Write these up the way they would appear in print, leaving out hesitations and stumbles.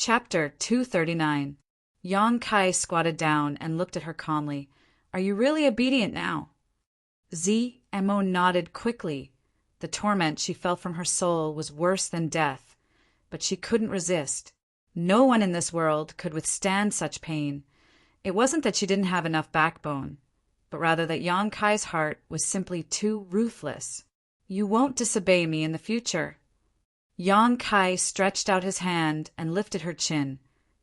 Chapter 239. Yang Kai squatted down and looked at her calmly. Are you really obedient now? Mo nodded quickly. The torment she felt from her soul was worse than death, but she couldn't resist. No one in this world could withstand such pain. It wasn't that she didn't have enough backbone, but rather that Yang Kai's heart was simply too ruthless. You won't disobey me in the future. Yang Kai stretched out his hand and lifted her chin,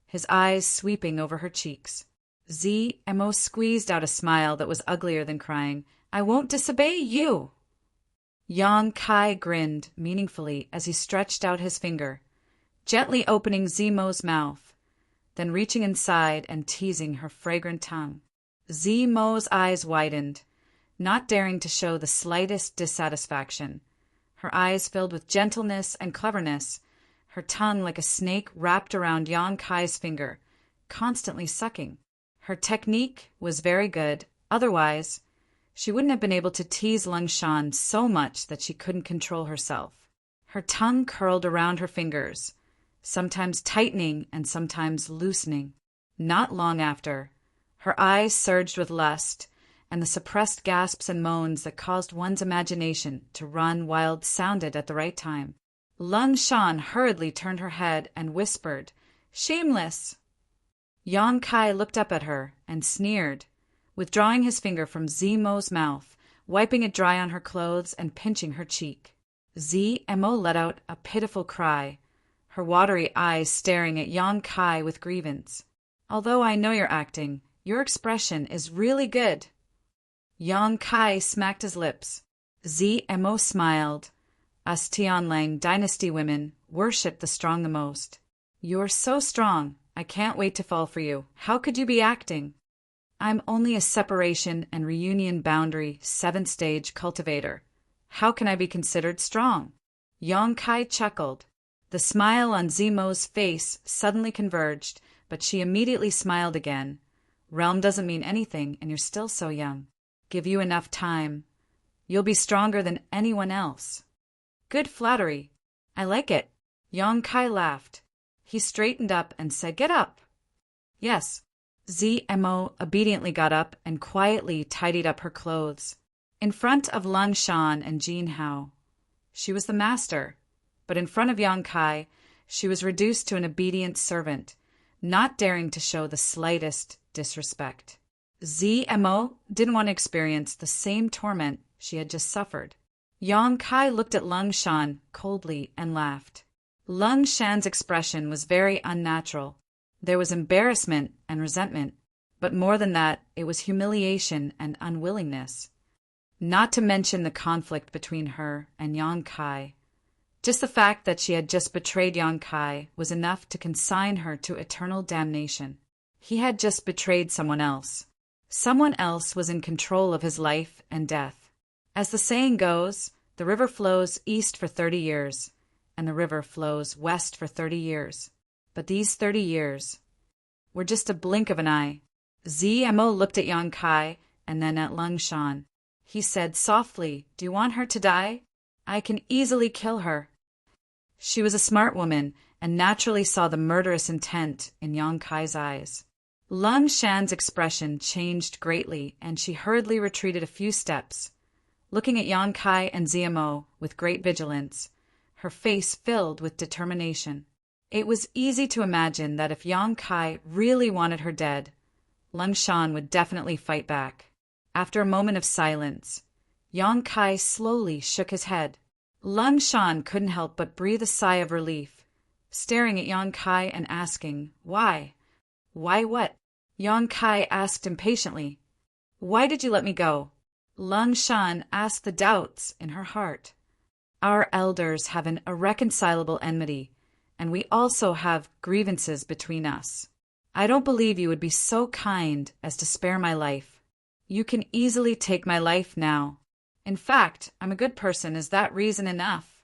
his eyes sweeping over her cheeks. Mo squeezed out a smile that was uglier than crying. I won't disobey you. Yang Kai grinned meaningfully as he stretched out his finger, gently opening Mo's mouth, then reaching inside and teasing her fragrant tongue. Mo's eyes widened, not daring to show the slightest dissatisfaction. Her eyes filled with gentleness and cleverness, her tongue like a snake wrapped around Yang Kai's finger, constantly sucking. Her technique was very good, otherwise she wouldn't have been able to tease Lung Shan so much that she couldn't control herself. Her tongue curled around her fingers, sometimes tightening and sometimes loosening. Not long after, her eyes surged with lust, and the suppressed gasps and moans that caused one's imagination to run wild sounded at the right time. Lung Shan hurriedly turned her head and whispered, "Shameless!" Yang Kai looked up at her and sneered, withdrawing his finger from Mo's mouth, wiping it dry on her clothes and pinching her cheek. Mo let out a pitiful cry, her watery eyes staring at Yang Kai with grievance. Although I know you're acting, your expression is really good. Yang Kai smacked his lips. Mo smiled. Us Tianlang dynasty women worship the strong the most. You're so strong. I can't wait to fall for you. How could you be acting? I'm only a separation and reunion boundary 7th stage cultivator. How can I be considered strong? Yang Kai chuckled. The smile on Mo's face suddenly converged, but she immediately smiled again. Realm doesn't mean anything, and you're still so young. Give you enough time. You'll be stronger than anyone else. Good flattery. I like it. Yang Kai laughed. He straightened up and said, "Get up." Yes. Mo obediently got up and quietly tidied up her clothes. In front of Lung Shan and Jin Hao, she was the master, but in front of Yang Kai, she was reduced to an obedient servant, not daring to show the slightest disrespect. Mo didn't want to experience the same torment she had just suffered. Yang Kai looked at Lung Shan coldly and laughed. Lung Shan's expression was very unnatural. There was embarrassment and resentment, but more than that, it was humiliation and unwillingness. Not to mention the conflict between her and Yang Kai. Just the fact that she had just betrayed Yang Kai was enough to consign her to eternal damnation. He had just betrayed someone else. Someone else was in control of his life and death. As the saying goes, the river flows east for 30 years, and the river flows west for 30 years. But these 30 years were just a blink of an eye. Mo looked at Yang Kai and then at Lung Shan. He said softly, "Do you want her to die? I can easily kill her." She was a smart woman and naturally saw the murderous intent in Yang Kai's eyes. Lung Shan's expression changed greatly, and she hurriedly retreated a few steps, looking at Yang Kai and Mo with great vigilance, her face filled with determination. It was easy to imagine that if Yang Kai really wanted her dead, Lung Shan would definitely fight back. After a moment of silence, Yang Kai slowly shook his head. Lung Shan couldn't help but breathe a sigh of relief, staring at Yang Kai and asking, "Why? Why what?" Yang Kai asked impatiently, "Why did you let me go?" Lung Shan asked the doubts in her heart. "Our elders have an irreconcilable enmity, and we also have grievances between us. I don't believe you would be so kind as to spare my life. You can easily take my life now. In fact, I'm a good person. Is that reason enough?"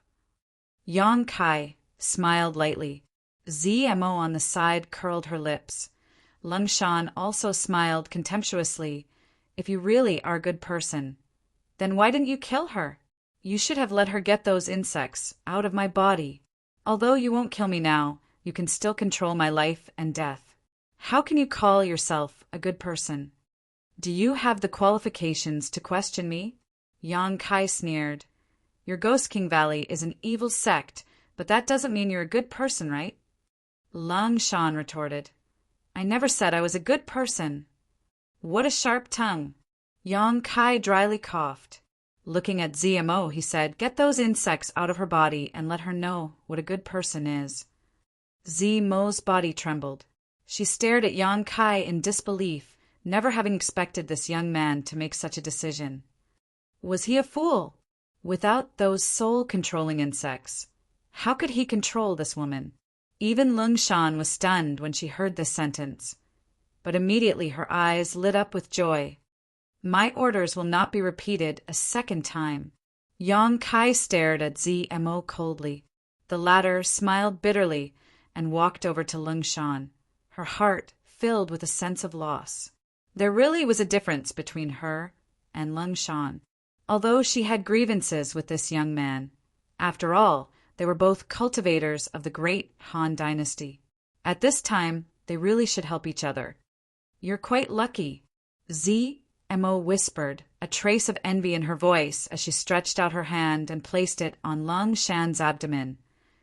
Yang Kai smiled lightly. Mo on the side curled her lips. Lung Shan also smiled contemptuously. "If you really are a good person, then why didn't you kill her? You should have let her get those insects out of my body. Although you won't kill me now, you can still control my life and death. How can you call yourself a good person? Do you have the qualifications to question me? Yang Kai sneered. Your Ghost King Valley is an evil sect, but that doesn't mean you're a good person, right? Lang Shan retorted. I never said I was a good person. What a sharp tongue. Yang Kai dryly coughed. Looking at ZMO, he said, get those insects out of her body and let her know what a good person is. ZMO's body trembled. She stared at Yang Kai in disbelief, never having expected this young man to make such a decision. Was he a fool? Without those soul-controlling insects, how could he control this woman? Even Lung Shan was stunned when she heard this sentence, but immediately her eyes lit up with joy. My orders will not be repeated a second time. Yang Kai stared at ZMO coldly. The latter smiled bitterly and walked over to Lung Shan, her heart filled with a sense of loss. There really was a difference between her and Lung Shan, although she had grievances with this young man. After all, they were both cultivators of the great Han dynasty. At this time, they really should help each other. You're quite lucky, ZMO whispered, a trace of envy in her voice as she stretched out her hand and placed it on Lung Shan's abdomen,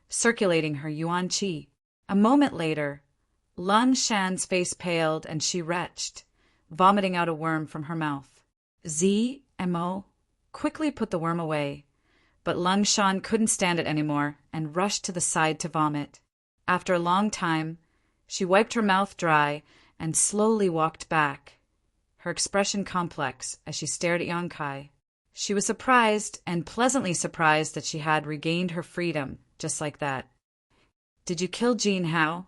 circulating her yuan qi. A moment later, Lung Shan's face paled and she retched, vomiting out a worm from her mouth. ZMO quickly put the worm away, but Lung Shan couldn't stand it anymore and rushed to the side to vomit. After a long time, she wiped her mouth dry and slowly walked back, her expression complex as she stared at Yang Kai. She was surprised and pleasantly surprised that she had regained her freedom just like that. Did you kill Jin Hao?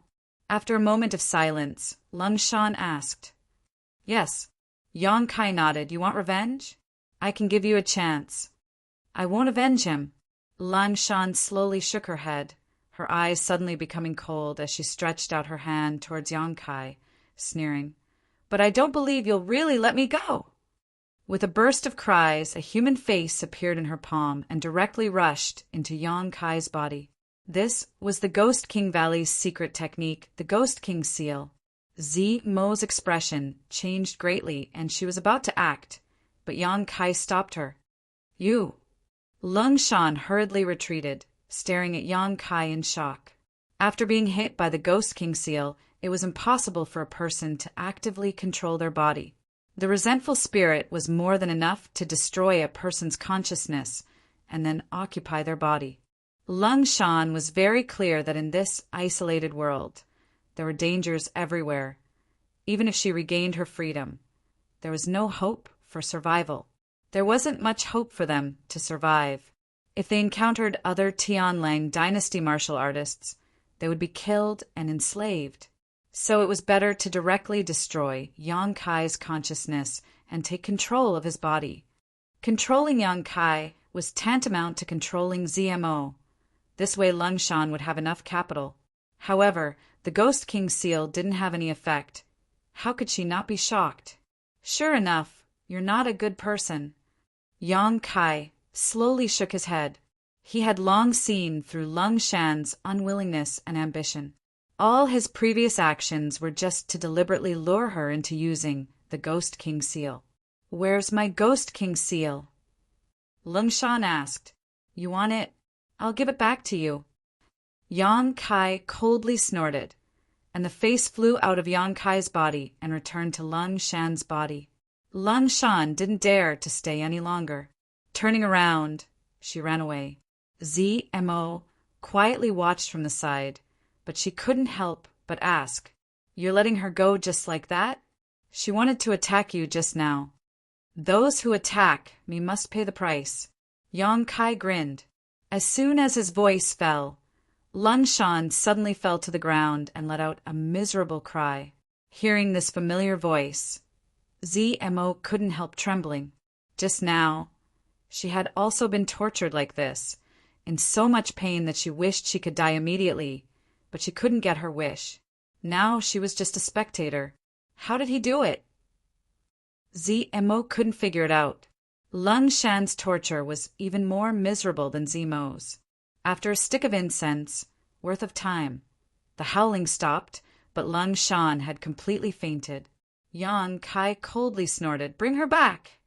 After a moment of silence, Lung Shan asked. Yes. Yang Kai nodded. You want revenge? I can give you a chance. I won't avenge him. Lung Shan slowly shook her head, her eyes suddenly becoming cold as she stretched out her hand towards Yang Kai, sneering. But I don't believe you'll really let me go. With a burst of cries, a human face appeared in her palm and directly rushed into Yang Kai's body. This was the Ghost King Valley's secret technique, the Ghost King seal. ZMO's expression changed greatly and she was about to act, but Yang Kai stopped her. You. Lung Shan hurriedly retreated, staring at Yang Kai in shock. After being hit by the Ghost King seal, it was impossible for a person to actively control their body. The resentful spirit was more than enough to destroy a person's consciousness and then occupy their body. Lung Shan was very clear that in this isolated world, there were dangers everywhere. Even if she regained her freedom, there was no hope for survival. There wasn't much hope for them to survive. If they encountered other Tianlang dynasty martial artists, they would be killed and enslaved. So it was better to directly destroy Yang Kai's consciousness and take control of his body. Controlling Yang Kai was tantamount to controlling ZMO. This way Lung Shan would have enough capital. However, the Ghost King seal didn't have any effect. How could she not be shocked? Sure enough, you're not a good person. Yang Kai slowly shook his head. He had long seen through Lung Shan's unwillingness and ambition. All his previous actions were just to deliberately lure her into using the Ghost King seal. Where's my Ghost King seal? Lung Shan asked. You want it? I'll give it back to you. Yang Kai coldly snorted, and the face flew out of Yang Kai's body and returned to Lung Shan's body. Lung Shan didn't dare to stay any longer. Turning around, she ran away. ZMO quietly watched from the side, but she couldn't help but ask, You're letting her go just like that? She wanted to attack you just now. Those who attack me must pay the price. Yang Kai grinned. As soon as his voice fell, Lung Shan suddenly fell to the ground and let out a miserable cry. Hearing this familiar voice, ZMO couldn't help trembling. Just now, she had also been tortured like this, in so much pain that she wished she could die immediately, but she couldn't get her wish. Now she was just a spectator. How did he do it? ZMO couldn't figure it out. Lung Shan's torture was even more miserable than ZMO's. After a stick of incense, worth of time, The howling stopped, but Lung Shan had completely fainted. Yang Kai coldly snorted, "Bring her back!"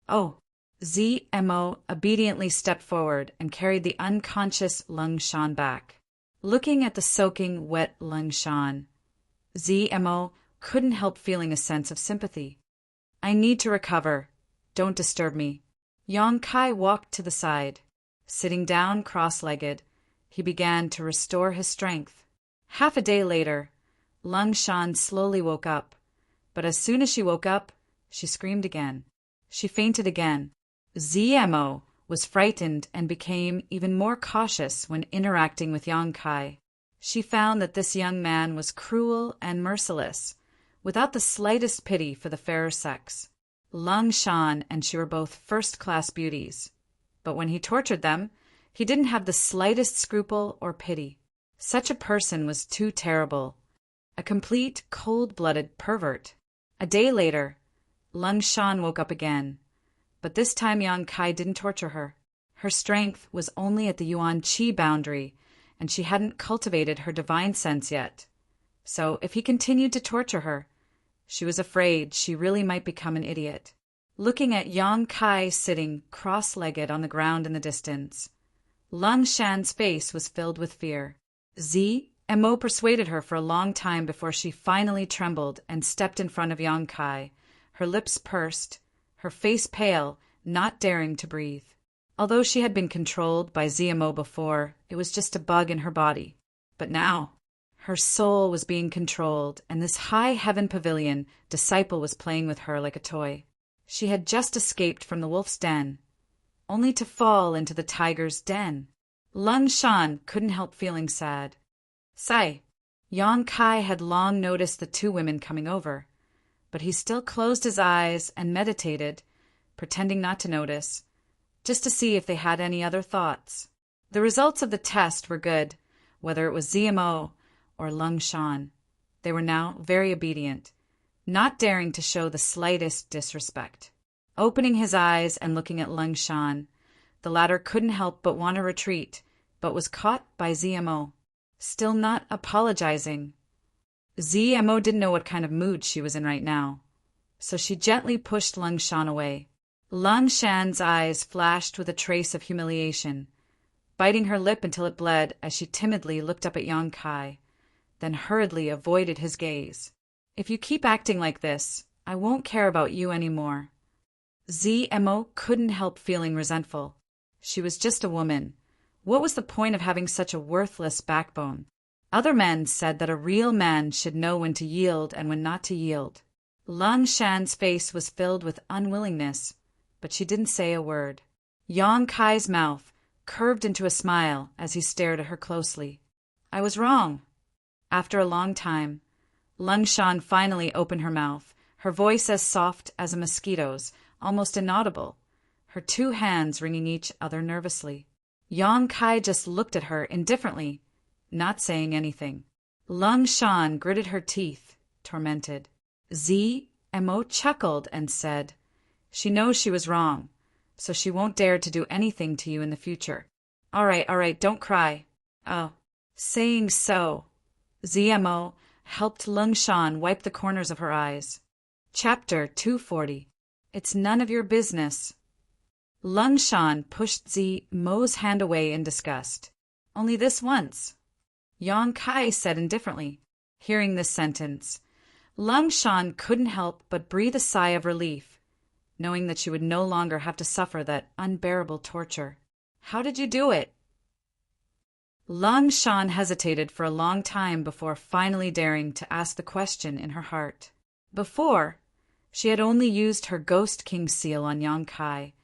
"Oh!" ZMO obediently stepped forward and carried the unconscious Lung Shan back. Looking at the soaking, wet Lung Shan, ZMO couldn't help feeling a sense of sympathy. "I need to recover. Don't disturb me." Yang Kai walked to the side. Sitting down cross-legged, he began to restore his strength. Half a day later, Lung Shan slowly woke up, but as soon as she woke up, she screamed again. She fainted again. ZMO was frightened and became even more cautious when interacting with Yang Kai. She found that this young man was cruel and merciless, without the slightest pity for the fairer sex. Lung Shan and she were both first-class beauties, but when he tortured them, he didn't have the slightest scruple or pity. Such a person was too terrible, a complete cold-blooded pervert. A day later, Lung Shan woke up again, but this time Yang Kai didn't torture her. Her strength was only at the Yuan Qi boundary, and she hadn't cultivated her divine sense yet. So if he continued to torture her, she was afraid she really might become an idiot. Looking at Yang Kai sitting cross-legged on the ground in the distance, Lung Shan's face was filled with fear. ZMO persuaded her for a long time before she finally trembled and stepped in front of Yang Kai, her lips pursed, her face pale, not daring to breathe. Although she had been controlled by ZMO before, it was just a bug in her body. But now, her soul was being controlled, and this high heaven pavilion disciple was playing with her like a toy. She had just escaped from the wolf's den, only to fall into the tiger's den. Lung Shan couldn't help feeling sad. Sigh. Yang Kai had long noticed the two women coming over, but he still closed his eyes and meditated, pretending not to notice, just to see if they had any other thoughts. The results of the test were good, whether it was ZMO or Lung Shan. They were now very obedient, not daring to show the slightest disrespect. Opening his eyes and looking at Lung Shan, the latter couldn't help but want to retreat, but was caught by ZMO, still not apologizing. ZMO didn't know what kind of mood she was in right now, so she gently pushed Lung Shan away. Lung Shan's eyes flashed with a trace of humiliation, biting her lip until it bled as she timidly looked up at Yang Kai, then hurriedly avoided his gaze. "If you keep acting like this, I won't care about you anymore." ZMO couldn't help feeling resentful. She was just a woman. What was the point of having such a worthless backbone? Other men said that a real man should know when to yield and when not to yield. Lung Shan's face was filled with unwillingness, but she didn't say a word. Yang Kai's mouth curved into a smile as he stared at her closely. "I was wrong." After a long time, Lung Shan finally opened her mouth, her voice as soft as a mosquito's, almost inaudible, her two hands wringing each other nervously. Yang Kai just looked at her indifferently, not saying anything. Lung Shan gritted her teeth, tormented. ZMO chuckled and said, "She knows she was wrong, so she won't dare to do anything to you in the future. All right, don't cry." "Oh." Saying so, ZMO helped Lung Shan wipe the corners of her eyes. Chapter 240. It's none of your business. Lung Shan pushed ZMO's hand away in disgust. "Only this once," Yang Kai said indifferently. Hearing this sentence, Lung Shan couldn't help but breathe a sigh of relief, knowing that she would no longer have to suffer that unbearable torture. "How did you do it?" Lung Shan hesitated for a long time before finally daring to ask the question in her heart. Before, she had only used her Ghost King seal on Yang Kai,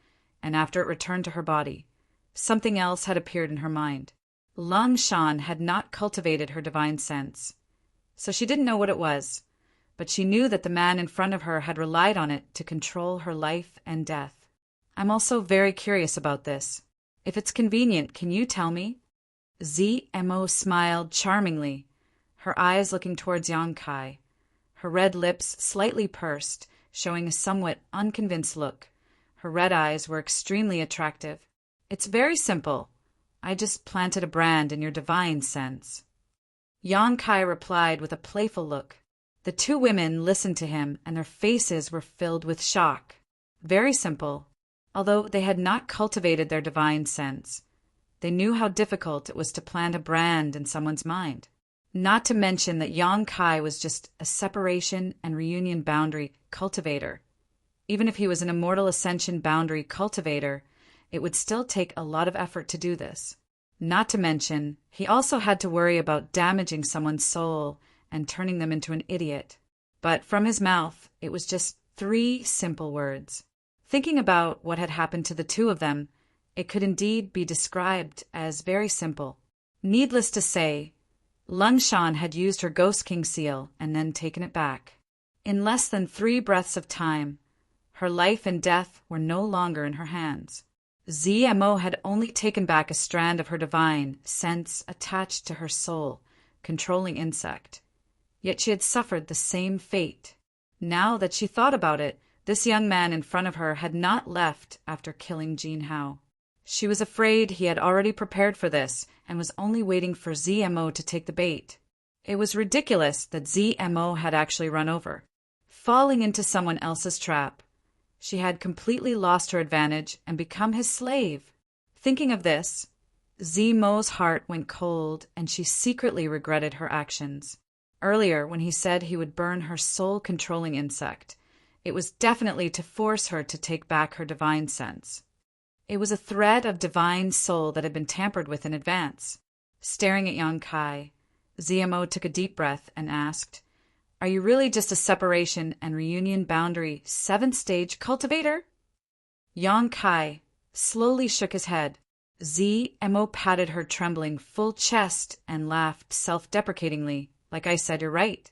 and after it returned to her body, something else had appeared in her mind. Lung Shan had not cultivated her divine sense, so she didn't know what it was, but she knew that the man in front of her had relied on it to control her life and death. "I'm also very curious about this. If it's convenient, can you tell me?" ZMO smiled charmingly, her eyes looking towards Yang Kai, her red lips slightly pursed, showing a somewhat unconvinced look. Her red eyes were extremely attractive. "It's very simple. I just planted a brand in your divine sense." Yang Kai replied with a playful look. The two women listened to him, and their faces were filled with shock. Very simple, although they had not cultivated their divine sense. They knew how difficult it was to plant a brand in someone's mind. Not to mention that Yang Kai was just a separation and reunion boundary cultivator. Even if he was an immortal ascension boundary cultivator, it would still take a lot of effort to do this. Not to mention, he also had to worry about damaging someone's soul and turning them into an idiot. But from his mouth, it was just 3 simple words. Thinking about what had happened to the two of them, it could indeed be described as very simple. Needless to say, Lung Shan had used her Ghost King seal and then taken it back. In less than 3 breaths of time, her life and death were no longer in her hands. ZMO had only taken back a strand of her divine sense attached to her soul, controlling insect. Yet she had suffered the same fate. Now that she thought about it, this young man in front of her had not left after killing Jin Hao. She was afraid he had already prepared for this and was only waiting for ZMO to take the bait. It was ridiculous that ZMO had actually run over, falling into someone else's trap. She had completely lost her advantage and become his slave. Thinking of this, ZMO's heart went cold and she secretly regretted her actions. Earlier, when he said he would burn her soul-controlling insect, it was definitely to force her to take back her divine sense. It was a thread of divine soul that had been tampered with in advance. Staring at Yang Kai, ZMO took a deep breath and asked, "Are you really just a separation and reunion boundary 7th stage cultivator?" Yang Kai slowly shook his head. ZMO patted her trembling full chest and laughed self-deprecatingly. "Like I said, you're right.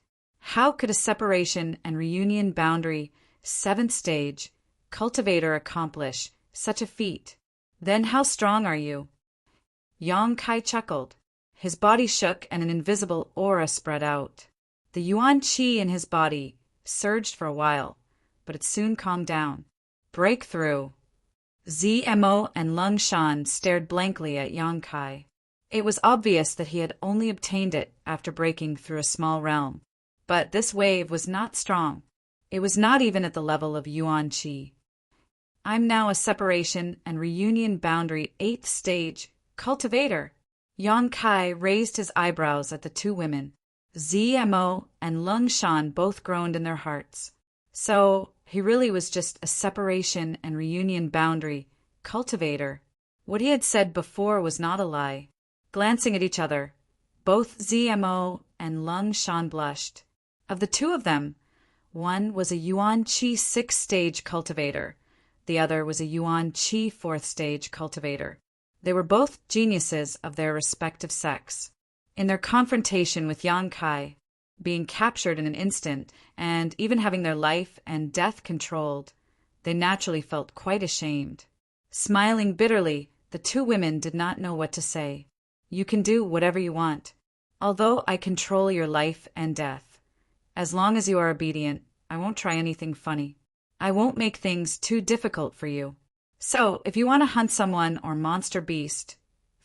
How could a separation and reunion boundary 7th stage cultivator accomplish such a feat? Then how strong are you?" Yang Kai chuckled. His body shook and an invisible aura spread out. The Yuan Qi in his body surged for a while, but it soon calmed down. Breakthrough. ZMO and Lung Shan stared blankly at Yang Kai. It was obvious that he had only obtained it after breaking through a small realm. But this wave was not strong. It was not even at the level of Yuan Qi. "I'm now a separation and reunion boundary 8th stage cultivator." Yang Kai raised his eyebrows at the two women. ZMO and Lung Shan both groaned in their hearts. So he really was just a separation and reunion boundary cultivator. What he had said before was not a lie. Glancing at each other, both ZMO and Lung Shan blushed. Of the two of them, one was a Yuan Qi 6th stage cultivator. The other was a Yuan Qi 4th stage cultivator. They were both geniuses of their respective sex. In their confrontation with Yang Kai, being captured in an instant and even having their life and death controlled, they naturally felt quite ashamed. Smiling bitterly, the two women did not know what to say. "You can do whatever you want, although I control your life and death. As long as you are obedient, I won't try anything funny. I won't make things too difficult for you. So, if you want to hunt someone or monster beast,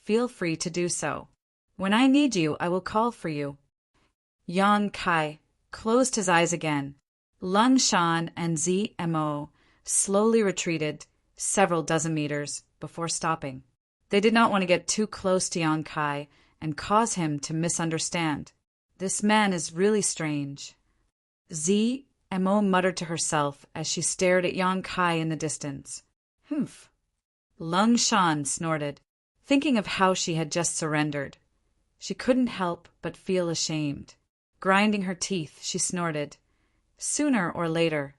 feel free to do so. When I need you, I will call for you." Yang Kai closed his eyes again. Lung Shan and ZMO slowly retreated several dozen meters before stopping. They did not want to get too close to Yang Kai and cause him to misunderstand. This man is really strange. ZMO muttered to herself as she stared at Yang Kai in the distance. "Humph." Lung Shan snorted, thinking of how she had just surrendered. She couldn't help but feel ashamed. Grinding her teeth, she snorted, "Sooner or later,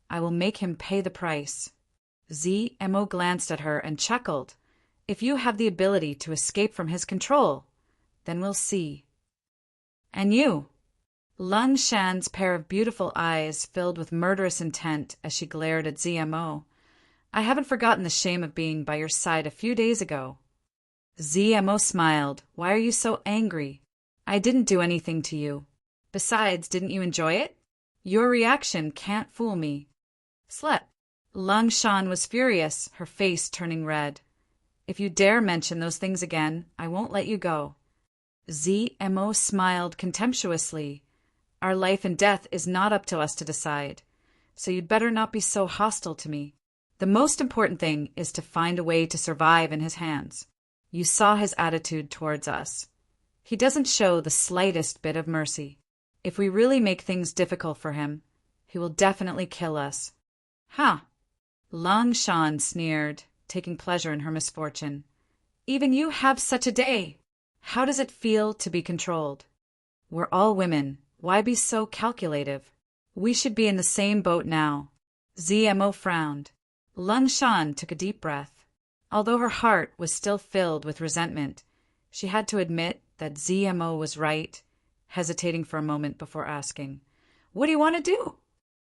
I will make him pay the price." ZMO glanced at her and chuckled. "If you have the ability to escape from his control, then we'll see." "And you?" Lung Shan's pair of beautiful eyes filled with murderous intent as she glared at ZMO. "I haven't forgotten the shame of being by your side a few days ago." ZMO smiled. "Why are you so angry? I didn't do anything to you. Besides, didn't you enjoy it? Your reaction can't fool me." "Slut." Lung Shan was furious, her face turning red. "If you dare mention those things again, I won't let you go." ZMO smiled contemptuously. Our life and death is not up to us to decide, so you'd better not be so hostile to me. The most important thing is to find a way to survive in his hands. You saw his attitude towards us. He doesn't show the slightest bit of mercy. If we really make things difficult for him, he will definitely kill us. Ha! Lang Shan sneered, taking pleasure in her misfortune. Even you have such a day! How does it feel to be controlled? We're all women. Why be so calculative? We should be in the same boat now. ZMO frowned. Lang Shan took a deep breath. Although her heart was still filled with resentment, she had to admit that ZMO was right, hesitating for a moment before asking, "What do you want to do?"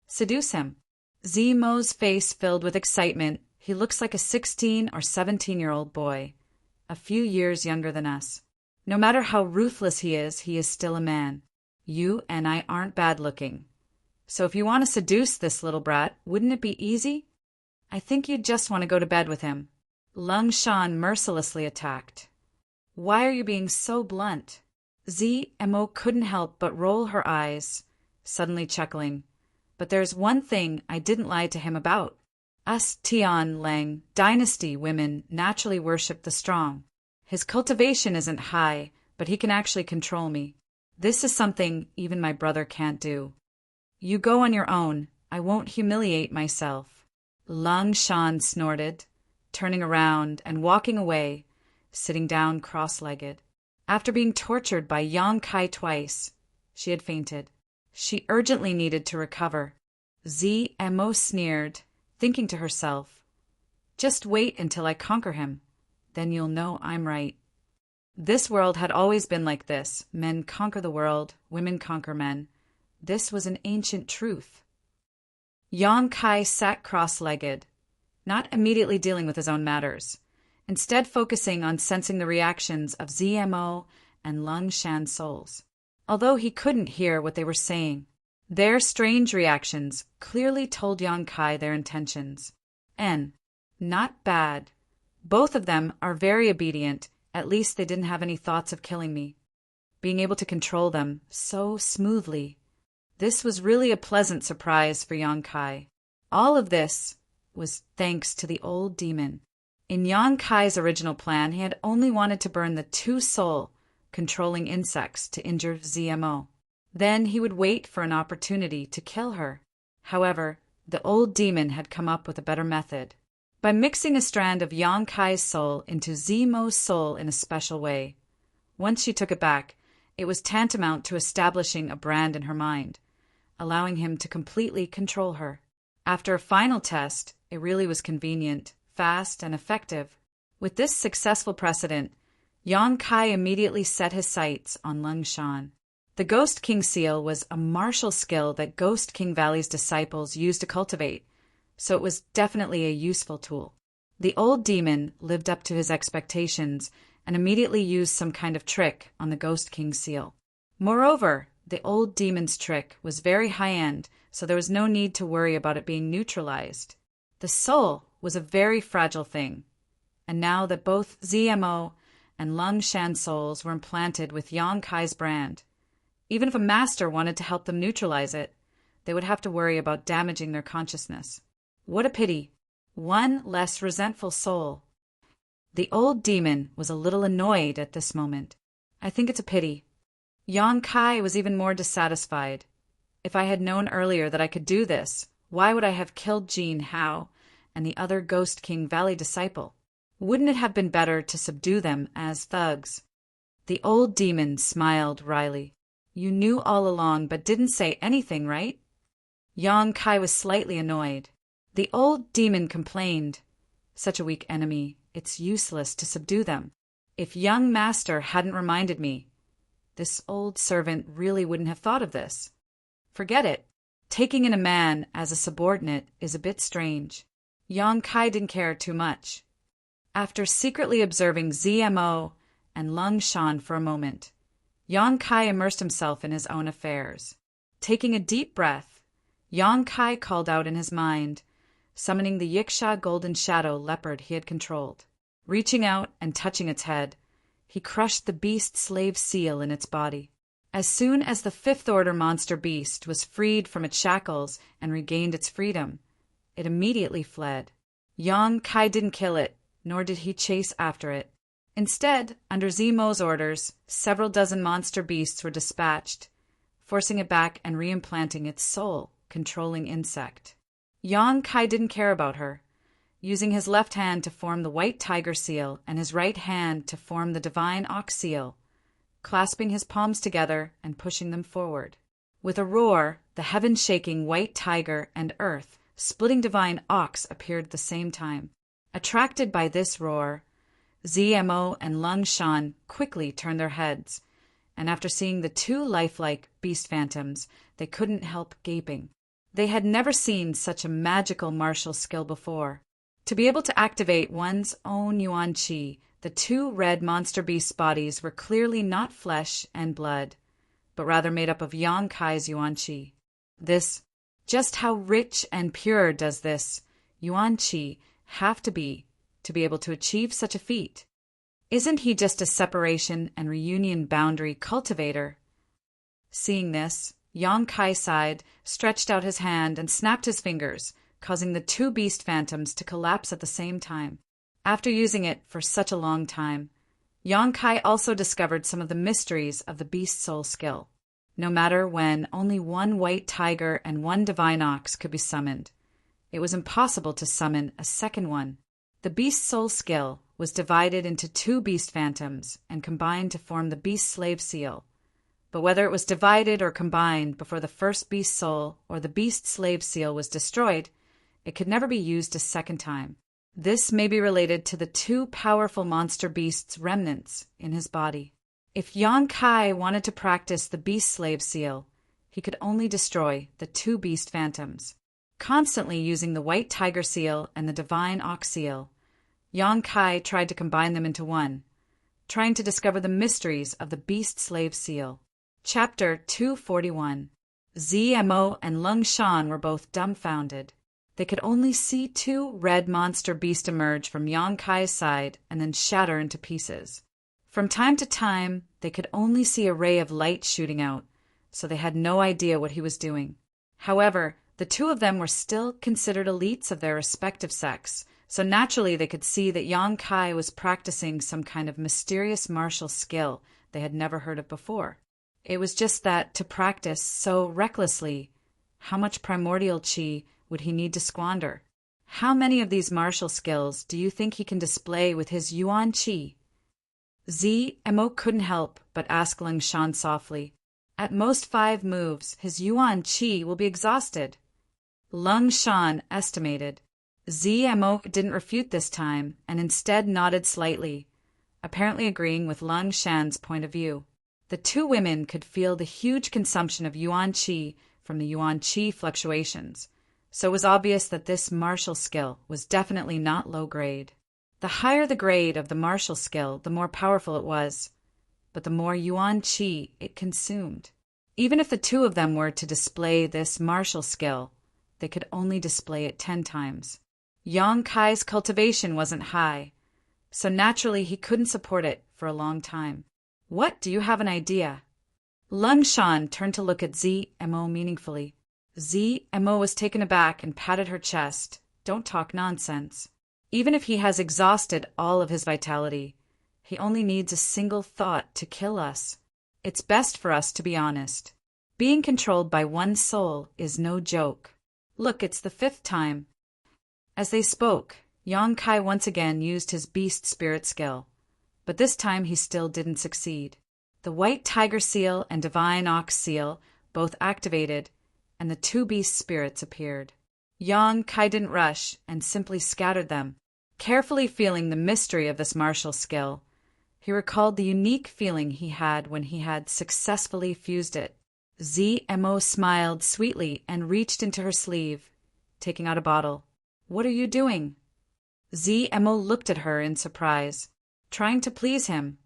"Seduce him." ZMO's face filled with excitement. He looks like a 16 or 17-year-old boy, a few years younger than us. No matter how ruthless he is still a man. You and I aren't bad-looking. So if you want to seduce this little brat, wouldn't it be easy? I think you'd just want to go to bed with him. Lang Shan mercilessly attacked. Why are you being so blunt? ZMO couldn't help but roll her eyes, suddenly chuckling. But there's one thing I didn't lie to him about. Us Tian Lang dynasty women naturally worship the strong. His cultivation isn't high, but he can actually control me. This is something even my brother can't do. You go on your own. I won't humiliate myself. Lang Shan snorted, turning around and walking away, sitting down cross-legged. After being tortured by Yang Kai twice, she had fainted. She urgently needed to recover. ZMO sneered, thinking to herself, "Just wait until I conquer him. Then you'll know I'm right." This world had always been like this. Men conquer the world, women conquer men. This was an ancient truth. Yang Kai sat cross-legged, not immediately dealing with his own matters, instead focusing on sensing the reactions of ZMO and Lang Shan's souls. Although he couldn't hear what they were saying, their strange reactions clearly told Yang Kai their intentions. And, not bad. Both of them are very obedient. At least they didn't have any thoughts of killing me. Being able to control them so smoothly. This was really a pleasant surprise for Yang Kai. All of this was thanks to the old demon. In Yang Kai's original plan, he had only wanted to burn the two-soul controlling insects to injure ZMO. Then he would wait for an opportunity to kill her. However, the old demon had come up with a better method. By mixing a strand of Yang Kai's soul into ZMO's soul in a special way. Once she took it back, it was tantamount to establishing a brand in her mind, allowing him to completely control her. After a final test, it really was convenient, fast, and effective. With this successful precedent, Yang Kai immediately set his sights on Lang Shan. The Ghost King seal was a martial skill that Ghost King Valley's disciples used to cultivate, so it was definitely a useful tool. The old demon lived up to his expectations and immediately used some kind of trick on the Ghost King seal. Moreover, the old demon's trick was very high-end, so there was no need to worry about it being neutralized. The soul was a very fragile thing, and now that both ZMO and Lang Shan's souls were implanted with Yang Kai's brand, even if a master wanted to help them neutralize it, they would have to worry about damaging their consciousness. What a pity. One less resentful soul. The old demon was a little annoyed at this moment. I think it's a pity. Yang Kai was even more dissatisfied. If I had known earlier that I could do this, why would I have killed Jean Hao and the other Ghost King Valley disciple? Wouldn't it have been better to subdue them as thugs? The old demon smiled wryly. You knew all along but didn't say anything, right? Yang Kai was slightly annoyed. The old demon complained. Such a weak enemy, it's useless to subdue them. If young master hadn't reminded me, this old servant really wouldn't have thought of this. Forget it. Taking in a man as a subordinate is a bit strange. Yang Kai didn't care too much. After secretly observing ZMO and Lang Shan for a moment, Yang Kai immersed himself in his own affairs. Taking a deep breath, Yang Kai called out in his mind, summoning the Yiksha golden shadow leopard he had controlled. Reaching out and touching its head, he crushed the beast slave seal in its body. As soon as the fifth-order monster beast was freed from its shackles and regained its freedom, it immediately fled. Yang Kai didn't kill it, nor did he chase after it. Instead, under Zemo's orders, several dozen monster beasts were dispatched, forcing it back and reimplanting its soul-controlling insect. Yang Kai didn't care about her, using his left hand to form the white tiger seal and his right hand to form the divine ox seal, clasping his palms together and pushing them forward. With a roar, the heaven-shaking white tiger and earth-splitting divine ox appeared at the same time. Attracted by this roar, Zmo and Lung Shan quickly turned their heads, and after seeing the two lifelike beast phantoms, they couldn't help gaping. They had never seen such a magical martial skill before. To be able to activate one's own Yuan Qi, the two red monster beast bodies were clearly not flesh and blood, but rather made up of Yang Kai's Yuan Qi. Just how rich and pure does this Yuan Qi have to be able to achieve such a feat? Isn't he just a separation and reunion boundary cultivator? Seeing this, Yang Kai sighed, stretched out his hand, and snapped his fingers, causing the two beast phantoms to collapse at the same time. After using it for such a long time, Yang Kai also discovered some of the mysteries of the beast soul skill. No matter when only one white tiger and one divine ox could be summoned, it was impossible to summon a second one. The beast soul skill was divided into two beast phantoms and combined to form the beast slave seal. But whether it was divided or combined before the first beast soul or the beast slave seal was destroyed, it could never be used a second time. This may be related to the two powerful monster beasts' remnants in his body. If Yang Kai wanted to practice the beast slave seal, he could only destroy the two beast phantoms. Constantly using the white tiger seal and the divine ox seal, Yang Kai tried to combine them into one, trying to discover the mysteries of the beast slave seal. Chapter 241. Zmo and Lung Shan were both dumbfounded. They could only see two red monster beasts emerge from Yang Kai's side and then shatter into pieces. From time to time, they could only see a ray of light shooting out, so they had no idea what he was doing. However, the two of them were still considered elites of their respective sex, so naturally they could see that Yang Kai was practicing some kind of mysterious martial skill they had never heard of before. It was just that, to practice so recklessly, how much primordial qi would he need to squander? How many of these martial skills do you think he can display with his Yuan Qi? Zmo couldn't help but ask Lung Shan softly. At most 5 moves, his Yuan Qi will be exhausted. Lung Shan estimated. Zmo didn't refute this time, and instead nodded slightly, apparently agreeing with Lung Shan's point of view. The two women could feel the huge consumption of Yuan Qi from the Yuan Qi fluctuations, so it was obvious that this martial skill was definitely not low grade. The higher the grade of the martial skill, the more powerful it was, but the more Yuan Qi it consumed. Even if the two of them were to display this martial skill, they could only display it 10 times. Yang Kai's cultivation wasn't high, so naturally he couldn't support it for a long time. What, do you have an idea? Lung Shan turned to look at Zmo meaningfully. Zmo was taken aback and patted her chest. Don't talk nonsense. Even if he has exhausted all of his vitality, he only needs a single thought to kill us. It's best for us to be honest. Being controlled by one soul is no joke. Look, it's the 5th time. As they spoke, Yang Kai once again used his beast spirit skill, but this time he still didn't succeed. The white tiger seal and divine ox seal both activated, and the two beast spirits appeared. Yang Kai didn't rush and simply scattered them. Carefully feeling the mystery of this martial skill, he recalled the unique feeling he had when he had successfully fused it. Zmo smiled sweetly and reached into her sleeve, taking out a bottle. What are you doing? Zmo looked at her in surprise, trying to please him.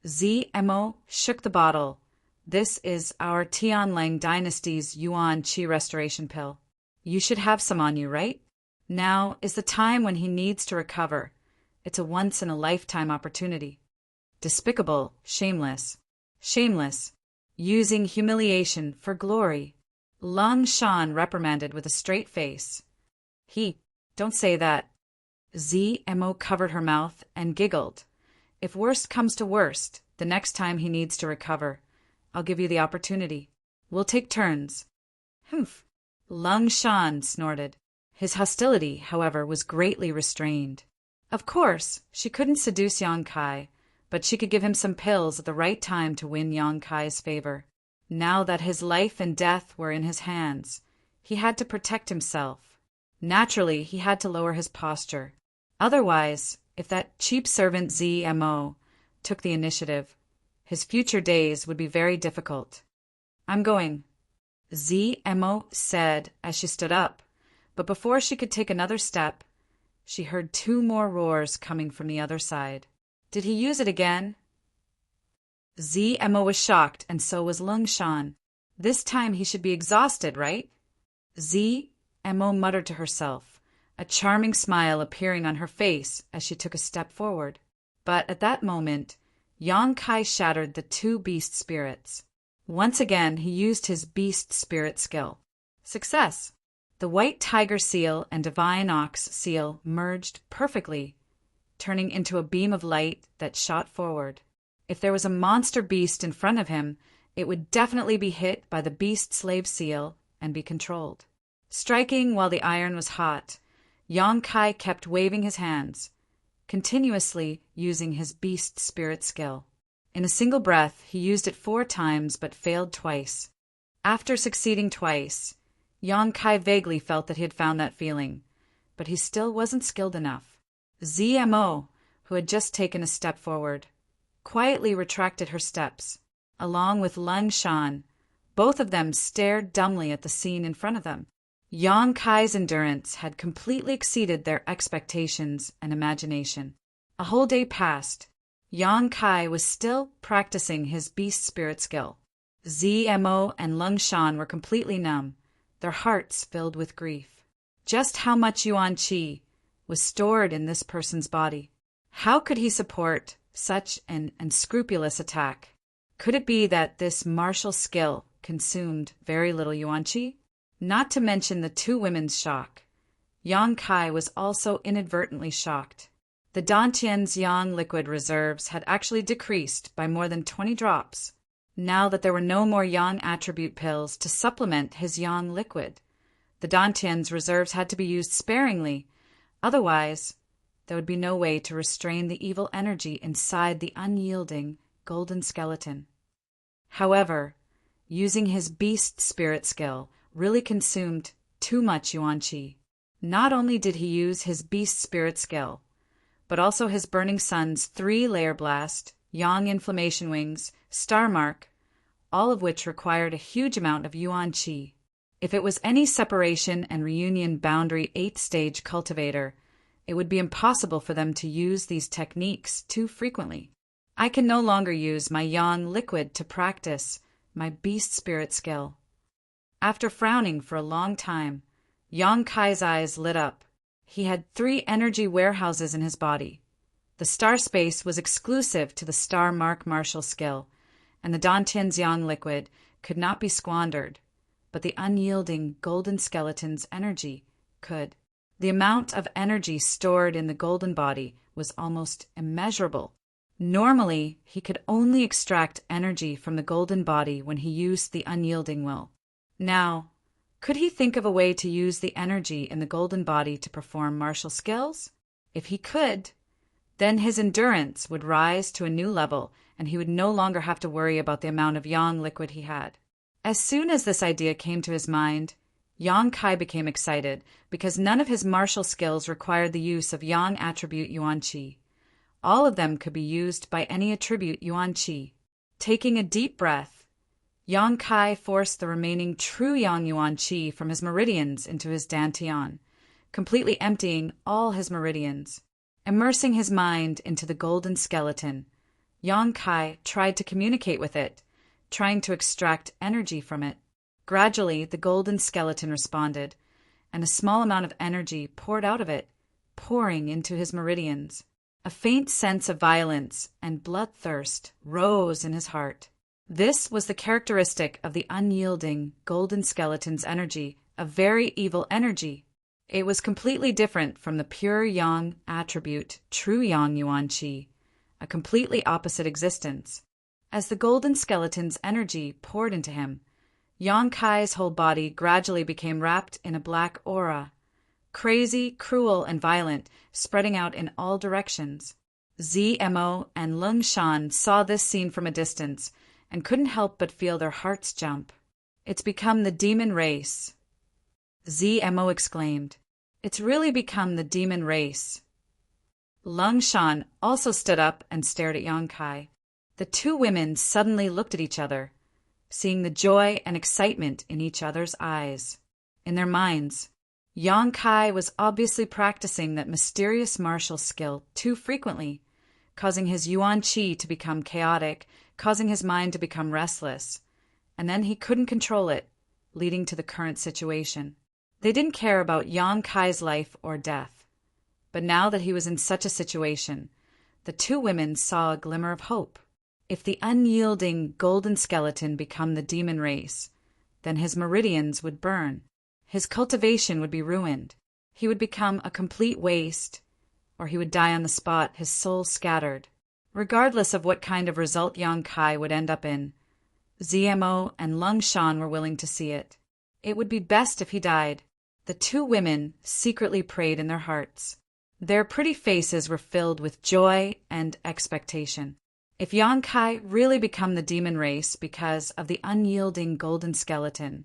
Zmo shook the bottle. This is our Tianlang dynasty's Yuan Qi restoration pill. You should have some on you, right? Now is the time when he needs to recover. It's a once-in-a-lifetime opportunity. Despicable, shameless. Shameless. Using humiliation for glory. Lung Shan reprimanded with a straight face. Don't say that. ZMO covered her mouth and giggled. If worst comes to worst, the next time he needs to recover, I'll give you the opportunity. We'll take turns. Humph. Lung Shan snorted. His hostility, however, was greatly restrained. Of course, she couldn't seduce Yang Kai, but she could give him some pills at the right time to win Yang Kai's favor. Now that his life and death were in his hands, he had to protect himself. Naturally, he had to lower his posture. Otherwise, if that cheap servant ZMO took the initiative, his future days would be very difficult. I'm going, ZMO said as she stood up, but before she could take another step, she heard 2 more roars coming from the other side. Did he use it again? ZMO was shocked, and so was Lung Shan. This time he should be exhausted, right? ZMO muttered to herself, a charming smile appearing on her face as she took a step forward. But at that moment, Yang Kai shattered the 2 beast spirits. Once again, he used his beast spirit skill. Success! The white tiger seal and divine ox seal merged perfectly, turning into a beam of light that shot forward. If there was a monster beast in front of him, it would definitely be hit by the beast slave seal and be controlled. Striking while the iron was hot, Yang Kai kept waving his hands, continuously using his beast spirit skill. In a single breath, he used it 4 times but failed twice. After succeeding twice, Yang Kai vaguely felt that he had found that feeling, but he still wasn't skilled enough. ZMO, who had just taken a step forward, quietly retracted her steps. Along with Lung Shan, both of them stared dumbly at the scene in front of them. Yang Kai's endurance had completely exceeded their expectations and imagination. A whole day passed. Yang Kai was still practicing his beast spirit skill. ZMO and Lung Shan were completely numb, their hearts filled with grief. Just how much Yuan Qi was stored in this person's body? How could he support such an unscrupulous attack? Could it be that this martial skill consumed very little Yuan Qi? Not to mention the 2 women's shock. Yang Kai was also inadvertently shocked. The Dantian's yang liquid reserves had actually decreased by more than 20 drops. Now that there were no more yang attribute pills to supplement his yang liquid, the Dantian's reserves had to be used sparingly. Otherwise, there would be no way to restrain the evil energy inside the unyielding golden skeleton. However, using his beast spirit skill really consumed too much Yuan Qi. Not only did he use his beast spirit skill, but also his Burning Sun's 3-layer blast, Yang Inflammation Wings, Star Mark, all of which required a huge amount of Yuan Qi. If it was any separation and reunion boundary 8-stage cultivator, it would be impossible for them to use these techniques too frequently. I can no longer use my Yang liquid to practice my beast spirit skill. After frowning for a long time, Yang Kai's eyes lit up. He had 3 energy warehouses in his body. The star space was exclusive to the Star Mark martial skill, and the Dantian's yang liquid could not be squandered, but the unyielding golden skeleton's energy could. The amount of energy stored in the golden body was almost immeasurable. Normally, he could only extract energy from the golden body when he used the unyielding will. Now, could he think of a way to use the energy in the golden body to perform martial skills? If he could, then his endurance would rise to a new level, and he would no longer have to worry about the amount of yang liquid he had. As soon as this idea came to his mind, Yang Kai became excited because none of his martial skills required the use of yang attribute Yuan Qi. All of them could be used by any attribute Yuan Qi. Taking a deep breath, Yang Kai forced the remaining true yang Yuan Qi from his meridians into his dantian, completely emptying all his meridians. Immersing his mind into the golden skeleton, Yang Kai tried to communicate with it, trying to extract energy from it. Gradually, the golden skeleton responded, and a small amount of energy poured out of it, pouring into his meridians. A faint sense of violence and bloodthirst rose in his heart. This was the characteristic of the unyielding golden skeleton's energy, a very evil energy. It was completely different from the pure yang attribute, true yang yuan qi, a completely opposite existence. As the golden skeleton's energy poured into him, Yang Kai's whole body gradually became wrapped in a black aura, crazy, cruel, and violent, spreading out in all directions. ZMO and Lung Shan saw this scene from a distance and couldn't help but feel their hearts jump. "It's become the demon race," ZMO exclaimed. "It's really become the demon race." Lung Shan also stood up and stared at Yang Kai. The two women suddenly looked at each other, seeing the joy and excitement in each other's eyes. In their minds, Yang Kai was obviously practicing that mysterious martial skill too frequently, causing his yuan qi to become chaotic, causing his mind to become restless, and then he couldn't control it, leading to the current situation. They didn't care about Yang Kai's life or death, but now that he was in such a situation, the two women saw a glimmer of hope. If the unyielding golden skeleton become the demon race, then his meridians would burn. His cultivation would be ruined. He would become a complete waste, or he would die on the spot, his soul scattered. Regardless of what kind of result Yang Kai would end up in, ZMO and Lung Shan were willing to see it. It would be best if he died. The two women secretly prayed in their hearts. Their pretty faces were filled with joy and expectation. If Yang Kai really become the demon race because of the unyielding golden skeleton,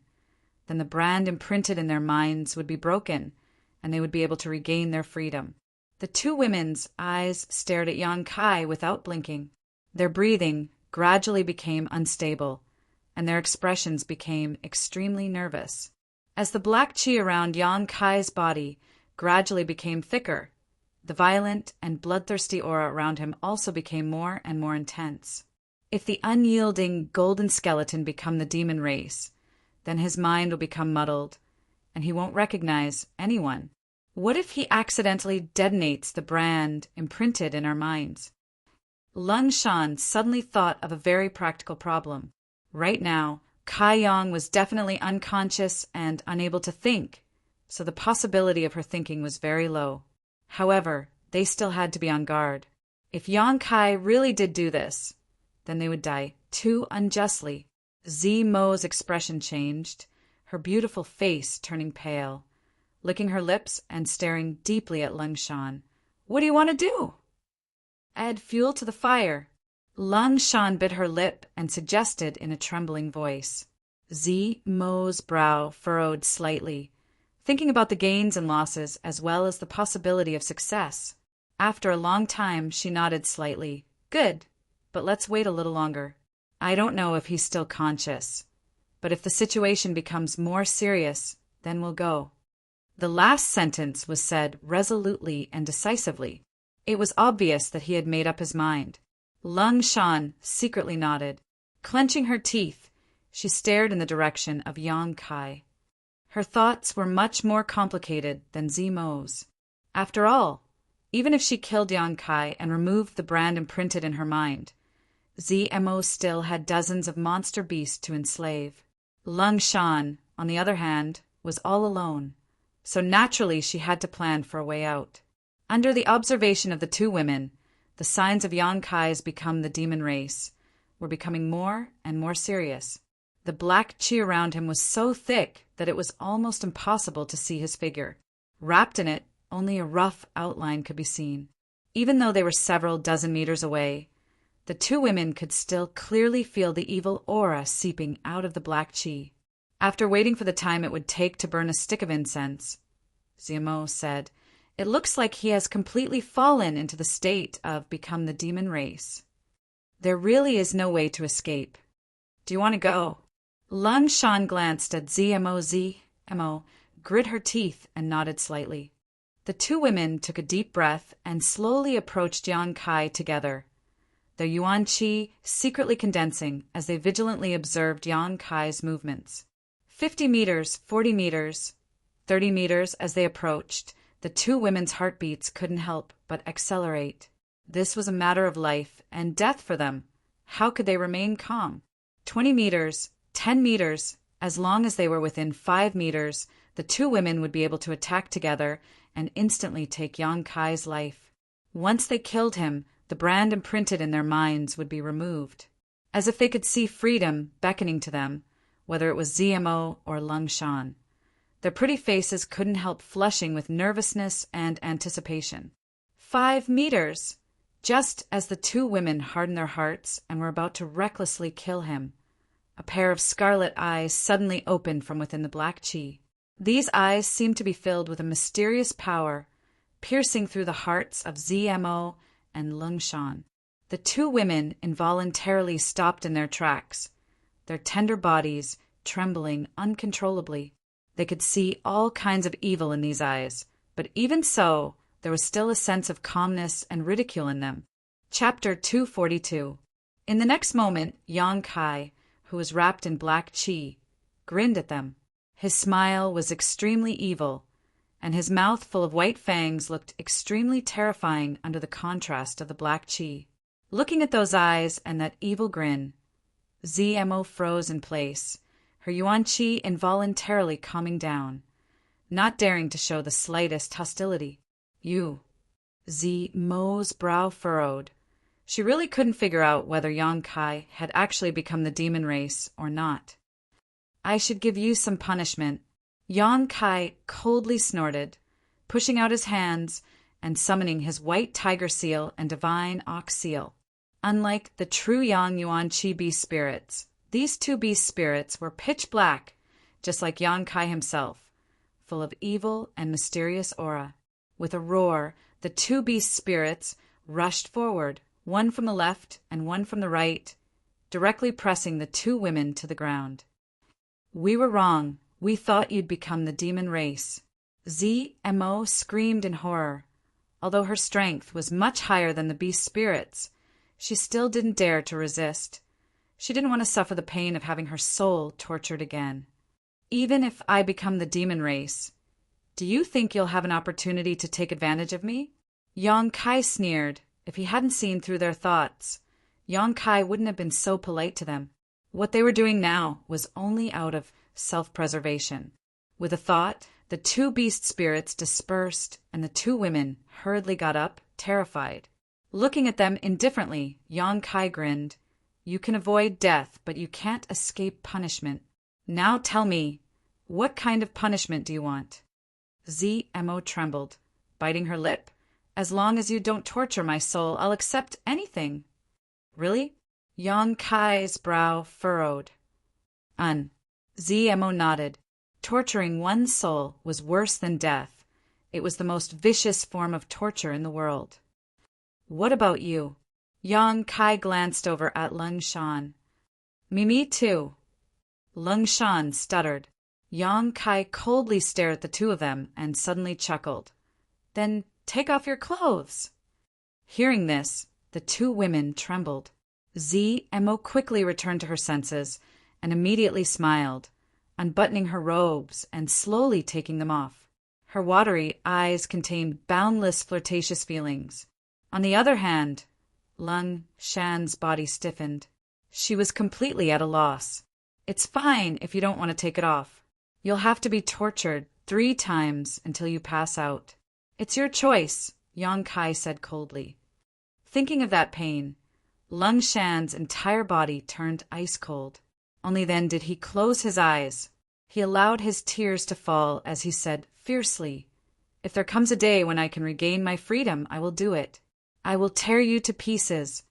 then the brand imprinted in their minds would be broken, and they would be able to regain their freedom. The two women's eyes stared at Yang Kai without blinking. Their breathing gradually became unstable, and their expressions became extremely nervous. As the black qi around Yang Kai's body gradually became thicker, the violent and bloodthirsty aura around him also became more and more intense. If the unyielding golden skeleton become the demon race, then his mind will become muddled, and he won't recognize anyone. What if he accidentally detonates the brand imprinted in our minds? Lung Shan suddenly thought of a very practical problem. Right now, Kai Yang was definitely unconscious and unable to think, so the possibility of her thinking was very low. However, they still had to be on guard. If Yang Kai really did do this, then they would die too unjustly. ZMO's expression changed, her beautiful face turning pale, licking her lips and staring deeply at Lung Shan. "What do you want to do?" "Add fuel to the fire." Lung Shan bit her lip and suggested in a trembling voice. ZMO's brow furrowed slightly, thinking about the gains and losses as well as the possibility of success. After a long time, she nodded slightly. "Good, but let's wait a little longer. I don't know if he's still conscious, but if the situation becomes more serious, then we'll go." The last sentence was said resolutely and decisively. It was obvious that he had made up his mind. Lung Shan secretly nodded. Clenching her teeth, she stared in the direction of Yang Kai. Her thoughts were much more complicated than ZMO's. After all, even if she killed Yang Kai and removed the brand imprinted in her mind, ZMO still had dozens of monster beasts to enslave. Lung Shan, on the other hand, was all alone, so naturally she had to plan for a way out. Under the observation of the two women, the signs of Yang Kai's become the demon race were becoming more and more serious. The black qi around him was so thick that it was almost impossible to see his figure. Wrapped in it, only a rough outline could be seen. Even though they were several dozen meters away, the two women could still clearly feel the evil aura seeping out of the black qi. After waiting for the time it would take to burn a stick of incense, ZMO said, "It looks like he has completely fallen into the state of become the demon race. There really is no way to escape. Do you want to go?" Lung Shan glanced at ZMO. ZMO grit her teeth and nodded slightly. The two women took a deep breath and slowly approached Yang Kai together, their yuan qi secretly condensing as they vigilantly observed Yang Kai's movements. 50 meters, 40 meters, 30 meters as they approached, the two women's heartbeats couldn't help but accelerate. This was a matter of life and death for them. How could they remain calm? 20 meters, 10 meters, as long as they were within 5 meters, the two women would be able to attack together and instantly take Yang Kai's life. Once they killed him, the brand imprinted in their minds would be removed, as if they could see freedom beckoning to them, whether it was ZMO or Lung Shan. Their pretty faces couldn't help flushing with nervousness and anticipation. 5 meters! Just as the two women hardened their hearts and were about to recklessly kill him, a pair of scarlet eyes suddenly opened from within the black chi. These eyes seemed to be filled with a mysterious power, piercing through the hearts of ZMO and Lung Shan. The two women involuntarily stopped in their tracks, their tender bodies trembling uncontrollably. They could see all kinds of evil in these eyes, but even so, there was still a sense of calmness and ridicule in them. Chapter 242. In the next moment, Yang Kai, who was wrapped in black chi, grinned at them. His smile was extremely evil, and his mouth full of white fangs looked extremely terrifying under the contrast of the black chi. Looking at those eyes and that evil grin, ZMO froze in place, her yuan chi involuntarily calming down, not daring to show the slightest hostility. You. ZMO's brow furrowed. She really couldn't figure out whether Yang Kai had actually become the demon race or not. I should give you some punishment. Yang Kai coldly snorted, pushing out his hands and summoning his white tiger seal and divine ox seal. Unlike the true Yang Yuan Chi beast spirits, these two beast spirits were pitch black, just like Yang Kai himself, full of evil and mysterious aura. With a roar, the two beast spirits rushed forward, one from the left and one from the right, directly pressing the two women to the ground. We were wrong. We thought you'd become the demon race. ZMO screamed in horror. Although her strength was much higher than the beast spirits, she still didn't dare to resist. She didn't want to suffer the pain of having her soul tortured again. Even if I become the demon race, do you think you'll have an opportunity to take advantage of me? Yang Kai sneered. If he hadn't seen through their thoughts, Yang Kai wouldn't have been so polite to them. What they were doing now was only out of self-preservation. With a thought, the two beast spirits dispersed, and the two women hurriedly got up, terrified. Looking at them indifferently, Yang Kai grinned. You can avoid death, but you can't escape punishment. Now tell me, what kind of punishment do you want? ZMO trembled, biting her lip. As long as you don't torture my soul, I'll accept anything. Really? Yang Kai's brow furrowed. ZMO nodded. Torturing one's soul was worse than death. It was the most vicious form of torture in the world. What about you? Yang Kai glanced over at Lung Shan. Me too. Lung Shan stuttered. Yang Kai coldly stared at the two of them and suddenly chuckled. Then take off your clothes. Hearing this, the two women trembled. ZMO quickly returned to her senses and immediately smiled, unbuttoning her robes and slowly taking them off. Her watery eyes contained boundless flirtatious feelings. On the other hand, Lung Shan's body stiffened. She was completely at a loss. It's fine if you don't want to take it off. You'll have to be tortured 3 times until you pass out. It's your choice, Yang Kai said coldly. Thinking of that pain, Lung Shan's entire body turned ice cold. Only then did he close his eyes. He allowed his tears to fall as he said fiercely, If there comes a day when I can regain my freedom, I will do it. I will tear you to pieces.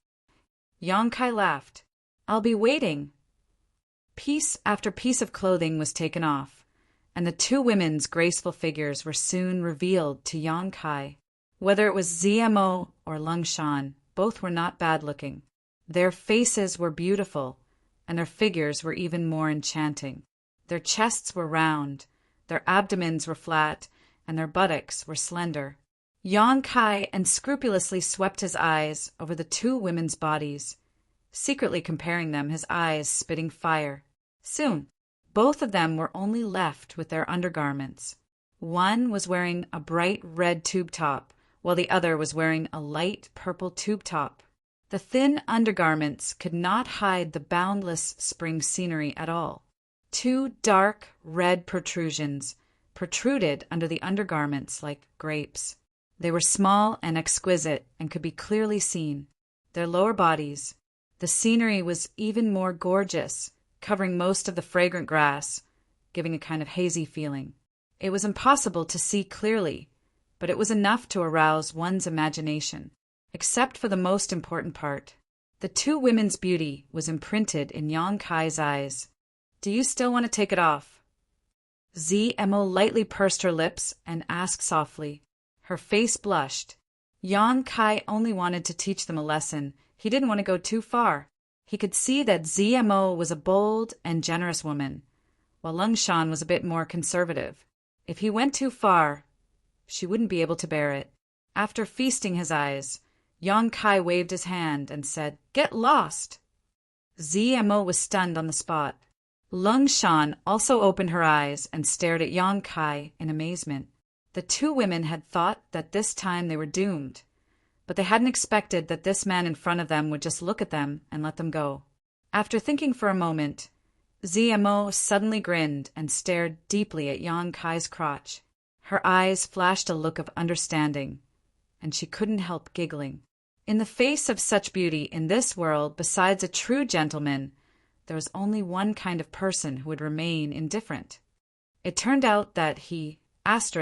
Yang Kai laughed. I'll be waiting. Piece after piece of clothing was taken off, and the two women's graceful figures were soon revealed to Yang Kai. Whether it was ZMO or Lung Shan, both were not bad-looking. Their faces were beautiful, and their figures were even more enchanting. Their chests were round, their abdomens were flat, and their buttocks were slender. Yang Kai unscrupulously swept his eyes over the two women's bodies, secretly comparing them, his eyes spitting fire. Soon, both of them were only left with their undergarments. One was wearing a bright red tube top, while the other was wearing a light purple tube top. The thin undergarments could not hide the boundless spring scenery at all. Two dark red protrusions protruded under the undergarments like grapes. They were small and exquisite and could be clearly seen. Their lower bodies. The scenery was even more gorgeous, covering most of the fragrant grass, giving a kind of hazy feeling. It was impossible to see clearly, but it was enough to arouse one's imagination, except for the most important part. The two women's beauty was imprinted in Yang Kai's eyes. "Do you still want to take it off?" ZMO lightly pursed her lips and asked softly. Her face blushed. Yang Kai only wanted to teach them a lesson. He didn't want to go too far. He could see that ZMO was a bold and generous woman, while Lungshan was a bit more conservative. If he went too far, she wouldn't be able to bear it. After feasting his eyes, Yang Kai waved his hand and said, "Get lost!" ZMO was stunned on the spot. Lungshan also opened her eyes and stared at Yang Kai in amazement. The two women had thought that this time they were doomed, but they hadn't expected that this man in front of them would just look at them and let them go. After thinking for a moment, ZMO suddenly grinned and stared deeply at Yang Kai's crotch. Her eyes flashed a look of understanding, and she couldn't help giggling. In the face of such beauty in this world, besides a true gentleman, there was only one kind of person who would remain indifferent. It turned out that he at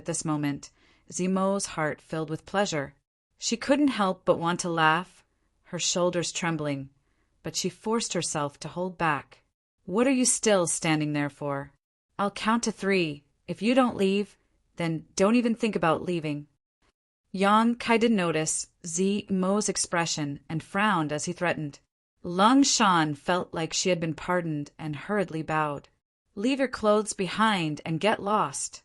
this moment, ZMO's heart filled with pleasure. She couldn't help but want to laugh, her shoulders trembling, but she forced herself to hold back. "What are you still standing there for? I'll count to 3. If you don't leave, then don't even think about leaving." Yang Kai didn't notice ZMO's expression and frowned as he threatened. Lungshan felt like she had been pardoned and hurriedly bowed. "Leave your clothes behind and get lost,"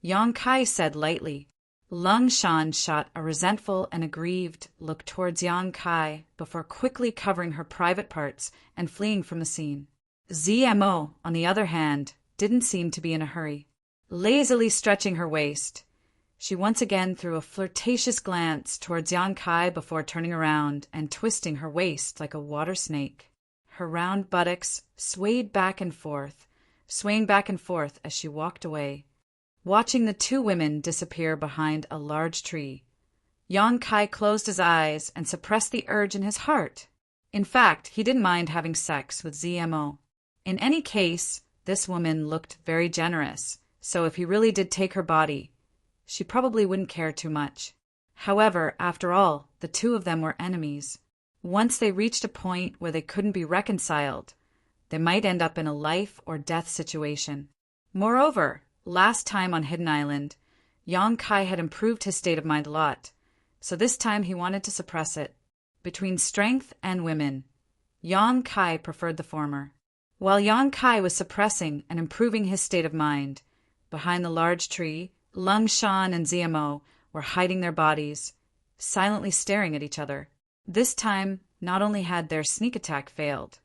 Yang Kai said lightly. Lungshan shot a resentful and aggrieved look towards Yang Kai before quickly covering her private parts and fleeing from the scene. ZMO, on the other hand, didn't seem to be in a hurry. Lazily stretching her waist, she once again threw a flirtatious glance towards Yang Kai before turning around and twisting her waist like a water snake. Her round buttocks swaying back and forth as she walked away, watching the two women disappear behind a large tree. Yang Kai closed his eyes and suppressed the urge in his heart. In fact, he didn't mind having sex with ZMO. In any case, this woman looked very generous, so if he really did take her body, she probably wouldn't care too much. However, after all, the two of them were enemies. Once they reached a point where they couldn't be reconciled, they might end up in a life-or-death situation. Moreover, last time on Hidden Island, Yang Kai had improved his state of mind a lot, so this time he wanted to suppress it. Between strength and women, Yang Kai preferred the former. While Yang Kai was suppressing and improving his state of mind, behind the large tree, Lungshan and ZMO were hiding their bodies, silently staring at each other. This time, not only had their sneak attack failed,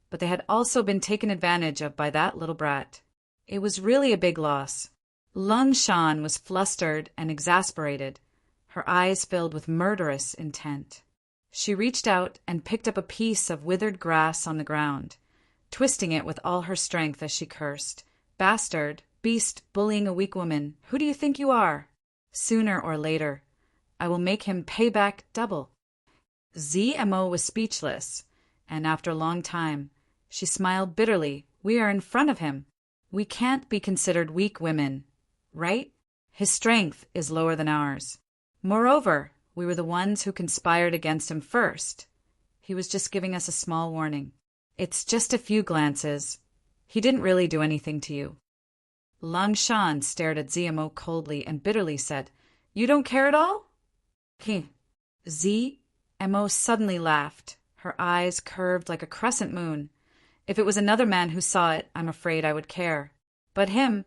but they had also been taken advantage of by that little brat. It was really a big loss. Lungshan was flustered and exasperated, her eyes filled with murderous intent. She reached out and picked up a piece of withered grass on the ground, twisting it with all her strength as she cursed. "Bastard, beast bullying a weak woman, who do you think you are? Sooner or later, I will make him pay back double." ZMO was speechless, and after a long time, she smiled bitterly. "We are in front of him. We can't be considered weak women, right? His strength is lower than ours. Moreover, we were the ones who conspired against him first. He was just giving us a small warning. It's just a few glances. He didn't really do anything to you." Lungshan stared at ZMO coldly and bitterly said, "You don't care at all?" ZMO suddenly laughed, her eyes curved like a crescent moon. "If it was another man who saw it, I'm afraid I would care. But him,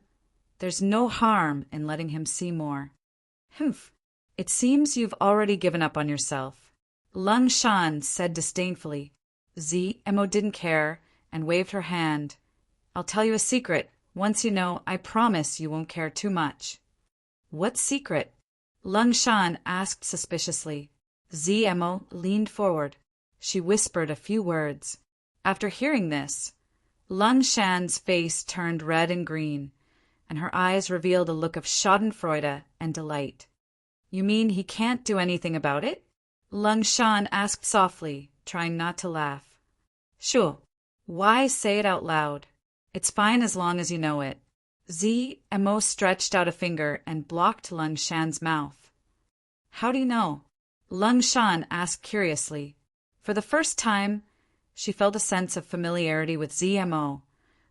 there's no harm in letting him see more." "Humph, it seems you've already given up on yourself," Lungshan said disdainfully. ZMO didn't care and waved her hand. "I'll tell you a secret. Once you know, I promise you won't care too much." What secret? Lung Shan asked suspiciously. ZMO leaned forward. She whispered a few words. After hearing this, Lung Shan's face turned red and green, and her eyes revealed a look of schadenfreude and delight. You mean he can't do anything about it? Lung Shan asked softly, trying not to laugh. Sure. Why say it out loud? It's fine as long as you know it. ZMO stretched out a finger and blocked Lung Shan's mouth. How do you know? Lung Shan asked curiously. For the first time, she felt a sense of familiarity with ZMO,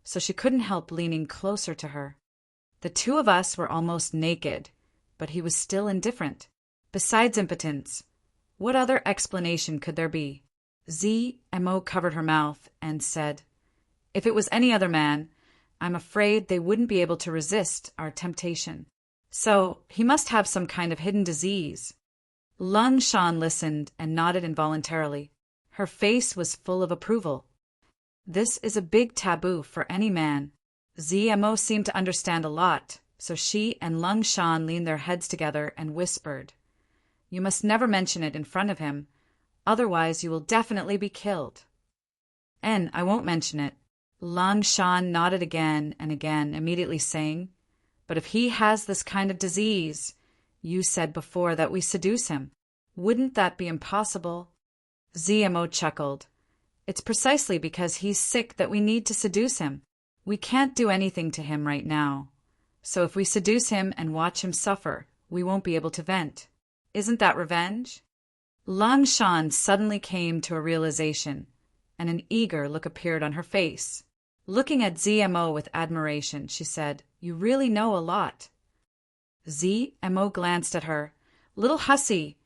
so she couldn't help leaning closer to her. The two of us were almost naked, but he was still indifferent. Besides impotence, what other explanation could there be? ZMO covered her mouth and said, If it was any other man, I'm afraid they wouldn't be able to resist our temptation. So he must have some kind of hidden disease. Lung Shan listened and nodded involuntarily. Her face was full of approval. This is a big taboo for any man. ZMO seemed to understand a lot, so she and Lung Shan leaned their heads together and whispered, You must never mention it in front of him, otherwise you will definitely be killed. And I won't mention it. Lung Shan nodded again and again, immediately saying, But if he has this kind of disease, you said before that we seduce him. Wouldn't that be impossible? ZMO chuckled. It's precisely because he's sick that we need to seduce him. We can't do anything to him right now. So if we seduce him and watch him suffer, we won't be able to vent. Isn't that revenge? Lung Shan suddenly came to a realization, and an eager look appeared on her face. Looking at ZMO with admiration, she said, You really know a lot. ZMO glanced at her. Little hussy,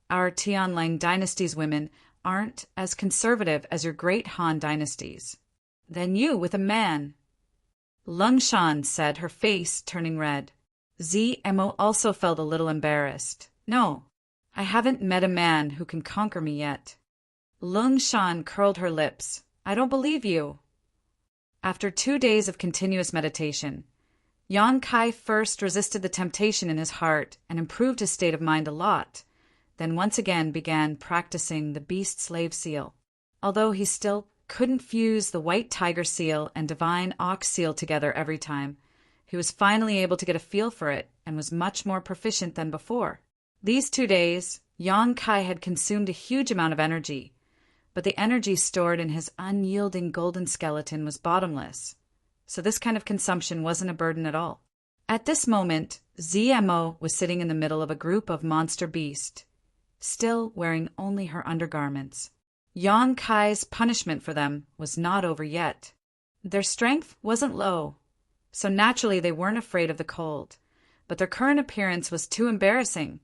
our Tianlang dynasty's women aren't as conservative as your great Han dynasties. Then you with a man. Lung Shan said, her face turning red. ZMO also felt a little embarrassed. No, I haven't met a man who can conquer me yet. Lung Shan curled her lips. I don't believe you. After 2 days of continuous meditation, Yang Kai first resisted the temptation in his heart and improved his state of mind a lot, then once again began practicing the beast slave seal. Although he still couldn't fuse the white tiger seal and divine ox seal together every time, he was finally able to get a feel for it and was much more proficient than before. These 2 days, Yang Kai had consumed a huge amount of energy, but the energy stored in his unyielding golden skeleton was bottomless, so this kind of consumption wasn't a burden at all. At this moment, ZMO was sitting in the middle of a group of monster beasts, still wearing only her undergarments. Yang Kai's punishment for them was not over yet. Their strength wasn't low, so naturally they weren't afraid of the cold, but their current appearance was too embarrassing,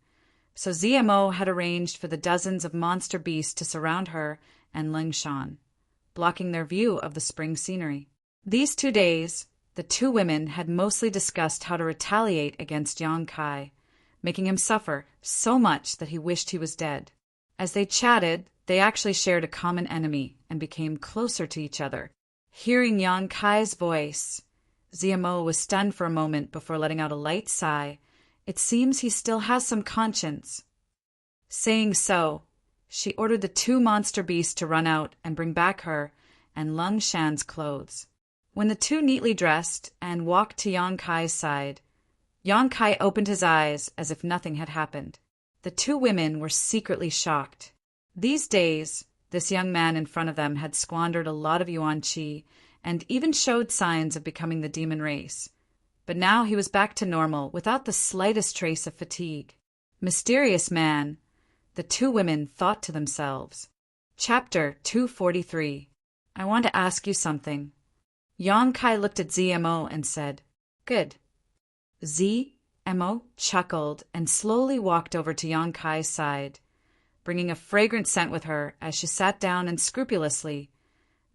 so ZMO had arranged for the dozens of monster beasts to surround her and Lung Shan, blocking their view of the spring scenery. These 2 days, the two women had mostly discussed how to retaliate against Yang Kai, making him suffer so much that he wished he was dead. As they chatted, they actually shared a common enemy and became closer to each other. Hearing Yang Kai's voice, ZMO was stunned for a moment before letting out a light sigh. It seems he still has some conscience. Saying so, she ordered the 2 monster beasts to run out and bring back her and Lung Shan's clothes. When the 2 neatly dressed and walked to Yang Kai's side, Yang Kai opened his eyes as if nothing had happened. The 2 women were secretly shocked. These days, this young man in front of them had squandered a lot of yuan qi and even showed signs of becoming the demon race. But now he was back to normal without the slightest trace of fatigue. Mysterious man, the 2 women thought to themselves. Chapter 243. I want to ask you something. Yang Kai looked at ZMO and said, Good. ZMO chuckled and slowly walked over to Yang Kai's side, bringing a fragrant scent with her as she sat down and scrupulously,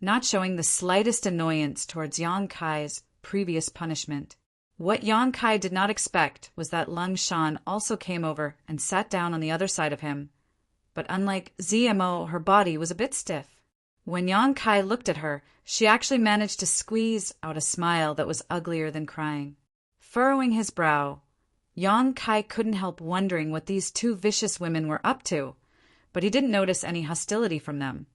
not showing the slightest annoyance towards Yang Kai's previous punishment. What Yang Kai did not expect was that Lung Shan also came over and sat down on the other side of him, but unlike ZMO, her body was a bit stiff. When Yang Kai looked at her, she actually managed to squeeze out a smile that was uglier than crying. Furrowing his brow, Yang Kai couldn't help wondering what these two vicious women were up to, but he didn't notice any hostility from them,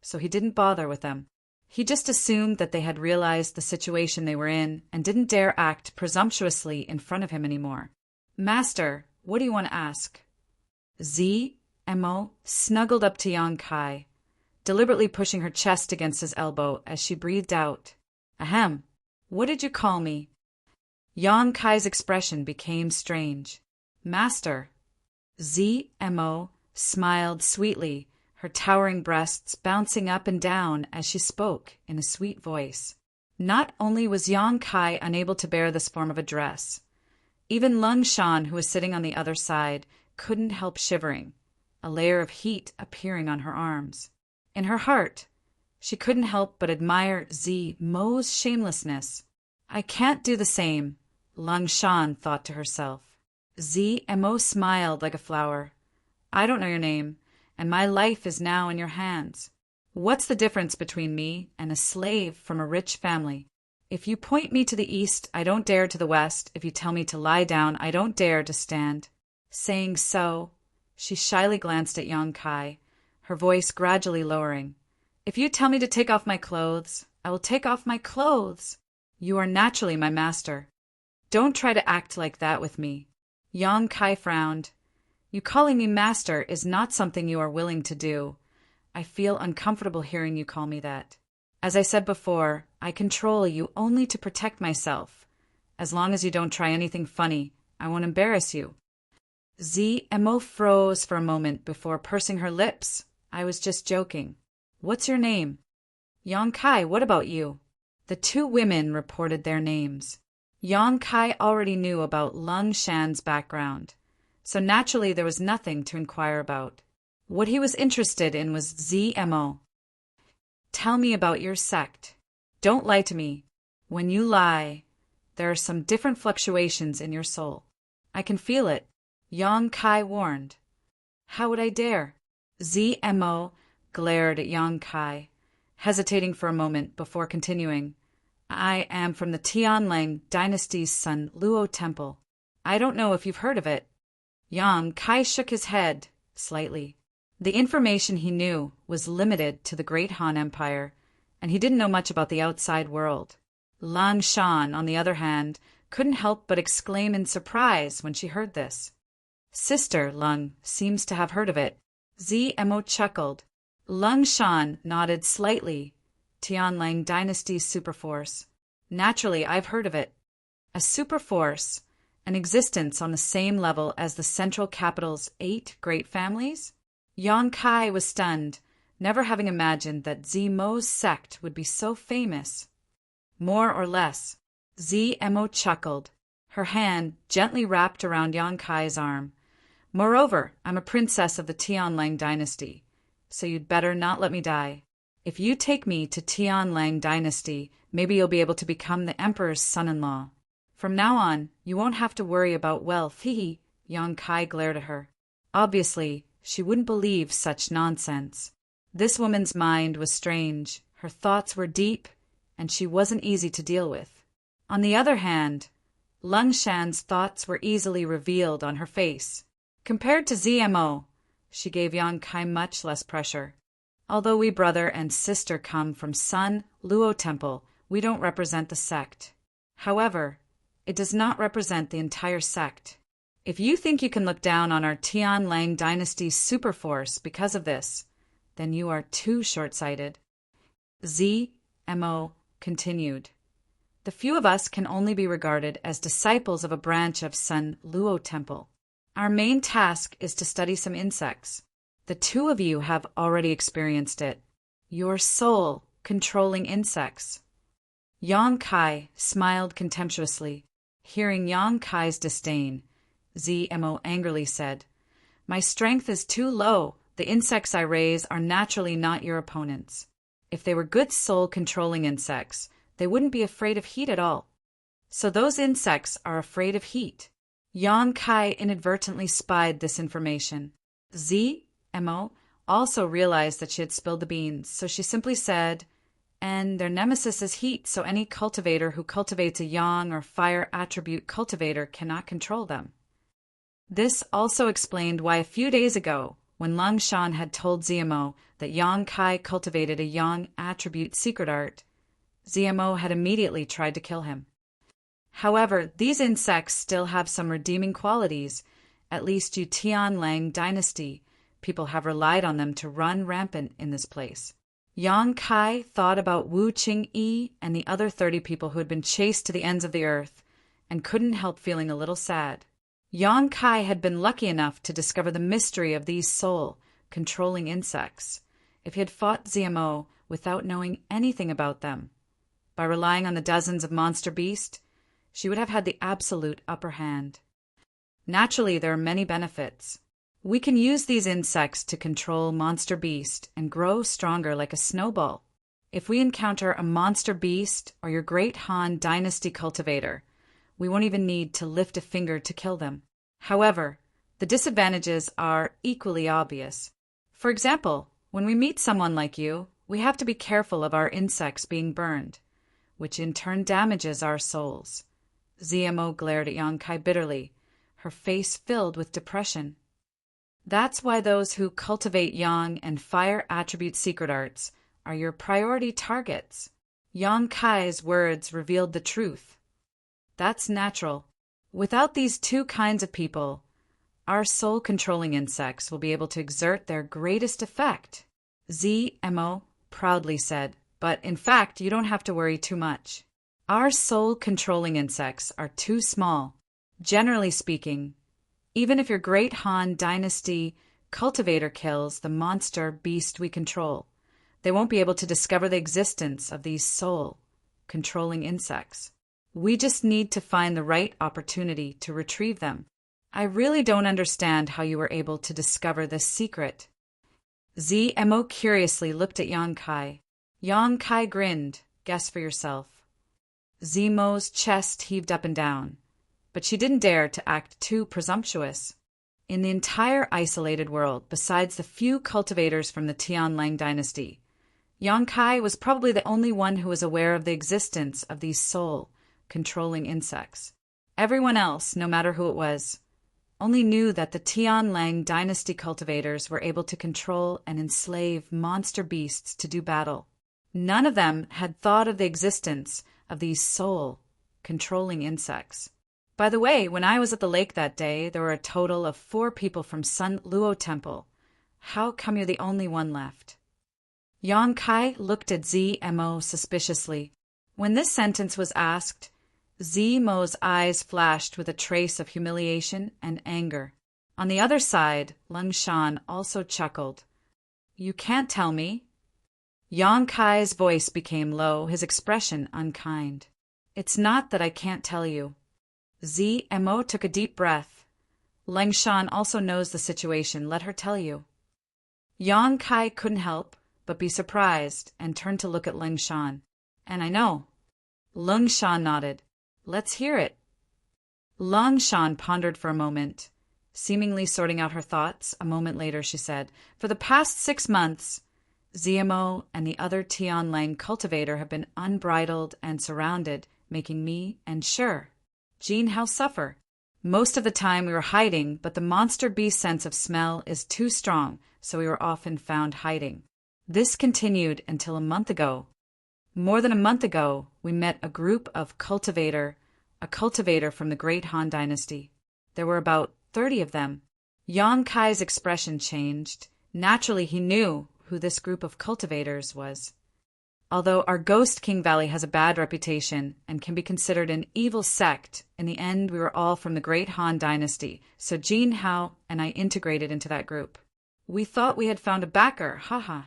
so he didn't bother with them. He just assumed that they had realized the situation they were in and didn't dare act presumptuously in front of him anymore. "Master, what do you want to ask?" Mo snuggled up to Yang Kai, deliberately pushing her chest against his elbow as she breathed out, "Ahem, what did you call me?" Yang Kai's expression became strange. "Master." Mo smiled sweetly, her towering breasts bouncing up and down as she spoke in a sweet voice. Not only was Yang Kai unable to bear this form of address, even Lung Shan, who was sitting on the other side, couldn't help shivering, a layer of heat appearing on her arms. In her heart, she couldn't help but admire Mo's shamelessness. "I can't do the same," Lung Shan thought to herself. Mo smiled like a flower. "I don't know your name, and my life is now in your hands. What's the difference between me and a slave from a rich family? If you point me to the east, I don't dare to the west. If you tell me to lie down, I don't dare to stand." Saying so, she shyly glanced at Yang Kai, her voice gradually lowering. "If you tell me to take off my clothes, I will take off my clothes. You are naturally my master. Don't try to act like that with me." Yang Kai frowned. "You calling me master is not something you are willing to do. I feel uncomfortable hearing you call me that. As I said before, I control you only to protect myself. As long as you don't try anything funny, I won't embarrass you." Mo froze for a moment before pursing her lips. "I was just joking. What's your name?" "Yang Kai, what about you?" The two women reported their names. Yang Kai already knew about Lung Shan's background, so naturally there was nothing to inquire about. What he was interested in was Mo. "Tell me about your sect. Don't lie to me. When you lie, there are some different fluctuations in your soul. I can feel it," Yang Kai warned. "How would I dare?" Mo glared at Yang Kai, hesitating for a moment before continuing. "I am from the Tianlang dynasty's Sun Luo Temple. I don't know if you've heard of it." Yang Kai shook his head slightly. The information he knew was limited to the Great Han Empire, and he didn't know much about the outside world. Lang Shan, on the other hand, couldn't help but exclaim in surprise when she heard this. "Sister Lung seems to have heard of it." Mo chuckled. Lung Shan nodded slightly. "Tianlang Dynasty's superforce. Naturally, I've heard of it. A superforce, an existence on the same level as the central capital's 8 great families?" Yang Kai was stunned, never having imagined that Mo's sect would be so famous. "More or less." Mo chuckled, her hand gently wrapped around Yang Kai's arm. "Moreover, I'm a princess of the Tianlang dynasty, so you'd better not let me die. If you take me to Tianlang dynasty, maybe you'll be able to become the emperor's son-in-law. From now on, you won't have to worry about wealth, hee." Yang Kai glared at her. Obviously, she wouldn't believe such nonsense. This woman's mind was strange, her thoughts were deep, and she wasn't easy to deal with. On the other hand, Lung Shan's thoughts were easily revealed on her face. Compared to Mo, she gave Yang Kai much less pressure. "Although we brother and sister come from Sun Luo Temple, we don't represent the sect. However, it does not represent the entire sect. If you think you can look down on our Tianlang dynasty's superforce because of this, then you are too short-sighted." Mo continued. "The few of us can only be regarded as disciples of a branch of Sun Luo Temple. Our main task is to study some insects. The two of you have already experienced it. Your soul controlling insects." Yang Kai smiled contemptuously. Hearing Yang Kai's disdain, Mo angrily said, "My strength is too low. The insects I raise are naturally not your opponents. If they were good soul-controlling insects, they wouldn't be afraid of heat at all. So those insects are afraid of heat." Yang Kai inadvertently spied this information. Mo also realized that she had spilled the beans, so she simply said, "And their nemesis is heat, so any cultivator who cultivates a yang or fire attribute cultivator cannot control them." This also explained why a few days ago, when Lang Shan had told Ziamo that Yang Kai cultivated a yang attribute secret art, Ziamo had immediately tried to kill him. However, these insects still have some redeeming qualities. At least in Tianlang dynasty, people have relied on them to run rampant in this place. Yang Kai thought about Wu Qingyi and the other 30 people who had been chased to the ends of the earth, and couldn't help feeling a little sad. Yang Kai had been lucky enough to discover the mystery of these soul-controlling insects. If he had fought Ziamo without knowing anything about them, by relying on the dozens of monster beasts, she would have had the absolute upper hand. Naturally, there are many benefits. We can use these insects to control monster beast and grow stronger like a snowball. If we encounter a monster beast or your great Han dynasty cultivator, we won't even need to lift a finger to kill them. However, the disadvantages are equally obvious. For example, when we meet someone like you, we have to be careful of our insects being burned, which in turn damages our souls. Ziamo glared at Yang Kai bitterly, her face filled with depression. That's why those who cultivate yang and fire attribute secret arts are your priority targets. Yang Kai's words revealed the truth. That's natural. Without these two kinds of people, our soul-controlling insects will be able to exert their greatest effect. Ziamo proudly said, but in fact, you don't have to worry too much. Our soul-controlling insects are too small. Generally speaking, even if your great Han dynasty cultivator kills the monster beast we control, they won't be able to discover the existence of these soul-controlling insects. We just need to find the right opportunity to retrieve them. I really don't understand how you were able to discover this secret. Ziamo curiously looked at Yang Kai. Yang Kai grinned. Guess for yourself. Ziamo's chest heaved up and down, but she didn't dare to act too presumptuous. In the entire isolated world, besides the few cultivators from the Tianlang dynasty, Yang Kai was probably the only one who was aware of the existence of these soul-controlling insects. Everyone else, no matter who it was, only knew that the Tianlang dynasty cultivators were able to control and enslave monster beasts to do battle. None of them had thought of the existence of these soul-controlling insects. By the way, when I was at the lake that day, there were a total of 4 people from Sun Luo Temple. How come you're the only one left? Yang Kai looked at Ziamo suspiciously. When this sentence was asked, Ziamo's eyes flashed with a trace of humiliation and anger. On the other side, Lang Shan also chuckled. You can't tell me. Yang Kai's voice became low, his expression unkind. It's not that I can't tell you. Ziamo took a deep breath. Lang Shan also knows the situation. Let her tell you. Yang Kai couldn't help but be surprised and turned to look at Lang Shan. And I know. Lang Shan nodded. Let's hear it. Lang Shan pondered for a moment, seemingly sorting out her thoughts. A moment later she said, For the past 6 months, Ziamo and the other Tianlang cultivator have been unbridled and surrounded, making me and Jin Hao suffer. Most of the time we were hiding, but the monster beast sense of smell is too strong, so we were often found hiding. This continued until a month ago. More than a month ago, we met a group of a cultivator from the Great Han Dynasty. There were about 30 of them. Yang Kai's expression changed. Naturally, he knew who this group of cultivators was. Although our Ghost King Valley has a bad reputation and can be considered an evil sect, in the end we were all from the Great Han Dynasty, so Jin Hao and I integrated into that group. We thought we had found a backer, haha.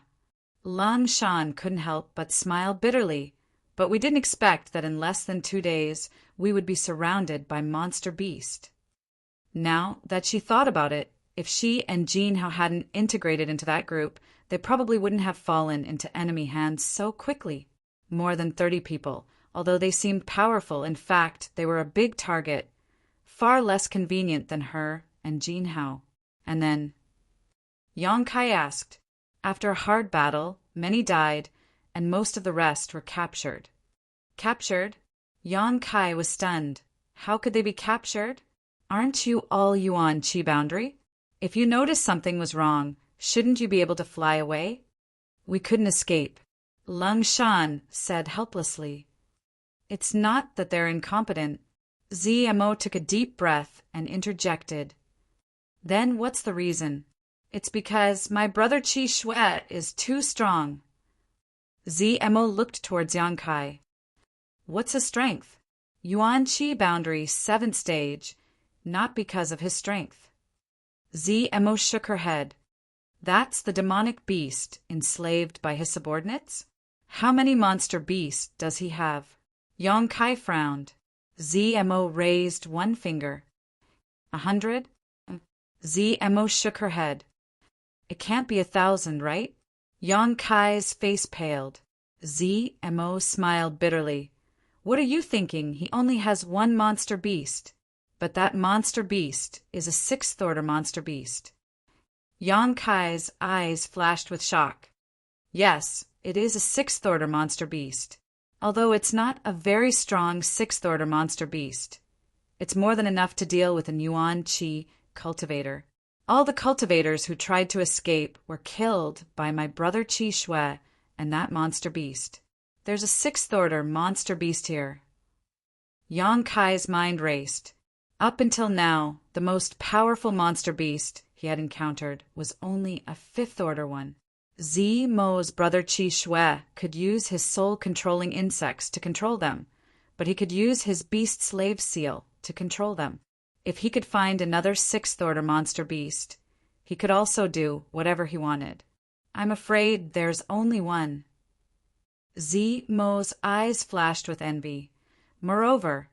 Lang Shan couldn't help but smile bitterly, but we didn't expect that in less than 2 days we would be surrounded by monster beast. Now that she thought about it, if she and Jin Hao hadn't integrated into that group, they probably wouldn't have fallen into enemy hands so quickly. More than 30 people, although they seemed powerful, in fact, they were a big target, far less convenient than her and Jin Hao. And then Yang Kai asked, After a hard battle, many died, and most of the rest were captured. Captured? Yang Kai was stunned. How could they be captured? Aren't you all Yuan Qi boundary? If you noticed something was wrong, shouldn't you be able to fly away? We couldn't escape, Lung Shan said helplessly. It's not that they're incompetent. ZMO took a deep breath and interjected. Then what's the reason? It's because my brother Qi Shui is too strong. ZMO looked towards Yang Kai. What's his strength? Yuan Qi boundary 7th stage, not because of his strength. ZMO shook her head. That's the demonic beast enslaved by his subordinates? How many monster beasts does he have? Yang Kai frowned. ZMO raised one finger. 100? ZMO shook her head. It can't be 1,000, right? Yang Kai's face paled. ZMO smiled bitterly. What are you thinking? He only has one monster beast. But that monster beast is a 6th order monster beast. Yang Kai's eyes flashed with shock. Yes, it is a 6th order monster beast. Although it's not a very strong 6th order monster beast. It's more than enough to deal with a Yuan Qi cultivator. All the cultivators who tried to escape were killed by my brother Qi Shui and that monster beast. There's a 6th order monster beast here. Yang Kai's mind raced. Up until now, the most powerful monster beast he had encountered was only a 5th order one. ZMO's brother Qi Shui could use his soul-controlling insects to control them, but he could use his beast slave seal to control them. If he could find another 6th order monster beast, he could also do whatever he wanted. I'm afraid there's only one. ZMO's eyes flashed with envy. Moreover,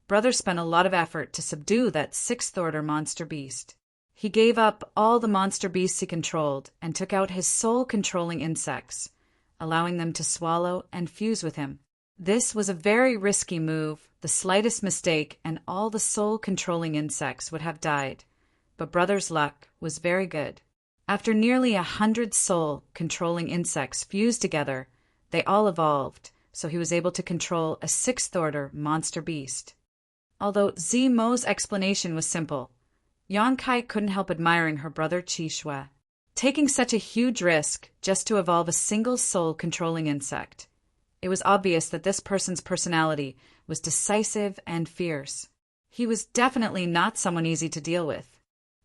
Brother spent a lot of effort to subdue that 6th order monster beast. He gave up all the monster beasts he controlled and took out his soul-controlling insects, allowing them to swallow and fuse with him. This was a very risky move. The slightest mistake and all the soul-controlling insects would have died. But Brother's luck was very good. After nearly 100 soul-controlling insects fused together, they all evolved, so he was able to control a 6th order monster beast. Although ZMO's explanation was simple, Yang Kai couldn't help admiring her brother Qi Shui. Taking such a huge risk just to evolve a single soul-controlling insect. It was obvious that this person's personality was decisive and fierce. He was definitely not someone easy to deal with.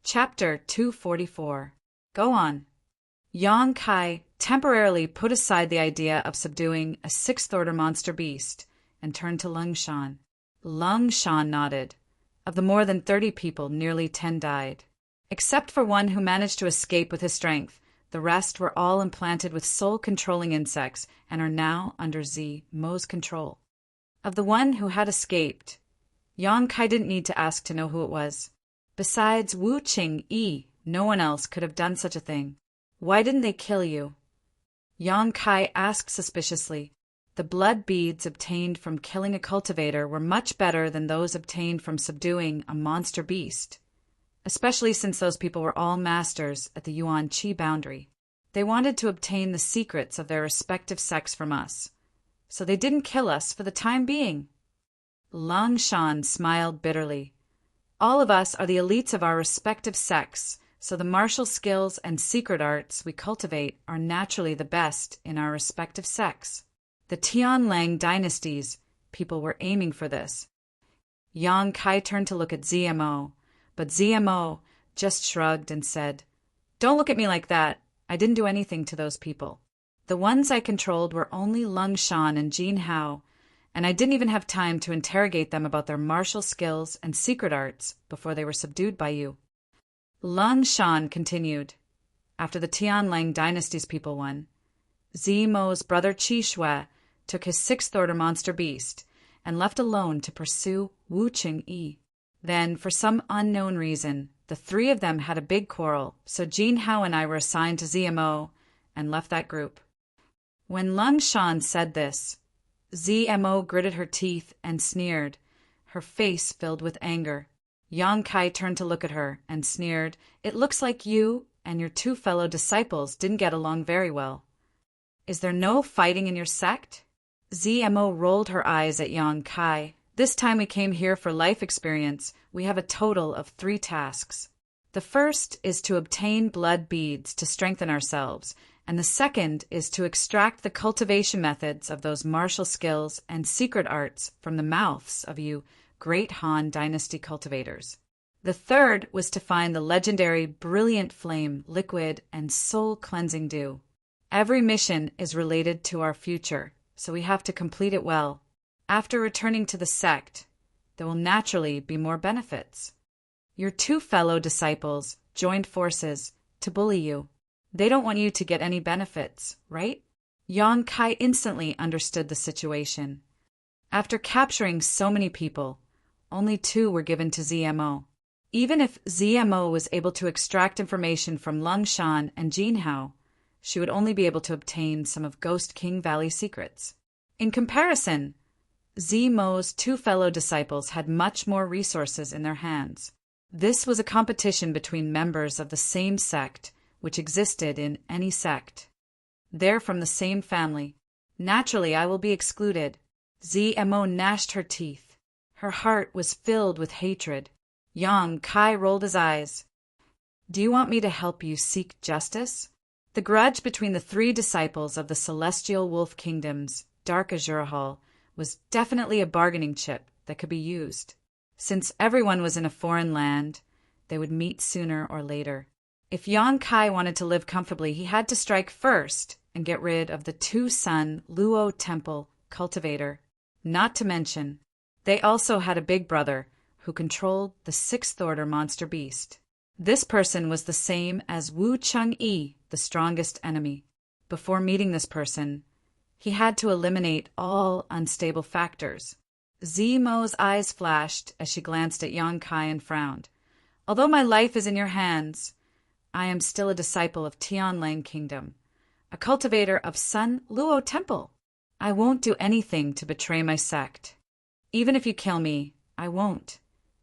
Chapter 244. Go on. Yang Kai temporarily put aside the idea of subduing a 6th order monster beast and turned to Lung Shan. Lung Shan nodded. Of the more than 30 people, nearly 10 died. Except for one who managed to escape with his strength, the rest were all implanted with soul-controlling insects and are now under ZMO's control. Of the one who had escaped, Yang Kai didn't need to ask to know who it was. Besides Wu Qing-yi, no one else could have done such a thing. Why didn't they kill you? Yang Kai asked suspiciously. The blood beads obtained from killing a cultivator were much better than those obtained from subduing a monster beast, especially since those people were all masters at the Yuan Qi boundary. They wanted to obtain the secrets of their respective sects from us, so they didn't kill us for the time being. Lung Shan smiled bitterly. All of us are the elites of our respective sects, so the martial skills and secret arts we cultivate are naturally the best in our respective sects. The Tianlang dynasties, people were aiming for this. Yang Kai turned to look at ZMO, but ZMO just shrugged and said, Don't look at me like that. I didn't do anything to those people. The ones I controlled were only Lung Shan and Jin Hao, and I didn't even have time to interrogate them about their martial skills and secret arts before they were subdued by you. Lung Shan continued. After the Tianlang dynasty's people won, ZMO's brother Qi Shui took his 6th order monster beast and left alone to pursue Wu Qing-yi. Then, for some unknown reason, the 3 of them had a big quarrel, so Jin Hao and I were assigned to ZMO and left that group. When Lung Shan said this, ZMO gritted her teeth and sneered, her face filled with anger. Yang Kai turned to look at her and sneered, It looks like you and your 2 fellow disciples didn't get along very well. Is there no fighting in your sect? ZMO rolled her eyes at Yang Kai This time we came here for life experience. We have a total of 3 tasks. The first is to obtain blood beads to strengthen ourselves, and the second is to extract the cultivation methods of those martial skills and secret arts from the mouths of you great Han Dynasty cultivators. The third was to find the legendary Brilliant Flame liquid and soul-cleansing dew. Every mission is related to our future, so we have to complete it well. After returning to the sect, there will naturally be more benefits. Your 2 fellow disciples joined forces to bully you. They don't want you to get any benefits, right? Yang Kai instantly understood the situation. After capturing so many people, only 2 were given to ZMO. Even if ZMO was able to extract information from Lung Shan and Jin Hao, she would only be able to obtain some of Ghost King Valley secrets. In comparison, ZMO's 2 fellow disciples had much more resources in their hands. This was a competition between members of the same sect, which existed in any sect. They're from the same family. Naturally, I will be excluded. ZMO gnashed her teeth. Her heart was filled with hatred. Yang Kai rolled his eyes. Do you want me to help you seek justice? The grudge between the 3 disciples of the Celestial Wolf Kingdom's Dark Azure Hall was definitely a bargaining chip that could be used. Since everyone was in a foreign land, they would meet sooner or later. If Yang Kai wanted to live comfortably, he had to strike first and get rid of the 2-son Luo Temple cultivator. Not to mention, they also had a big brother who controlled the 6th Order monster beast. This person was the same as Wu Cheng-yi, the strongest enemy. Before meeting this person, he had to eliminate all unstable factors. ZMO's eyes flashed as she glanced at Yang Kai and frowned. Although my life is in your hands, I am still a disciple of Tianlang Kingdom, a cultivator of Sun Luo Temple. I won't do anything to betray my sect. Even if you kill me, I won't.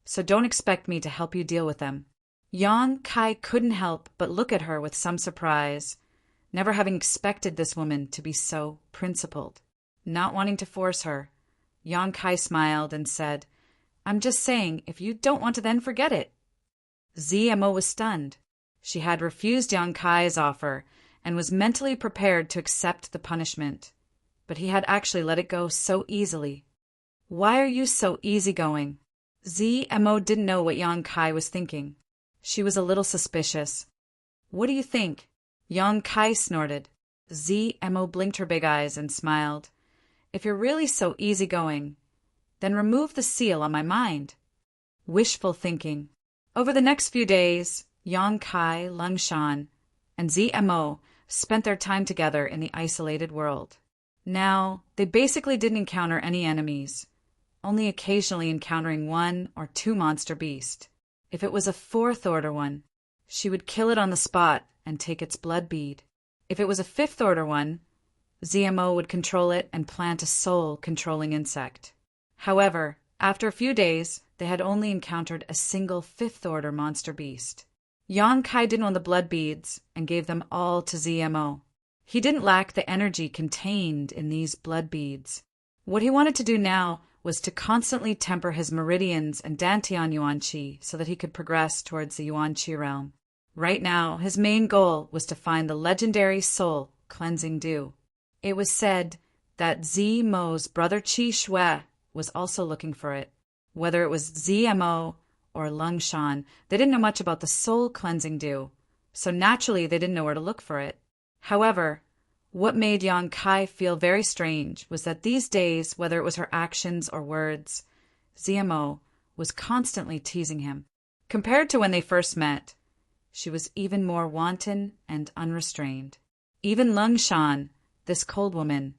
So don't expect me to help you deal with them. Yang Kai couldn't help but look at her with some surprise, never having expected this woman to be so principled. Not wanting to force her, Yang Kai smiled and said, I'm just saying, if you don't want to, then forget it. ZMO was stunned. She had refused Yang Kai's offer and was mentally prepared to accept the punishment. But he had actually let it go so easily. Why are you so easygoing? ZMO didn't know what Yang Kai was thinking. She was a little suspicious. What do you think? Yang Kai snorted. ZMO blinked her big eyes and smiled. If you're really so easygoing, then remove the seal on my mind. Wishful thinking. Over the next few days, Yang Kai, Lung Shan, and ZMO spent their time together in the isolated world. Now, they basically didn't encounter any enemies, only occasionally encountering 1 or 2 monster beasts. If it was a 4th Order one, she would kill it on the spot and take its blood bead. If it was a 5th Order one, ZMO would control it and plant a soul-controlling insect. However, after a few days, they had only encountered a single 5th Order monster beast. Yang Kai didn't want the blood beads and gave them all to ZMO. He didn't lack the energy contained in these blood beads. What he wanted to do now was to constantly temper his meridians and Dantian Yuan Qi so that he could progress towards the Yuan Qi realm. Right now, his main goal was to find the legendary soul-cleansing dew. It was said that ZMO's brother Qi Shui was also looking for it. Whether it was ZMO or Lung Shan, they didn't know much about the soul-cleansing dew, so naturally they didn't know where to look for it. However, what made Yang Kai feel very strange was that these days, whether it was her actions or words, ZMO was constantly teasing him. Compared to when they first met, she was even more wanton and unrestrained. Even Lung Shan, this cold woman,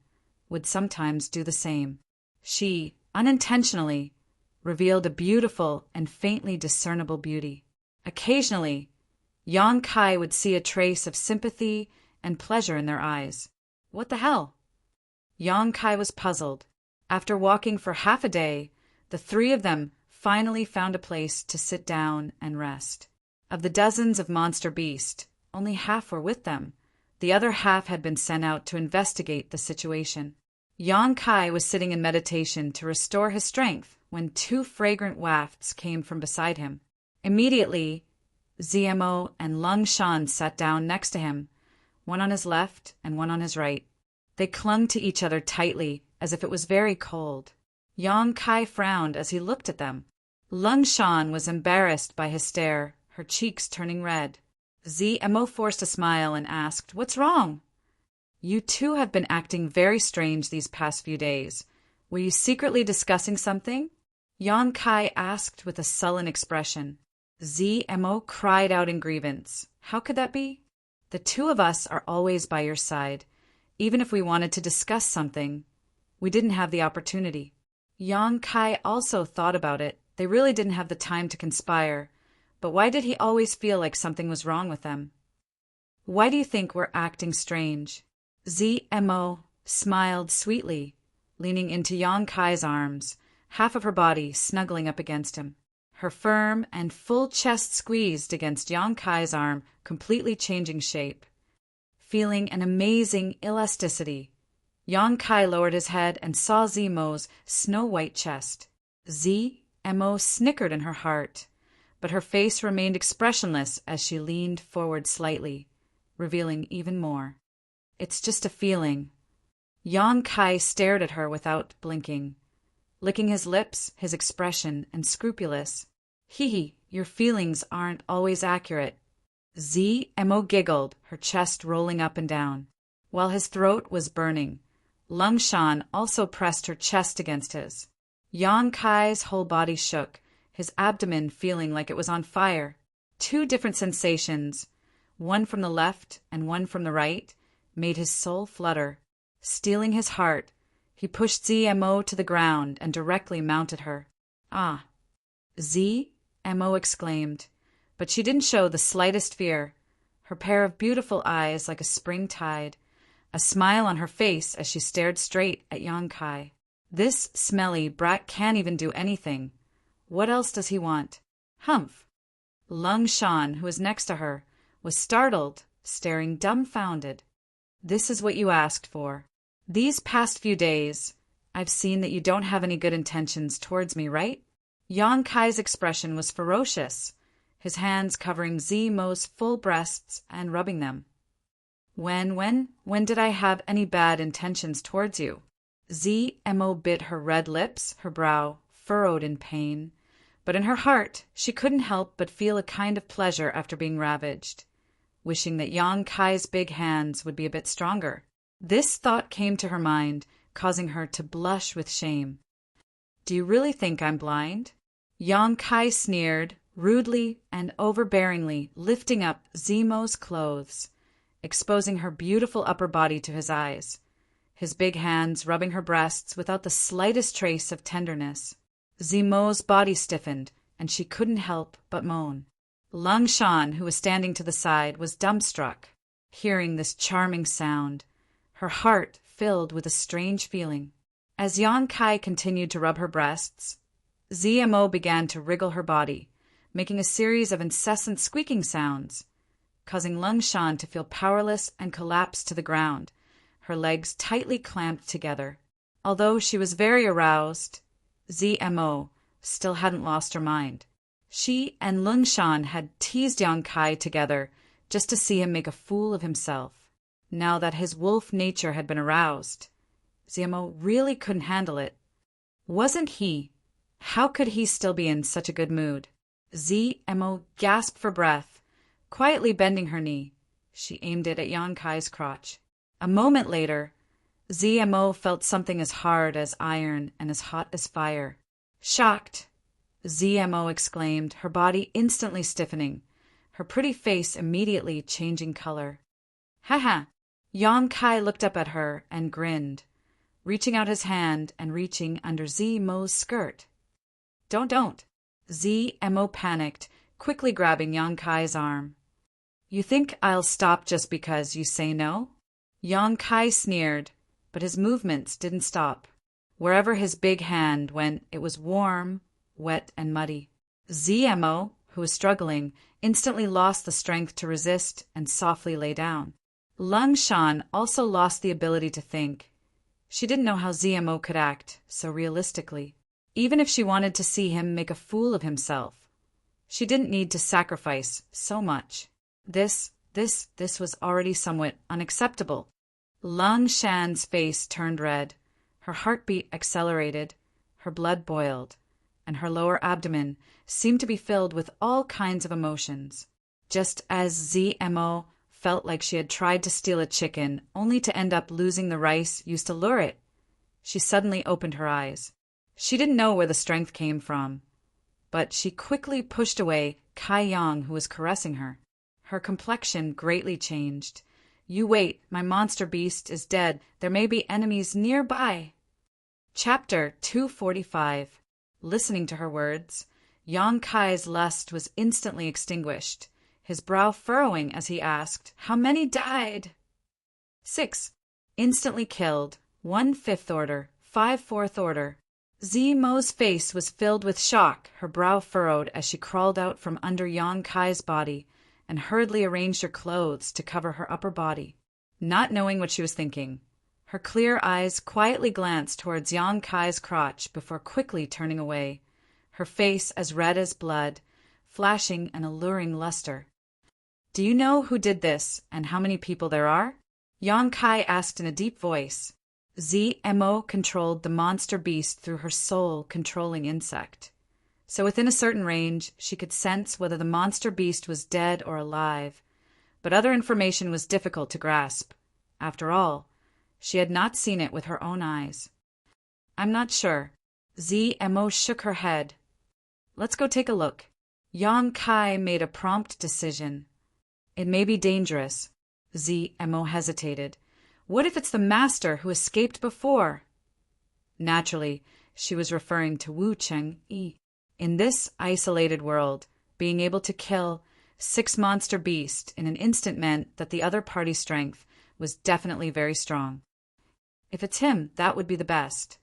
would sometimes do the same. She, unintentionally, revealed a beautiful and faintly discernible beauty. Occasionally, Yang Kai would see a trace of sympathy and pleasure in their eyes. What the hell? Yang Kai was puzzled. After walking for half a day, the 3 of them finally found a place to sit down and rest. Of the dozens of monster beasts, only half were with them. The other half had been sent out to investigate the situation. Yang Kai was sitting in meditation to restore his strength when two fragrant wafts came from beside him. Immediately, ZMO and Lung Shan sat down next to him, one on his left and one on his right. They clung to each other tightly, as if it was very cold. Yang Kai frowned as he looked at them. Lung Shan was embarrassed by his stare, her cheeks turning red. ZMO forced a smile and asked, "What's wrong?" "You two have been acting very strange these past few days. Were you secretly discussing something?" Yang Kai asked with a sullen expression. ZMO cried out in grievance. "How could that be? The two of us are always by your side. Even if we wanted to discuss something, we didn't have the opportunity." Yang Kai also thought about it. They really didn't have the time to conspire. But why did he always feel like something was wrong with them? "Why do you think we're acting strange?" ZMO smiled sweetly, leaning into Yang Kai's arms, half of her body snuggling up against him. Her firm and full chest squeezed against Yang Kai's arm, completely changing shape. Feeling an amazing elasticity, Yang Kai lowered his head and saw ZMO's snow-white chest. ZMO snickered in her heart, but her face remained expressionless as she leaned forward slightly, revealing even more. "It's just a feeling." Yang Kai stared at her without blinking, licking his lips, his expression unscrupulous. "Hee, your feelings aren't always accurate." ZMO giggled, her chest rolling up and down. While his throat was burning, Lung Shan also pressed her chest against his. Yang Kai's whole body shook, his abdomen feeling like it was on fire. Two different sensations, one from the left and one from the right, made his soul flutter. Stealing his heart, he pushed ZMO to the ground and directly mounted her. "Ah!" ZMO exclaimed, but she didn't show the slightest fear. Her pair of beautiful eyes like a spring tide, a smile on her face as she stared straight at Yang Kai. "This smelly brat can't even do anything. What else does he want?" "Humph!" Lung Shan, who was next to her, was startled, staring dumbfounded. "This is what you asked for. These past few days, I've seen that you don't have any good intentions towards me, right?" Yang Kai's expression was ferocious, his hands covering ZMO's full breasts and rubbing them. When did I have any bad intentions towards you?" ZMO bit her red lips, her brow furrowed in pain, but in her heart she couldn't help but feel a kind of pleasure after being ravaged, wishing that Yang Kai's big hands would be a bit stronger. This thought came to her mind, causing her to blush with shame. "Do you really think I'm blind?" Yang Kai sneered, rudely and overbearingly lifting up ZMO's clothes, exposing her beautiful upper body to his eyes, his big hands rubbing her breasts without the slightest trace of tenderness. ZMO's body stiffened, and she couldn't help but moan. Lung Shan, who was standing to the side, was dumbstruck, hearing this charming sound, her heart filled with a strange feeling. As Yang Kai continued to rub her breasts, ZMO began to wriggle her body, making a series of incessant squeaking sounds, causing Lung Shan to feel powerless and collapse to the ground, her legs tightly clamped together. Although she was very aroused, ZMO still hadn't lost her mind. She and Lung Shan had teased Yang Kai together just to see him make a fool of himself. Now that his wolf nature had been aroused, ZMO really couldn't handle it. Wasn't he? How could he still be in such a good mood? ZMO gasped for breath, quietly bending her knee. She aimed it at Yang Kai's crotch. A moment later, ZMO felt something as hard as iron and as hot as fire. "Shocked!" ZMO exclaimed, her body instantly stiffening, her pretty face immediately changing color. "Ha!" Yang Kai looked up at her and grinned, reaching out his hand and reaching under ZMO's skirt. Don't. ZMO panicked, quickly grabbing Yang Kai's arm. "You think I'll stop just because you say no?" Yang Kai sneered, but his movements didn't stop. Wherever his big hand went, it was warm, wet, and muddy. ZMO, who was struggling, instantly lost the strength to resist and softly lay down. Lung Shan also lost the ability to think. She didn't know how ZMO could act so realistically, even if she wanted to see him make a fool of himself. She didn't need to sacrifice so much. This was already somewhat unacceptable. Lang Shan's face turned red, her heartbeat accelerated, her blood boiled, and her lower abdomen seemed to be filled with all kinds of emotions. Just as ZMO felt like she had tried to steal a chicken only to end up losing the rice used to lure it, she suddenly opened her eyes. She didn't know where the strength came from, but she quickly pushed away Kai Yang, who was caressing her. Her complexion greatly changed. "You wait, my monster beast is dead. There may be enemies nearby." Chapter 245. Listening to her words, Yang Kai's lust was instantly extinguished, his brow furrowing as he asked, "How many died?" 6. Instantly killed, 1 5th order, 5 4th order. ZMO's face was filled with shock, her brow furrowed as she crawled out from under Yang Kai's body and hurriedly arranged her clothes to cover her upper body. Not knowing what she was thinking, her clear eyes quietly glanced towards Yang Kai's crotch before quickly turning away, her face as red as blood, flashing an alluring luster. "Do you know who did this and how many people there are?" Yang Kai asked in a deep voice. ZMO controlled the monster beast through her soul-controlling insect. So within a certain range, she could sense whether the monster beast was dead or alive, but other information was difficult to grasp. After all, she had not seen it with her own eyes. "I'm not sure." ZMO shook her head. "Let's go take a look." Yang Kai made a prompt decision. "It may be dangerous." ZMO hesitated. "What if it's the master who escaped before?" Naturally, she was referring to Wu Cheng-yi. In this isolated world, being able to kill 6 monster beasts in an instant meant that the other party's strength was definitely very strong. If it's him, that would be the best.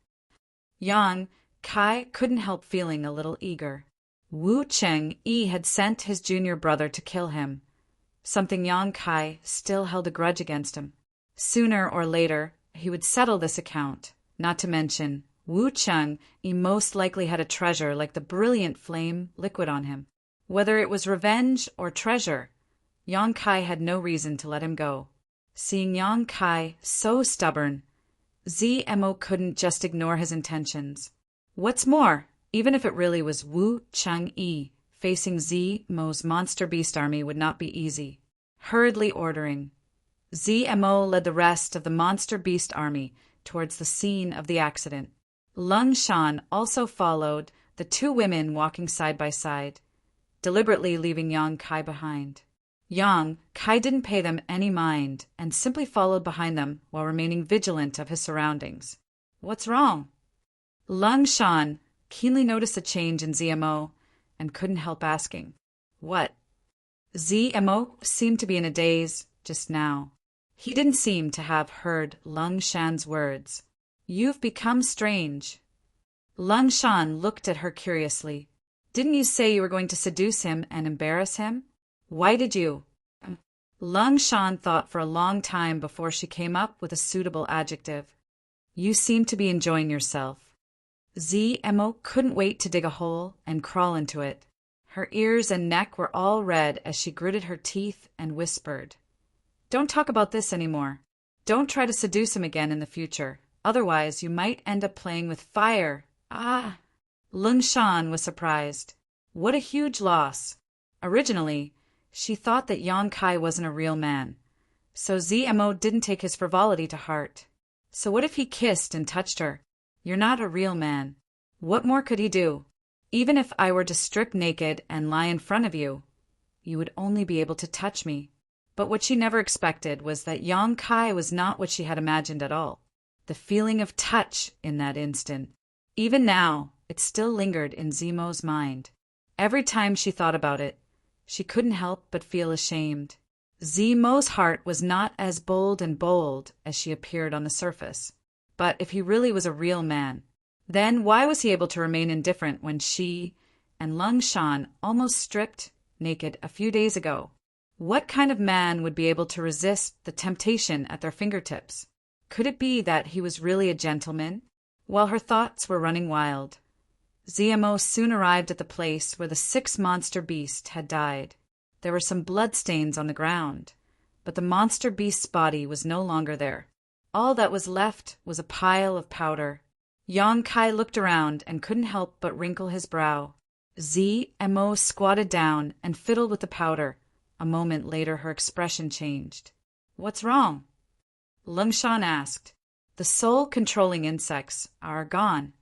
Yang Kai couldn't help feeling a little eager. Wu Cheng-yi had sent his junior brother to kill him, something Yang Kai still held a grudge against him. Sooner or later, he would settle this account, not to mention Wu Cheng-yi most likely had a treasure like the brilliant flame liquid on him. Whether it was revenge or treasure, Yang Kai had no reason to let him go. Seeing Yang Kai so stubborn, ZMO couldn't just ignore his intentions. What's more, even if it really was Wu Cheng-yi, facing ZMO's monster beast army would not be easy. Hurriedly ordering, ZMO led the rest of the monster beast army towards the scene of the accident. Lung Shan also followed, the 2 women walking side by side, deliberately leaving Yang Kai behind. Yang Kai didn't pay them any mind and simply followed behind them while remaining vigilant of his surroundings. "What's wrong?" Lung Shan keenly noticed a change in ZMO and couldn't help asking, "What?" ZMO seemed to be in a daze just now. He didn't seem to have heard Lung Shan's words. "You've become strange." Lung Shan looked at her curiously. "Didn't you say you were going to seduce him and embarrass him? Why did you?" Lung Shan thought for a long time before she came up with a suitable adjective. "You seem to be enjoying yourself." ZMO couldn't wait to dig a hole and crawl into it. Her ears and neck were all red as she gritted her teeth and whispered, "Don't talk about this anymore. Don't try to seduce him again in the future. Otherwise, you might end up playing with fire." "Ah!" Lung Shan was surprised. What a huge loss. Originally, she thought that Yang Kai wasn't a real man, so ZMO didn't take his frivolity to heart. So what if he kissed and touched her? "You're not a real man." What more could he do? "Even if I were to strip naked and lie in front of you, you would only be able to touch me." But what she never expected was that Yang Kai was not what she had imagined at all. The feeling of touch in that instant. Even now, it still lingered in ZMO's mind. Every time she thought about it, she couldn't help but feel ashamed. ZMO's heart was not as bold as she appeared on the surface. But if he really was a real man, then why was he able to remain indifferent when she and Lung Shan almost stripped naked a few days ago? What kind of man would be able to resist the temptation at their fingertips? Could it be that he was really a gentleman? While her thoughts were running wild, ZMO soon arrived at the place where the 6th monster beast had died. There were some bloodstains on the ground, but the monster beast's body was no longer there. All that was left was a pile of powder. Yang Kai looked around and couldn't help but wrinkle his brow. ZMO squatted down and fiddled with the powder. A moment later her expression changed. "What's wrong?" Lungshan asked. "The soul-controlling insects are gone."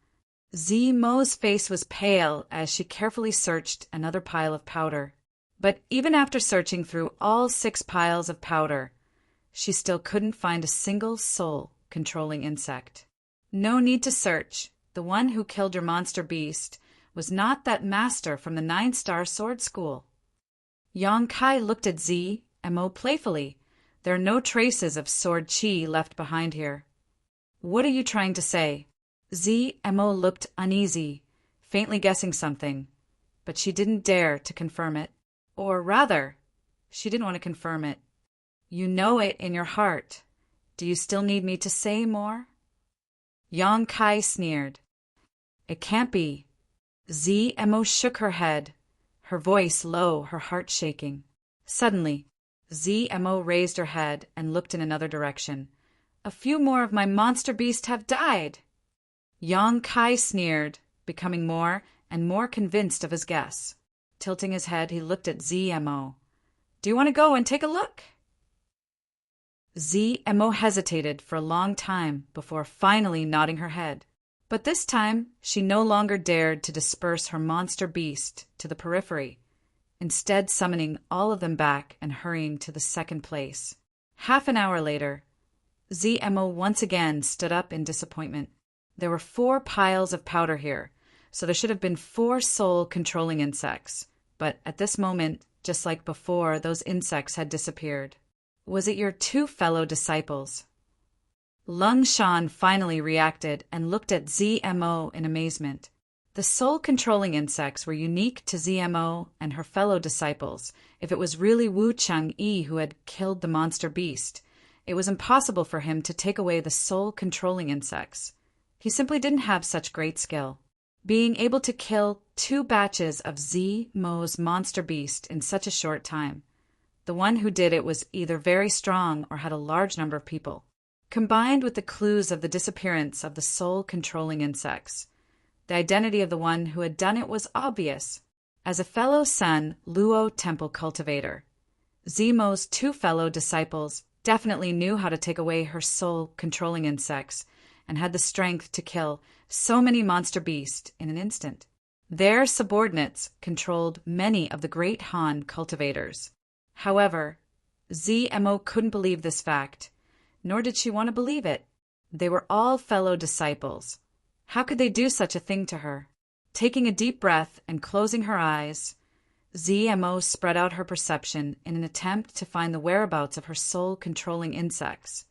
ZMO's face was pale as she carefully searched another pile of powder. But even after searching through all 6 piles of powder, she still couldn't find a single soul-controlling insect. "No need to search. The one who killed your monster beast was not that master from the 9-star sword school." Yang Kai looked at ZMO playfully. "There are no traces of sword chi left behind here." "What are you trying to say?" ZMO looked uneasy, faintly guessing something, but she didn't dare to confirm it. Or rather, she didn't want to confirm it. "You know it in your heart. Do you still need me to say more?" Yang Kai sneered. "It can't be." ZMO shook her head, her voice low, her heart shaking. Suddenly, ZMO raised her head and looked in another direction. "A few more of my monster beasts have died." Yang Kai sneered, becoming more and more convinced of his guess. Tilting his head, he looked at ZMO. "Do you want to go and take a look?" ZMO hesitated for a long time before finally nodding her head. But this time, she no longer dared to disperse her monster beast to the periphery, instead summoning all of them back and hurrying to the 2nd place. Half an hour later, ZMO once again stood up in disappointment. There were 4 piles of powder here, so there should have been 4 soul-controlling insects. But at this moment, just like before, those insects had disappeared. "Was it your 2 fellow disciples?" Lungshan finally reacted and looked at ZMO in amazement. The soul-controlling insects were unique to ZMO and her fellow disciples. If it was really Wu Chang'e who had killed the monster beast, it was impossible for him to take away the soul-controlling insects. He simply didn't have such great skill. Being able to kill 2 batches of ZMO's monster beast in such a short time. The one who did it was either very strong or had a large number of people. Combined with the clues of the disappearance of the soul-controlling insects, the identity of the one who had done it was obvious. As a fellow Sun Luo temple cultivator, ZMO's 2 fellow disciples definitely knew how to take away her soul-controlling insects and had the strength to kill so many monster beasts in an instant. Their subordinates controlled many of the great Han cultivators. However, ZMO couldn't believe this fact, nor did she want to believe it. They were all fellow disciples. How could they do such a thing to her? Taking a deep breath and closing her eyes, ZMO spread out her perception in an attempt to find the whereabouts of her soul-controlling insects.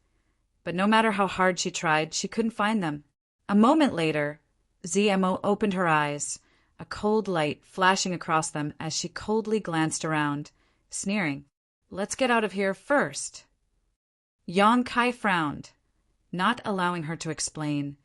But no matter how hard she tried, she couldn't find them. A moment later, ZMO opened her eyes, a cold light flashing across them as she coldly glanced around, sneering. "Let's get out of here first." Yang Kai frowned, not allowing her to explain,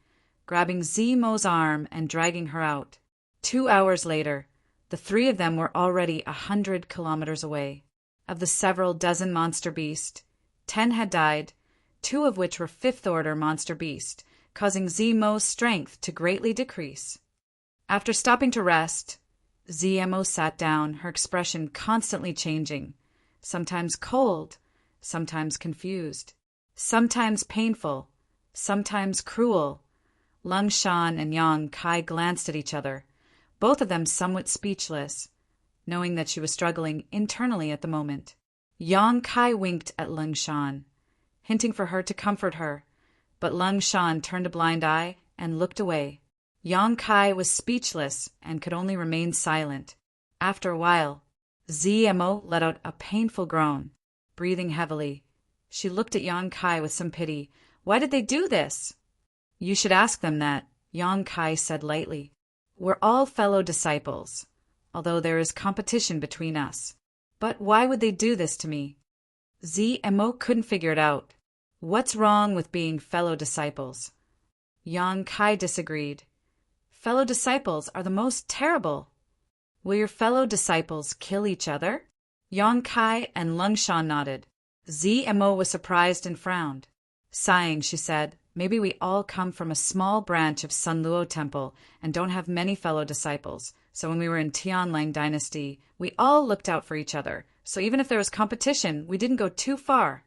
grabbing ZMO's arm and dragging her out. 2 hours later, the 3 of them were already 100 kilometers away. Of the several dozen monster beasts, 10 had died, 2 of which were 5th-order monster beasts, causing ZMO's strength to greatly decrease. After stopping to rest, ZMO sat down, her expression constantly changing, sometimes cold, sometimes confused, sometimes painful, sometimes cruel. Lungshan and Yang Kai glanced at each other, both of them somewhat speechless, knowing that she was struggling internally at the moment. Yang Kai winked at Lungshan, hinting for her to comfort her, but Lungshan turned a blind eye and looked away. Yang Kai was speechless and could only remain silent. After a while, ZMO let out a painful groan. Breathing heavily, she looked at Yang Kai with some pity. "Why did they do this?" "You should ask them that," Yang Kai said lightly. "We're all fellow disciples, although there is competition between us. But why would they do this to me?" ZMO couldn't figure it out. What's wrong with being fellow disciples? Yang Kai disagreed. Fellow disciples are the most terrible. Will your fellow disciples kill each other? Yang Kai and Lung Shan nodded. ZMO was surprised and frowned. Sighing, she said, maybe we all come from a small branch of Sun Luo Temple and don't have many fellow disciples. So when we were in Tianlang Dynasty, we all looked out for each other. So even if there was competition, we didn't go too far.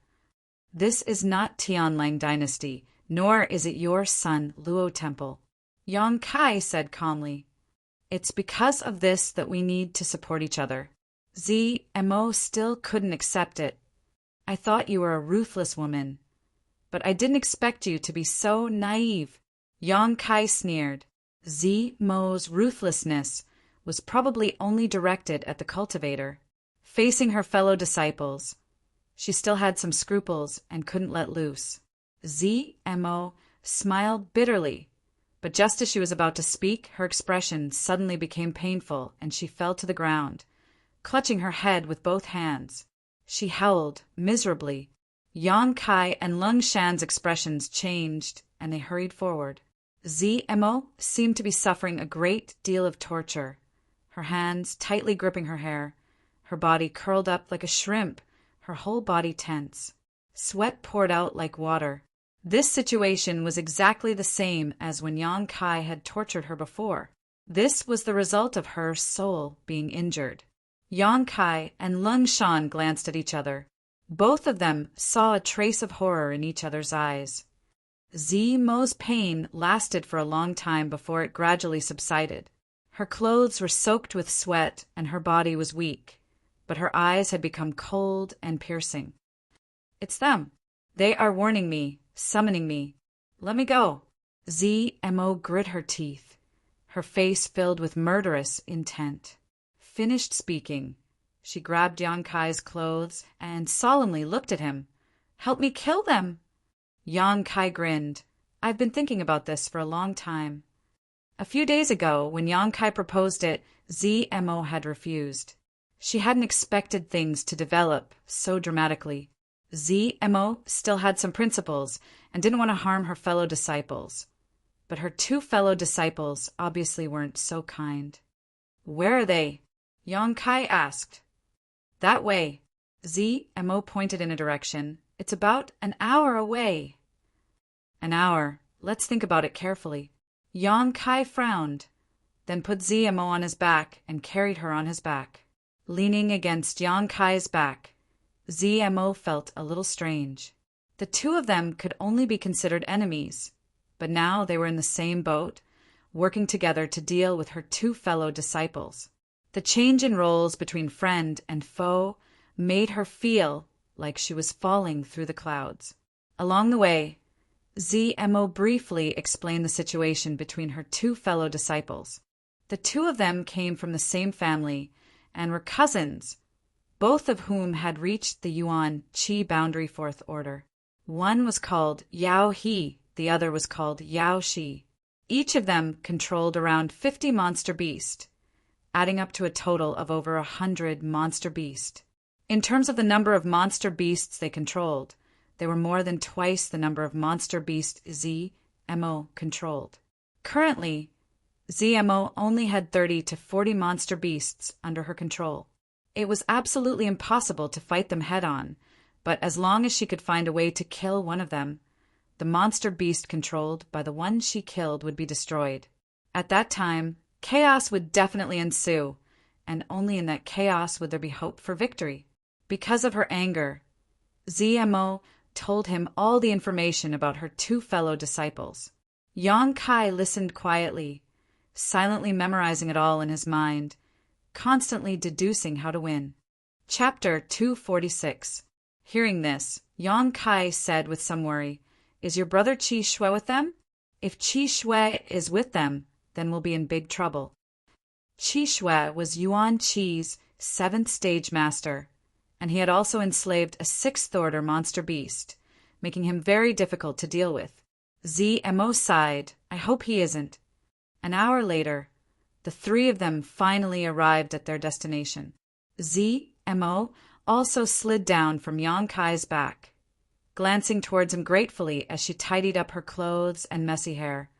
This is not Tianlang Dynasty, nor is it your Sun Luo Temple. Yang Kai said calmly. It's because of this that we need to support each other. ZMO still couldn't accept it. I thought you were a ruthless woman. But I didn't expect you to be so naive. Yang Kai sneered. ZMO's ruthlessness was probably only directed at the cultivator. Facing her fellow disciples, she still had some scruples and couldn't let loose. ZMO smiled bitterly, but just as she was about to speak, her expression suddenly became painful and she fell to the ground, clutching her head with both hands. She howled miserably. Yang Kai and Lung Shan's expressions changed and they hurried forward. ZMO seemed to be suffering a great deal of torture, her hands tightly gripping her hair, her body curled up like a shrimp, her whole body tense. Sweat poured out like water. This situation was exactly the same as when Yang Kai had tortured her before. This was the result of her soul being injured. Yang Kai and Lung Shan glanced at each other. Both of them saw a trace of horror in each other's eyes. ZMO's pain lasted for a long time before it gradually subsided. Her clothes were soaked with sweat and her body was weak, but her eyes had become cold and piercing. It's them. They are warning me, summoning me. Let me go. ZMO grit her teeth, her face filled with murderous intent. Finished speaking, she grabbed Yang Kai's clothes and solemnly looked at him. Help me kill them. Yang Kai grinned. I've been thinking about this for a long time. A few days ago, when Yang Kai proposed it, ZMO had refused. She hadn't expected things to develop so dramatically. ZMO still had some principles and didn't want to harm her fellow disciples. But her two fellow disciples obviously weren't so kind. Where are they? Yang Kai asked. That way. ZMO pointed in a direction. It's about an hour away. An hour. Let's think about it carefully. Yang Kai frowned, then put ZMO on his back and carried her on his back. Leaning against Yang Kai's back, ZMO felt a little strange. The two of them could only be considered enemies, but now they were in the same boat, working together to deal with her two fellow disciples. The change in roles between friend and foe made her feel like she was falling through the clouds. Along the way, ZMO briefly explained the situation between her two fellow disciples. The two of them came from the same family and were cousins, both of whom had reached the Yuan Qi boundary fourth order. One was called Yao He, the other was called Yao Shi. Each of them controlled around 50 monster beasts, adding up to a total of over 100 monster beasts. In terms of the number of monster beasts they controlled, they were more than twice the number of monster beasts ZMO controlled. Currently, ZMO only had 30 to 40 monster beasts under her control. It was absolutely impossible to fight them head-on, but as long as she could find a way to kill one of them, the monster beast controlled by the one she killed would be destroyed. At that time, chaos would definitely ensue, and only in that chaos would there be hope for victory. Because of her anger, ZMO told him all the information about her two fellow disciples. Yang Kai listened quietly, silently memorizing it all in his mind, constantly deducing how to win. Chapter 246. Hearing this, Yang Kai said with some worry, "Is your brother Qi Shui with them? If Qi Shui is with them, then we'll be in big trouble." Qi Shui was Yuan Qi's 7th stage master, and he had also enslaved a 6th-order monster beast, making him very difficult to deal with. ZMO sighed. I hope he isn't. An hour later, the three of them finally arrived at their destination. ZMO also slid down from Yang Kai's back. glancing towards him gratefully as she tidied up her clothes and messy hair,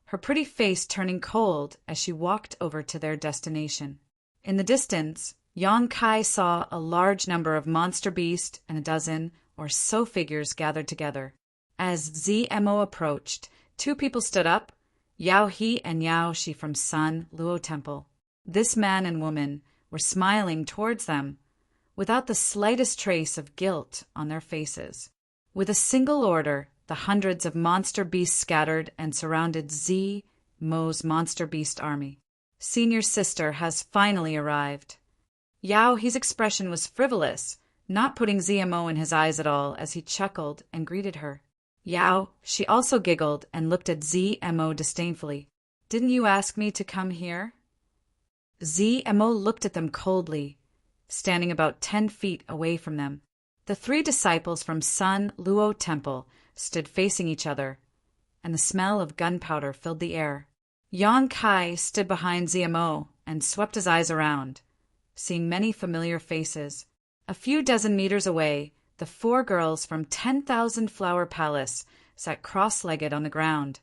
her pretty face turning cold as she walked over to their destination. In the distance, Yang Kai saw a large number of monster beast and a dozen or so figures gathered together. As ZMO approached, two people stood up, Yao He and Yao Shi from Sun Luo Temple. This man and woman were smiling towards them, without the slightest trace of guilt on their faces. With a single order, the hundreds of monster beasts scattered and surrounded Z-Mo's monster beast army. Senior sister has finally arrived. Yao He's expression was frivolous, not putting ZMO in his eyes at all as he chuckled and greeted her. Yao, she also giggled and looked at ZMO disdainfully. Didn't you ask me to come here? ZMO looked at them coldly, standing about 10 feet away from them. The three disciples from Sun Luo Temple stood facing each other, and the smell of gunpowder filled the air. Yang Kai stood behind ZMO and swept his eyes around, seeing many familiar faces. A few dozen meters away, the 4 girls from 10,000 Flower Palace sat cross-legged on the ground,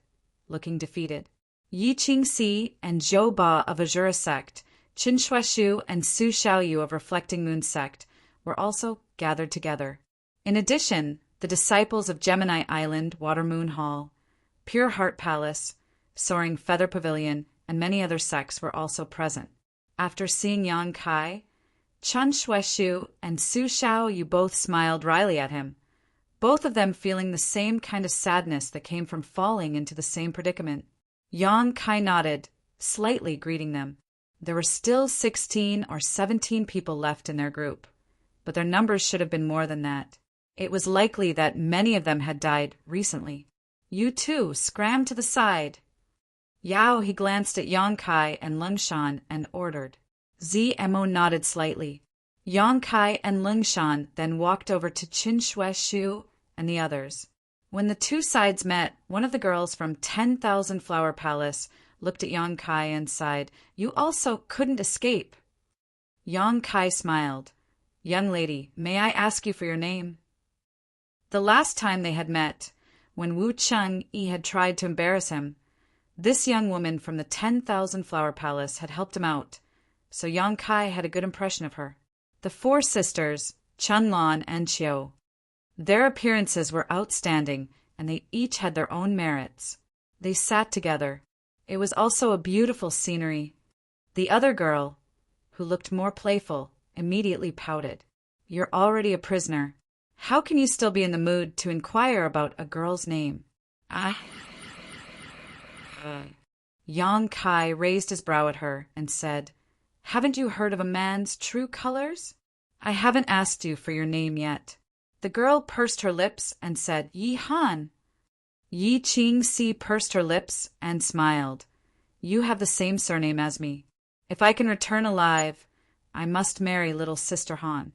looking defeated. Yi Qingxi and Zhou Ba of Azura Sect, Qin Shuaishu and Su Xiaoyu of Reflecting Moon Sect were also gathered together. In addition, the disciples of Gemini Island, Water Moon Hall, Pure Heart Palace, Soaring Feather Pavilion, and many other sects were also present. After seeing Yang Kai, Chen Shuaishu and Su Xiaoyu both smiled wryly at him, both of them feeling the same kind of sadness that came from falling into the same predicament. Yang Kai nodded, slightly greeting them. There were still 16 or 17 people left in their group, but their numbers should have been more than that. It was likely that many of them had died recently. You two, scram to the side. Yao, he glanced at Yang Kai and Lungshan and ordered. ZMO nodded slightly. Yang Kai and Lungshan then walked over to Qin Shuaishu and the others. When the two sides met, one of the girls from 10,000 Flower Palace looked at Yang Kai and sighed, "You also couldn't escape." Yang Kai smiled. "Young lady, may I ask you for your name?" The last time they had met, when Wu Cheng-yi had tried to embarrass him, this young woman from the 10,000 Flower Palace had helped him out, so Yang Kai had a good impression of her. The 4 sisters, Chunlan and Qiu. Their appearances were outstanding, and they each had their own merits. They sat together. It was also a beautiful scenery. The other girl, who looked more playful, immediately pouted. "You're already a prisoner. How can you still be in the mood to inquire about a girl's name?" Yang Kai raised his brow at her and said, "Haven't you heard of a man's true colors? I haven't asked you for your name yet." The girl pursed her lips and said, "Yi Han." Yi Qingxi pursed her lips and smiled. "You have the same surname as me. If I can return alive, I must marry little sister Han."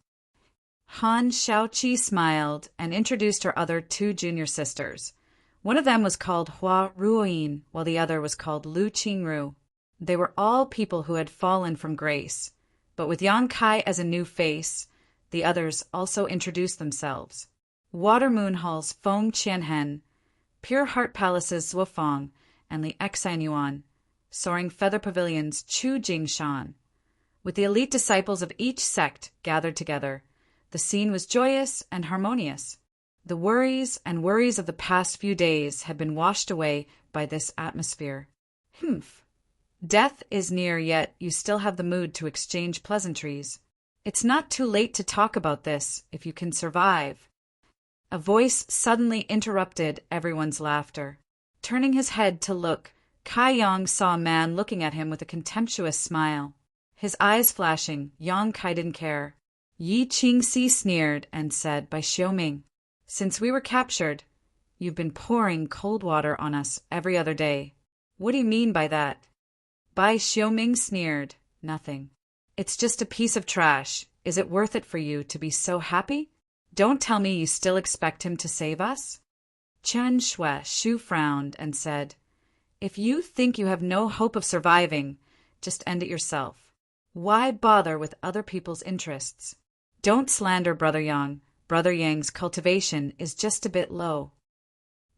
Han Xiaoqi smiled and introduced her other 2 junior sisters. One of them was called Hua Ruoyin, while the other was called Lu Qingru. They were all people who had fallen from grace, but with Yang Kai as a new face, the others also introduced themselves. Water Moon Hall's Feng Qianhen, Pure Heart Palace's Zuofeng, and Li Yuan, Soaring Feather Pavilion's Chu Jingshan. With the elite disciples of each sect gathered together, the scene was joyous and harmonious. The worries of the past few days had been washed away by this atmosphere. Humph. Death is near, yet you still have the mood to exchange pleasantries. It's not too late to talk about this, if you can survive. A voice suddenly interrupted everyone's laughter. Turning his head to look, Kai Yang saw a man looking at him with a contemptuous smile. His eyes flashing, Yang Kai didn't care. Yi Qingxi sneered and said, "By Xiaoming, since we were captured, you've been pouring cold water on us every other day. What do you mean by that?" Bai Xiaoming sneered, "Nothing. It's just a piece of trash. Is it worth it for you to be so happy? Don't tell me you still expect him to save us?" Chen Shuaishu frowned and said, "If you think you have no hope of surviving, just end it yourself. Why bother with other people's interests? Don't slander Brother Yang. Brother Yang's cultivation is just a bit low.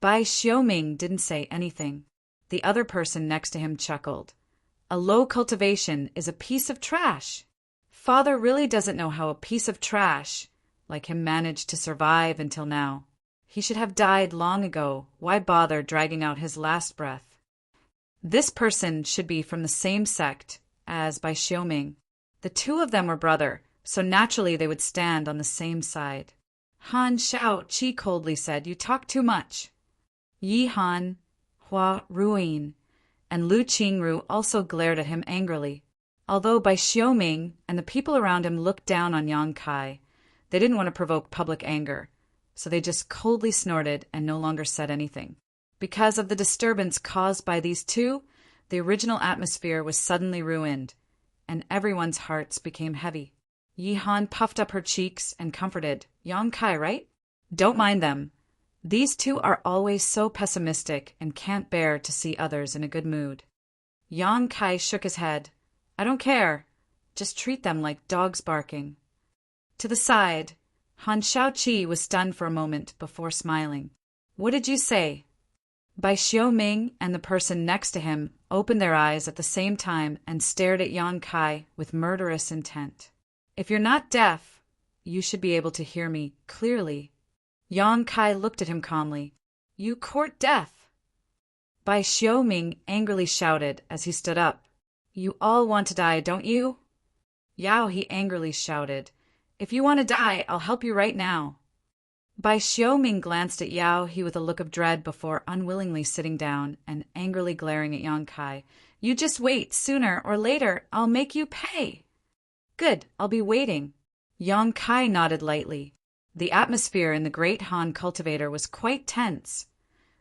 Bai Xiaoming didn't say anything. The other person next to him chuckled. A low cultivation is a piece of trash. Father really doesn't know how a piece of trash like him managed to survive until now. He should have died long ago. Why bother dragging out his last breath? This person should be from the same sect as Bai Xiaoming. The two of them were brother, so naturally they would stand on the same side. Han Shao-Chi coldly said, "You talk too much." Yi Han, Hua Ruyin, and Lu Qingru also glared at him angrily. Although Bai Xiaoming and the people around him looked down on Yang Kai, they didn't want to provoke public anger, so they just coldly snorted and no longer said anything. Because of the disturbance caused by these two, the original atmosphere was suddenly ruined, and everyone's hearts became heavy. Yi Han puffed up her cheeks and comforted, "Yang Kai, right? Don't mind them. These two are always so pessimistic and can't bear to see others in a good mood." Yang Kai shook his head. "I don't care. Just treat them like dogs barking." To the side, Han Shao-Chi was stunned for a moment before smiling. "What did you say?" Bai Xiaoming and the person next to him opened their eyes at the same time and stared at Yang Kai with murderous intent. "If you're not deaf, you should be able to hear me clearly." Yang Kai looked at him calmly. "You court death." Bai Xiaoming angrily shouted as he stood up. "You all want to die, don't you?" Yao he angrily shouted. "If you want to die, I'll help you right now." Bai Xiaoming glanced at Yao he with a look of dread before unwillingly sitting down and angrily glaring at Yang Kai. "You just wait. Sooner or later, I'll make you pay." "Good, I'll be waiting." Yang Kai nodded lightly. The atmosphere in the Great Han Cultivator was quite tense,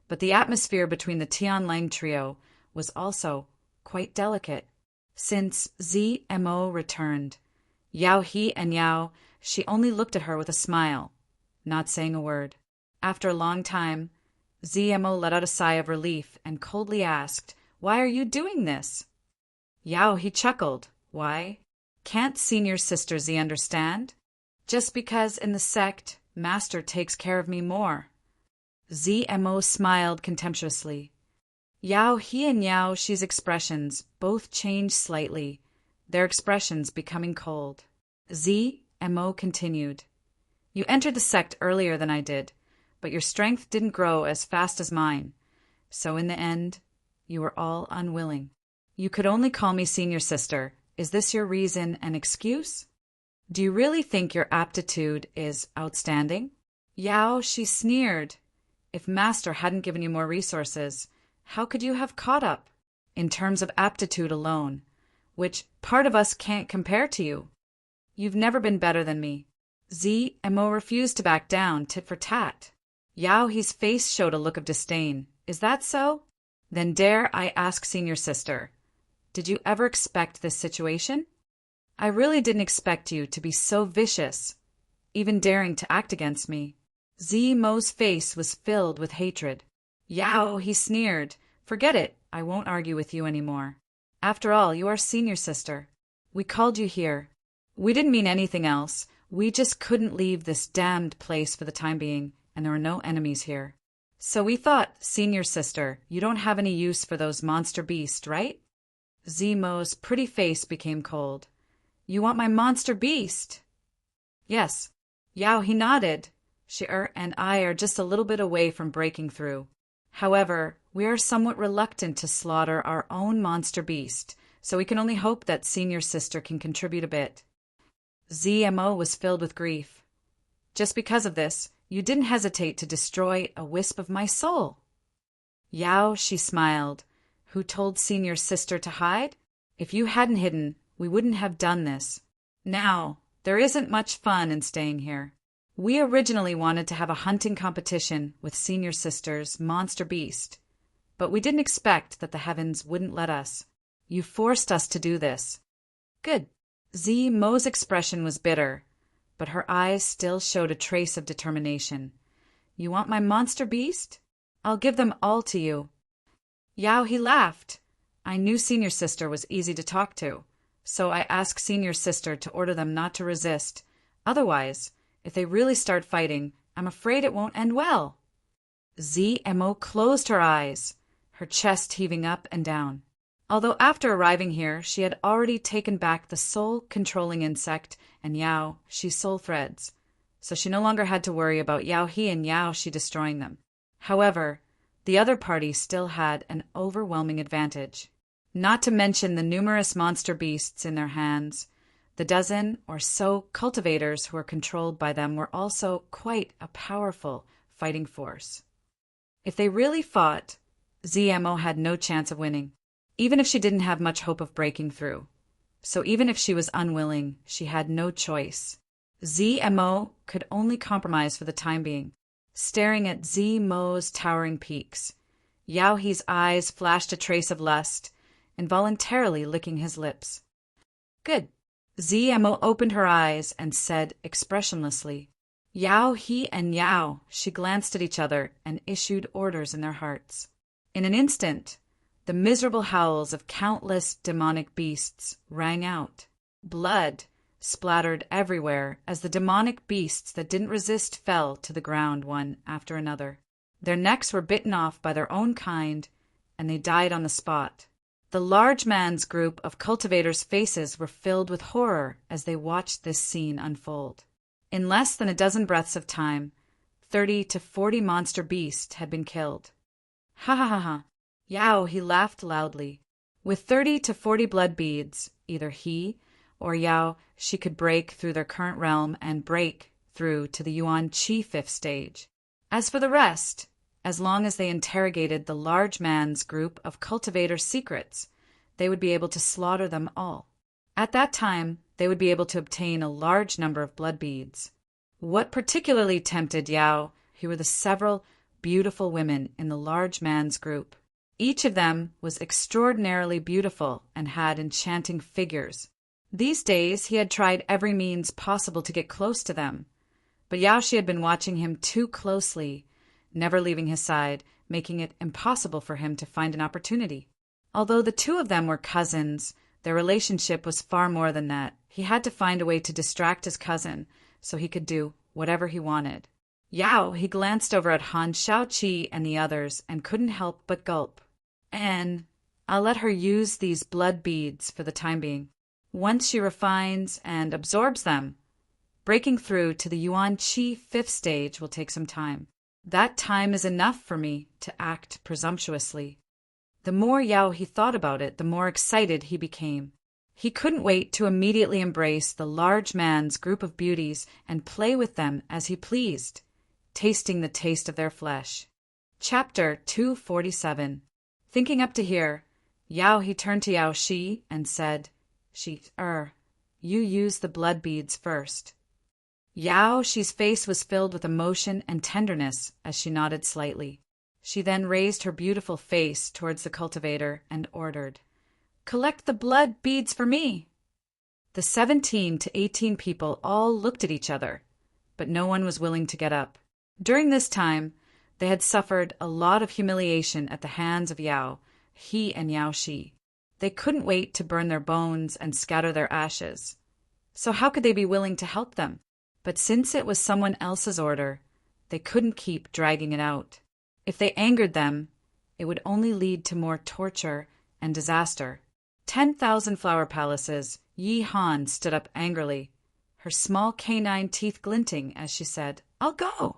but the atmosphere between the Tianlang trio was also quite delicate. Since ZMO returned, Yao He and Yao, she only looked at her with a smile, not saying a word. After a long time, ZMO let out a sigh of relief and coldly asked, "Why are you doing this?" Yao He chuckled. "Why? Can't senior sister Z understand? Just because in the sect, Master takes care of me more." ZMO smiled contemptuously. Yao He and Yao Shi's expressions both changed slightly, their expressions becoming cold. ZMO continued. "You entered the sect earlier than I did, but your strength didn't grow as fast as mine, so in the end, you were all unwilling. You could only call me senior sister. Is this your reason and excuse? Do you really think your aptitude is outstanding?" Yao Shi sneered. "If Master hadn't given you more resources, how could you have caught up? In terms of aptitude alone, which part of us can't compare to you. You've never been better than me." ZMO refused to back down, tit for tat. Yao He's face showed a look of disdain. "Is that so? Then dare I ask senior sister, did you ever expect this situation? I really didn't expect you to be so vicious, even daring to act against me." ZMO's face was filled with hatred. Yao He sneered. "Forget it. I won't argue with you anymore. After all, you are senior sister. We called you here. We didn't mean anything else. We just couldn't leave this damned place for the time being, and there are no enemies here. So we thought, senior sister, you don't have any use for those monster beasts, right?" ZMO's pretty face became cold. "You want my monster beast?" "Yes." Yao He nodded. "She and I are just a little bit away from breaking through. However, we are somewhat reluctant to slaughter our own monster beast, so we can only hope that senior sister can contribute a bit." ZMO was filled with grief. "Just because of this, you didn't hesitate to destroy a wisp of my soul." Yao She smiled. "Who told senior sister to hide? If you hadn't hidden, we wouldn't have done this. Now, there isn't much fun in staying here. We originally wanted to have a hunting competition with senior sister's monster beast, but we didn't expect that the heavens wouldn't let us. You forced us to do this." "Good." ZMO's expression was bitter, but her eyes still showed a trace of determination. "You want my monster beast? I'll give them all to you." Yao He laughed. "I knew senior sister was easy to talk to, so I asked senior sister to order them not to resist. Otherwise, If they really start fighting, I'm afraid it won't end well. ZMO closed her eyes, her chest heaving up and down. Although after arriving here, she had already taken back the soul-controlling insect and Yao Shi's soul threads, so she no longer had to worry about Yao He and Yao Shi destroying them. However, the other party still had an overwhelming advantage. Not to mention the numerous monster beasts in their hands, the dozen or so cultivators who were controlled by them were also quite a powerful fighting force. If they really fought, ZMO had no chance of winning, even if she didn't have much hope of breaking through. So even if she was unwilling, she had no choice. ZMO could only compromise for the time being. Staring at ZMO's towering peaks, Yao He's eyes flashed a trace of lust, involuntarily licking his lips. Good. ZMO opened her eyes and said expressionlessly, Yao He and Yao. She glanced at each other and issued orders in their hearts. In an instant, the miserable howls of countless demonic beasts rang out. Blood splattered everywhere as the demonic beasts that didn't resist fell to the ground one after another. Their necks were bitten off by their own kind, and they died on the spot. The large man's group of cultivators' faces were filled with horror as they watched this scene unfold. In less than a dozen breaths of time, 30 to 40 monster beasts had been killed. Ha ha ha ha. Yao He laughed loudly. With 30 to 40 blood beads, either he or Yao Shi could break through their current realm and break through to the Yuan Qi 5th stage. As for the rest, as long as they interrogated the large man's group of cultivator secrets, they would be able to slaughter them all. At that time, they would be able to obtain a large number of blood beads. What particularly tempted Yao He were the several beautiful women in the large man's group. Each of them was extraordinarily beautiful and had enchanting figures. These days he had tried every means possible to get close to them, but Yao Shi had been watching him too closely, never leaving his side, making it impossible for him to find an opportunity. Although the two of them were cousins, their relationship was far more than that. He had to find a way to distract his cousin so he could do whatever he wanted. He glanced over at Han Shaoqi and the others and couldn't help but gulp. And I'll let her use these blood beads for the time being. Once she refines and absorbs them, breaking through to the Yuan Qi 5th stage will take some time. That time is enough for me to act presumptuously. The more Yao He thought about it, the more excited he became. He couldn't wait to immediately embrace the large man's group of beauties and play with them as he pleased, tasting the taste of their flesh. Chapter 247. Thinking up to here, Yao He turned to Yao Shi and said, you use the blood beads first. Yao Shi's face was filled with emotion and tenderness as she nodded slightly. She then raised her beautiful face towards the cultivator and ordered, Collect the blood beads for me. The 17 to 18 people all looked at each other, but no one was willing to get up. During this time, they had suffered a lot of humiliation at the hands of Yao He and Yao Shi. They couldn't wait to burn their bones and scatter their ashes. So how could they be willing to help them? But since it was someone else's order, they couldn't keep dragging it out. If they angered them, it would only lead to more torture and disaster. 10,000 flower palaces, Yi Han stood up angrily, her small canine teeth glinting as she said, I'll go.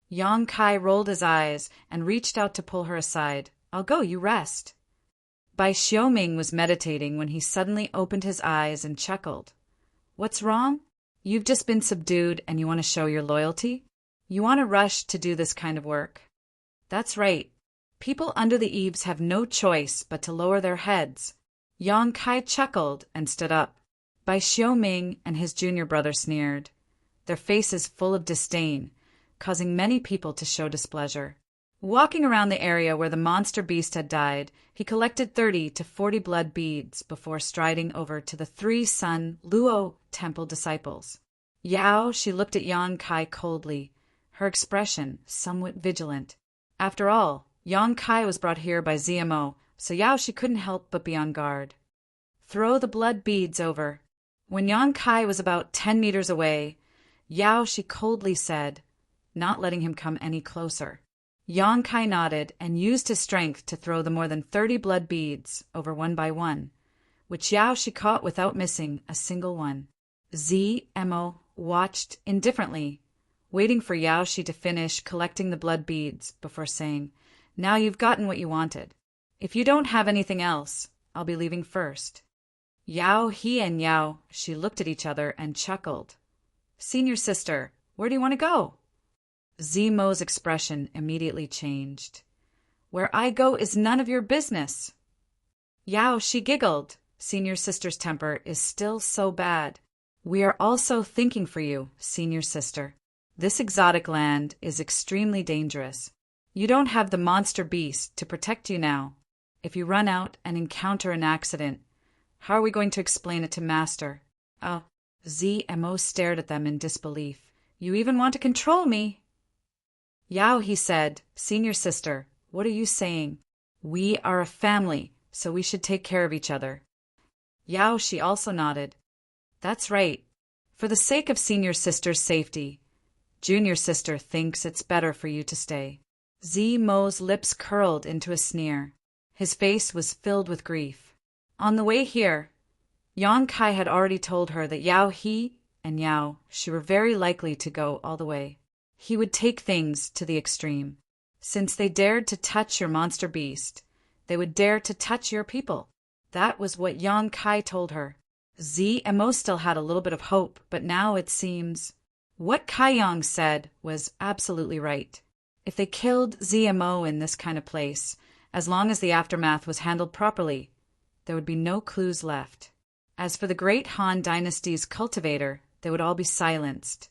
Yang Kai rolled his eyes and reached out to pull her aside. I'll go, you rest. Bai Xiaoming was meditating when he suddenly opened his eyes and chuckled. What's wrong? You've just been subdued and you want to show your loyalty? You want to rush to do this kind of work? That's right. People under the eaves have no choice but to lower their heads. Yang Kai chuckled and stood up. Bai Xiaoming and his junior brother sneered, their faces full of disdain, causing many people to show displeasure. Walking around the area where the monster beast had died, he collected 30 to 40 blood beads before striding over to the 3 Sun Luo temple disciples. She looked at Yang Kai coldly, her expression somewhat vigilant. After all, Yang Kai was brought here by ZMO, so she couldn't help but be on guard. Throw the blood beads over. When Yang Kai was about 10 meters away, Yao, she coldly said, not letting him come any closer. Yang Kai nodded and used his strength to throw the more than 30 blood beads over one by one, which Yao she caught without missing a single one. ZMO watched indifferently, waiting for Yao she to finish collecting the blood beads before saying, "Now you've gotten what you wanted. If you don't have anything else, I'll be leaving first." Yao He and Yao she looked at each other and chuckled. "Senior sister, where do you want to go?" Zmo's expression immediately changed. "Where I go is none of your business." Yao she giggled. "Senior sister's temper is still so bad. We are also thinking for you, senior sister. This exotic land is extremely dangerous. You don't have the monster beast to protect you now. If you run out and encounter an accident, how are we going to explain it to Master?" "Oh." ZMO stared at them in disbelief. "You even want to control me?" Yao he said, "Senior sister, what are you saying? We are a family, so we should take care of each other." Yao she also nodded. "That's right. For the sake of senior sister's safety, junior sister thinks it's better for you to stay." Zmo's lips curled into a sneer. His face was filled with grief. On the way here, Yang Kai had already told her that Yao He and Yao she were very likely to go all the way. He would take things to the extreme. Since they dared to touch your monster beast, they would dare to touch your people. That was what Yang Kai told her. ZMO still had a little bit of hope, but now it seems what Kai Yang said was absolutely right. If they killed ZMO in this kind of place, as long as the aftermath was handled properly, there would be no clues left. As for the great Han dynasty's cultivator, they would all be silenced.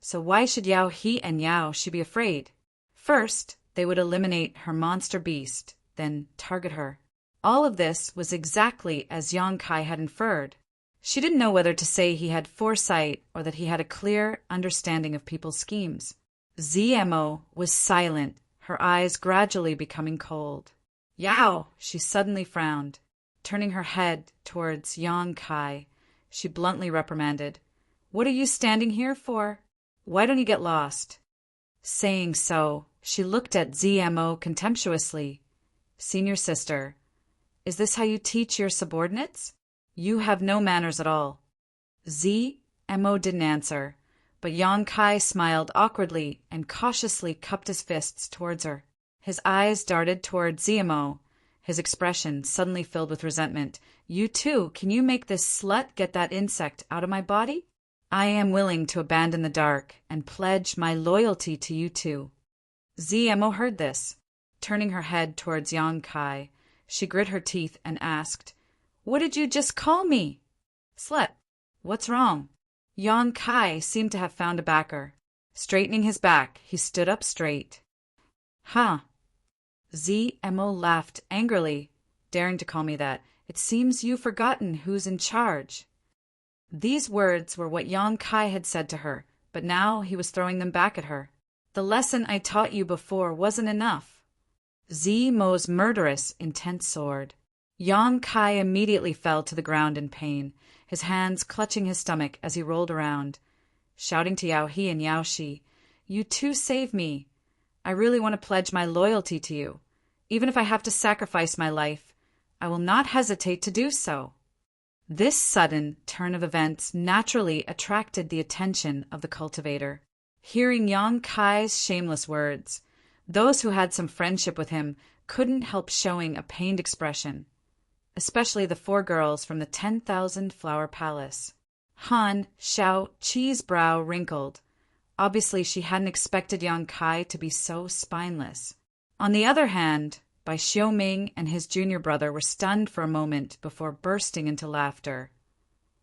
So why should Yao He and Yao she be afraid? First, they would eliminate her monster beast, then target her. All of this was exactly as Yang Kai had inferred. She didn't know whether to say he had foresight or that he had a clear understanding of people's schemes. ZMO was silent, her eyes gradually becoming cold. "Yao!" she suddenly frowned. Turning her head towards Yang Kai, she bluntly reprimanded, "What are you standing here for? Why don't you get lost?" Saying so, she looked at ZMO contemptuously. "Senior sister, is this how you teach your subordinates? You have no manners at all." ZMO didn't answer, but Yang Kai smiled awkwardly and cautiously cupped his fists towards her. His eyes darted toward ZMO, his expression suddenly filled with resentment. "You too, can you make this slut get that insect out of my body? I am willing to abandon the dark and pledge my loyalty to you too." ZMO heard this. Turning her head towards Yang Kai, she grit her teeth and asked, "What did you just call me?" "Slut. What's wrong?" Yang Kai seemed to have found a backer. Straightening his back, he stood up straight. "Huh." ZMO laughed angrily. "Daring to call me that. It seems you've forgotten who's in charge." These words were what Yang Kai had said to her, but now he was throwing them back at her. "The lesson I taught you before wasn't enough." ZMO's murderous intent soared. Yang Kai immediately fell to the ground in pain, his hands clutching his stomach as he rolled around, shouting to Yao He and Yao Shi, "You too save me. I really want to pledge my loyalty to you. Even if I have to sacrifice my life, I will not hesitate to do so." This sudden turn of events naturally attracted the attention of the cultivator. Hearing Yang Kai's shameless words, those who had some friendship with him couldn't help showing a pained expression, especially the 4 girls from the 10,000 Flower Palace. Han Xiao Qi's brow wrinkled. Obviously, she hadn't expected Yang Kai to be so spineless. On the other hand, Bai Xiaoming and his junior brother were stunned for a moment before bursting into laughter.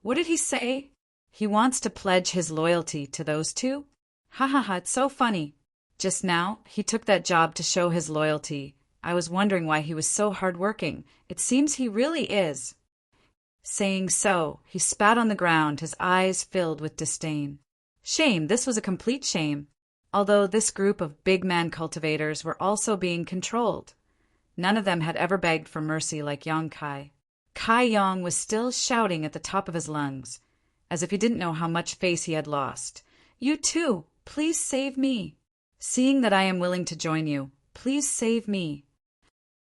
"What did he say? He wants to pledge his loyalty to those two? Ha ha ha, it's so funny. Just now, he took that job to show his loyalty. I was wondering why he was so hard-working. It seems he really is." Saying so, he spat on the ground, his eyes filled with disdain. Shame, this was a complete shame. Although this group of big man cultivators were also being controlled. None of them had ever begged for mercy like Yang Kai. Kai Yang was still shouting at the top of his lungs, as if he didn't know how much face he had lost. You too. Please save me. Seeing that I am willing to join you, please save me.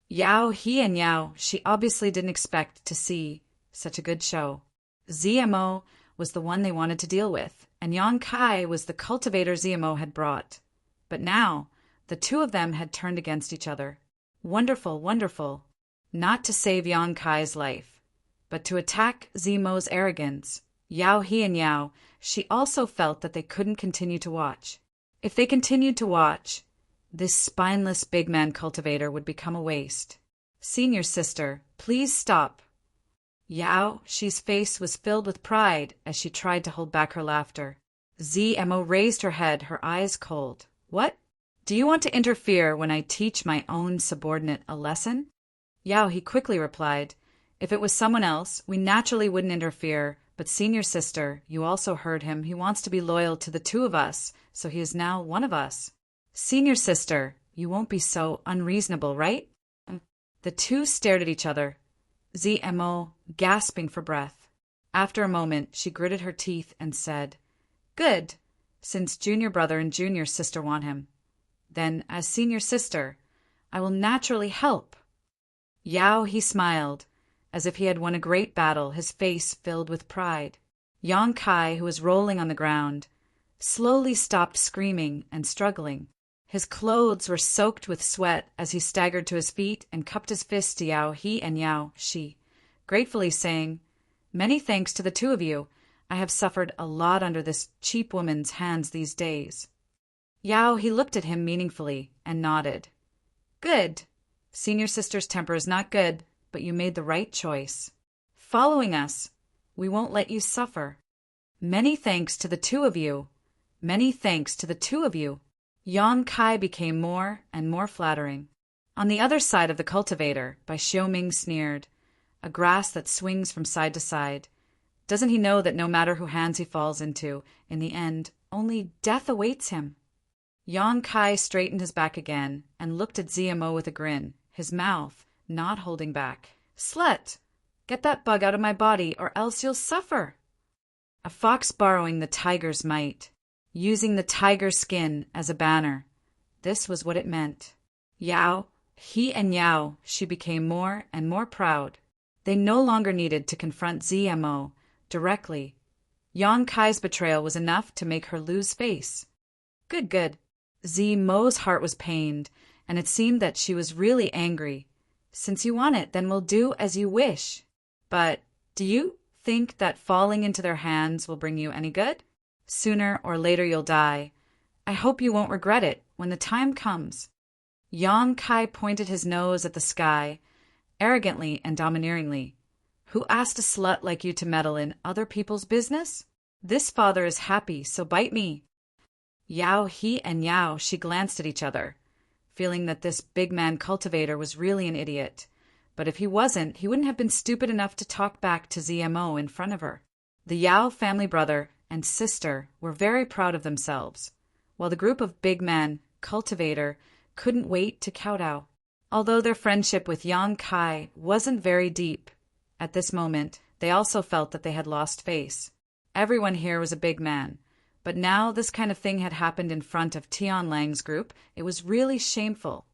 Yao, he and Yao, she obviously didn't expect to see such a good show. ZMO was the one they wanted to deal with, and Yang Kai was the cultivator ZMO had brought. But now, the two of them had turned against each other. Wonderful, wonderful. Not to save Yang Kai's life, but to attack ZMO's arrogance. Yao, he and Yao, she also felt that they couldn't continue to watch. If they continued to watch, this spineless big man cultivator would become a waste. Senior sister, please stop. Yao, she's face was filled with pride as she tried to hold back her laughter. ZMO raised her head, her eyes cold. What? Do you want to interfere when I teach my own subordinate a lesson? Yao, he quickly replied, if it was someone else, we naturally wouldn't interfere, but senior sister, you also heard him, he wants to be loyal to the two of us, so he is now one of us. Senior sister, you won't be so unreasonable, right? The two stared at each other, ZMO gasping for breath. After a moment, she gritted her teeth and said, Good, since junior brother and junior sister want him. Then, as senior sister, I will naturally help. Yao, he smiled, as if he had won a great battle, his face filled with pride. Yang Kai, who was rolling on the ground, slowly stopped screaming and struggling. His clothes were soaked with sweat as he staggered to his feet and cupped his fist to Yao, he and Yao, she, gratefully saying, Many thanks to the two of you. I have suffered a lot under this cheap woman's hands these days. Yao, he looked at him meaningfully and nodded. Good. Senior sister's temper is not good, but you made the right choice. Following us, we won't let you suffer. Many thanks to the two of you. Many thanks to the two of you. Yang Kai became more and more flattering. On the other side of the cultivator, Bai Xiaoming sneered, a grass that swings from side to side. Doesn't he know that no matter whose hands he falls into, in the end, only death awaits him? Yang Kai straightened his back again and looked at ZMO with a grin, his mouth not holding back. Slut! Get that bug out of my body or else you'll suffer! A fox borrowing the tiger's might, using the tiger's skin as a banner. This was what it meant. Yao, he and Yao, she became more and more proud. They no longer needed to confront ZMO directly. Yang Kai's betrayal was enough to make her lose face. Good, good. ZMO's heart was pained, and it seemed that she was really angry. Since you want it, then we'll do as you wish. But do you think that falling into their hands will bring you any good? Sooner or later you'll die. I hope you won't regret it when the time comes. Yang Kai pointed his nose at the sky, arrogantly and domineeringly. Who asked a slut like you to meddle in other people's business? This father is happy, so bite me. Yao, he and Yao, she glanced at each other, feeling that this big man cultivator was really an idiot. But if he wasn't, he wouldn't have been stupid enough to talk back to ZMO in front of her. The Yao family brother and sister were very proud of themselves, while the group of big men, cultivator, couldn't wait to kowtow. Although their friendship with Yang Kai wasn't very deep, at this moment, they also felt that they had lost face. Everyone here was a big man, but now this kind of thing had happened in front of Tian Lang's group. It was really shameful.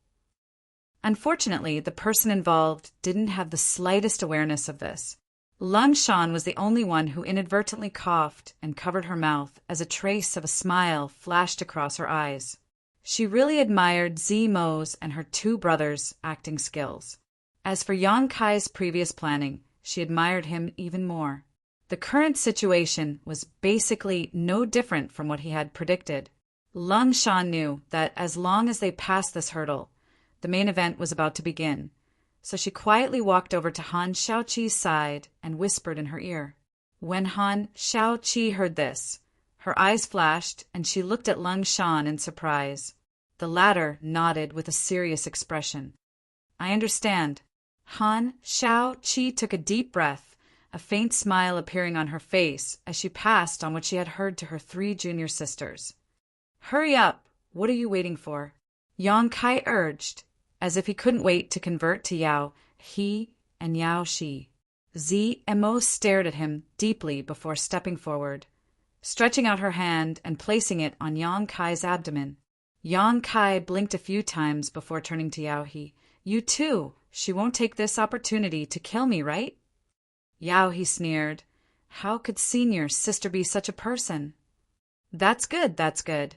Unfortunately, the person involved didn't have the slightest awareness of this. Lung Shan was the only one who inadvertently coughed and covered her mouth as a trace of a smile flashed across her eyes. She really admired ZMO's and her two brothers' acting skills. As for Yang Kai's previous planning, she admired him even more. The current situation was basically no different from what he had predicted. Lung Shan knew that as long as they passed this hurdle, the main event was about to begin, so she quietly walked over to Han Shaoqi's side and whispered in her ear. When Han Shaoqi heard this, her eyes flashed and she looked at Lung Shan in surprise. The latter nodded with a serious expression. I understand. Han Shaoqi took a deep breath, a faint smile appearing on her face as she passed on what she had heard to her three junior sisters. Hurry up! What are you waiting for? Yang Kai urged, as if he couldn't wait to convert to Yao, he and Yao Shi. ZMO stared at him deeply before stepping forward. stretching out her hand and placing it on Yang Kai's abdomen. Yang Kai blinked a few times before turning to Yao He. You too. She won't take this opportunity to kill me, right? Yao He sneered. How could Senior's sister be such a person? That's good, that's good.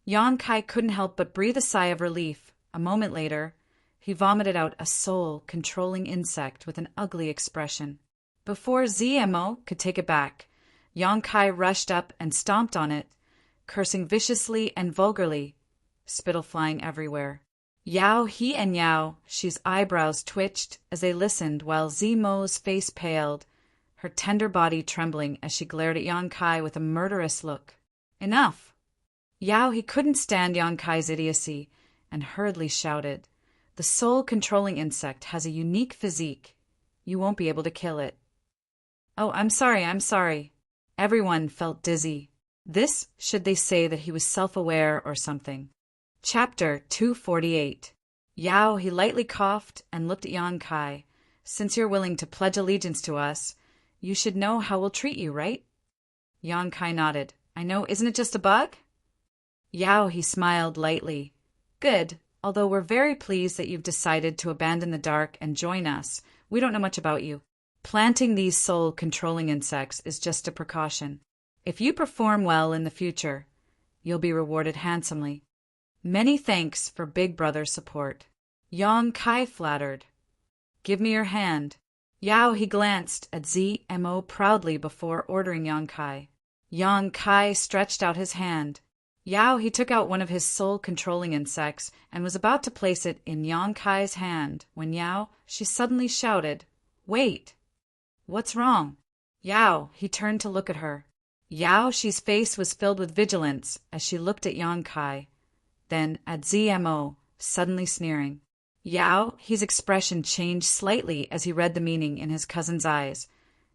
Yang Kai couldn't help but breathe a sigh of relief. A moment later, he vomited out a soul-controlling insect with an ugly expression. Before ZMO could take it back, Yang Kai rushed up and stomped on it, cursing viciously and vulgarly, spittle flying everywhere. Yao He and Yao She's eyebrows twitched as they listened while Zimo's face paled, her tender body trembling as she glared at Yang Kai with a murderous look. Enough! Yao He couldn't stand Yang Kai's idiocy and hurriedly shouted, The soul-controlling insect has a unique physique. You won't be able to kill it. Oh, I'm sorry. Everyone felt dizzy. This should they say that he was self-aware or something. Chapter 248. Yao He lightly coughed and looked at Yang Kai. Since you're willing to pledge allegiance to us, you should know how we'll treat you, right? Yang Kai nodded. I know, isn't it just a bug? Yao He smiled lightly. Good, although we're very pleased that you've decided to abandon the dark and join us. We don't know much about you. Planting these soul-controlling insects is just a precaution. If you perform well in the future, you'll be rewarded handsomely. Many thanks for Big Brother's support. Yang Kai flattered. Give me your hand. Yao He glanced at ZMO proudly before ordering Yang Kai. Yang Kai stretched out his hand. Yao He took out one of his soul-controlling insects and was about to place it in Yang Kai's hand when she suddenly shouted, Wait! What's wrong? Yao He turned to look at her. She's face was filled with vigilance as she looked at Yang Kai, then at ZMO, suddenly sneering. He's expression changed slightly as he read the meaning in his cousin's eyes,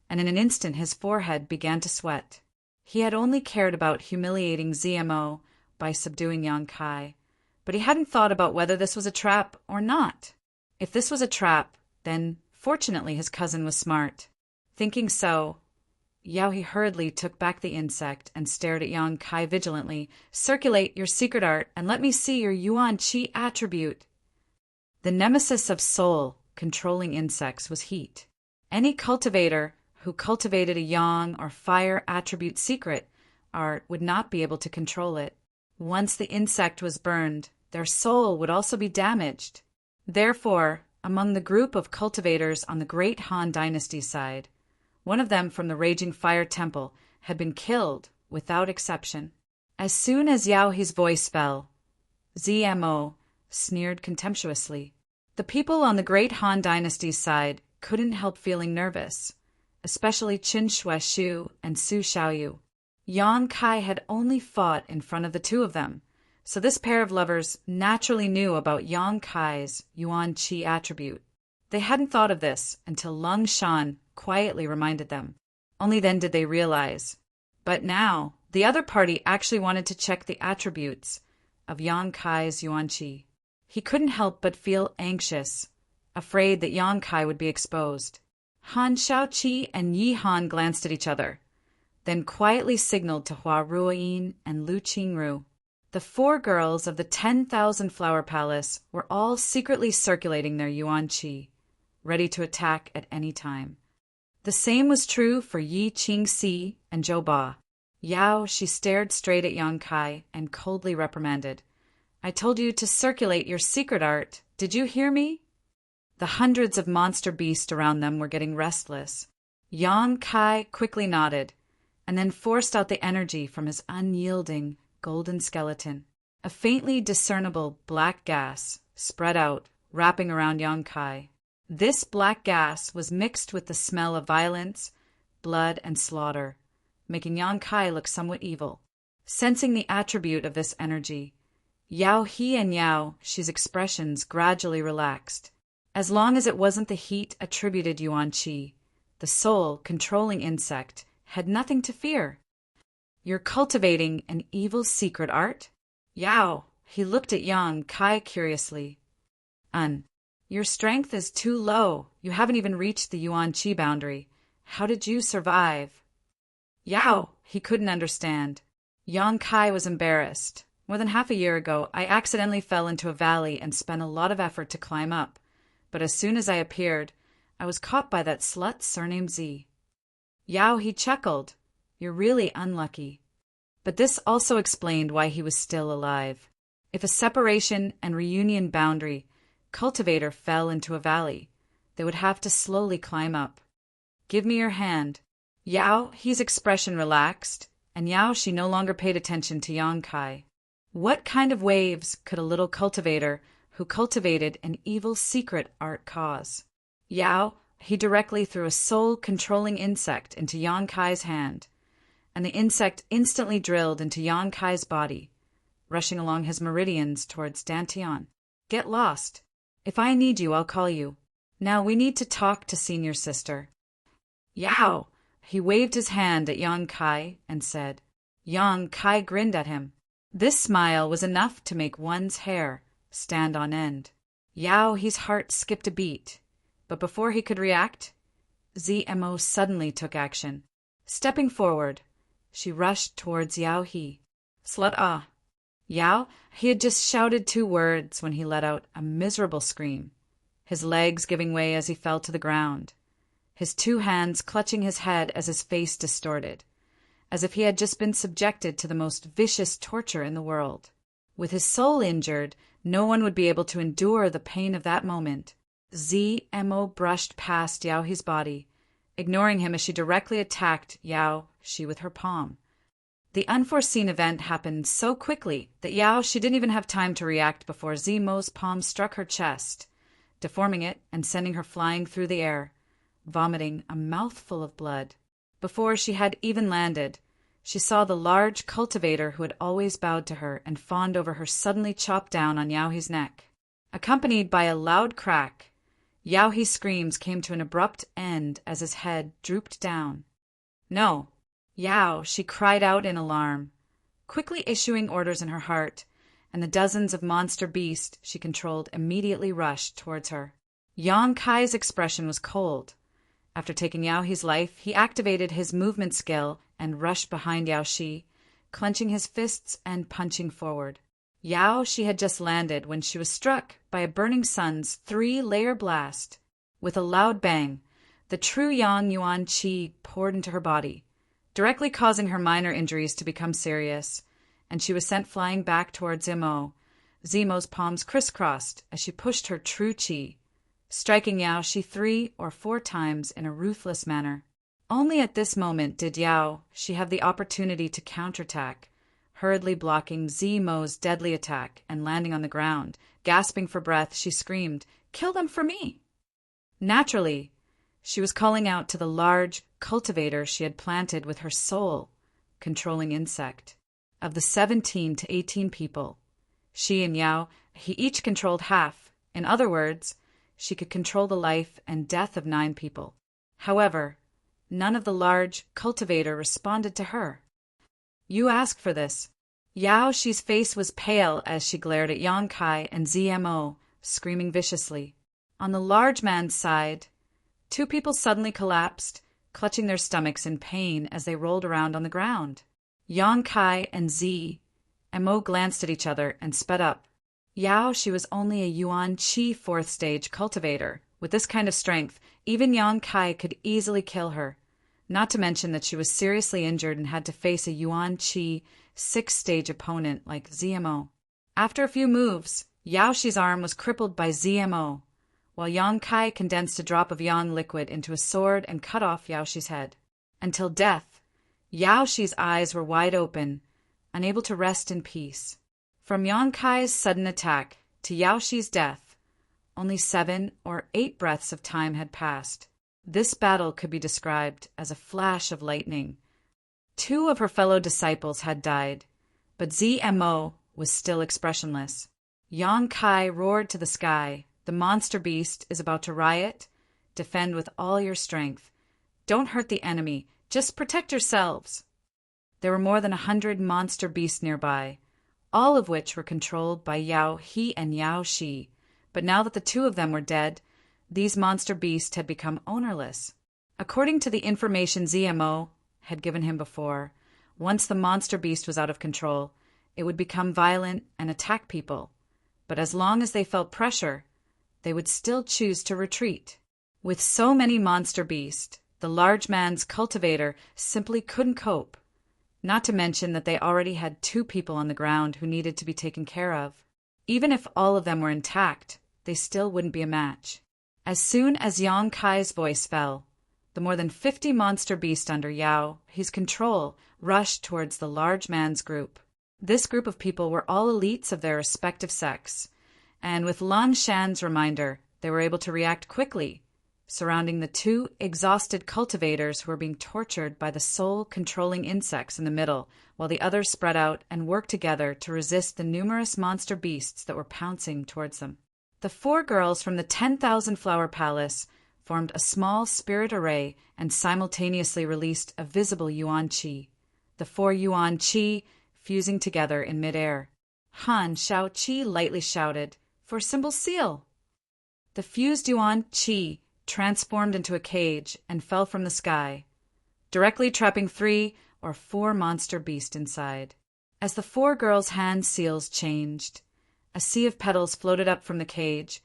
and in an instant his forehead began to sweat. He had only cared about humiliating ZMO by subduing Yang Kai, but he hadn't thought about whether this was a trap or not. If this was a trap, then fortunately his cousin was smart. Thinking so, He hurriedly took back the insect and stared at Yang Kai vigilantly. Circulate your secret art and let me see your Yuan Qi attribute. The nemesis of soul-controlling insects was heat. Any cultivator who cultivated a yang or fire attribute secret art would not be able to control it. Once the insect was burned, their soul would also be damaged. Therefore, among the group of cultivators on the Great Han Dynasty side, one of them from the Raging Fire Temple had been killed without exception. As soon as Yao He's voice fell, ZMO sneered contemptuously. The people on the Great Han Dynasty's side couldn't help feeling nervous, especially Qin Shuaishu and Su Xiaoyu. Yang Kai had only fought in front of the two of them, so this pair of lovers naturally knew about Yang Kai's Yuan Qi attribute. They hadn't thought of this until Lung Shan quietly reminded them. Only then did they realize. But now, the other party actually wanted to check the attributes of Yang Kai's Yuan Qi. He couldn't help but feel anxious, afraid that Yang Kai would be exposed. Han Shaoqi and Yi Han glanced at each other, then quietly signaled to Hua Ruoyin and Lu Qingru. The 4 girls of the 10,000 Flower Palace were all secretly circulating their Yuan Qi, ready to attack at any time. The same was true for Yi Qingxi and Zhou Ba. She stared straight at Yang Kai and coldly reprimanded. I told you to circulate your secret art. Did you hear me? The hundreds of monster beasts around them were getting restless. Yang Kai quickly nodded, and then forced out the energy from his unyielding golden skeleton. A faintly discernible black gas spread out, wrapping around Yang Kai. This black gas was mixed with the smell of violence, blood, and slaughter, making Yang Kai look somewhat evil. Sensing the attribute of this energy, Yao He and She's expressions gradually relaxed. As long as it wasn't the heat attributed Yuan Qi, the soul-controlling insect had nothing to fear. You're cultivating an evil secret art? He looked at Yang Kai curiously. Your strength is too low. You haven't even reached the Yuan Qi boundary. How did you survive? Yao, he couldn't understand. Yang Kai was embarrassed. More than half a year ago, I accidentally fell into a valley and spent a lot of effort to climb up. But as soon as I appeared, I was caught by that slut surnamed Z. Yao, he chuckled. You're really unlucky. But this also explained why he was still alive. If a separation and reunion boundary cultivator fell into a valley, they would have to slowly climb up. Give me your hand. Yao, his expression relaxed, and Yao, she no longer paid attention to Yang Kai. What kind of waves could a little cultivator who cultivated an evil secret art cause? Yao, he directly threw a soul-controlling insect into Yang Kai's hand, and the insect instantly drilled into Yang Kai's body, rushing along his meridians towards Dantian. Get lost. If I need you, I'll call you. Now we need to talk to senior sister. Yao! He waved his hand at Yang Kai and said. Yang Kai grinned at him. This smile was enough to make one's hair stand on end. Yao, his heart skipped a beat, but before he could react, ZMO suddenly took action. Stepping forward, she rushed towards Yao He. Slut ah! Yao, he had just shouted 2 words when he let out a miserable scream, his legs giving way as he fell to the ground, his 2 hands clutching his head as his face distorted, as if he had just been subjected to the most vicious torture in the world. With his soul injured, no one would be able to endure the pain of that moment. ZMO brushed past Yao He's body, ignoring him as she directly attacked Yao Shi with her palm. The unforeseen event happened so quickly that Yao she didn't even have time to react before ZMO's palm struck her chest, deforming it and sending her flying through the air, vomiting a mouthful of blood. Before she had even landed, she saw the large cultivator who had always bowed to her and fawned over her suddenly chop down on Yao He's neck. Accompanied by a loud crack, Yao He's screams came to an abrupt end as his head drooped down. No! Yao, she cried out in alarm, quickly issuing orders in her heart, and the dozens of monster beasts she controlled immediately rushed towards her. Yang Kai's expression was cold. After taking Yao He's life, he activated his movement skill and rushed behind Yao Shi, clenching his fists and punching forward. Yao she had just landed when she was struck by a burning sun's 3-layer blast. With a loud bang, the true Yang Yuan Qi poured into her body, directly causing her minor injuries to become serious, and she was sent flying back towards Zemo. Zemo's palms crisscrossed as she pushed her true Qi, striking Yao Shi 3 or 4 times in a ruthless manner. Only at this moment did Yao she have the opportunity to counterattack, hurriedly blocking Zemo's deadly attack and landing on the ground. Gasping for breath, she screamed, "Kill them for me!" Naturally, she was calling out to the large cultivator she had planted with her soul-controlling insect. Of the 17 to 18 people, she and Yao, he each controlled half. In other words, she could control the life and death of 9 people. However, none of the large cultivator responded to her. You asked for this. Yao Shi's face was pale as she glared at Yang Kai and ZMO, screaming viciously. On the large man's side, 2 people suddenly collapsed, clutching their stomachs in pain as they rolled around on the ground. Yang Kai and ZMO glanced at each other and sped up. Yao she was only a Yuan Qi 4th stage cultivator. With this kind of strength, even Yang Kai could easily kill her, not to mention that she was seriously injured and had to face a Yuan Qi 6th stage opponent like ZMO. After a few moves, Yao Shi's arm was crippled by ZMO, while Yang Kai condensed a drop of Yang liquid into a sword and cut off Yao Shi's head. Until death, Yao Shi's eyes were wide open, unable to rest in peace. From Yang Kai's sudden attack to Yao Shi's death, only 7 or 8 breaths of time had passed. This battle could be described as a flash of lightning. 2 of her fellow disciples had died, but ZMO was still expressionless. Yang Kai roared to the sky, "The monster beast is about to riot. Defend with all your strength. Don't hurt the enemy, just protect yourselves." There were more than 100 monster beasts nearby, all of which were controlled by Yao He and Yao Shi. But now that the 2 of them were dead, these monster beasts had become ownerless. According to the information ZMO had given him before. Once the monster beast was out of control, it would become violent and attack people. But as long as they felt pressure, they would still choose to retreat. With so many monster beasts, the large man's cultivator simply couldn't cope, not to mention that they already had 2 people on the ground who needed to be taken care of. Even if all of them were intact, they still wouldn't be a match. As soon as Yang Kai's voice fell, the more than 50 monster beasts under Yao, his control, rushed towards the large man's group. This group of people were all elites of their respective sex, and with Lan Shan's reminder, they were able to react quickly, surrounding the 2 exhausted cultivators who were being tortured by the soul-controlling insects in the middle, while the others spread out and worked together to resist the numerous monster beasts that were pouncing towards them. The 4 girls from the 10,000 Flower Palace formed a small spirit array and simultaneously released a visible Yuan Qi, the 4 Yuan Qi fusing together in midair. Han Shao Qi lightly shouted, "For Symbol Seal!" The fused Yuan Qi transformed into a cage and fell from the sky, directly trapping 3 or 4 monster beasts inside. As the 4 girls' hand seals changed, a sea of petals floated up from the cage,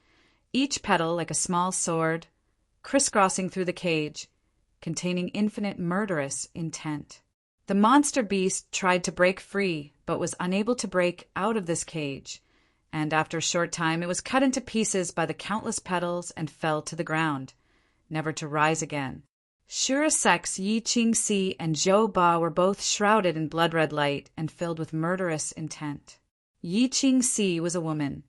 each petal like a small sword, crisscrossing through the cage, containing infinite murderous intent. The monster beast tried to break free, but was unable to break out of this cage, and after a short time it was cut into pieces by the countless petals and fell to the ground, never to rise again. Shura Sek's Yi Qingxi and Zhou Ba were both shrouded in blood-red light and filled with murderous intent. Yi Qingxi was a woman,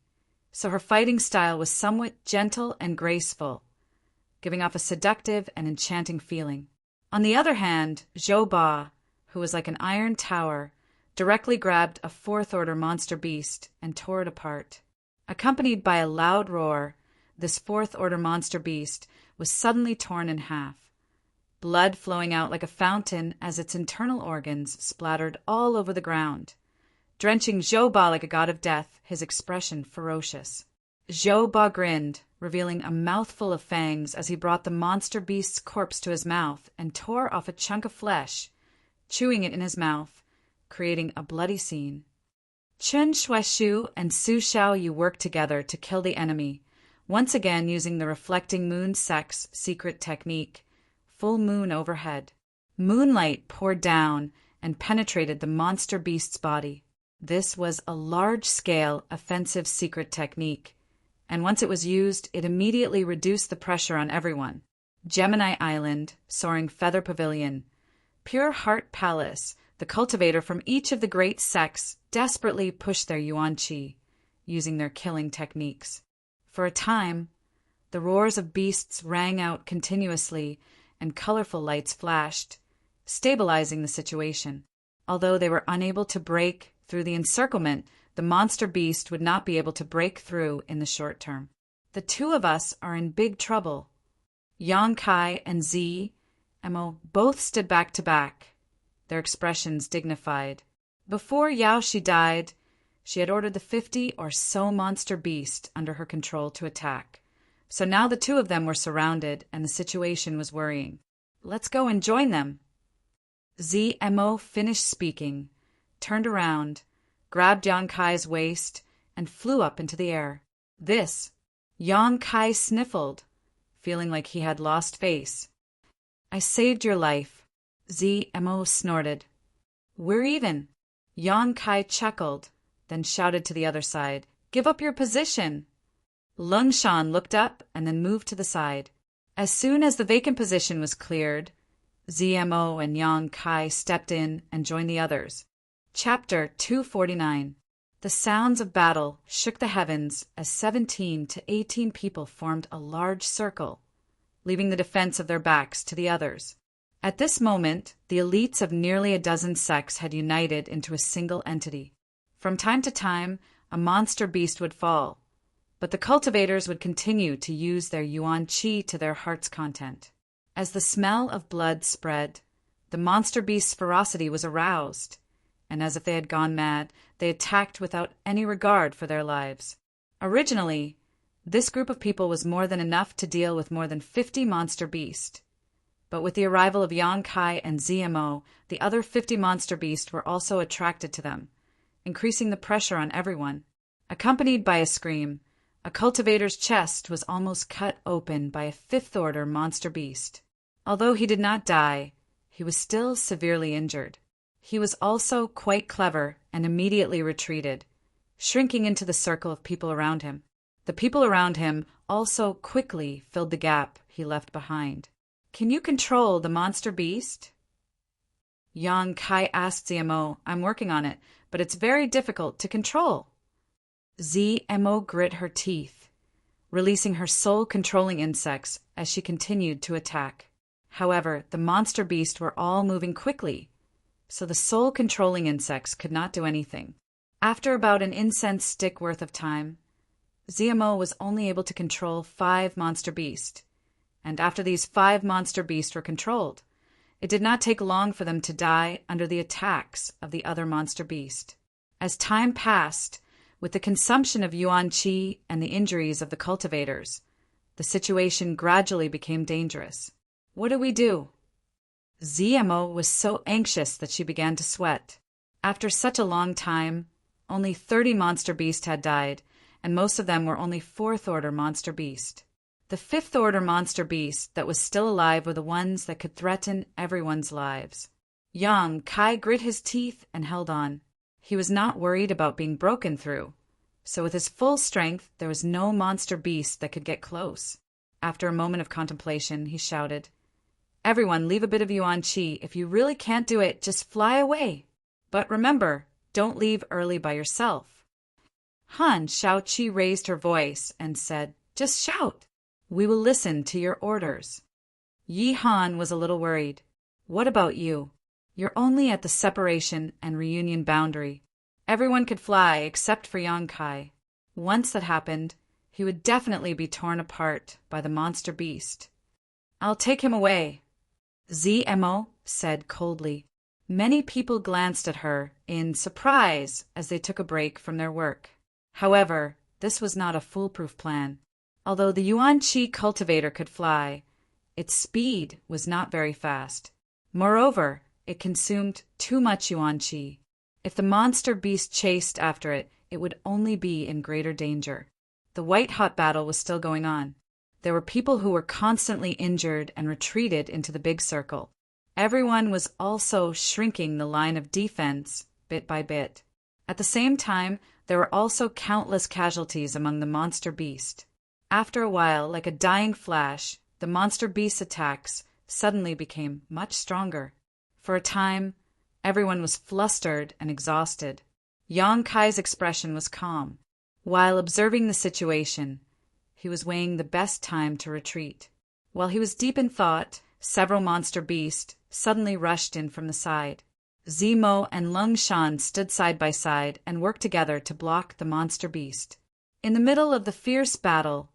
so her fighting style was somewhat gentle and graceful, giving off a seductive and enchanting feeling. On the other hand, Zhou Ba, who was like an iron tower, directly grabbed a 4th-order monster beast and tore it apart. Accompanied by a loud roar, this 4th-order monster beast was suddenly torn in half, blood flowing out like a fountain as its internal organs splattered all over the ground, drenching Zhou Ba like a god of death, his expression ferocious. Zhou Ba grinned, revealing a mouthful of fangs as he brought the monster beast's corpse to his mouth and tore off a chunk of flesh, chewing it in his mouth, creating a bloody scene. Chen Shuaishu and Su Xiaoyu worked together to kill the enemy, once again using the reflecting moon sect's secret technique, full moon overhead. Moonlight poured down and penetrated the monster beast's body. This was a large-scale offensive secret technique, and once it was used, it immediately reduced the pressure on everyone. Gemini Island, Soaring Feather Pavilion, Pure Heart Palace, the cultivator from each of the great sects desperately pushed their Yuan Qi, using their killing techniques. For a time, the roars of beasts rang out continuously and colorful lights flashed, stabilizing the situation. Although they were unable to break through the encirclement, the monster beast would not be able to break through in the short term. The 2 of us are in big trouble. Yang Kai and Mo both stood back to back, their expressions dignified. Before Yao Shi died, she had ordered the 50 or so monster beasts under her control to attack. So now the 2 of them were surrounded and the situation was worrying. Let's go and join them. Mo finished speaking, turned around, grabbed Yang Kai's waist, and flew up into the air. Yang Kai sniffled, feeling like he had lost face. "I saved your life," Mo snorted. "We're even." Yang Kai chuckled, then shouted to the other side, "Give up your position." Lung Shan looked up and then moved to the side. As soon as the vacant position was cleared, Mo and Yang Kai stepped in and joined the others. Chapter 249. The sounds of battle shook the heavens as 17 to 18 people formed a large circle, leaving the defense of their backs to the others. At this moment, the elites of nearly a dozen sects had united into a single entity. From time to time, a monster beast would fall, but the cultivators would continue to use their Yuan Qi to their heart's content. As the smell of blood spread, the monster beast's ferocity was aroused, and as if they had gone mad, they attacked without any regard for their lives. Originally, this group of people was more than enough to deal with more than 50 monster beasts. But with the arrival of Yang Kai and ZMO, the other 50 monster beasts were also attracted to them, increasing the pressure on everyone. Accompanied by a scream, a cultivator's chest was almost cut open by a fifth-order monster beast. Although he did not die, he was still severely injured. He was also quite clever and immediately retreated, shrinking into the circle of people around him. The people around him also quickly filled the gap he left behind. "Can you control the monster beast?" Yang Kai asked ZMO. "I'm working on it, but it's very difficult to control." ZMO grit her teeth, releasing her soul-controlling insects as she continued to attack. However, the monster beasts were all moving quickly, so the soul-controlling insects could not do anything. After about an incense stick worth of time, ZMO was only able to control 5 monster beasts, and after these 5 monster beasts were controlled, it did not take long for them to die under the attacks of the other monster beast. As time passed, with the consumption of yuan qi and the injuries of the cultivators, the situation gradually became dangerous. "What do we do?" ZMO was so anxious that she began to sweat. After such a long time, only 30 monster beasts had died, and most of them were only 4th-order monster beast. The 5th-order monster beast that was still alive were the ones that could threaten everyone's lives. Yang Kai grit his teeth and held on. He was not worried about being broken through, so with his full strength there was no monster beast that could get close. After a moment of contemplation, he shouted, "Everyone, leave a bit of yuan qi. If you really can't do it, just fly away. But remember, don't leave early by yourself." Han Shaoqi raised her voice and said, "Just shout. We will listen to your orders." Yi Han was a little worried. "What about you? You're only at the separation and reunion boundary. Everyone could fly except for Yang Kai. Once that happened, he would definitely be torn apart by the monster beast." "I'll take him away," ZMO said coldly. Many people glanced at her in surprise as they took a break from their work. However, this was not a foolproof plan. Although the yuan qi cultivator could fly, its speed was not very fast. Moreover, it consumed too much yuan qi. If the monster beast chased after it, it would only be in greater danger. The white-hot battle was still going on. There were people who were constantly injured and retreated into the big circle. Everyone was also shrinking the line of defense bit by bit. At the same time, there were also countless casualties among the monster beast. After a while, like a dying flash, the monster beast's attacks suddenly became much stronger. For a time, everyone was flustered and exhausted. Yang Kai's expression was calm. While observing the situation, he was weighing the best time to retreat. While he was deep in thought, several monster beasts suddenly rushed in from the side. Zemo and Lung Shan stood side by side and worked together to block the monster beast. In the middle of the fierce battle,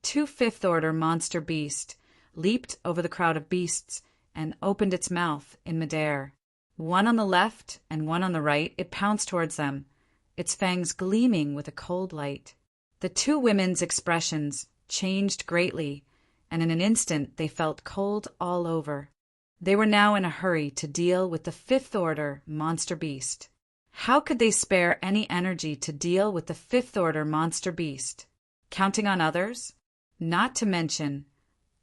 2 5th-order monster beasts leaped over the crowd of beasts and opened its mouth in midair. One on the left and one on the right, it pounced towards them, its fangs gleaming with a cold light. The 2 women's expressions changed greatly, and in an instant they felt cold all over. They were now in a hurry to deal with the 5th-order monster beast. How could they spare any energy to deal with the 5th-order monster beast? Counting on others? Not to mention,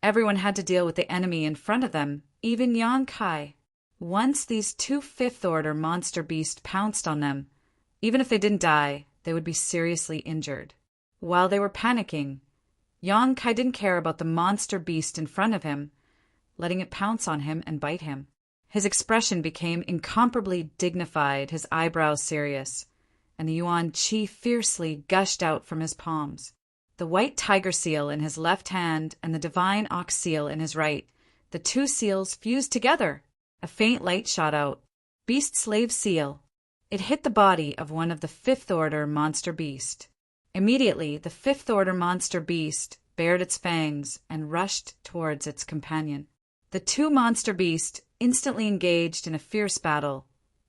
everyone had to deal with the enemy in front of them, even Yang Kai. Once these 2 5th-order monster beasts pounced on them, even if they didn't die, they would be seriously injured. While they were panicking, Yang Kai didn't care about the monster beast in front of him, letting it pounce on him and bite him. His expression became incomparably dignified, his eyebrows serious, and the yuan qi fiercely gushed out from his palms. The white tiger seal in his left hand and the divine ox seal in his right, the 2 seals fused together. A faint light shot out. Beast slave seal. It hit the body of one of the 5th-order monster beast. Immediately, the 5th-order monster beast bared its fangs and rushed towards its companion. The 2 monster beasts instantly engaged in a fierce battle,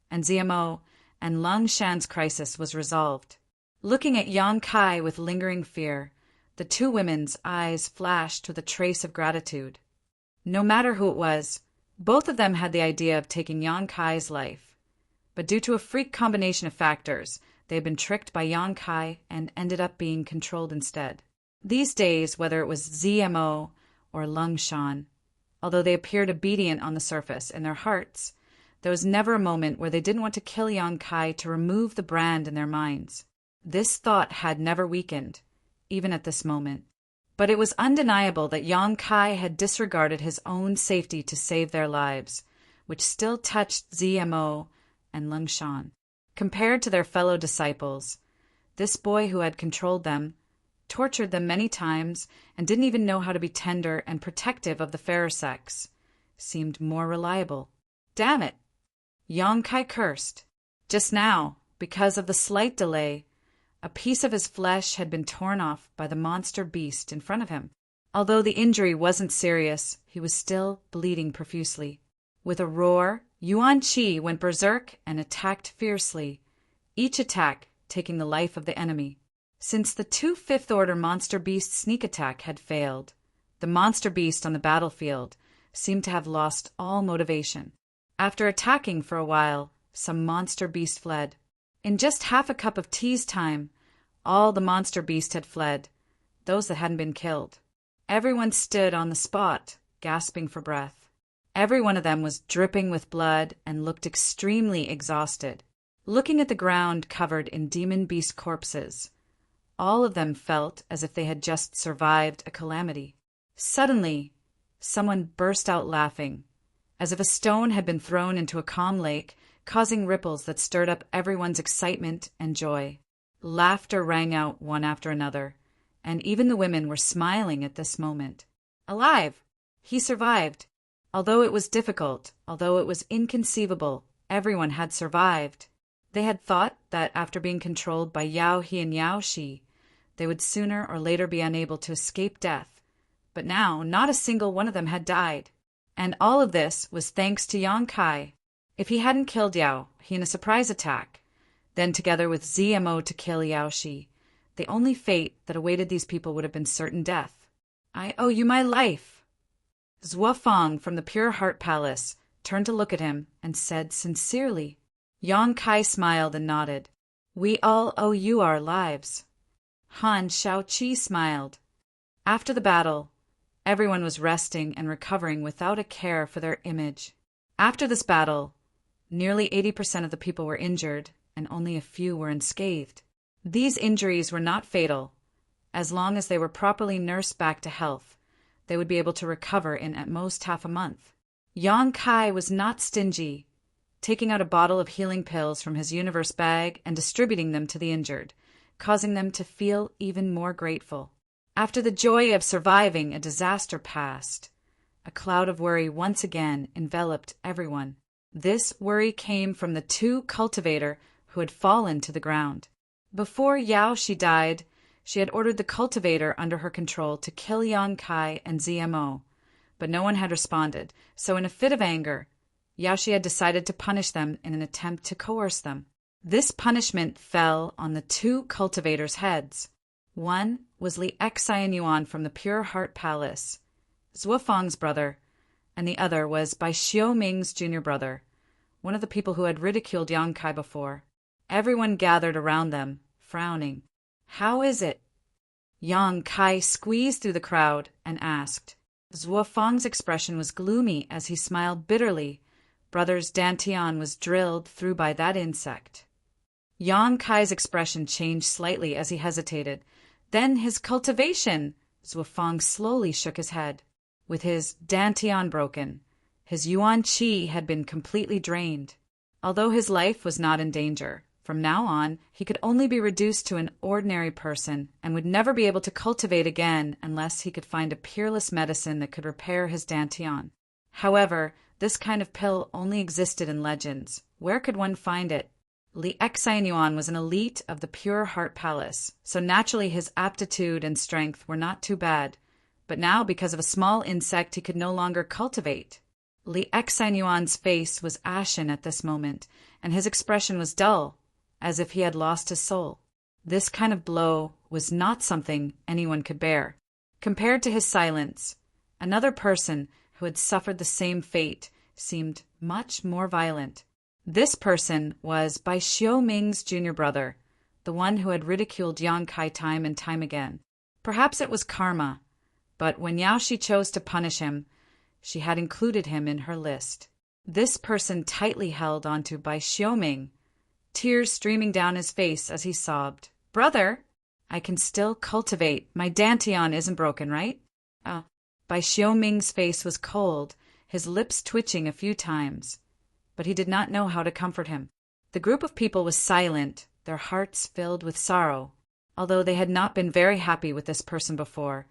and ZMO and Lung Shan's crisis was resolved. Looking at Yang Kai with lingering fear, the 2 women's eyes flashed with a trace of gratitude. No matter who it was, both of them had the idea of taking Yang Kai's life. But due to a freak combination of factors, they had been tricked by Yang Kai and ended up being controlled instead. These days, whether it was ZMO or Lung Shan, although they appeared obedient on the surface, in their hearts, there was never a moment where they didn't want to kill Yang Kai to remove the brand in their minds. This thought had never weakened, even at this moment. But it was undeniable that Yang Kai had disregarded his own safety to save their lives, which still touched ZMO and Lung Shan. Compared to their fellow disciples, this boy who had controlled them, tortured them many times, and didn't even know how to be tender and protective of the fairer sex, seemed more reliable. Damn it! Yang Kai cursed. Just now, because of the slight delay, a piece of his flesh had been torn off by the monster beast in front of him. Although the injury wasn't serious, he was still bleeding profusely. With a roar, Yuan Qi went berserk and attacked fiercely, each attack taking the life of the enemy. Since the two fifth-order monster beast sneak attack had failed, the monster beast on the battlefield seemed to have lost all motivation. After attacking for a while, some monster beast fled. In just half a cup of tea's time, all the monster beast had fled, those that hadn't been killed. Everyone stood on the spot, gasping for breath. Every one of them was dripping with blood and looked extremely exhausted. Looking at the ground covered in demon beast corpses, all of them felt as if they had just survived a calamity. Suddenly, someone burst out laughing, as if a stone had been thrown into a calm lake, causing ripples that stirred up everyone's excitement and joy. Laughter rang out one after another, and even the women were smiling at this moment. Alive! He survived! Although it was difficult, although it was inconceivable, everyone had survived. They had thought that after being controlled by Yao He and Yao Shi, they would sooner or later be unable to escape death. But now, not a single one of them had died. And all of this was thanks to Yang Kai. If he hadn't killed Yao He in a surprise attack, then together with ZMO to kill Yao Shi, the only fate that awaited these people would have been certain death. I owe you my life. Zhuo Fang from the Pure Heart Palace turned to look at him and said sincerely. Yang Kai smiled and nodded. We all owe you our lives. Han Shaoqi smiled. After the battle, everyone was resting and recovering without a care for their image. After this battle, nearly 80% of the people were injured, and only a few were unscathed. These injuries were not fatal. As long as they were properly nursed back to health, they would be able to recover in at most half a month. Yang Kai was not stingy, taking out a bottle of healing pills from his universe bag and distributing them to the injured, causing them to feel even more grateful. After the joy of surviving a disaster passed, a cloud of worry once again enveloped everyone. This worry came from the two cultivator who had fallen to the ground. Before Yao Shi died, she had ordered the cultivator under her control to kill Yang Kai and ZMO, but no one had responded, so in a fit of anger, Yao Shi had decided to punish them in an attempt to coerce them. This punishment fell on the two cultivators' heads. One was Li Xian Yuan from the Pure Heart Palace, Zhuo Fang's brother, and the other was Bai Xiaoming's junior brother, one of the people who had ridiculed Yang Kai before. Everyone gathered around them, frowning. How is it? Yang Kai squeezed through the crowd and asked. Zhuo Fang's expression was gloomy as he smiled bitterly. Brother's dantian was drilled through by that insect. Yang Kai's expression changed slightly as he hesitated. Then his cultivation! Zhuo Fang slowly shook his head. With his dantian broken, his Yuan Qi had been completely drained. Although his life was not in danger, from now on he could only be reduced to an ordinary person and would never be able to cultivate again unless he could find a peerless medicine that could repair his dantian. However, this kind of pill only existed in legends. Where could one find it? Li Xian Yuan was an elite of the Pure Heart Palace, so naturally his aptitude and strength were not too bad. But now, because of a small insect, he could no longer cultivate. Li Xian Yuan's face was ashen at this moment, and his expression was dull, as if he had lost his soul. This kind of blow was not something anyone could bear. Compared to his silence, another person who had suffered the same fate, seemed much more violent. This person was Bai Xiaoming's junior brother, the one who had ridiculed Yang Kai time and time again. Perhaps it was karma, but when Yaoshi chose to punish him, she had included him in her list. This person tightly held onto Bai Xiaoming, tears streaming down his face as he sobbed. "Brother, I can still cultivate. My dantian isn't broken, right?" Bai Xiaoming's face was cold, his lips twitching a few times, but he did not know how to comfort him. The group of people was silent, their hearts filled with sorrow, although they had not been very happy with this person before,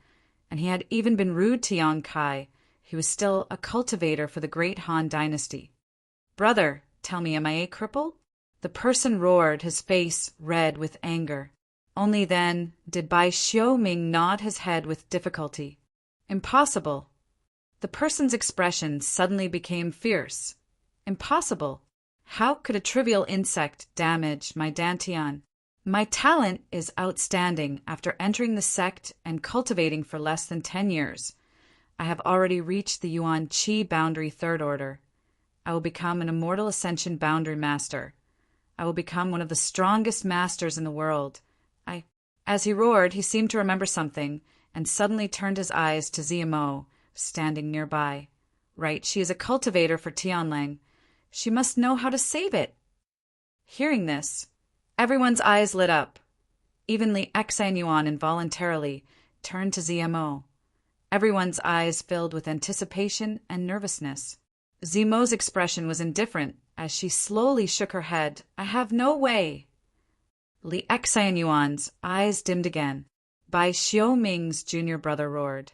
and he had even been rude to Yang Kai. He was still a cultivator for the great Han dynasty. "Brother, tell me, am I a cripple?" The person roared, his face red with anger. Only then did Bai Xiaoming nod his head with difficulty. "Impossible." The person's expression suddenly became fierce. "Impossible? How could a trivial insect damage my dantian? My talent is outstanding. After entering the sect and cultivating for less than 10 years, I have already reached the Yuan Qi boundary third order. I will become an immortal ascension boundary master. I will become one of the strongest masters in the world. As he roared, he seemed to remember something, and suddenly turned his eyes to Ziamo, standing nearby. Right, she is a cultivator for Tianlang. She must know how to save it. Hearing this, everyone's eyes lit up. Even Li Yuan involuntarily turned to Ziamo. Everyone's eyes filled with anticipation and nervousness. Ziamo's expression was indifferent as she slowly shook her head. "I have no way." Li Yuan's eyes dimmed again. Bai Xiaoming's junior brother roared.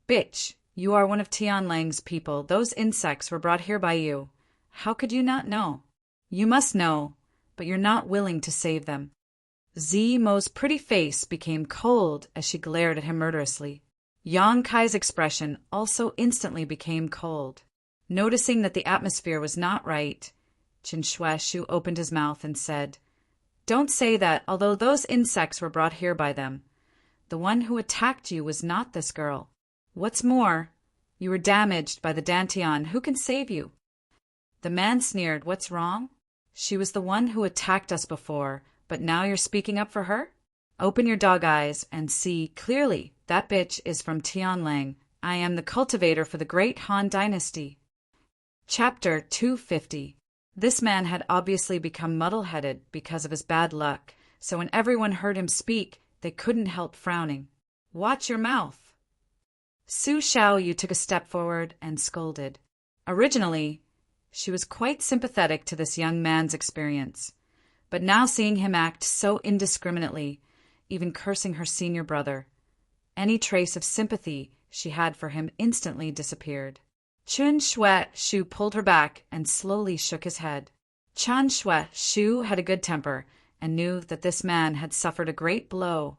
"Bitch, you are one of Tianlang's people. Those insects were brought here by you. How could you not know? You must know, but you're not willing to save them." Ziamo's pretty face became cold as she glared at him murderously. Yang Kai's expression also instantly became cold. Noticing that the atmosphere was not right, Qin Shuaishu opened his mouth and said, "Don't say that, although those insects were brought here by them. The one who attacked you was not this girl. What's more, you were damaged by the dantian. Who can save you?" The man sneered. "What's wrong? She was the one who attacked us before, but now you're speaking up for her? Open your dog eyes and see clearly. That bitch is from Tianlang. I am the cultivator for the great Han dynasty." Chapter 250. This man had obviously become muddle-headed because of his bad luck, so when everyone heard him speak, they couldn't help frowning. "Watch your mouth." Su Xiaoyu took a step forward and scolded. Originally, she was quite sympathetic to this young man's experience, but now seeing him act so indiscriminately, even cursing her senior brother, any trace of sympathy she had for him instantly disappeared. Qin Shuaishu pulled her back and slowly shook his head. Qin Shuaishu had a good temper and knew that this man had suffered a great blow,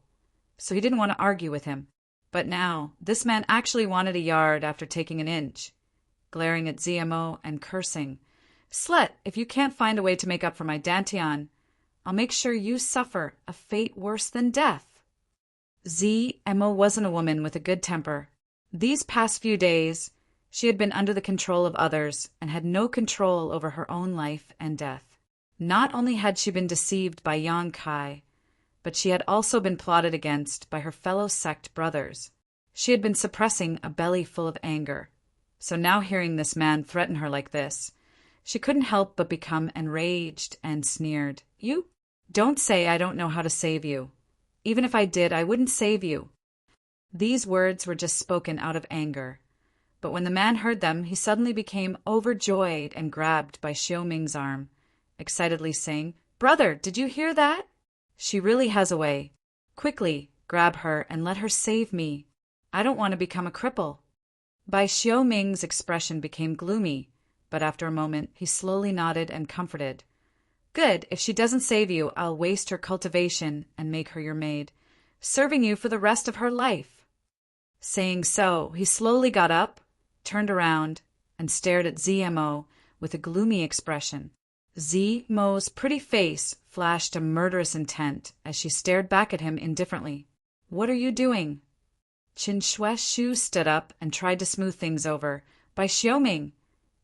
so he didn't want to argue with him. But now, this man actually wanted a yard after taking an inch, glaring at Ziamo and cursing. "Slut, if you can't find a way to make up for my dantian, I'll make sure you suffer a fate worse than death." Ziamo wasn't a woman with a good temper. These past few days, she had been under the control of others and had no control over her own life and death. Not only had she been deceived by Yang Kai, but she had also been plotted against by her fellow sect brothers. She had been suppressing a belly full of anger. So now hearing this man threaten her like this, she couldn't help but become enraged and sneered. "You? Don't say I don't know how to save you. Even if I did, I wouldn't save you." These words were just spoken out of anger. But when the man heard them, he suddenly became overjoyed and grabbed Bai Xiaoming's arm, excitedly saying, "Brother, did you hear that? She really has a way. Quickly, grab her and let her save me. I don't want to become a cripple." Bai Xiaoming's expression became gloomy, but after a moment he slowly nodded and comforted. "Good, if she doesn't save you, I'll waste her cultivation and make her your maid, serving you for the rest of her life." Saying so, he slowly got up, turned around, and stared at Ziamo with a gloomy expression. Ziamo's pretty face flashed a murderous intent as she stared back at him indifferently. "What are you doing?" Qin Shuaishu stood up and tried to smooth things over, By Xiaoming,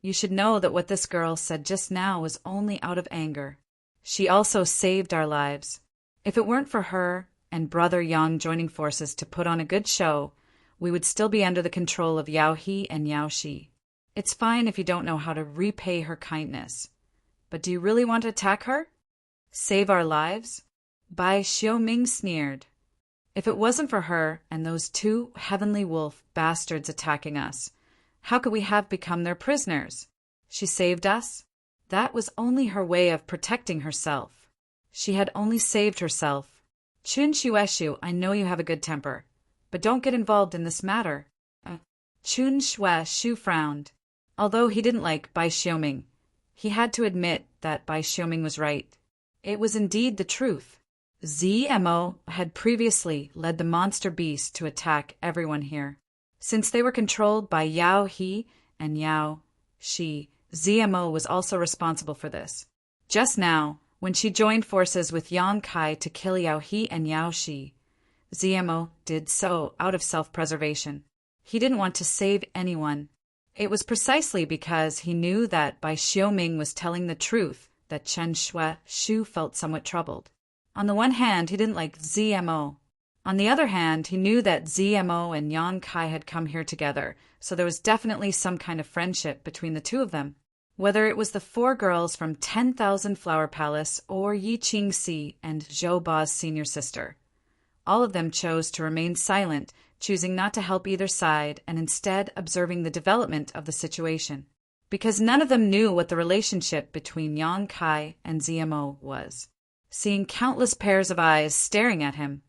you should know that what this girl said just now was only out of anger. She also saved our lives. If it weren't for her and Brother Yang joining forces to put on a good show, we would still be under the control of Yao He and Yao Shi. It's fine if you don't know how to repay her kindness. But do you really want to attack her? Save our lives? Bai Xiaoming sneered. If it wasn't for her and those two heavenly wolf bastards attacking us, how could we have become their prisoners? She saved us? That was only her way of protecting herself. She had only saved herself. Chun Shueshu, I know you have a good temper, but don't get involved in this matter. Chun Shueshu frowned. Although he didn't like Bai Xiaoming, he had to admit that Bai Xiaoming was right. It was indeed the truth. ZMO had previously led the monster beast to attack everyone here. Since they were controlled by Yao He and Yao Shi, ZMO was also responsible for this. Just now, when she joined forces with Yang Kai to kill Yao He and Yao Shi, ZMO did so out of self-preservation. He didn't want to save anyone. It was precisely because he knew that Bai Xiaoming was telling the truth that Chen Shueshu felt somewhat troubled. On the one hand, he didn't like ZMO. On the other hand, he knew that ZMO and Yang Kai had come here together, so there was definitely some kind of friendship between the two of them. Whether it was the 4 girls from 10,000 Flower Palace or Yi Qingxi and Zhou Ba's senior sister. All of them chose to remain silent, choosing not to help either side and instead observing the development of the situation. Because none of them knew what the relationship between Yang Kai and ZMO was. Seeing countless pairs of eyes staring at him,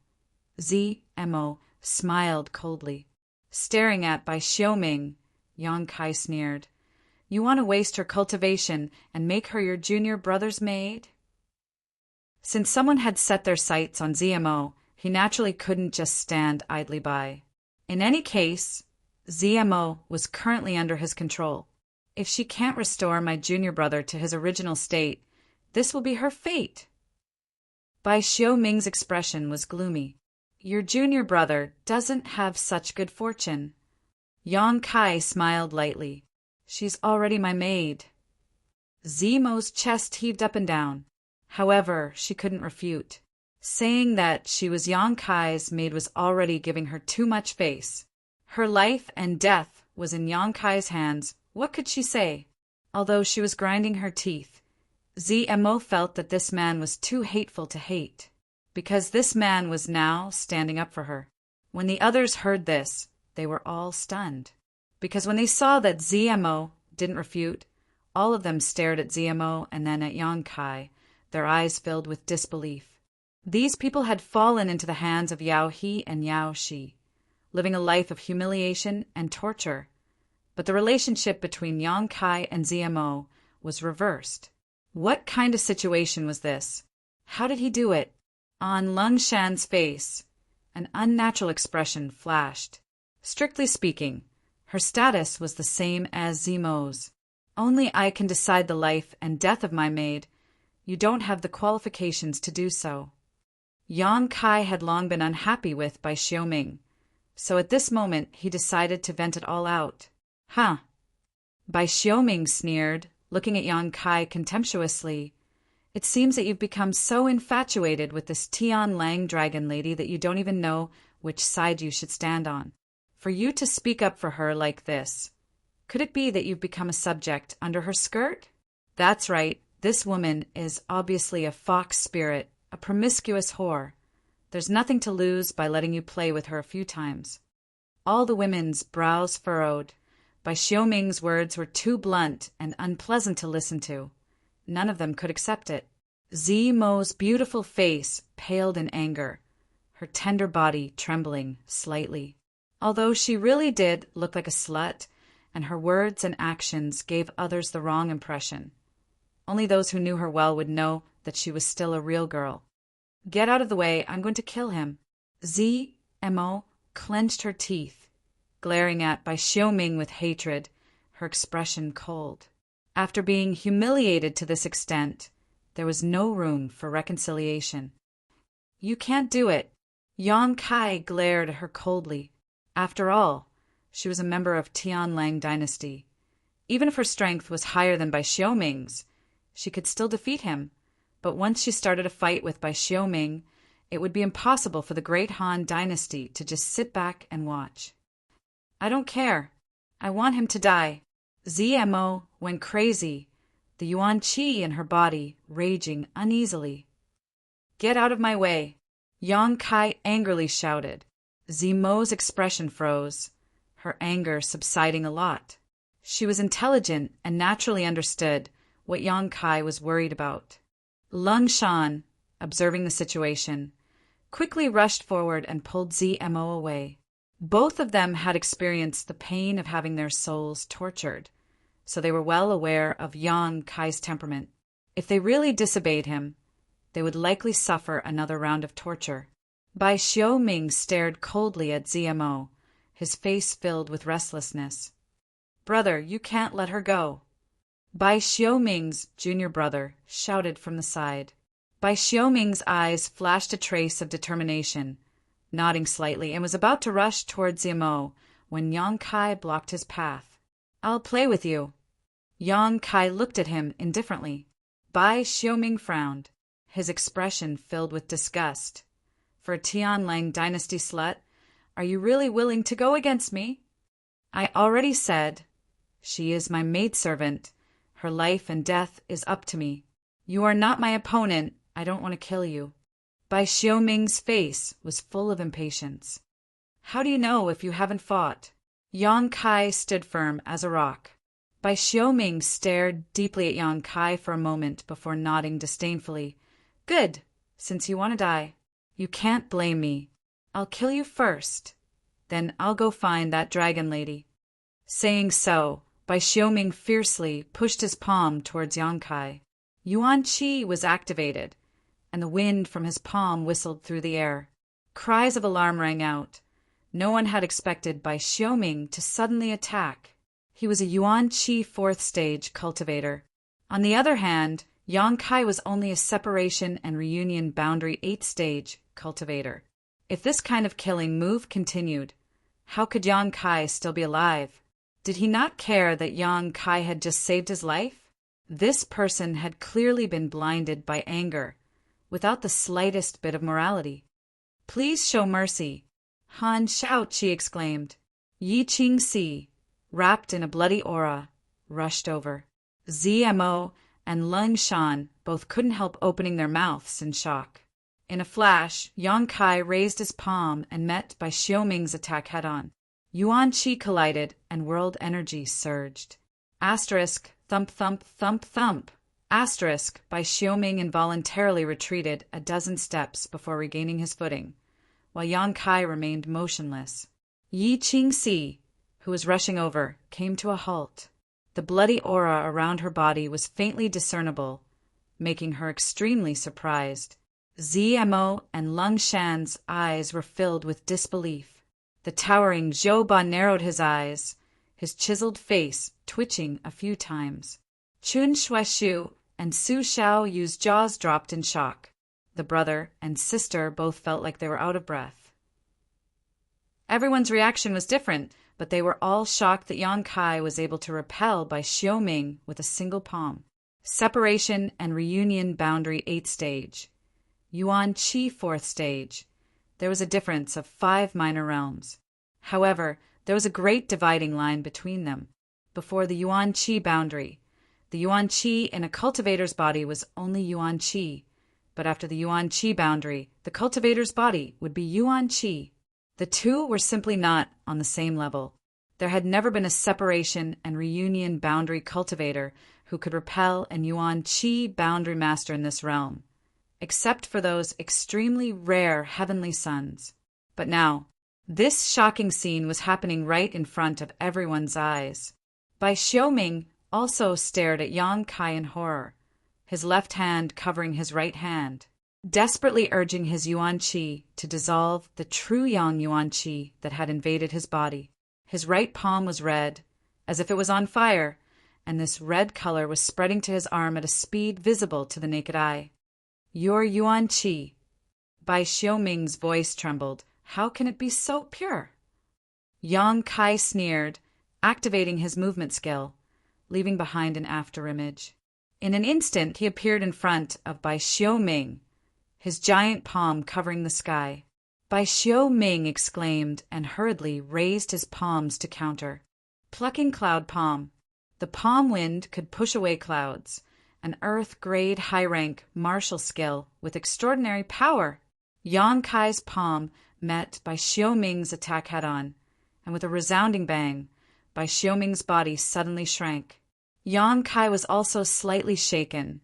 ZMO smiled coldly. Staring at Bai Xiaoming, Yang Kai sneered. You want to waste her cultivation and make her your junior brother's maid? Since someone had set their sights on ZMO, he naturally couldn't just stand idly by. In any case, ZMO was currently under his control. If she can't restore my junior brother to his original state, this will be her fate. Bai Xiaoming's expression was gloomy. Your junior brother doesn't have such good fortune. Yang Kai smiled lightly. She's already my maid. ZMO's chest heaved up and down. However, she couldn't refute. Saying that she was Yang Kai's maid was already giving her too much face. Her life and death was in Yang Kai's hands. What could she say? Although she was grinding her teeth, ZMO felt that this man was too hateful to hate, because this man was now standing up for her. When the others heard this, they were all stunned, because when they saw that ZMO didn't refute, all of them stared at ZMO and then at Yang Kai, their eyes filled with disbelief. These people had fallen into the hands of Yao He and Yao Shi, living a life of humiliation and torture. But the relationship between Yang Kai and ZMO was reversed. What kind of situation was this? How did he do it? On Lung Shan's face, an unnatural expression flashed. Strictly speaking, her status was the same as ZMO's. Only I can decide the life and death of my maid. You don't have the qualifications to do so. Yang Kai had long been unhappy with Bai Xiaoming, so at this moment he decided to vent it all out. Huh. Bai Xiaoming sneered, looking at Yang Kai contemptuously. It seems that you've become so infatuated with this Tian Lang dragon lady that you don't even know which side you should stand on. For you to speak up for her like this, could it be that you've become a subject under her skirt? That's right, this woman is obviously a fox spirit, a promiscuous whore. There's nothing to lose by letting you play with her a few times. All the women's brows furrowed. Bai Xiaoming's words were too blunt and unpleasant to listen to. None of them could accept it. ZMO's beautiful face paled in anger, her tender body trembling slightly. Although she really did look like a slut, and her words and actions gave others the wrong impression. Only those who knew her well would know that she was still a real girl. Get out of the way, I'm going to kill him. ZMO clenched her teeth, glaring at Bai Xiaoming with hatred, her expression cold. After being humiliated to this extent, there was no room for reconciliation. You can't do it. Yang Kai glared at her coldly. After all, she was a member of Tian Lang dynasty, Even if her strength was higher than Bai Xiaoming's, she could still defeat him. But once she started a fight with Bai Xiaoming, it would be impossible for the great Han dynasty to just sit back and watch. I don't care. I want him to die. ZMO went crazy, the yuan qi in her body raging uneasily. Get out of my way, Yang Kai angrily shouted. ZMO's expression froze, her anger subsiding a lot. She was intelligent and naturally understood what Yang Kai was worried about. Lung Shan, observing the situation, quickly rushed forward and pulled ZMO away. Both of them had experienced the pain of having their souls tortured, so they were well aware of Yang Kai's temperament. If they really disobeyed him, they would likely suffer another round of torture. Bai Xiaoming stared coldly at ZMO, his face filled with restlessness. Brother, you can't let her go. Bai Xiaoming's junior brother shouted from the side. Bai Xiaoming's eyes flashed a trace of determination, nodding slightly, and was about to rush toward ZMO when Yang Kai blocked his path. I'll play with you. Yang Kai looked at him indifferently. Bai Xiaoming frowned, his expression filled with disgust. For a Tianlang dynasty slut, are you really willing to go against me? I already said, she is my maidservant. Her life and death is up to me. You are not my opponent. I don't want to kill you. Bai Xiaoming's face was full of impatience. How do you know if you haven't fought? Yang Kai stood firm as a rock. Bai Xiaoming stared deeply at Yang Kai for a moment before nodding disdainfully. Good, since you want to die. You can't blame me. I'll kill you first. Then I'll go find that dragon lady. Saying so, Bai Xiaoming fiercely pushed his palm towards Yang Kai. Yuan Qi was activated, and the wind from his palm whistled through the air. Cries of alarm rang out. No one had expected Bai Xiaoming to suddenly attack. He was a Yuan Qi 4th stage cultivator. On the other hand, Yang Kai was only a separation and reunion boundary 8th stage cultivator. If this kind of killing move continued, how could Yang Kai still be alive? Did he not care that Yang Kai had just saved his life? This person had clearly been blinded by anger, without the slightest bit of morality. Please show mercy. Han Shaoqi exclaimed. Yi Qingxi, wrapped in a bloody aura, rushed over. ZMO and Lung Shan both couldn't help opening their mouths in shock. In a flash, Yang Kai raised his palm and met Bai Xiaoming's attack head-on. Yuan Qi collided and world energy surged. Asterisk, thump thump thump thump. Asterisk, Bai Xiaoming involuntarily retreated a dozen steps before regaining his footing, while Yang Kai remained motionless. Yi Qingxi, who was rushing over, came to a halt. The bloody aura around her body was faintly discernible, making her extremely surprised. ZMO and Lung Shan's eyes were filled with disbelief. The towering Zhou Ba narrowed his eyes, his chiseled face twitching a few times. Chun Shuaishu and Su Xiao Yu's jaws dropped in shock. The brother and sister both felt like they were out of breath. Everyone's reaction was different, but they were all shocked that Yang Kai was able to repel Bai Xiaoming with a single palm. Separation and reunion boundary 8th stage. Yuan Qi 4th stage. There was a difference of 5 minor realms. However, there was a great dividing line between them. Before the Yuan Qi boundary, the Yuan Qi in a cultivator's body was only Yuan Qi, but after the Yuan Qi boundary, the cultivator's body would be Yuan Qi. The two were simply not on the same level. There had never been a separation and reunion boundary cultivator who could repel an Yuan Qi boundary master in this realm, except for those extremely rare heavenly sons. But now, this shocking scene was happening right in front of everyone's eyes. Bai Xiaoming also stared at Yang Kai in horror, his left hand covering his right hand, desperately urging his Yuan Qi to dissolve the true Yang Yuan Qi that had invaded his body. His right palm was red, as if it was on fire, and this red color was spreading to his arm at a speed visible to the naked eye. Your Yuan Qi. Bai Xiaoming's voice trembled. How can it be so pure? Yang Kai sneered, activating his movement skill. leaving behind an afterimage. In an instant, he appeared in front of Bai Xiaoming, his giant palm covering the sky. Bai Xiaoming exclaimed and hurriedly raised his palms to counter. Plucking cloud palm. The palm wind could push away clouds, an earth-grade high-rank martial skill with extraordinary power. Yang Kai's palm met Bai Xiaoming's attack head-on, and with a resounding bang, Bai Xiaoming's body suddenly shrank. Yang Kai was also slightly shaken,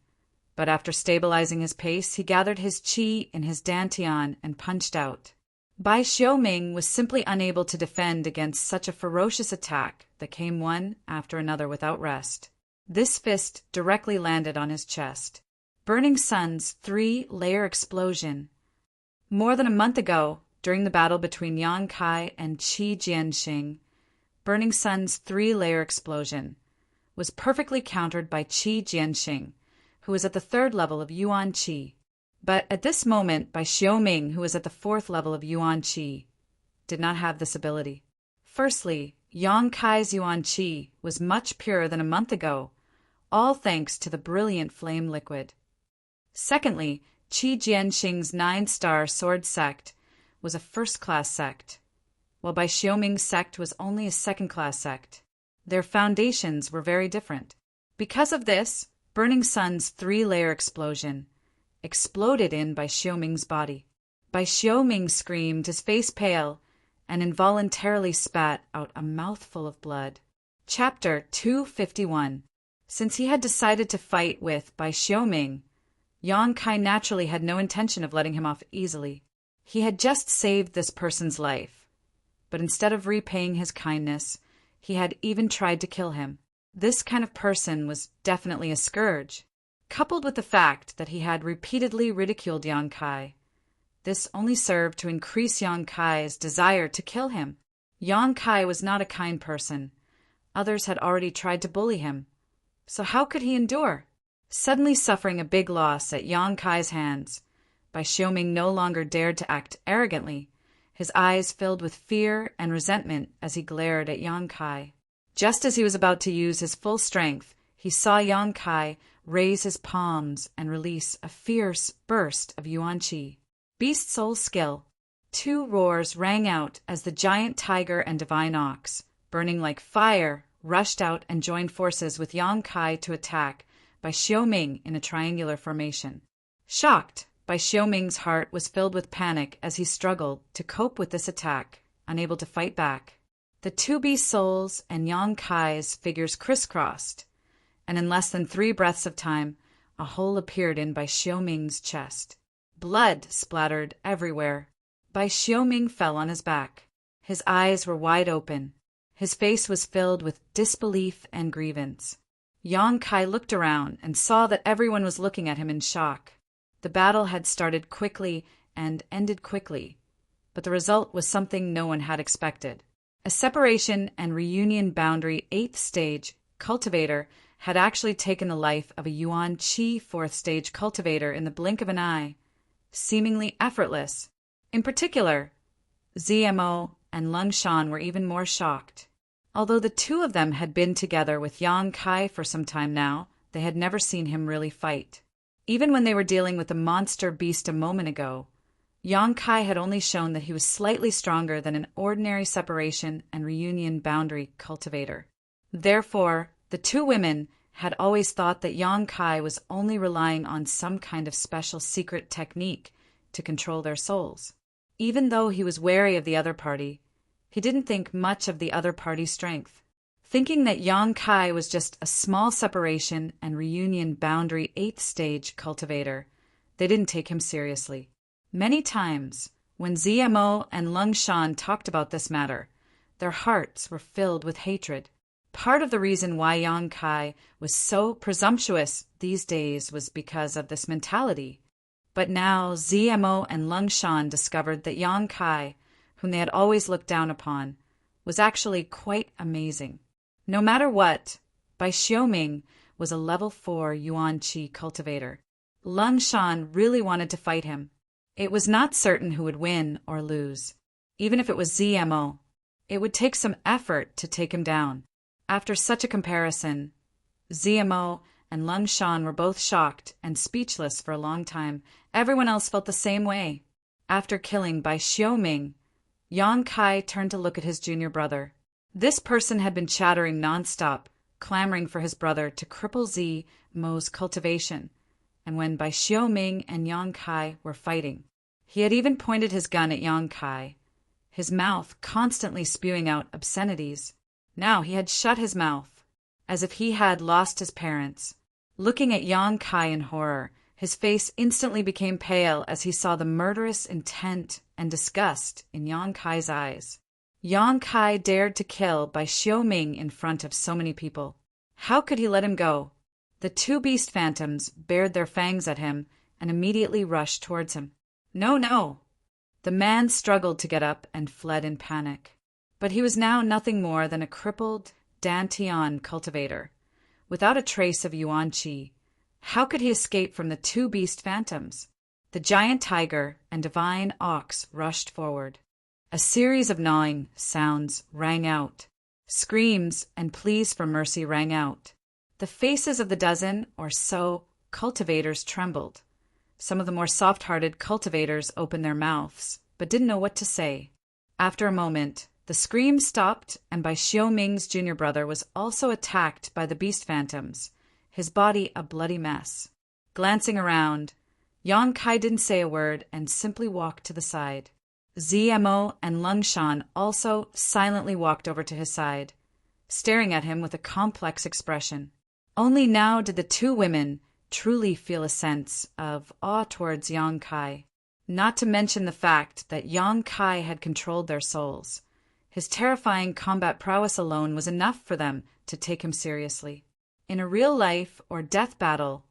but after stabilizing his pace, he gathered his qi in his dantian and punched out. Bai Xiaoming was simply unable to defend against such a ferocious attack that came one after another without rest. This fist directly landed on his chest. Burning Sun's 3-layer explosion. More than a month ago, during the battle between Yang Kai and Qi Jianxing, Burning Sun's 3-layer explosion was perfectly countered by Qi Jianxing, who was at the 3rd level of Yuan Qi. But at this moment, Bai Xiaoming, who was at the 4th level of Yuan Qi, did not have this ability. Firstly, Yang Kai's Yuan Qi was much purer than a month ago, all thanks to the brilliant flame liquid. Secondly, Qi Jianxing's 9-star sword sect was a first-class sect, while Bai Xiaoming's sect was only a second-class sect. Their foundations were very different. Because of this, Burning Sun's 3-layer explosion exploded in Bai Xiaoming's body. Bai Xiaoming screamed, his face pale, and involuntarily spat out a mouthful of blood. Chapter 251. Since he had decided to fight with Bai Xiaoming, Yang Kai naturally had no intention of letting him off easily. He had just saved this person's life, but instead of repaying his kindness, he had even tried to kill him. This kind of person was definitely a scourge. Coupled with the fact that he had repeatedly ridiculed Yang Kai, this only served to increase Yang Kai's desire to kill him. Yang Kai was not a kind person. Others had already tried to bully him. So how could he endure? Suddenly suffering a big loss at Yang Kai's hands, Bai Xiaoming no longer dared to act arrogantly. His eyes filled with fear and resentment as he glared at Yang Kai. Just as he was about to use his full strength, he saw Yang Kai raise his palms and release a fierce burst of Yuan Qi. Beast Soul Skill. 2 roars rang out as the giant tiger and divine ox, burning like fire, rushed out and joined forces with Yang Kai to attack Bai Xiaoming in a triangular formation. Shocked, Bai Xiaoming's heart was filled with panic as he struggled to cope with this attack, unable to fight back. The 2 beast souls and Yang Kai's figures crisscrossed, and in less than 3 breaths of time, a hole appeared in Bai Xiaoming's chest. Blood splattered everywhere. Bai Xiaoming fell on his back. His eyes were wide open. His face was filled with disbelief and grievance. Yang Kai looked around and saw that everyone was looking at him in shock. The battle had started quickly and ended quickly, but the result was something no one had expected. A separation and reunion boundary 8th stage cultivator had actually taken the life of a Yuan Qi 4th stage cultivator in the blink of an eye, seemingly effortless. In particular, ZMO and Lung Shan were even more shocked. Although the 2 of them had been together with Yang Kai for some time now, they had never seen him really fight. Even when they were dealing with the monster beast a moment ago, Yang Kai had only shown that he was slightly stronger than an ordinary separation and reunion boundary cultivator. Therefore, the 2 women had always thought that Yang Kai was only relying on some kind of special secret technique to control their souls. Even though he was wary of the other party, he didn't think much of the other party's strength. Thinking that Yang Kai was just a small separation and reunion boundary 8th stage cultivator, they didn't take him seriously. Many times, when ZMO and Lung Shan talked about this matter, their hearts were filled with hatred. Part of the reason why Yang Kai was so presumptuous these days was because of this mentality. But now ZMO and Lung Shan discovered that Yang Kai, whom they had always looked down upon, was actually quite amazing. No matter what, Bai Xiaoming was a level 4 Yuan Qi cultivator. Lung Shan really wanted to fight him. It was not certain who would win or lose. Even if it was ZMO, it would take some effort to take him down. After such a comparison, ZMO and Lung Shan were both shocked and speechless for a long time. Everyone else felt the same way. After killing Bai Xiaoming, Yang Kai turned to look at his junior brother. This person had been chattering nonstop, clamoring for his brother to cripple ZMO's cultivation, and when Bai Xiaoming and Yang Kai were fighting. He had even pointed his gun at Yang Kai, his mouth constantly spewing out obscenities. Now he had shut his mouth, as if he had lost his parents. Looking at Yang Kai in horror, his face instantly became pale as he saw the murderous intent and disgust in Yang Kai's eyes. Yang Kai dared to kill Bai Xiaoming in front of so many people. How could he let him go? The two beast phantoms bared their fangs at him and immediately rushed towards him. No, no! The man struggled to get up and fled in panic. But he was now nothing more than a crippled Dantian cultivator, without a trace of Yuan Qi. How could he escape from the two beast phantoms? The giant tiger and divine ox rushed forward. A series of gnawing sounds rang out. Screams and pleas for mercy rang out. The faces of the dozen or so cultivators trembled. Some of the more soft-hearted cultivators opened their mouths, but didn't know what to say. After a moment, the screams stopped, and Bai Xiaoming's junior brother was also attacked by the beast phantoms, his body a bloody mess. Glancing around, Yang Kai didn't say a word and simply walked to the side. ZMO and Lung Shan also silently walked over to his side, staring at him with a complex expression. Only now did the two women truly feel a sense of awe towards Yang Kai, not to mention the fact that Yang Kai had controlled their souls. His terrifying combat prowess alone was enough for them to take him seriously. In a real life or death battle,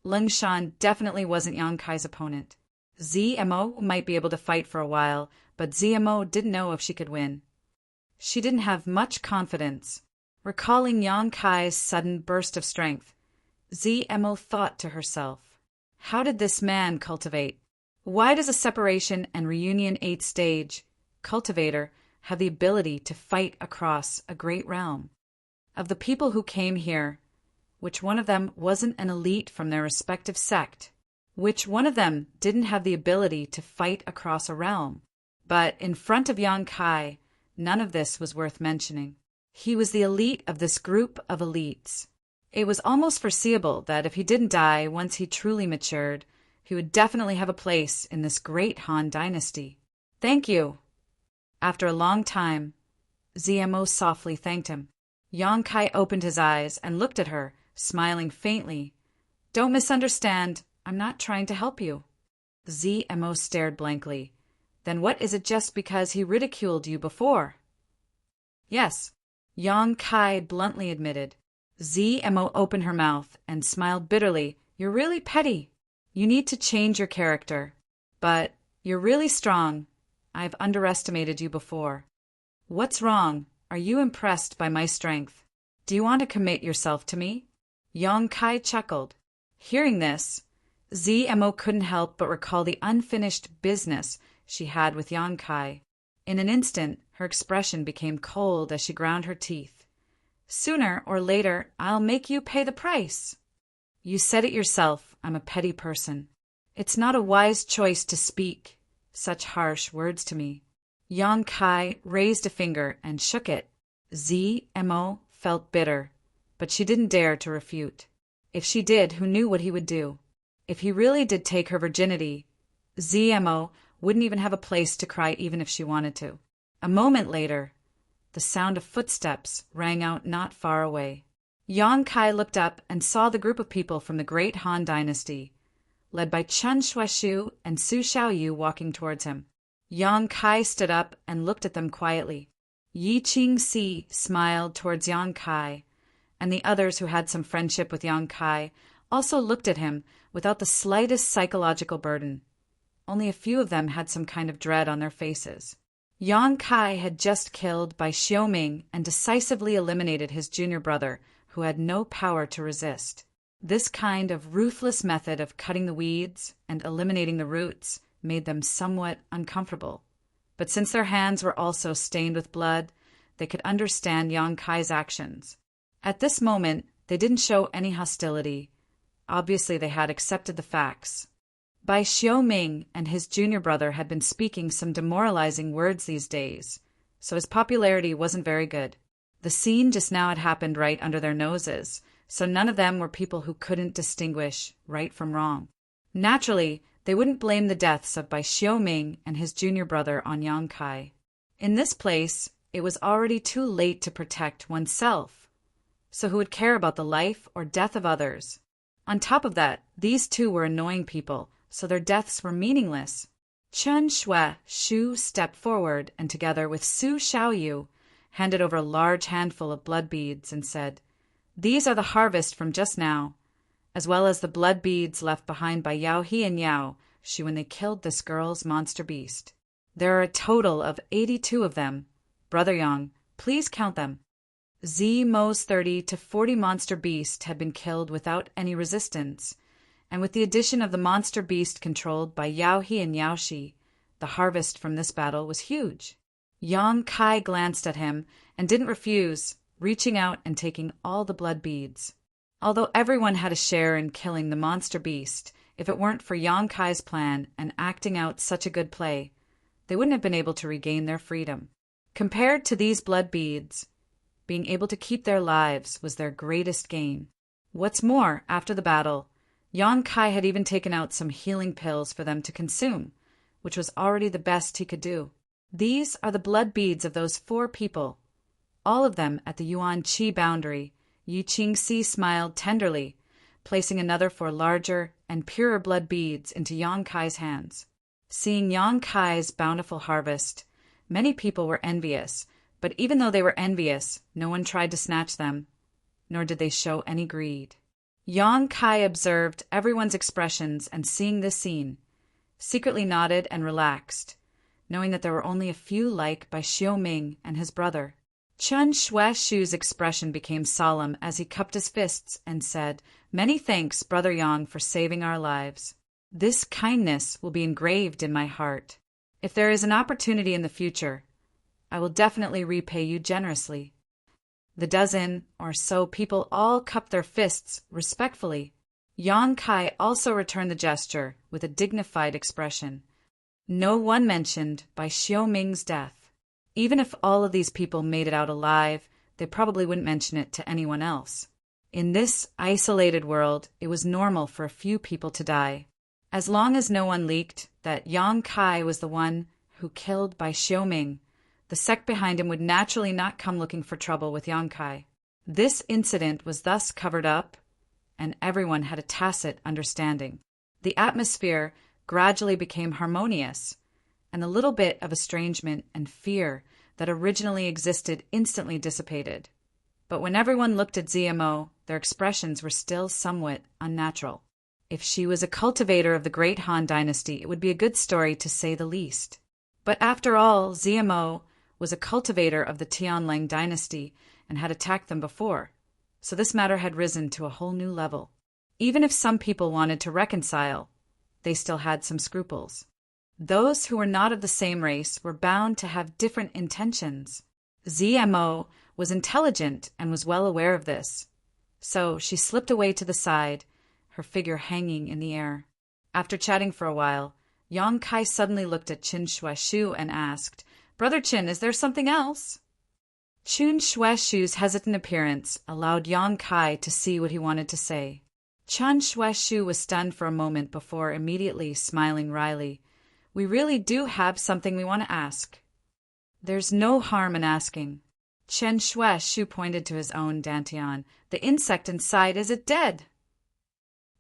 Lung Shan definitely wasn't Yang Kai's opponent. ZMO might be able to fight for a while, but ZMO didn't know if she could win. She didn't have much confidence. Recalling Yang Kai's sudden burst of strength, ZMO thought to herself, how did this man cultivate? Why does a separation and reunion 8th stage cultivator have the ability to fight across a great realm? Of the people who came here, which one of them wasn't an elite from their respective sect? Which one of them didn't have the ability to fight across a realm? But in front of Yang Kai, none of this was worth mentioning. He was the elite of this group of elites. It was almost foreseeable that if he didn't die once he truly matured, he would definitely have a place in this great Han dynasty. Thank you. After a long time, ZMO softly thanked him. Yang Kai opened his eyes and looked at her, smiling faintly. Don't misunderstand. I'm not trying to help you. ZMO stared blankly. Then what is it just because he ridiculed you before? Yes, Yang Kai bluntly admitted. ZMO opened her mouth and smiled bitterly. You're really petty. You need to change your character. But you're really strong. I've underestimated you before. What's wrong? Are you impressed by my strength? Do you want to commit yourself to me? Yang Kai chuckled. Hearing this, ZMO couldn't help but recall the unfinished business she had with Yang Kai. In an instant, her expression became cold as she ground her teeth. Sooner or later, I'll make you pay the price. You said it yourself, I'm a petty person. It's not a wise choice to speak such harsh words to me. Yang Kai raised a finger and shook it. ZMO felt bitter, but she didn't dare to refute. If she did, who knew what he would do? If he really did take her virginity, ZMO wouldn't even have a place to cry even if she wanted to. A moment later, the sound of footsteps rang out not far away. Yang Kai looked up and saw the group of people from the great Han dynasty, led by Chen Shuaishu and Su Xiaoyu walking towards him. Yang Kai stood up and looked at them quietly. Yi Qingxi smiled towards Yang Kai, and the others who had some friendship with Yang Kai also looked at him without the slightest psychological burden. Only a few of them had some kind of dread on their faces. Yang Kai had just killed Bai Xiaoming and decisively eliminated his junior brother, who had no power to resist. This kind of ruthless method of cutting the weeds and eliminating the roots made them somewhat uncomfortable. But since their hands were also stained with blood, they could understand Yang Kai's actions. At this moment, They didn't show any hostility. Obviously, they had accepted the facts. Bai Xiaoming and his junior brother had been speaking some demoralizing words these days, so his popularity wasn't very good. The scene just now had happened right under their noses, so none of them were people who couldn't distinguish right from wrong. Naturally, they wouldn't blame the deaths of Bai Xiaoming and his junior brother on Yang Kai. In this place, it was already too late to protect oneself. So who would care about the life or death of others? On top of that, these two were annoying people, so their deaths were meaningless. Chen Shu stepped forward and together with Su Xiaoyu handed over a large handful of blood beads and said, "These are the harvest from just now, as well as the blood beads left behind by Yao He and Yao Shi when they killed this girl's monster beast. There are a total of 82 of them. Brother Yang, please count them." Mo's 30 to 40 monster beasts had been killed without any resistance, and with the addition of the monster beast controlled by Yao He and Yao Shi, the harvest from this battle was huge. Yang Kai glanced at him and didn't refuse, reaching out and taking all the blood beads. Although everyone had a share in killing the monster beast, if it weren't for Yang Kai's plan and acting out such a good play, they wouldn't have been able to regain their freedom. Compared to these blood beads, being able to keep their lives was their greatest gain. What's more, after the battle, Yang Kai had even taken out some healing pills for them to consume, which was already the best he could do. These are the blood beads of those 4 people, all of them at the Yuan Qi boundary. Yi Qingxi smiled tenderly, placing another 4 larger and purer blood beads into Yang Kai's hands. Seeing Yang Kai's bountiful harvest, many people were envious, but even though they were envious, no one tried to snatch them, nor did they show any greed. Yang Kai observed everyone's expressions and seeing this scene, secretly nodded and relaxed, knowing that there were only a few like Bai Xiaoming and his brother. Chen Shu's expression became solemn as he cupped his fists and said, "Many thanks, Brother Yang, for saving our lives. This kindness will be engraved in my heart. If there is an opportunity in the future, I will definitely repay you generously." The dozen or so people all cupped their fists respectfully. Yang Kai also returned the gesture with a dignified expression. No one mentioned Bai Xiaoming's death. Even if all of these people made it out alive, they probably wouldn't mention it to anyone else. In this isolated world, it was normal for a few people to die. As long as no one leaked that Yang Kai was the one who killed Bai Xiaoming, the sect behind him would naturally not come looking for trouble with Yang Kai. This incident was thus covered up, and everyone had a tacit understanding. The atmosphere gradually became harmonious, and the little bit of estrangement and fear that originally existed instantly dissipated. But when everyone looked at ZMO, their expressions were still somewhat unnatural. If she was a cultivator of the great Han dynasty, it would be a good story to say the least. But after all, ZMO was a cultivator of the Tianlang dynasty and had attacked them before, so this matter had risen to a whole new level. Even if some people wanted to reconcile, they still had some scruples. Those who were not of the same race were bound to have different intentions. ZMO was intelligent and was well aware of this, so she slipped away to the side, her figure hanging in the air. After chatting for a while, Yang Kai suddenly looked at Qin Shuashu and asked, "Brother Qin, is there something else?" Qin Shuashu's hesitant appearance allowed Yang Kai to see what he wanted to say. Qin Shuashu was stunned for a moment before immediately smiling wryly. "We really do have something we want to ask." "There's no harm in asking." Qin Shuashu pointed to his own dantian. "The insect inside, is it dead?"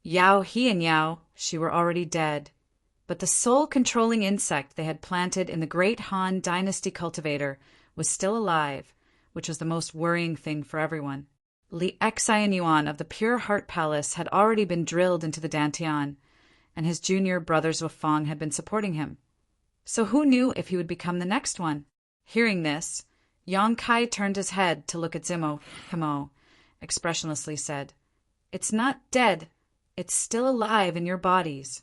Yao He and Yao Shi were already dead, but the soul-controlling insect they had planted in the great Han dynasty cultivator was still alive, which was the most worrying thing for everyone. Li Xian Yuan of the Pure Heart Palace had already been drilled into the dantian, and his junior brothers of Fang had been supporting him. So who knew if he would become the next one? Hearing this, Yang Kai turned his head to look at Zimo, expressionlessly said, "It's not dead. It's still alive in your bodies."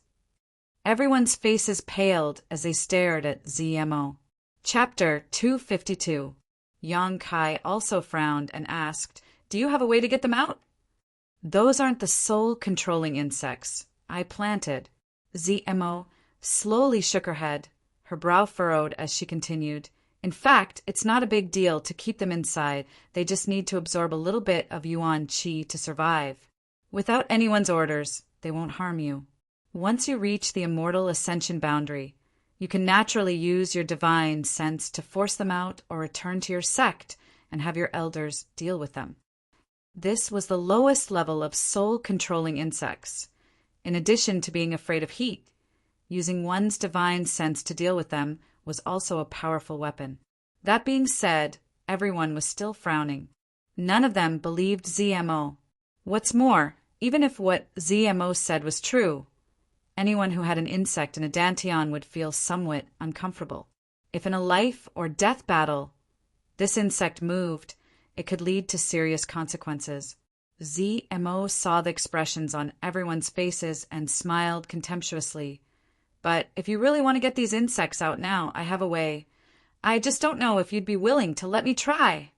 Everyone's faces paled as they stared at ZMO. Chapter 252. Yang Kai also frowned and asked, "Do you have a way to get them out?" Those aren't the soul-controlling insects I planted. ZMO slowly shook her head, her brow furrowed as she continued. In fact, it's not a big deal to keep them inside. They just need to absorb a little bit of yuan qi to survive. Without anyone's orders, they won't harm you. Once you reach the immortal ascension boundary, you can naturally use your divine sense to force them out or return to your sect and have your elders deal with them. This was the lowest level of soul-controlling insects. In addition to being afraid of heat, using one's divine sense to deal with them was also a powerful weapon. That being said, everyone was still frowning. None of them believed ZMO. What's more, even if what ZMO said was true, anyone who had an insect in a dantian would feel somewhat uncomfortable. If in a life or death battle this insect moved, it could lead to serious consequences. ZMO saw the expressions on everyone's faces and smiled contemptuously. But if you really want to get these insects out now, I have a way. I just don't know if you'd be willing to let me try.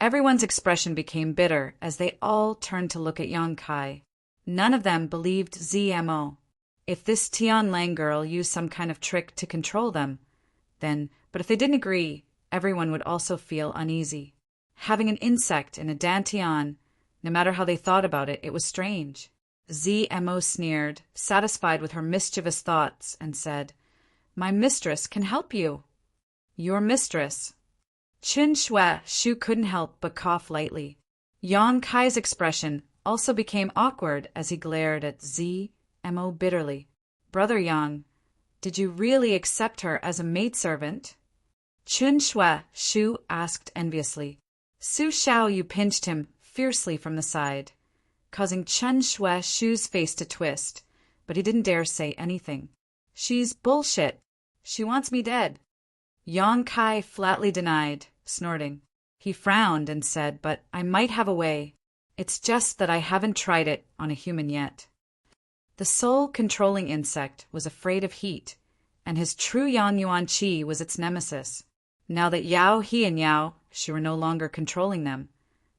Everyone's expression became bitter as they all turned to look at Yang Kai. None of them believed ZMO. If this Tian Lang girl used some kind of trick to control them, then, but if they didn't agree, everyone would also feel uneasy. Having an insect in a dantian, no matter how they thought about it, it was strange. ZMO sneered, satisfied with her mischievous thoughts, and said, "My mistress can help you." "Your mistress?" Qin Shui Shu couldn't help but cough lightly. Yang Kai's expression also became awkward as he glared at ZMO bitterly. "Brother Yang, did you really accept her as a maidservant?" Qin Shui Shu asked enviously. Su Xiaoyu pinched him fiercely from the side, causing Chen Shui Shu's face to twist, but he didn't dare say anything. "She's bullshit. She wants me dead." Yang Kai flatly denied, snorting. He frowned and said, "But I might have a way. It's just that I haven't tried it on a human yet." The soul-controlling insect was afraid of heat, and his true Yang Yuan Qi was its nemesis. Now that Yao He and Yao Shi were no longer controlling them,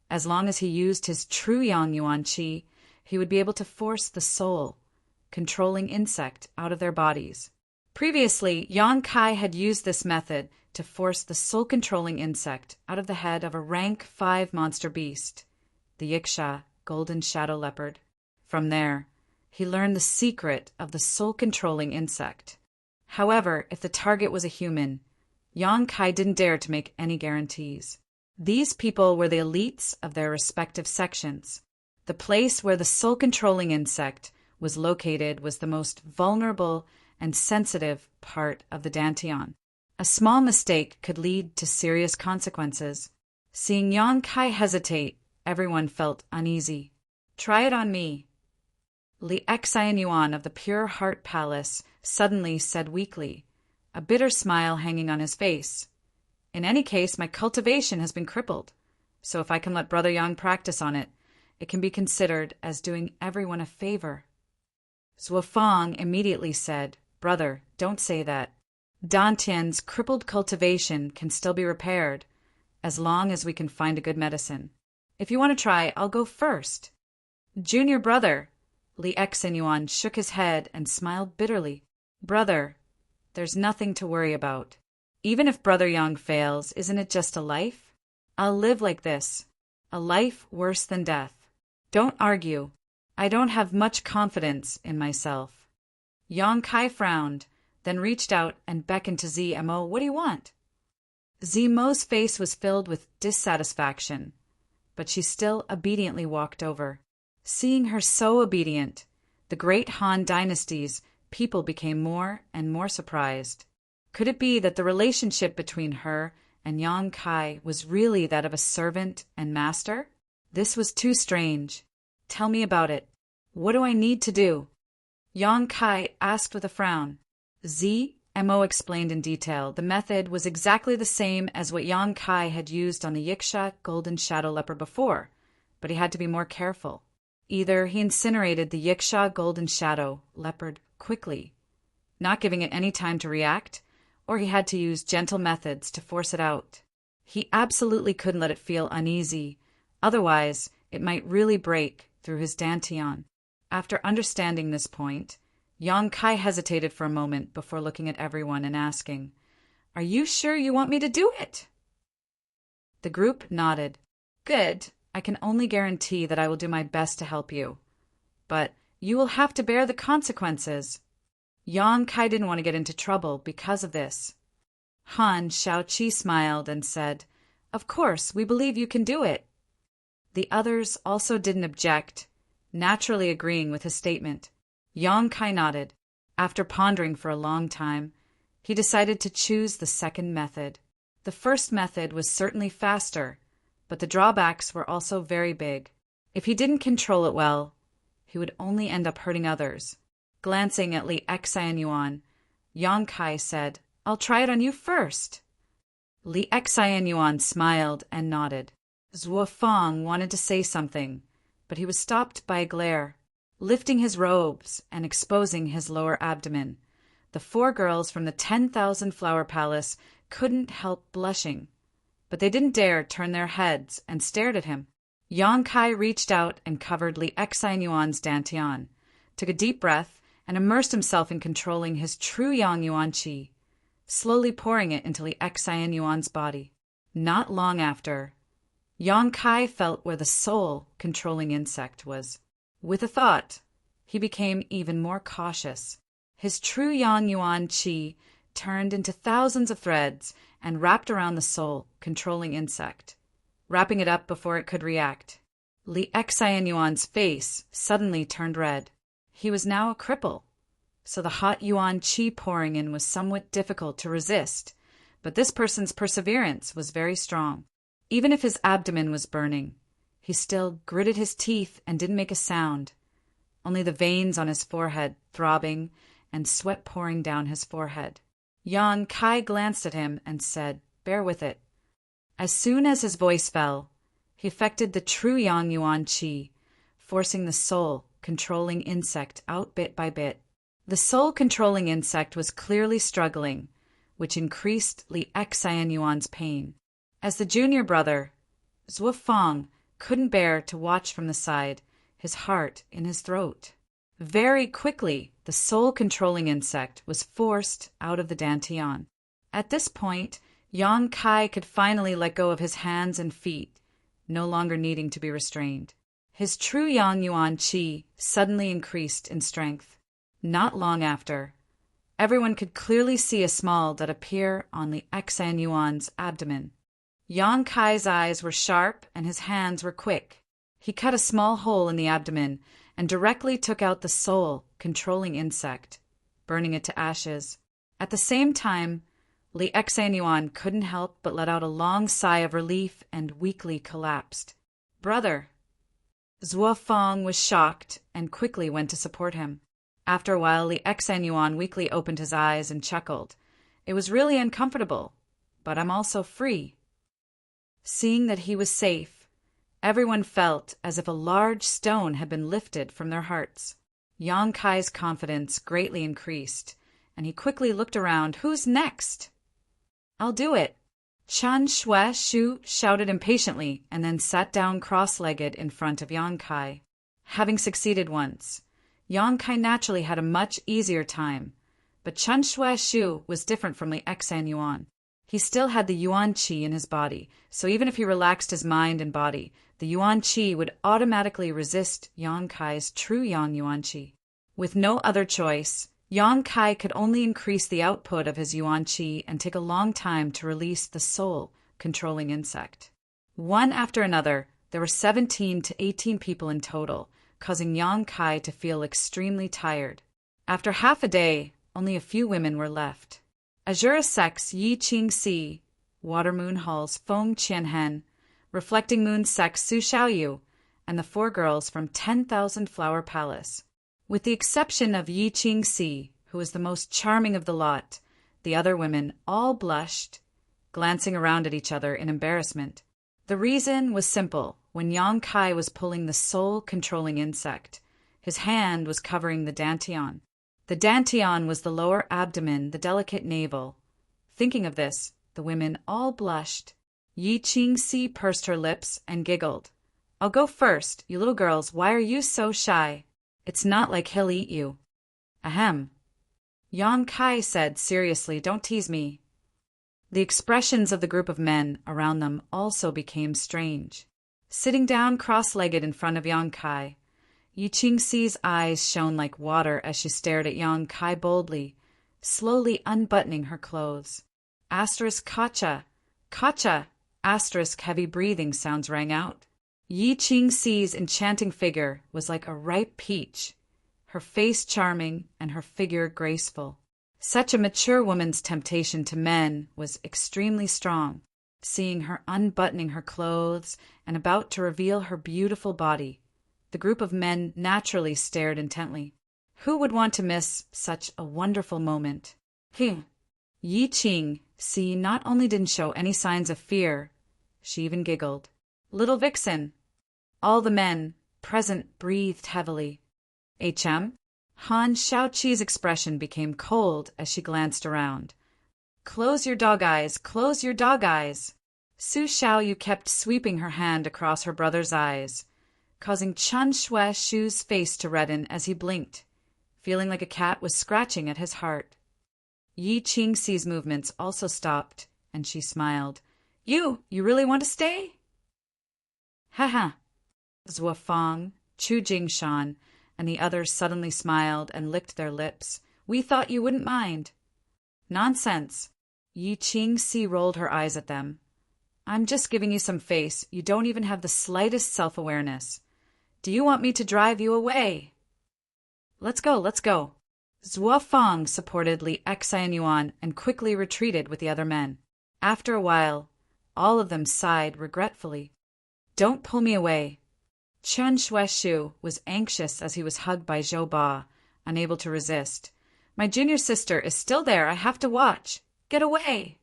as long as he used his true Yang Yuan Qi, he would be able to force the soul-controlling insect out of their bodies. Previously, Yang Kai had used this method to force the soul-controlling insect out of the head of a rank 5 monster beast, the Yiksha golden shadow leopard. From there, he learned the secret of the soul-controlling insect. However, if the target was a human, Yang Kai didn't dare to make any guarantees. These people were the elites of their respective sections. The place where the soul-controlling insect was located was the most vulnerable and sensitive part of the dantian. A small mistake could lead to serious consequences. Seeing Yang Kai hesitate, everyone felt uneasy. "Try it on me." Li Xian Yuan of the Pure Heart Palace suddenly said weakly, a bitter smile hanging on his face. "In any case, my cultivation has been crippled, so if I can let Brother Yang practice on it, it can be considered as doing everyone a favor." Zuofang immediately said, "Brother, don't say that. Dantian's crippled cultivation can still be repaired, as long as we can find a good medicine. If you want to try, I'll go first." "Junior brother," Li Xian Yuan shook his head and smiled bitterly. "Brother, there's nothing to worry about. Even if Brother Yang fails, isn't it just a life? I'll live like this, a life worse than death. Don't argue. I don't have much confidence in myself." Yang Kai frowned, then reached out and beckoned to ZMO. "What do you want?" ZMO's face was filled with dissatisfaction, but she still obediently walked over. Seeing her so obedient, the great Han dynasty's people became more and more surprised. Could it be that the relationship between her and Yang Kai was really that of a servant and master? This was too strange. "Tell me about it. What do I need to do?" Yang Kai asked with a frown. ZMO explained in detail. The method was exactly the same as what Yang Kai had used on the Yiksha golden shadow leopard before, but he had to be more careful. Either he incinerated the Yiksha golden shadow leopard quickly, not giving it any time to react, or he had to use gentle methods to force it out. He absolutely couldn't let it feel uneasy, otherwise it might really break through his dantian. After understanding this point, Yang Kai hesitated for a moment before looking at everyone and asking, "Are you sure you want me to do it?" The group nodded. "Good. I can only guarantee that I will do my best to help you. But you will have to bear the consequences." Yang Kai didn't want to get into trouble because of this. Han Shaoqi smiled and said, "Of course, we believe you can do it." The others also didn't object, naturally agreeing with his statement. Yang Kai nodded. After pondering for a long time, he decided to choose the second method. The first method was certainly faster, but the drawbacks were also very big. If he didn't control it well, he would only end up hurting others. Glancing at Li Xianyuan, Yang Kai said, "I'll try it on you first." Li Xianyuan smiled and nodded. Zhuo Fang wanted to say something, but he was stopped by a glare. Lifting his robes and exposing his lower abdomen, the 4 girls from the 10,000 Flower Palace couldn't help blushing, but they didn't dare turn their heads and stared at him. Yang Kai reached out and covered Li Xianyuan's dantian, took a deep breath, and immersed himself in controlling his true Yang Yuan Qi, slowly pouring it into Li Xianyuan's body. Not long after, Yang Kai felt where the soul controlling insect was. With a thought, he became even more cautious. His true Yang Yuan Qi turned into thousands of threads and wrapped around the soul controlling insect, wrapping it up before it could react. Li Xianyuan's face suddenly turned red. He was now a cripple, so the hot Yuan Qi pouring in was somewhat difficult to resist, but this person's perseverance was very strong. Even if his abdomen was burning, he still gritted his teeth and didn't make a sound, only the veins on his forehead throbbing and sweat pouring down his forehead. Yang Kai glanced at him and said, "Bear with it." As soon as his voice fell, he affected the true Yang Yuan Qi, forcing the soul-controlling insect out bit by bit. The soul-controlling insect was clearly struggling, which increased Li Xianyuan's pain. As the junior brother, Zhuo Fang couldn't bear to watch from the side, his heart in his throat. Very quickly, the soul-controlling insect was forced out of the dantian. At this point, Yang Kai could finally let go of his hands and feet, no longer needing to be restrained. His true Yang Yuan Qi suddenly increased in strength. Not long after, everyone could clearly see a small dot appear on Li Xianyuan's abdomen. Yang Kai's eyes were sharp and his hands were quick. He cut a small hole in the abdomen and directly took out the soul-controlling insect, burning it to ashes. At the same time, Li Xianyuan couldn't help but let out a long sigh of relief and weakly collapsed. "Brother!" Zhuo Fang was shocked and quickly went to support him. After a while, Li Xianyuan weakly opened his eyes and chuckled. "It was really uncomfortable, but I'm also free." Seeing that he was safe, everyone felt as if a large stone had been lifted from their hearts. Yang Kai's confidence greatly increased, and he quickly looked around. "Who's next?" "I'll do it." Chen Shu shouted impatiently and then sat down cross-legged in front of Yang Kai. Having succeeded once, Yang Kai naturally had a much easier time, but Chen Shu was different from Li Xianyuan. He still had the Yuan Qi in his body, so even if he relaxed his mind and body, the Yuan Qi would automatically resist Yang Kai's true Yang Yuan Qi. With no other choice, Yang Kai could only increase the output of his Yuan Qi and take a long time to release the soul-controlling insect. One after another, there were 17 to 18 people in total, causing Yang Kai to feel extremely tired. After half a day, only a few women were left. Azura Sex Yi Qing Si, Water Moon Hall's Feng Qianhen, Reflecting Moon Sex Su Xiaoyu, and the 4 girls from 10,000 Flower Palace. With the exception of Yi Qing Si, who was the most charming of the lot, the other women all blushed, glancing around at each other in embarrassment. The reason was simple. When Yang Kai was pulling the soul-controlling insect, his hand was covering the dantian. The dantian was the lower abdomen, the delicate navel. Thinking of this, the women all blushed. Yi Qing Si pursed her lips and giggled. I'll go first. You little girls, why are you so shy? It's not like he'll eat you. Ahem. Yang Kai said seriously, don't tease me. The expressions of the group of men around them also became strange. Sitting down cross-legged in front of Yang Kai, Yi Qingxi's eyes shone like water as she stared at Yang Kai boldly, slowly unbuttoning her clothes. Kacha, kacha, heavy breathing sounds rang out. Yi Qingxi's enchanting figure was like a ripe peach, her face charming and her figure graceful. Such a mature woman's temptation to men was extremely strong. Seeing her unbuttoning her clothes and about to reveal her beautiful body, the group of men naturally stared intently. Who would want to miss such a wonderful moment? Yi Qingxi not only didn't show any signs of fear, she even giggled. Little vixen! All the men present breathed heavily. Han Shaoqi's expression became cold as she glanced around. Close your dog eyes, close your dog eyes. Su Xiaoyu kept sweeping her hand across her brother's eyes, causing Chen Shui's face to redden as he blinked, feeling like a cat was scratching at his heart. Yi Qingxi's movements also stopped, and she smiled. You really want to stay? Haha. Zuofang, Chu Jingshan, and the others suddenly smiled and licked their lips. We thought you wouldn't mind. Nonsense. Yi Qingxi rolled her eyes at them. I'm just giving you some face. You don't even have the slightest self-awareness. Do you want me to drive you away? Let's go, let's go. Zuofang supported Li Exai and Yuan and quickly retreated with the other men. After a while, all of them sighed regretfully. Don't pull me away. Chen Shuishu was anxious as he was hugged by Zhou Ba, unable to resist. My junior sister is still there. I have to watch. Get away!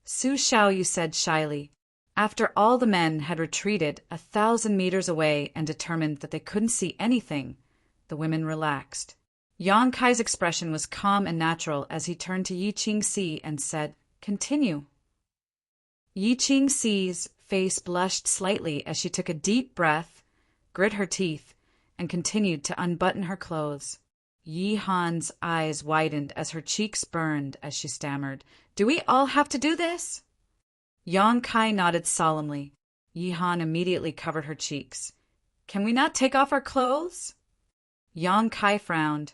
Su Xiaoyu said shyly. After all the men had retreated 1,000 meters away and determined that they couldn't see anything, the women relaxed. Yang Kai's expression was calm and natural as he turned to Yi Qingxi and said, Continue. Yi Qingxi's face blushed slightly as she took a deep breath, grit her teeth, and continued to unbutton her clothes. Yi Han's eyes widened as her cheeks burned as she stammered, Do we all have to do this? Yang Kai nodded solemnly. Yi Han immediately covered her cheeks. Can we not take off our clothes? Yang Kai frowned.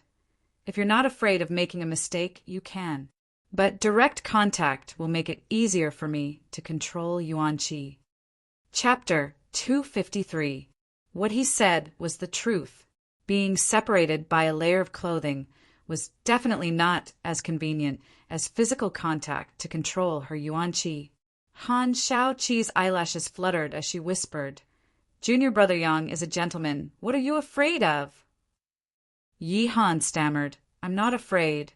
If you're not afraid of making a mistake, you can. But direct contact will make it easier for me to control Yuan Qi. Chapter 253. What he said was the truth. Being separated by a layer of clothing was definitely not as convenient as physical contact to control her Yuan Qi. Han Shaoqi's eyelashes fluttered as she whispered, Junior Brother Yang is a gentleman. What are you afraid of? Yi Han stammered, I'm not afraid.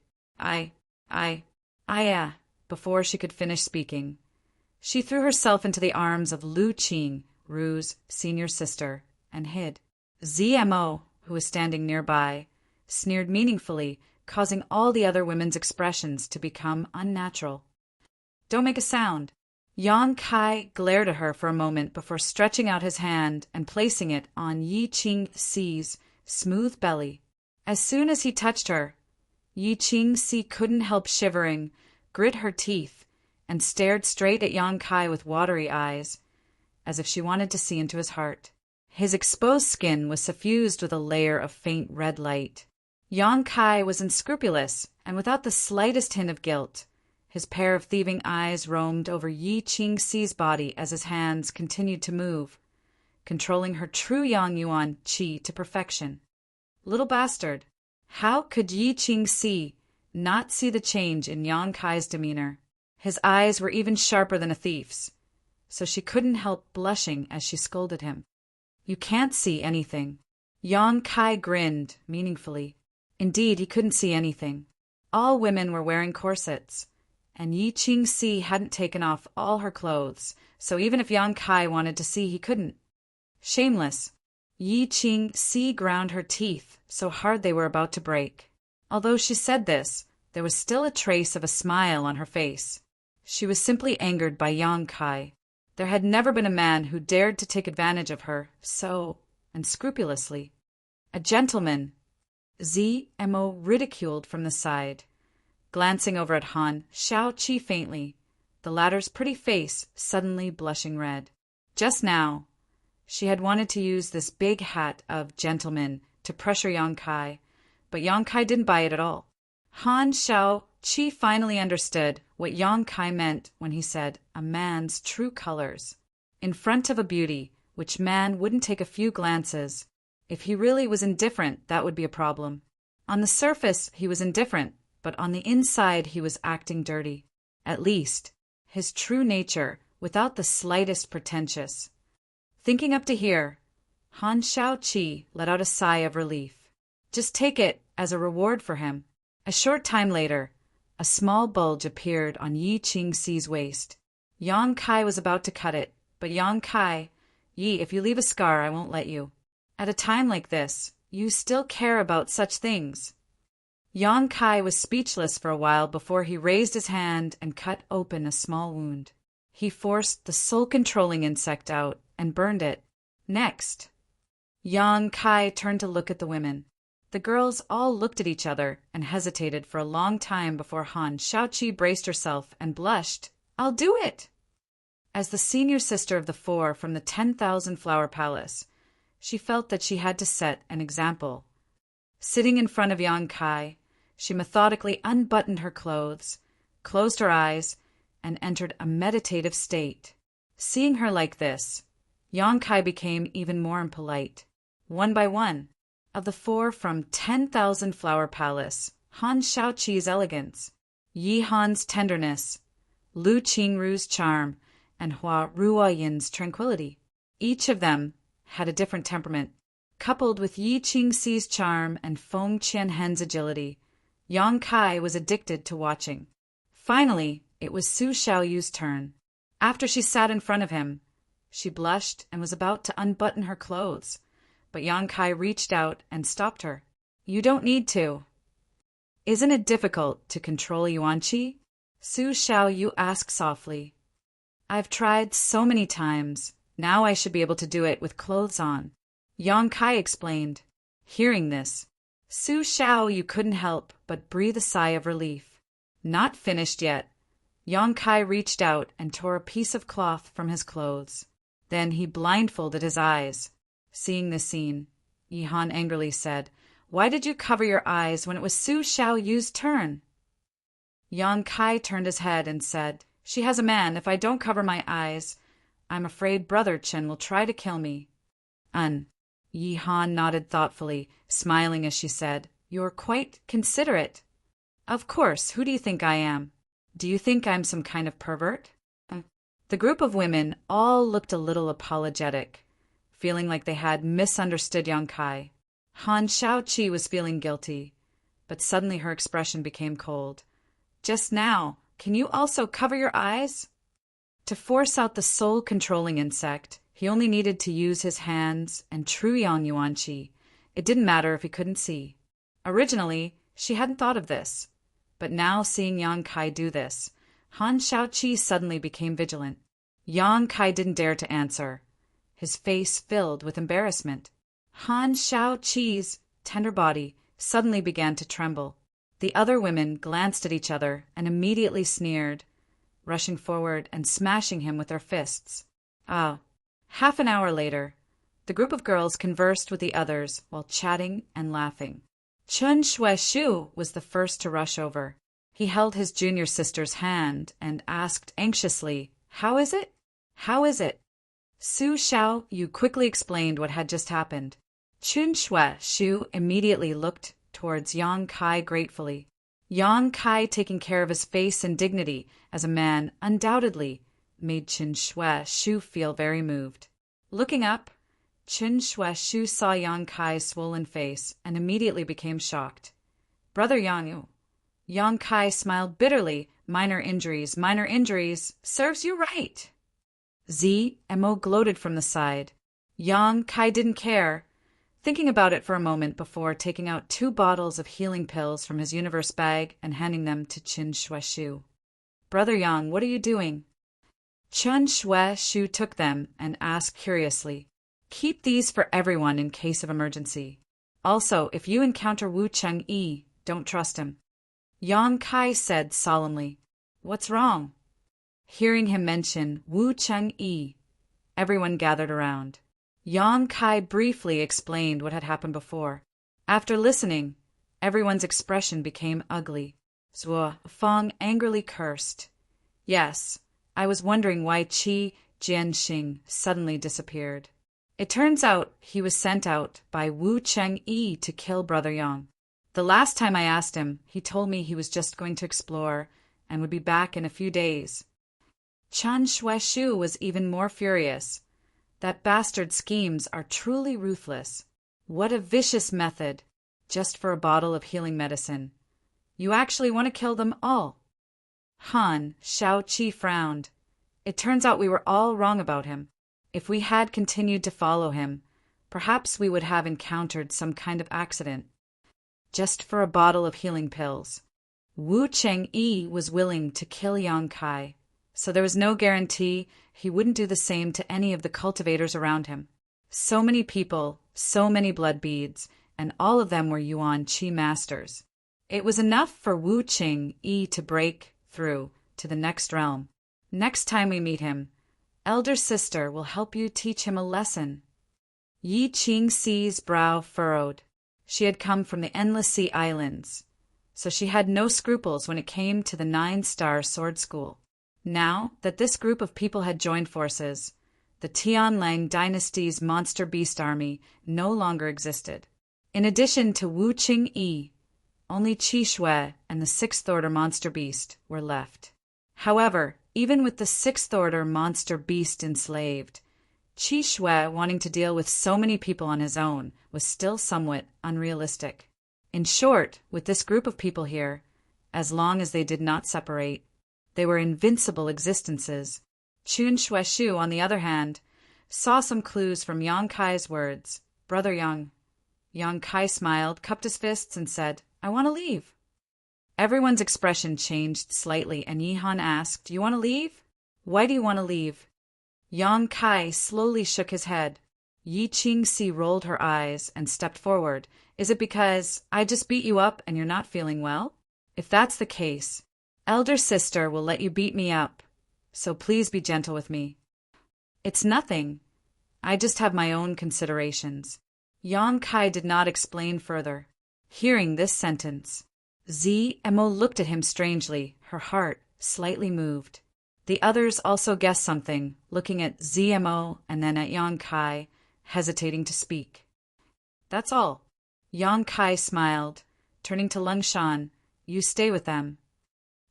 Before she could finish speaking, she threw herself into the arms of Lu Qing, Ru's senior sister, and hid. ZMO, who was standing nearby, sneered meaningfully, causing all the other women's expressions to become unnatural. Don't make a sound. Yang Kai glared at her for a moment before stretching out his hand and placing it on Yi Qingxi's smooth belly. As soon as he touched her, Yi Qingxi couldn't help shivering, grit her teeth, and stared straight at Yang Kai with watery eyes, as if she wanted to see into his heart. His exposed skin was suffused with a layer of faint red light. Yang Kai was unscrupulous and without the slightest hint of guilt. His pair of thieving eyes roamed over Yi Qingxi's body as his hands continued to move, controlling her true Yang Yuan Qi to perfection. Little bastard, how could Yi Qingxi not see the change in Yang Kai's demeanor? His eyes were even sharper than a thief's, so she couldn't help blushing as she scolded him. You can't see anything. Yang Kai grinned meaningfully. Indeed, he couldn't see anything. All women were wearing corsets, and Yi Qingxi hadn't taken off all her clothes, so even if Yang Kai wanted to see, he couldn't. Shameless. Yi Qingxi ground her teeth so hard they were about to break. Although she said this, there was still a trace of a smile on her face. She was simply angered by Yang Kai. There had never been a man who dared to take advantage of her so unscrupulously. A gentleman, ZMO ridiculed from the side, glancing over at Han Shao-Chi faintly, the latter's pretty face suddenly blushing red. Just now, she had wanted to use this big hat of gentleman to pressure Yang Kai, but Yang Kai didn't buy it at all. Han Shao-Chi finally understood what Yang Kai meant when he said a man's true colors. In front of a beauty, which man wouldn't take a few glances. If he really was indifferent, that would be a problem. On the surface, he was indifferent, but on the inside he was acting dirty. At least, his true nature, without the slightest pretentious. Thinking up to here, Han Shao-Chi let out a sigh of relief. Just take it as a reward for him. A short time later, a small bulge appeared on Yi Qingxi's waist. Yang Kai was about to cut it, but Yang Kai, Yi, if you leave a scar, I won't let you. At a time like this, you still care about such things. Yang Kai was speechless for a while before he raised his hand and cut open a small wound. He forced the soul-controlling insect out and burned it. Next, Yang Kai turned to look at the women. The girls all looked at each other and hesitated for a long time before Han Shao-Chi braced herself and blushed. I'll do it! As the senior sister of the four from the 10,000 Flower Palace, she felt that she had to set an example. Sitting in front of Yang Kai, she methodically unbuttoned her clothes, closed her eyes, and entered a meditative state. Seeing her like this, Yang Kai became even more impolite. One by one, of the four from 10,000 Flower Palace, Han Shao-Chi's elegance, Yi Han's tenderness, Lu Qingru's charm, and Hua Ruoyin's tranquility. Each of them had a different temperament. Coupled with Yi Qingxi's charm and Feng Qianhen's agility, Yang Kai was addicted to watching. Finally, it was Su Xiaoyu's turn. After she sat in front of him, she blushed and was about to unbutton her clothes, but Yang Kai reached out and stopped her. You don't need to. Isn't it difficult to control Yuan Qi? Su Xiaoyu asked softly. I've tried so many times. Now I should be able to do it with clothes on. Yang Kai explained. Hearing this, Su Xiaoyu couldn't help but breathe a sigh of relief. Not finished yet. Yang Kai reached out and tore a piece of cloth from his clothes. Then he blindfolded his eyes. Seeing this scene, Yi Han angrily said, Why did you cover your eyes when it was Su Xiaoyu's turn? Yang Kai turned his head and said, She has a man. If I don't cover my eyes, I'm afraid Brother Chen will try to kill me. Yi Han nodded thoughtfully, smiling as she said, You're quite considerate. Of course, who do you think I am? Do you think I'm some kind of pervert? The group of women all looked a little apologetic, feeling like they had misunderstood Yang Kai. Han Shao-Chi was feeling guilty, but suddenly her expression became cold. Just now, can you also cover your eyes? To force out the soul-controlling insect, he only needed to use his hands and true Yang Yuan Qi. It didn't matter if he couldn't see. Originally, she hadn't thought of this, but now seeing Yang Kai do this, Han Shao-Chi suddenly became vigilant. Yang Kai didn't dare to answer, his face filled with embarrassment. Han Shao-Chi's tender body suddenly began to tremble. The other women glanced at each other and immediately sneered, rushing forward and smashing him with their fists. Half an hour later, the group of girls conversed with the others while chatting and laughing. Chen Shuaishu was the first to rush over. He held his junior sister's hand and asked anxiously, How is it? How is it? Su Xiaoyu quickly explained what had just happened. Chen Shuaishu immediately looked towards Yang Kai gratefully. Yang Kai taking care of his face and dignity as a man undoubtedly made Chen Shuaishu feel very moved. Looking up, Chen Shuaishu saw Yang Kai's swollen face and immediately became shocked. Brother Yang, Yang Kai smiled bitterly. Minor injuries, serves you right. ZMO gloated from the side. Yang Kai didn't care, thinking about it for a moment before taking out 2 bottles of healing pills from his universe bag and handing them to Chen Shuaishu. Brother Yang, what are you doing? Chun Shue Shu took them and asked curiously, "Keep these for everyone in case of emergency. Also, if you encounter Wu Cheng-yi, don't trust him." Yang Kai said solemnly, "What's wrong?" Hearing him mention Wu Cheng-yi, everyone gathered around. Yang Kai briefly explained what had happened before. After listening, everyone's expression became ugly. Zuo Fang angrily cursed. "Yes, I was wondering why Qi Jianxing suddenly disappeared. It turns out he was sent out by Wu Cheng-yi to kill Brother Yang. The last time I asked him, he told me he was just going to explore and would be back in a few days." Chun Shue Shu was even more furious. That bastard schemes are truly ruthless. What a vicious method, just for a bottle of healing medicine. You actually want to kill them all. Han Shao-Chi frowned. It turns out we were all wrong about him. If we had continued to follow him, perhaps we would have encountered some kind of accident. Just for a bottle of healing pills. Wu Cheng-yi was willing to kill Yang Kai, so there was no guarantee he wouldn't do the same to any of the cultivators around him. So many people, so many blood beads, and all of them were Yuan Qi masters. It was enough for Wu Cheng-yi to break through to the next realm. Next time we meet him, elder sister will help you teach him a lesson. Yi Qingxi's brow furrowed. She had come from the Endless Sea Islands, so she had no scruples when it came to the 9-star sword school. Now that this group of people had joined forces, the Tianlang dynasty's monster beast army no longer existed. In addition to Wu Qing-yi, only Qi Shui and the 6th Order monster beast were left. However, even with the 6th Order monster beast enslaved, Qi Shui wanting to deal with so many people on his own was still somewhat unrealistic. In short, with this group of people here, as long as they did not separate, they were invincible existences. Chun Shue Shu, on the other hand, saw some clues from Yang Kai's words. "Brother Yang." Yang Kai smiled, cupped his fists, and said, "I want to leave." Everyone's expression changed slightly, and Yi Han asked, "You want to leave? Why do you want to leave?" Yang Kai slowly shook his head. Yi Qingxi rolled her eyes and stepped forward. "Is it because I just beat you up and you're not feeling well? If that's the case, elder sister will let you beat me up, so please be gentle with me." "It's nothing. I just have my own considerations." Yang Kai did not explain further. Hearing this sentence, Zmo looked at him strangely, her heart slightly moved. The others also guessed something, looking at Zmo and then at Yang Kai, hesitating to speak. "That's all." Yang Kai smiled, turning to Lung Shan, "You stay with them."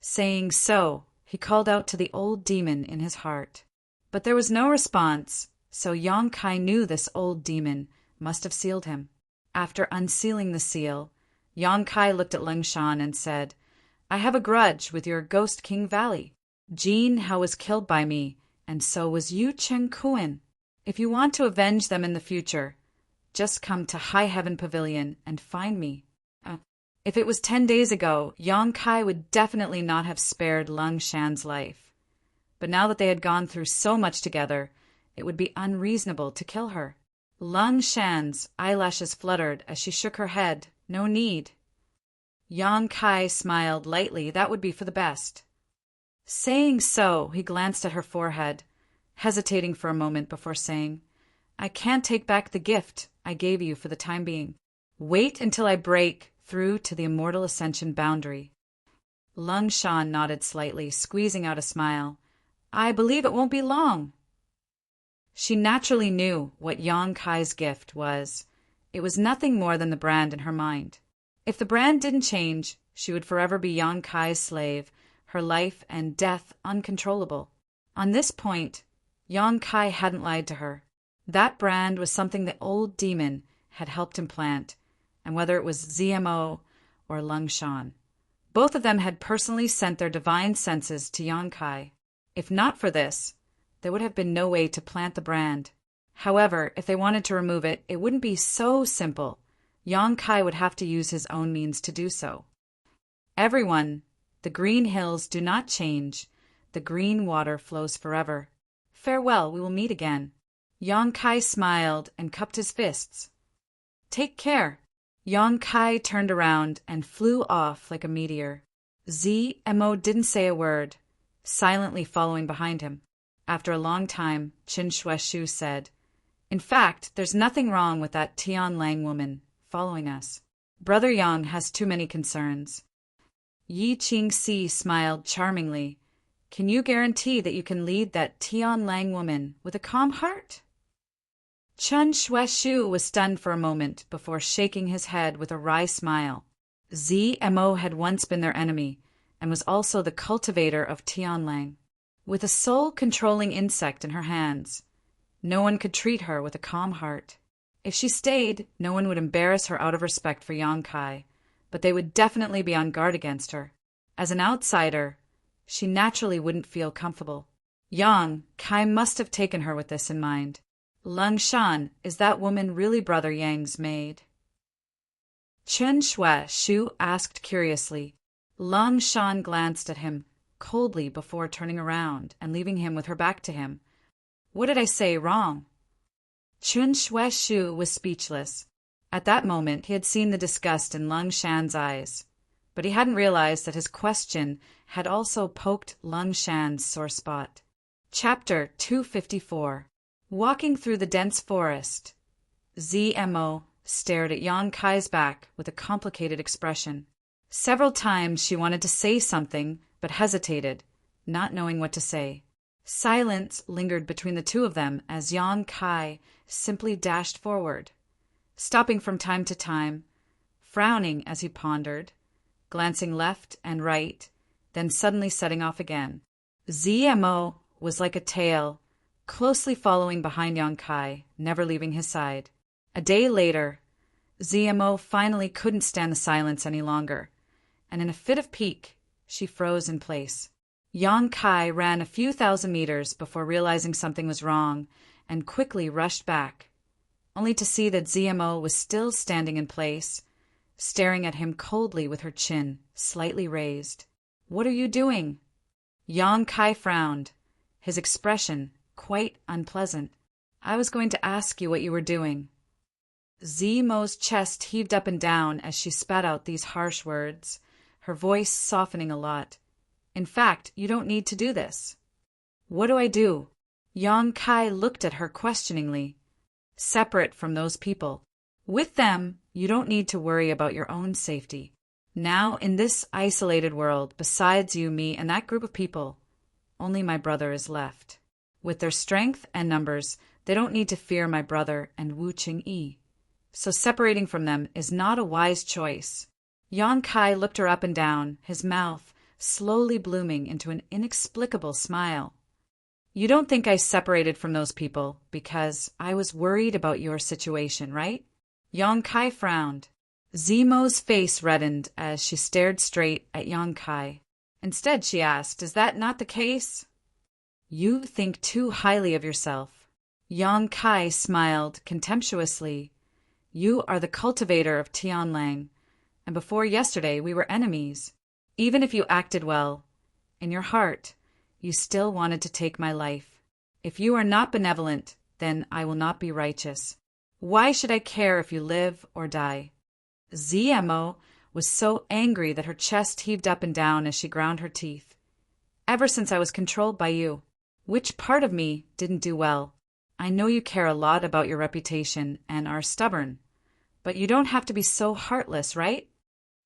Saying so, he called out to the old demon in his heart. But there was no response, so Yang Kai knew this old demon must have sealed him. After unsealing the seal, Yang Kai looked at Lung Shan and said, "I have a grudge with your Ghost King Valley. Jin Hao was killed by me, and so was Yu Chen Kuan. If you want to avenge them in the future, just come to High Heaven Pavilion and find me." If it was 10 days ago, Yang Kai would definitely not have spared Lung Shan's life. But now that they had gone through so much together, it would be unreasonable to kill her. Lung Shan's eyelashes fluttered as she shook her head. "No need." Yang Kai smiled lightly. "That would be for the best." Saying so, he glanced at her forehead, hesitating for a moment before saying, "I can't take back the gift I gave you for the time being. Wait until I break through to the Immortal Ascension boundary." Lung Shan nodded slightly, squeezing out a smile. "I believe it won't be long." She naturally knew what Yang Kai's gift was. It was nothing more than the brand in her mind. If the brand didn't change, she would forever be Yang Kai's slave, her life and death uncontrollable. On this point, Yang Kai hadn't lied to her. That brand was something the old demon had helped implant, and whether it was Zmo or Lung Shan, both of them had personally sent their divine senses to Yang Kai. If not for this, there would have been no way to plant the brand. However, if they wanted to remove it, it wouldn't be so simple. Yang Kai would have to use his own means to do so. Everyone, the Green Hills do not change. the green water flows forever. Farewell, we will meet again. Yang Kai smiled and cupped his fists. Take care. Yang Kai turned around and flew off like a meteor. ZMO didn't say a word, silently following behind him. After a long time, Qin Shueshu said, In fact, there's nothing wrong with that Tianlang woman following us. Brother Yang has too many concerns. Yi Qingxi smiled charmingly. Can you guarantee that you can lead that Tianlang woman with a calm heart? Chen Shueshu was stunned for a moment before shaking his head with a wry smile. ZMO had once been their enemy and was also the cultivator of Tianlang. With a soul-controlling insect in her hands, no one could treat her with a calm heart. If she stayed, no one would embarrass her out of respect for Yang Kai, but they would definitely be on guard against her. As an outsider, she naturally wouldn't feel comfortable. Yang Kai must have taken her with this in mind. Lung Shan, is that woman really Brother Yang's maid? Chen Shueshu asked curiously. Lung Shan glanced at him coldly before turning around and leaving him with her back to him. What did I say wrong? Chen Shueshu was speechless. At that moment, he had seen the disgust in Lung Shan's eyes, but he hadn't realized that his question had also poked Lung Shan's sore spot. Chapter 254. Walking through the dense forest, ZMO stared at Yang Kai's back with a complicated expression. Several times she wanted to say something, but hesitated, not knowing what to say. Silence lingered between the two of them as Yang Kai simply dashed forward, stopping from time to time, frowning as he pondered, glancing left and right, then suddenly setting off again. ZMO was like a tail, closely following behind Yang Kai, never leaving his side. A day later, ZMO finally couldn't stand the silence any longer, and in a fit of pique, she froze in place. Yang Kai ran a few thousand meters before realizing something was wrong and quickly rushed back, only to see that ZMO was still standing in place, staring at him coldly with her chin slightly raised. What are you doing? Yang Kai frowned, his expression quite unpleasant. I was going to ask you what you were doing. ZMO's chest heaved up and down as she spat out these harsh words, her voice softening a lot. In fact, you don't need to do this. What do I do? Yang Kai looked at her questioningly. Separate from those people. With them, you don't need to worry about your own safety. Now, in this isolated world, besides you, me, and that group of people, only my brother is left. With their strength and numbers, they don't need to fear my brother and Wu Qingyi. So separating from them is not a wise choice. Yang Kai looked her up and down, his mouth slowly blooming into an inexplicable smile. You don't think I separated from those people because I was worried about your situation, right? Yang Kai frowned. ZMO's face reddened as she stared straight at Yang Kai. Instead, she asked, is that not the case? You think too highly of yourself. Yang Kai smiled contemptuously. You are the cultivator of Tianlang, and before yesterday we were enemies. Even if you acted well, in your heart, you still wanted to take my life. If you are not benevolent, then I will not be righteous. Why should I care if you live or die? ZMO was so angry that her chest heaved up and down as she ground her teeth. Ever since I was controlled by you, which part of me didn't do well? I know you care a lot about your reputation and are stubborn, but you don't have to be so heartless, right?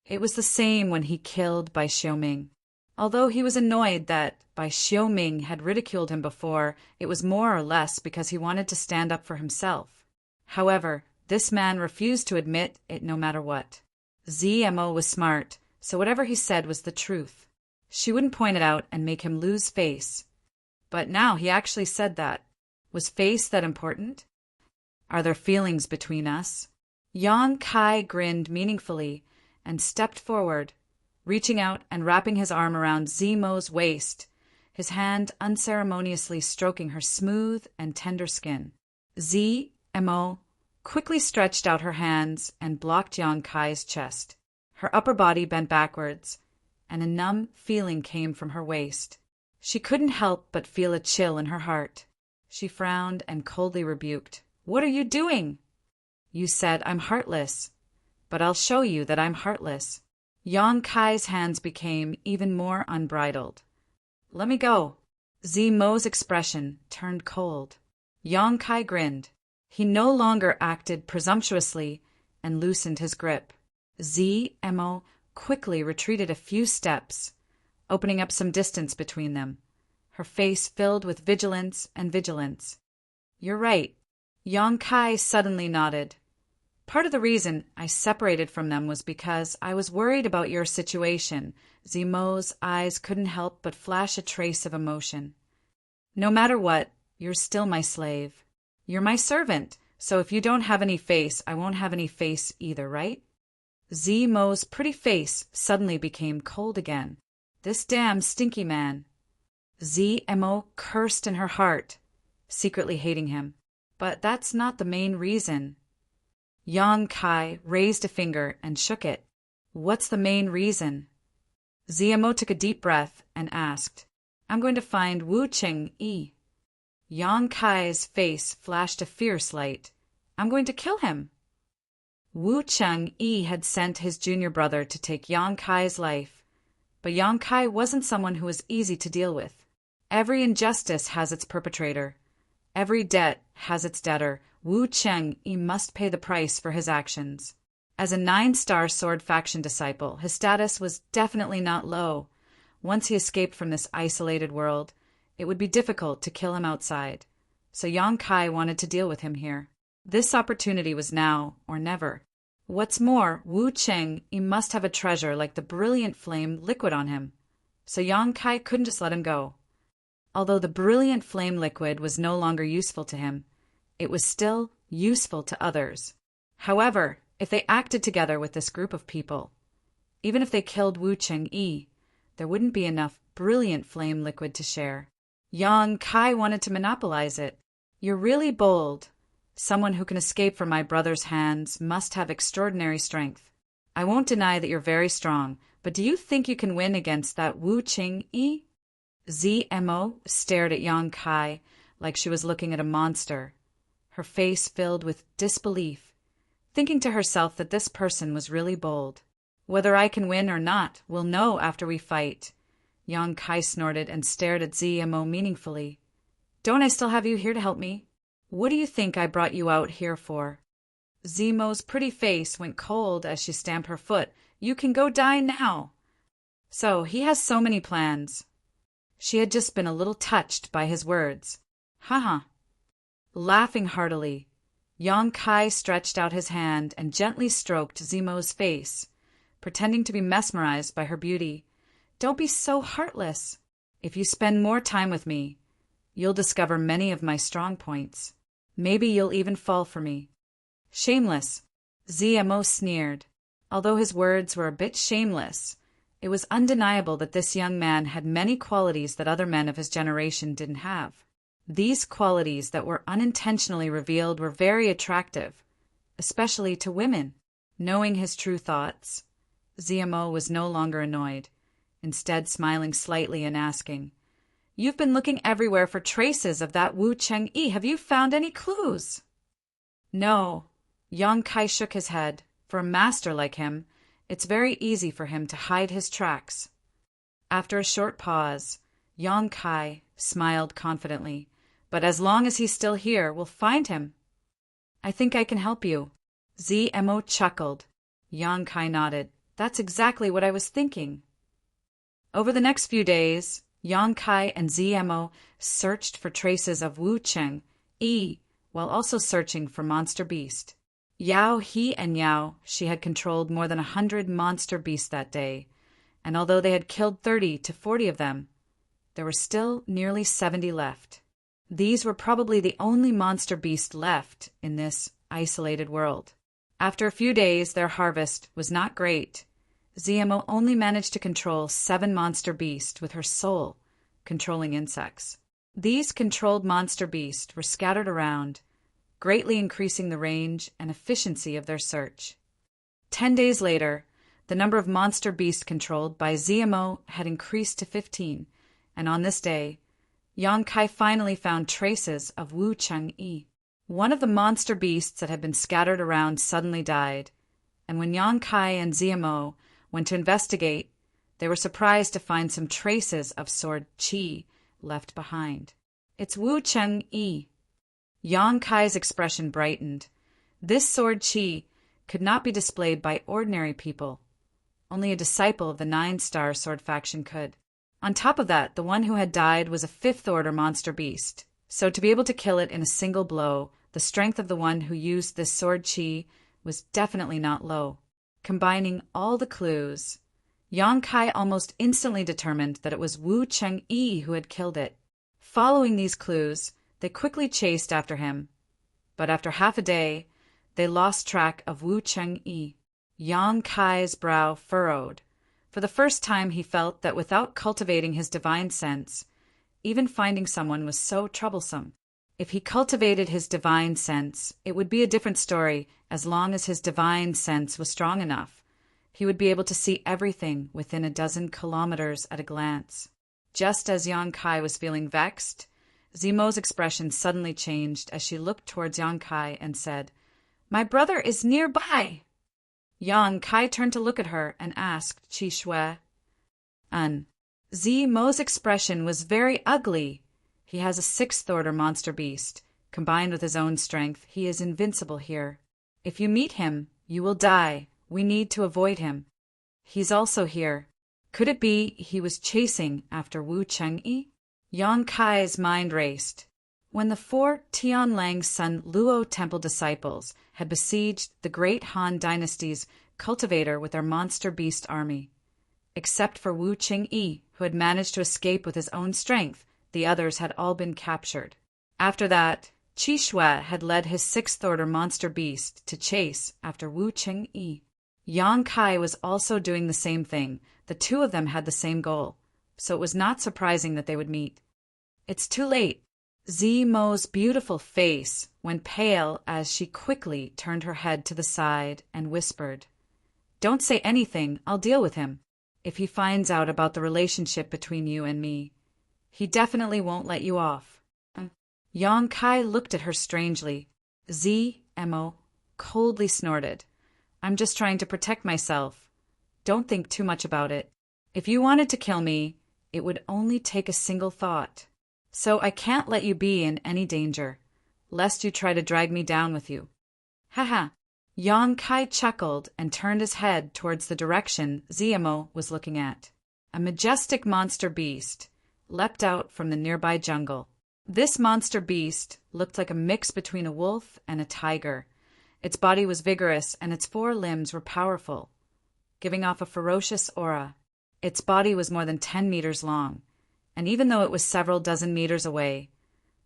It was the same when he killed Bai Xiaoming. Although he was annoyed that Bai Xiaoming had ridiculed him before, it was more or less because he wanted to stand up for himself. However, this man refused to admit it no matter what. ZMO was smart, so whatever he said was the truth. She wouldn't point it out and make him lose face. But now he actually said that. Was face that important? Are there feelings between us? Yang Kai grinned meaningfully and stepped forward, reaching out and wrapping his arm around ZMO's waist, his hand unceremoniously stroking her smooth and tender skin. ZMO quickly stretched out her hands and blocked Yang Kai's chest. Her upper body bent backwards, and a numb feeling came from her waist. She couldn't help but feel a chill in her heart. She frowned and coldly rebuked. "What are you doing?" "You said I'm heartless, but I'll show you that I'm heartless." Yang Kai's hands became even more unbridled. "Let me go." Zimo's expression turned cold. Yang Kai grinned. He no longer acted presumptuously and loosened his grip. Zimo quickly retreated a few steps, opening up some distance between them, her face filled with vigilance. "You're right." Yang Kai suddenly nodded. "Part of the reason I separated from them was because I was worried about your situation." Zimo's eyes couldn't help but flash a trace of emotion. "No matter what, you're still my slave. You're my servant, so if you don't have any face, I won't have any face either, right?" Zimo's pretty face suddenly became cold again. This damn stinky man. Zimo cursed in her heart, secretly hating him. "But that's not the main reason." Yang Kai raised a finger and shook it. "What's the main reason?" Zimo took a deep breath and asked. "I'm going to find Wu Cheng-yi." Yang Kai's face flashed a fierce light. "I'm going to kill him." Wu Cheng-yi had sent his junior brother to take Yang Kai's life, but Yang Kai wasn't someone who was easy to deal with. Every injustice has its perpetrator. Every debt has its debtor. Wu Cheng-yi must pay the price for his actions. As a 9-star sword faction disciple, his status was definitely not low. Once he escaped from this isolated world, it would be difficult to kill him outside. So Yang Kai wanted to deal with him here. This opportunity was now or never. What's more, Wu Cheng-yi must have a treasure like the brilliant flame liquid on him. So Yang Kai couldn't just let him go. Although the brilliant flame liquid was no longer useful to him, it was still useful to others. However, if they acted together with this group of people, even if they killed Wu Cheng-yi, there wouldn't be enough brilliant flame liquid to share. Yang Kai wanted to monopolize it. "You're really bold. Someone who can escape from my brother's hands must have extraordinary strength. I won't deny that you're very strong, but do you think you can win against that Wu Cheng-yi?" Zimo stared at Yang Kai like she was looking at a monster, her face filled with disbelief, thinking to herself that this person was really bold. "Whether I can win or not, we'll know after we fight." Yang Kai snorted and stared at Zimo meaningfully. "Don't I still have you here to help me? What do you think I brought you out here for?" Zimo's pretty face went cold as she stamped her foot. "You can go die now." So he has so many plans. She had just been a little touched by his words. Haha. Laughing heartily, Yang Kai stretched out his hand and gently stroked Zimo's face, pretending to be mesmerized by her beauty. "Don't be so heartless. If you spend more time with me, you'll discover many of my strong points. Maybe you'll even fall for me." "Shameless," Zimo sneered. Although his words were a bit shameless, it was undeniable that this young man had many qualities that other men of his generation didn't have. These qualities that were unintentionally revealed were very attractive, especially to women. Knowing his true thoughts, Zimo was no longer annoyed, instead smiling slightly and asking, "You've been looking everywhere for traces of that Wu Cheng-yi. Have you found any clues?" "No." Yang Kai shook his head. For a master like him, it's very easy for him to hide his tracks. After a short pause, Yang Kai smiled confidently. "But as long as he's still here, we'll find him." "I think I can help you." Zimo chuckled. Yang Kai nodded. "That's exactly what I was thinking." Over the next few days, Yang Kai and Zimo searched for traces of Wu Cheng-yi while also searching for Monster Beast. Yao He and Yao she had controlled more than 100 monster beasts that day, and although they had killed 30 to 40 of them, there were still nearly 70 left. These were probably the only monster beast left in this isolated world. After a few days, their harvest was not great. Zimo only managed to control 7 monster beasts with her soul, controlling insects. These controlled monster beasts were scattered around, greatly increasing the range and efficiency of their search. 10 days later, the number of monster beasts controlled by Zimo had increased to 15, and on this day, Yang Kai finally found traces of Wu Cheng-yi. One of the monster beasts that had been scattered around suddenly died, and when Yang Kai and Ziamo went to investigate, they were surprised to find some traces of sword qi left behind. It's Wu Cheng-yi. Yang Kai's expression brightened. This sword qi could not be displayed by ordinary people. Only a disciple of the 9-star sword faction could. On top of that, the one who had died was a 5th-order monster beast, so to be able to kill it in a single blow, the strength of the one who used this sword qi was definitely not low. Combining all the clues, Yang Kai almost instantly determined that it was Wu Cheng-yi who had killed it. Following these clues, they quickly chased after him. But after half a day, they lost track of Wu Cheng-yi. Yang Kai's brow furrowed. For the first time he felt that without cultivating his divine sense, even finding someone was so troublesome. If he cultivated his divine sense, it would be a different story as long as his divine sense was strong enough. He would be able to see everything within a dozen kilometers at a glance. Just as Yang Kai was feeling vexed, Zimo's expression suddenly changed as she looked towards Yang Kai and said, "My brother is nearby!" Yang Kai turned to look at her and asked Qi Shui. Zimo's expression was very ugly. He has a 6th-order monster beast. Combined with his own strength, he is invincible here. If you meet him, you will die. We need to avoid him. He's also here. Could it be he was chasing after Wu Cheng-yi? Yang Kai's mind raced. When the 4 Tianlang Sun Luo Temple disciples had besieged the great Han Dynasty's cultivator with their monster beast army, except for Wu Cheng-yi, who had managed to escape with his own strength, the others had all been captured. After that, Qi Shui had led his 6th-order monster beast to chase after Wu Cheng-yi. Yang Kai was also doing the same thing. The two of them had the same goal, so it was not surprising that they would meet. It's too late. Zimo's beautiful face went pale as she quickly turned her head to the side and whispered, "Don't say anything, I'll deal with him. If he finds out about the relationship between you and me, he definitely won't let you off." Yang Kai looked at her strangely. Zimo coldly snorted, "I'm just trying to protect myself. Don't think too much about it. If you wanted to kill me, it would only take a single thought. So I can't let you be in any danger, lest you try to drag me down with you." Haha. Yang Kai chuckled and turned his head towards the direction Zimo was looking at. A majestic monster beast leapt out from the nearby jungle. This monster beast looked like a mix between a wolf and a tiger. Its body was vigorous and its 4 limbs were powerful, giving off a ferocious aura. Its body was more than 10 meters long, and even though it was several dozen meters away,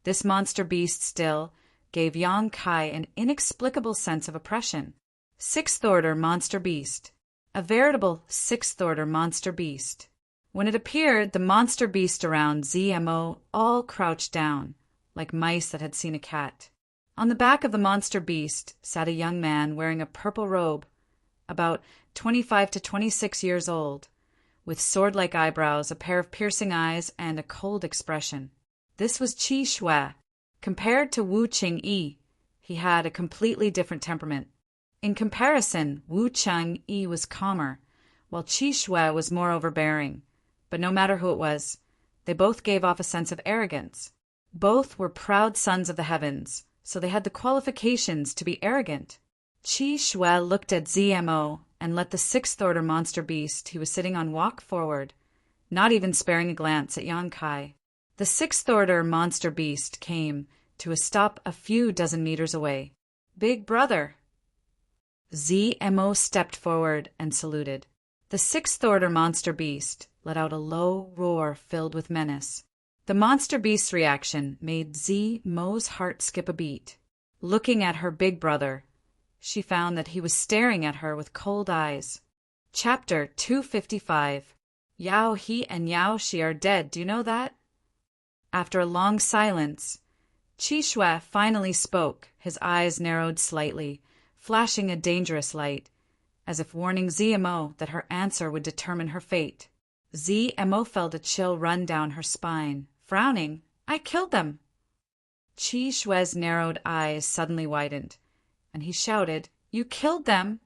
this monster beast still gave Yang Kai an inexplicable sense of oppression. 6th-order monster beast. A veritable 6th-order monster beast. When it appeared, the monster beast around Zimo all crouched down, like mice that had seen a cat. On the back of the monster beast sat a young man wearing a purple robe, about 25 to 26 years old, with sword-like eyebrows, a pair of piercing eyes, and a cold expression. This was Qi Shui. Compared to Wu Cheng-yi, he had a completely different temperament. In comparison, Wu Cheng-yi was calmer, while Qi Shui was more overbearing. But no matter who it was, they both gave off a sense of arrogance. Both were proud sons of the heavens, so they had the qualifications to be arrogant. Qi Shui looked at Zimo and let the 6th-order monster beast he was sitting on walk forward, not even sparing a glance at Yang Kai. The 6th-order monster beast came to a stop a few dozen meters away. "Big brother." Zimo stepped forward and saluted. The 6th-order monster beast let out a low roar filled with menace. The monster beast's reaction made Zimo's heart skip a beat. Looking at her big brother, she found that he was staring at her with cold eyes. Chapter 255. Yao He and Yao Shi are dead, do you know that? After a long silence, Qi Shui finally spoke, his eyes narrowed slightly, flashing a dangerous light, as if warning Zimo that her answer would determine her fate. ZMO felt a chill run down her spine. Frowning, I killed them. Qi Shue's narrowed eyes suddenly widened, and he shouted, You killed them?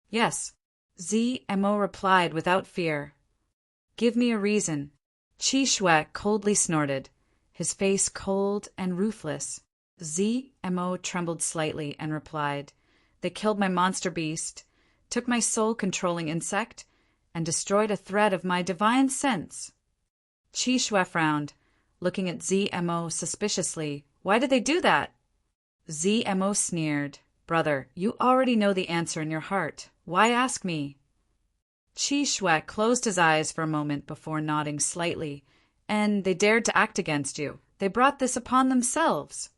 Yes, ZMO replied without fear. Give me a reason. Qi Shue coldly snorted, his face cold and ruthless. ZMO trembled slightly and replied, They killed my monster beast, took my soul-controlling insect, and destroyed a thread of my divine sense. Qi Shue frowned, looking at ZMO suspiciously. Why did they do that? ZMO sneered. Brother, you already know the answer in your heart. Why ask me? Qi Shue closed his eyes for a moment before nodding slightly. And they dared to act against you. They brought this upon themselves.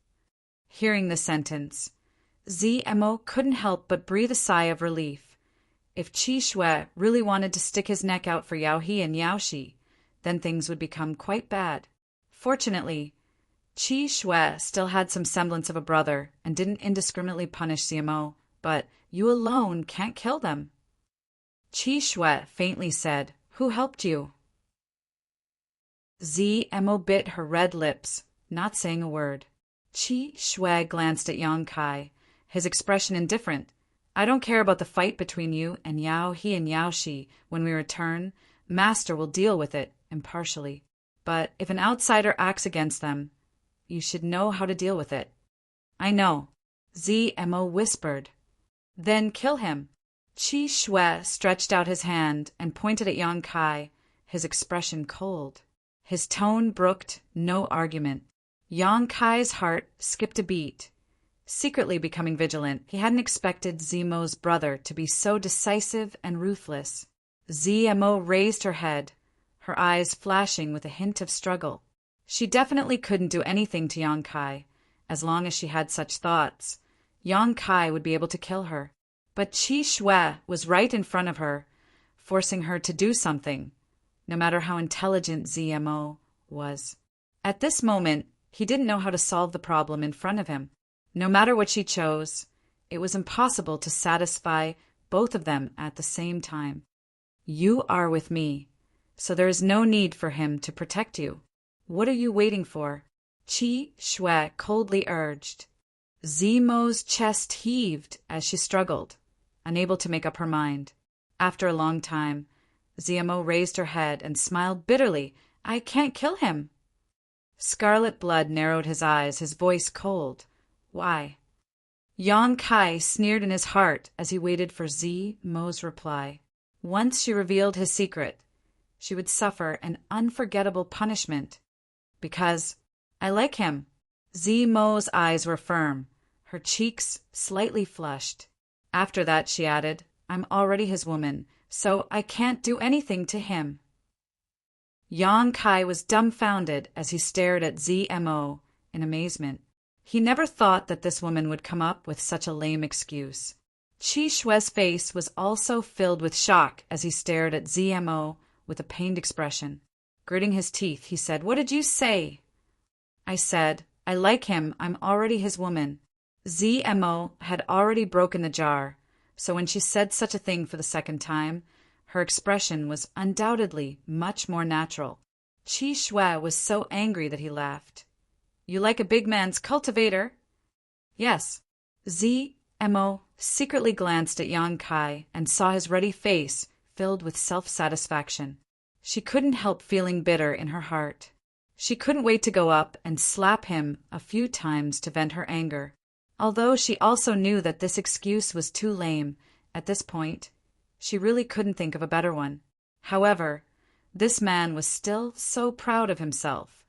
Hearing the sentence, ZMO couldn't help but breathe a sigh of relief. If Qi Shue really wanted to stick his neck out for Yao He and Yao Shi, then things would become quite bad. Fortunately, Qi Shue still had some semblance of a brother and didn't indiscriminately punish ZMO, but you alone can't kill them. Qi Shue faintly said, Who helped you? ZMO bit her red lips, not saying a word. Qi Shue glanced at Yang Kai, his expression indifferent. I don't care about the fight between you and Yao He and Yao Shi. When we return, Master will deal with it impartially. But if an outsider acts against them, you should know how to deal with it. I know, ZMO whispered. Then kill him. Qi Shue stretched out his hand and pointed at Yang Kai, his expression cold. His tone brooked no argument. Yang Kai's heart skipped a beat. Secretly becoming vigilant, he hadn't expected ZMO's brother to be so decisive and ruthless. ZMO raised her head, her eyes flashing with a hint of struggle. She definitely couldn't do anything to Yang Kai. As long as she had such thoughts, Yang Kai would be able to kill her. But Qi Shue was right in front of her, forcing her to do something, no matter how intelligent ZMO was. At this moment, he didn't know how to solve the problem in front of him. No matter what she chose, it was impossible to satisfy both of them at the same time. You are with me, so there is no need for him to protect you. What are you waiting for? Qi Shue coldly urged. ZMO's chest heaved as she struggled, unable to make up her mind. After a long time, ZMO raised her head and smiled bitterly. I can't kill him. Scarlet blood narrowed his eyes, his voice cold. Why? Yang Kai sneered in his heart as he waited for ZMO's reply. Once she revealed his secret, she would suffer an unforgettable punishment. Because I like him. ZMO's eyes were firm, her cheeks slightly flushed. After that, she added, I'm already his woman, so I can't do anything to him. Yang Kai was dumbfounded as he stared at ZMO in amazement. He never thought that this woman would come up with such a lame excuse. Qi Shue's face was also filled with shock as he stared at ZMO with a pained expression. Gritting his teeth, he said, What did you say? I said, I like him, I'm already his woman. ZMO had already broken the jar, so when she said such a thing for the second time, her expression was undoubtedly much more natural. Qi Shue was so angry that he laughed. You like a big man's cultivator? Yes. ZMO secretly glanced at Yang Kai and saw his ruddy face filled with self-satisfaction. She couldn't help feeling bitter in her heart. She couldn't wait to go up and slap him a few times to vent her anger. Although she also knew that this excuse was too lame, at this point, she really couldn't think of a better one. However, this man was still so proud of himself,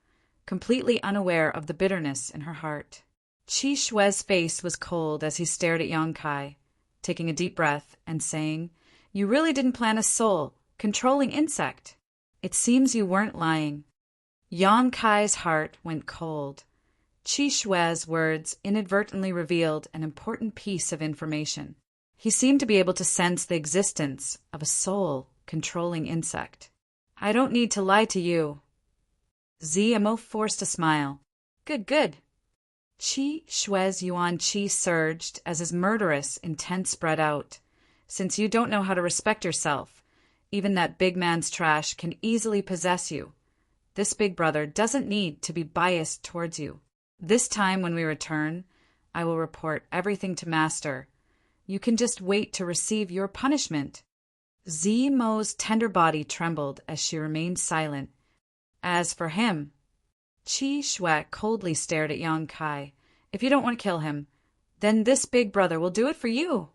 completely unaware of the bitterness in her heart. Qi Shue's face was cold as he stared at Yang Kai, taking a deep breath and saying, You really didn't plant a soul-controlling insect. It seems you weren't lying. Yang Kai's heart went cold. Qi Shue's words inadvertently revealed an important piece of information. He seemed to be able to sense the existence of a soul-controlling insect. I don't need to lie to you. ZMO forced a smile. Good, good. Qi Shue's yuan qi surged as his murderous intent spread out. Since you don't know how to respect yourself, Even that big man's trash can easily possess you. This big brother doesn't need to be biased towards you. This time when we return, I will report everything to Master. You can just wait to receive your punishment." Zimo's tender body trembled as she remained silent. As for him, Qi Shui coldly stared at Yang Kai. "If you don't want to kill him, then this big brother will do it for you."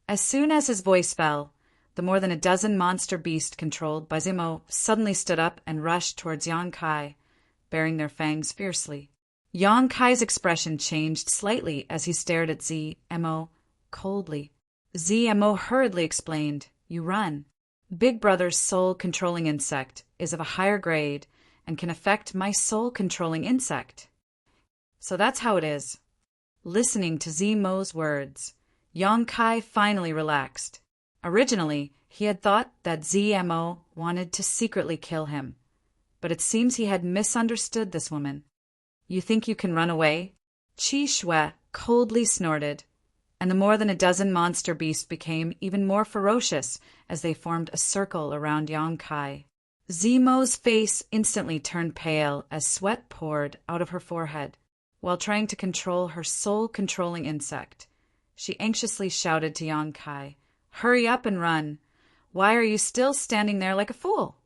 As soon as his voice fell, the more than a dozen monster beasts controlled by Zimo suddenly stood up and rushed towards Yang Kai, baring their fangs fiercely. Yang Kai's expression changed slightly as he stared at Zimo coldly. Zimo hurriedly explained, "You run. Big Brother's soul-controlling insect is of a higher grade and can affect my soul-controlling insect." So that's how it is. Listening to Zimo's words, Yang Kai finally relaxed. Originally, he had thought that Zimo wanted to secretly kill him, but it seems he had misunderstood this woman. "You think you can run away?" Qi Shui coldly snorted, and the more than a dozen monster beasts became even more ferocious as they formed a circle around Yang Kai. Zimo's face instantly turned pale as sweat poured out of her forehead. While trying to control her soul-controlling insect, she anxiously shouted to Yang Kai, "Hurry up and run! Why are you still standing there like a fool?"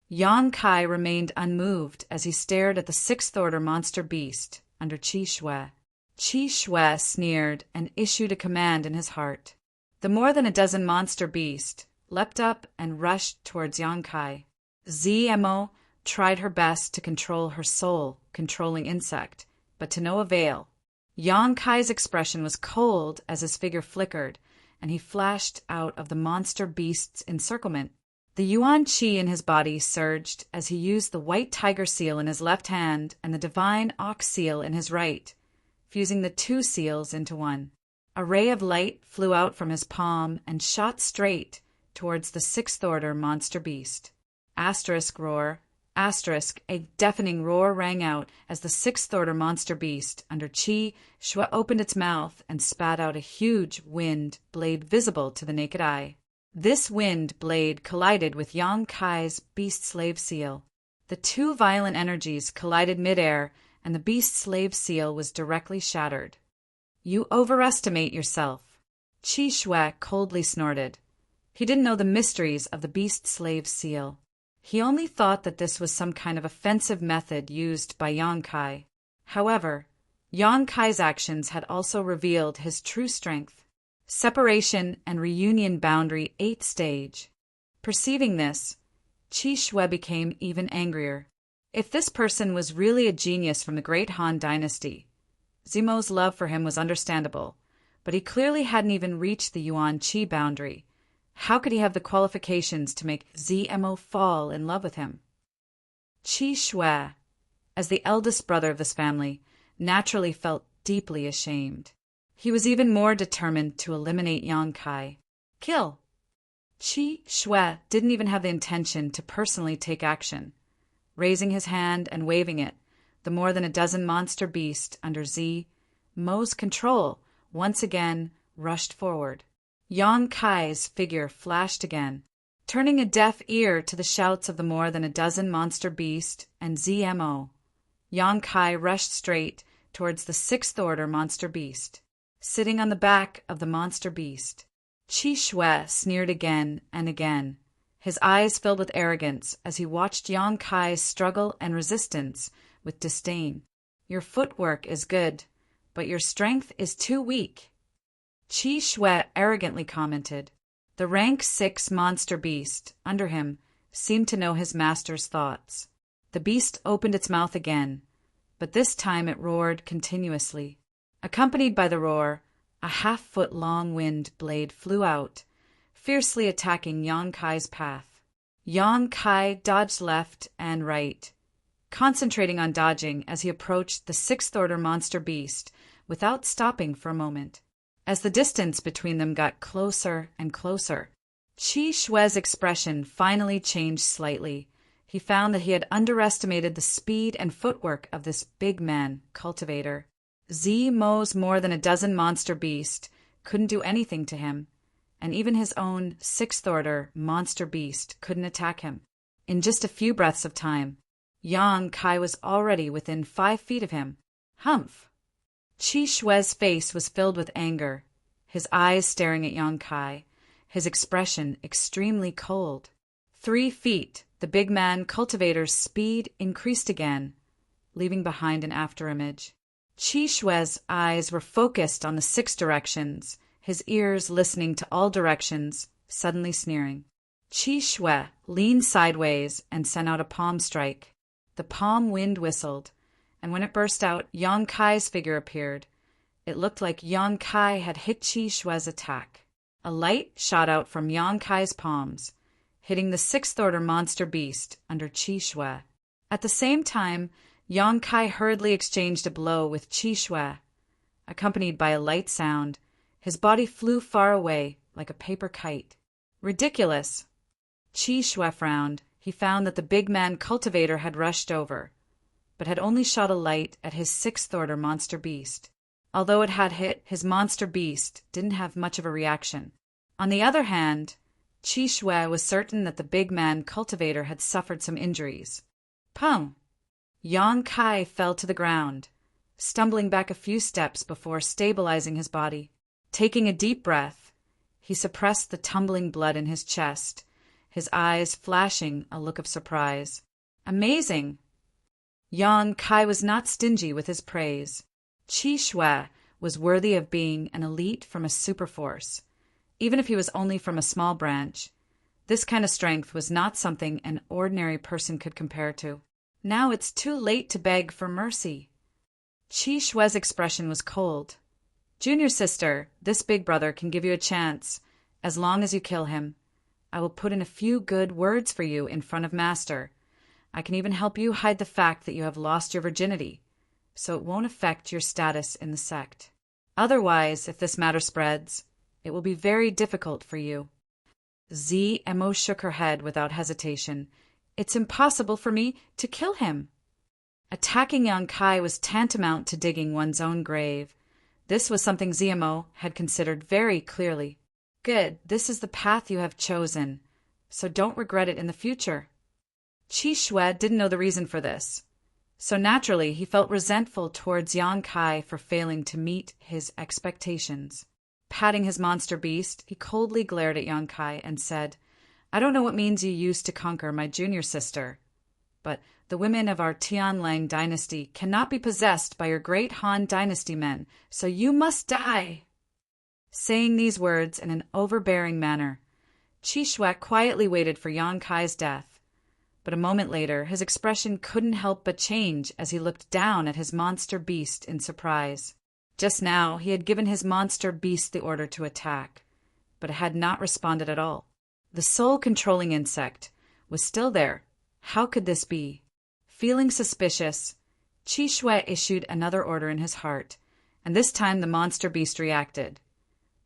Yang Kai remained unmoved as he stared at the sixth-order monster beast under Qi Shui. Qi Shui sneered and issued a command in his heart. The more than a dozen monster beasts leapt up and rushed towards Yang Kai. Zimo tried her best to control her soul-controlling insect, but to no avail. Yang Kai's expression was cold as his figure flickered, and he flashed out of the monster beast's encirclement. The Yuan Qi in his body surged as he used the white tiger seal in his left hand and the divine ox seal in his right, fusing the two seals into one. A ray of light flew out from his palm and shot straight towards the sixth-order monster beast. Asterisk roar, asterisk, a deafening roar rang out as the sixth-order monster beast under Qi Shui opened its mouth and spat out a huge wind blade visible to the naked eye. This wind blade collided with Yang Kai's beast-slave seal. The two violent energies collided midair, and the beast-slave seal was directly shattered. "You overestimate yourself," Qi Shui coldly snorted. He didn't know the mysteries of the beast-slave seal. He only thought that this was some kind of offensive method used by Yang Kai. However, Yang Kai's actions had also revealed his true strength. Separation and reunion boundary 8th stage. Perceiving this, Qi Shui became even angrier. If this person was really a genius from the Great Han Dynasty, Zimo's love for him was understandable, but he clearly hadn't even reached the Yuan Qi boundary. How could he have the qualifications to make Zimo fall in love with him? Qi Shui, as the eldest brother of this family, naturally felt deeply ashamed. He was even more determined to eliminate Yang Kai. Kill! Qi Shui didn't even have the intention to personally take action. Raising his hand and waving it, the more than a dozen monster beasts under Zimo's control once again rushed forward. Yang Kai's figure flashed again, turning a deaf ear to the shouts of the more than a dozen monster beasts and Zimo. Yang Kai rushed straight towards the sixth-order monster beast. Sitting on the back of the monster beast, Qi Shui sneered again and again. His eyes filled with arrogance as he watched Yang Kai's struggle and resistance with disdain. "Your footwork is good, but your strength is too weak," Qi Shui arrogantly commented. The rank 6 monster beast under him seemed to know his master's thoughts. The beast opened its mouth again, but this time it roared continuously. Accompanied by the roar, a half-foot-long wind blade flew out, fiercely attacking Yang Kai's path. Yang Kai dodged left and right, concentrating on dodging as he approached the sixth-order monster beast without stopping for a moment. As the distance between them got closer and closer, Qi Shui's expression finally changed slightly. He found that he had underestimated the speed and footwork of this big man cultivator. Zimo's more than a dozen monster beasts couldn't do anything to him, and even his own sixth order monster beast couldn't attack him. In just a few breaths of time, Yang Kai was already within 5 feet of him. Humph! Qi Shue's face was filled with anger, his eyes staring at Yang Kai, his expression extremely cold. 3 feet, the big man cultivator's speed increased again, leaving behind an afterimage. Qi Shue's eyes were focused on the 6 directions, his ears listening to all directions, suddenly sneering. Qi Shue leaned sideways and sent out a palm strike. The palm wind whistled, and when it burst out, Yang Kai's figure appeared. It looked like Yang Kai had hit Qi Shue's attack. A light shot out from Yang Kai's palms, hitting the 6th order monster beast under Qi Shue. At the same time, Yang Kai hurriedly exchanged a blow with Qi Shue. Accompanied by a light sound, his body flew far away like a paper kite. Ridiculous! Qi Shue frowned. He found that the big man cultivator had rushed over, but had only shot a light at his 6th order monster beast. Although it had hit, his monster beast didn't have much of a reaction. On the other hand, Qi Shue was certain that the big man cultivator had suffered some injuries. Pung! Yang Kai fell to the ground, stumbling back a few steps before stabilizing his body. Taking a deep breath, he suppressed the tumbling blood in his chest, his eyes flashing a look of surprise. Amazing! Yang Kai was not stingy with his praise. Qi Shue was worthy of being an elite from a superforce, even if he was only from a small branch. This kind of strength was not something an ordinary person could compare to. Now it's too late to beg for mercy. Qi Shue's expression was cold. Junior sister, this big brother can give you a chance, as long as you kill him. I will put in a few good words for you in front of Master. I can even help you hide the fact that you have lost your virginity, so it won't affect your status in the sect. Otherwise, if this matter spreads, it will be very difficult for you. ZMO shook her head without hesitation. It's impossible for me to kill him. Attacking Yang Kai was tantamount to digging one's own grave. This was something ZMO had considered very clearly. Good, this is the path you have chosen, so don't regret it in the future. Qi Shue didn't know the reason for this, so naturally he felt resentful towards Yang Kai for failing to meet his expectations. Patting his monster beast, he coldly glared at Yang Kai and said, I don't know what means you used to conquer my junior sister, but the women of our Tianlang dynasty cannot be possessed by your great Han dynasty men, so you must die. Saying these words in an overbearing manner, Qi Shue quietly waited for Yang Kai's death, but a moment later his expression couldn't help but change as he looked down at his monster beast in surprise. Just now he had given his monster beast the order to attack, but it had not responded at all. The soul-controlling insect was still there. How could this be? Feeling suspicious, Qi Shue issued another order in his heart, and this time the monster beast reacted.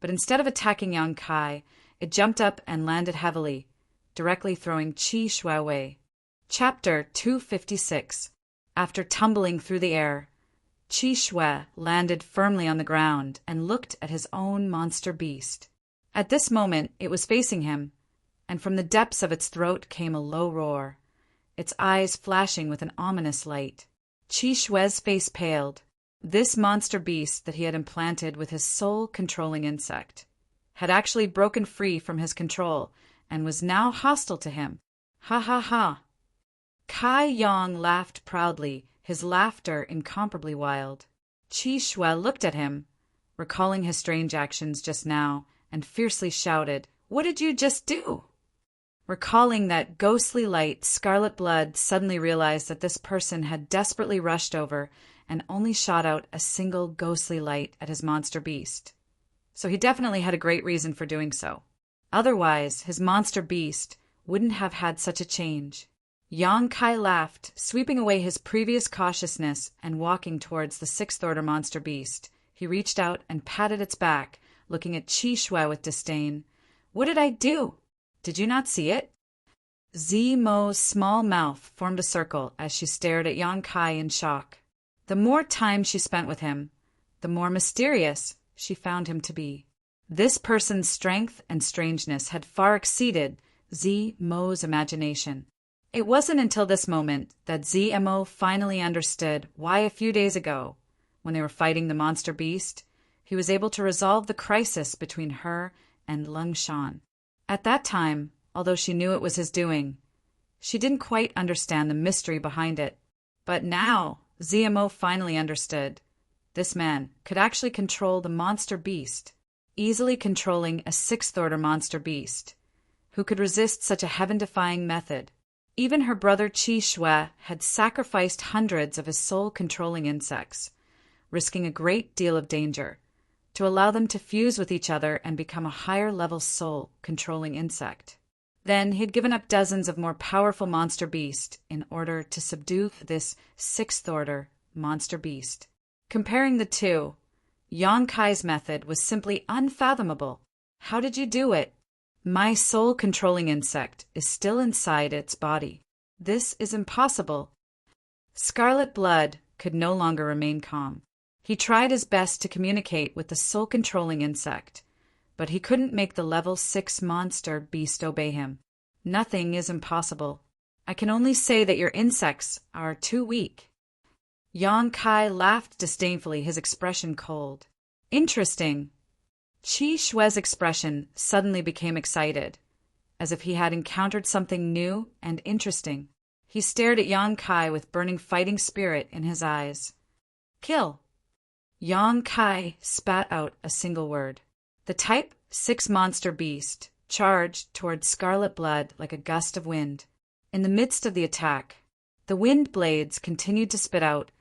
But instead of attacking Yang Kai, it jumped up and landed heavily, directly throwing Qi Shue away. Chapter 256. After tumbling through the air, Qi Shue landed firmly on the ground and looked at his own monster beast. At this moment it was facing him, and from the depths of its throat came a low roar, its eyes flashing with an ominous light. Qi Shue's face paled. This monster beast that he had implanted with his soul-controlling insect had actually broken free from his control and was now hostile to him. Ha ha ha! Kai Yang laughed proudly, his laughter incomparably wild. Qi Shue looked at him, recalling his strange actions just now, and fiercely shouted, What did you just do? Recalling that ghostly light, Scarlet Blood suddenly realized that this person had desperately rushed over and only shot out a single ghostly light at his monster beast. So he definitely had a great reason for doing so. Otherwise, his monster beast wouldn't have had such a change. Yang Kai laughed, sweeping away his previous cautiousness and walking towards the 6th order monster beast. He reached out and patted its back, looking at Qi Shue with disdain. What did I do? Did you not see it? Zimo's small mouth formed a circle as she stared at Yang Kai in shock. The more time she spent with him, the more mysterious she found him to be. This person's strength and strangeness had far exceeded ZMO's imagination. It wasn't until this moment that ZMO finally understood why a few days ago, when they were fighting the monster beast, he was able to resolve the crisis between her and Lung Shan. At that time, although she knew it was his doing, she didn't quite understand the mystery behind it. But now, ZMO finally understood. This man could actually control the monster beast, easily controlling a sixth-order monster beast. Who could resist such a heaven-defying method? Even her brother Qi Shui had sacrificed hundreds of his soul-controlling insects, risking a great deal of danger, to allow them to fuse with each other and become a higher-level soul-controlling insect. Then he had given up dozens of more powerful monster beasts in order to subdue this sixth-order monster beast. Comparing the two, Yang Kai's method was simply unfathomable. How did you do it? My soul-controlling insect is still inside its body. This is impossible. Scarlet Blood could no longer remain calm. He tried his best to communicate with the soul-controlling insect, but he couldn't make the level 6 monster beast obey him. Nothing is impossible. I can only say that your insects are too weak. Yang Kai laughed disdainfully, his expression cold. Interesting. Qi Shui's expression suddenly became excited, as if he had encountered something new and interesting. He stared at Yang Kai with burning fighting spirit in his eyes. Kill. Yang Kai spat out a single word. The Type 6 monster beast charged toward Scarlet Blood like a gust of wind. In the midst of the attack, the wind blades continued to spit out,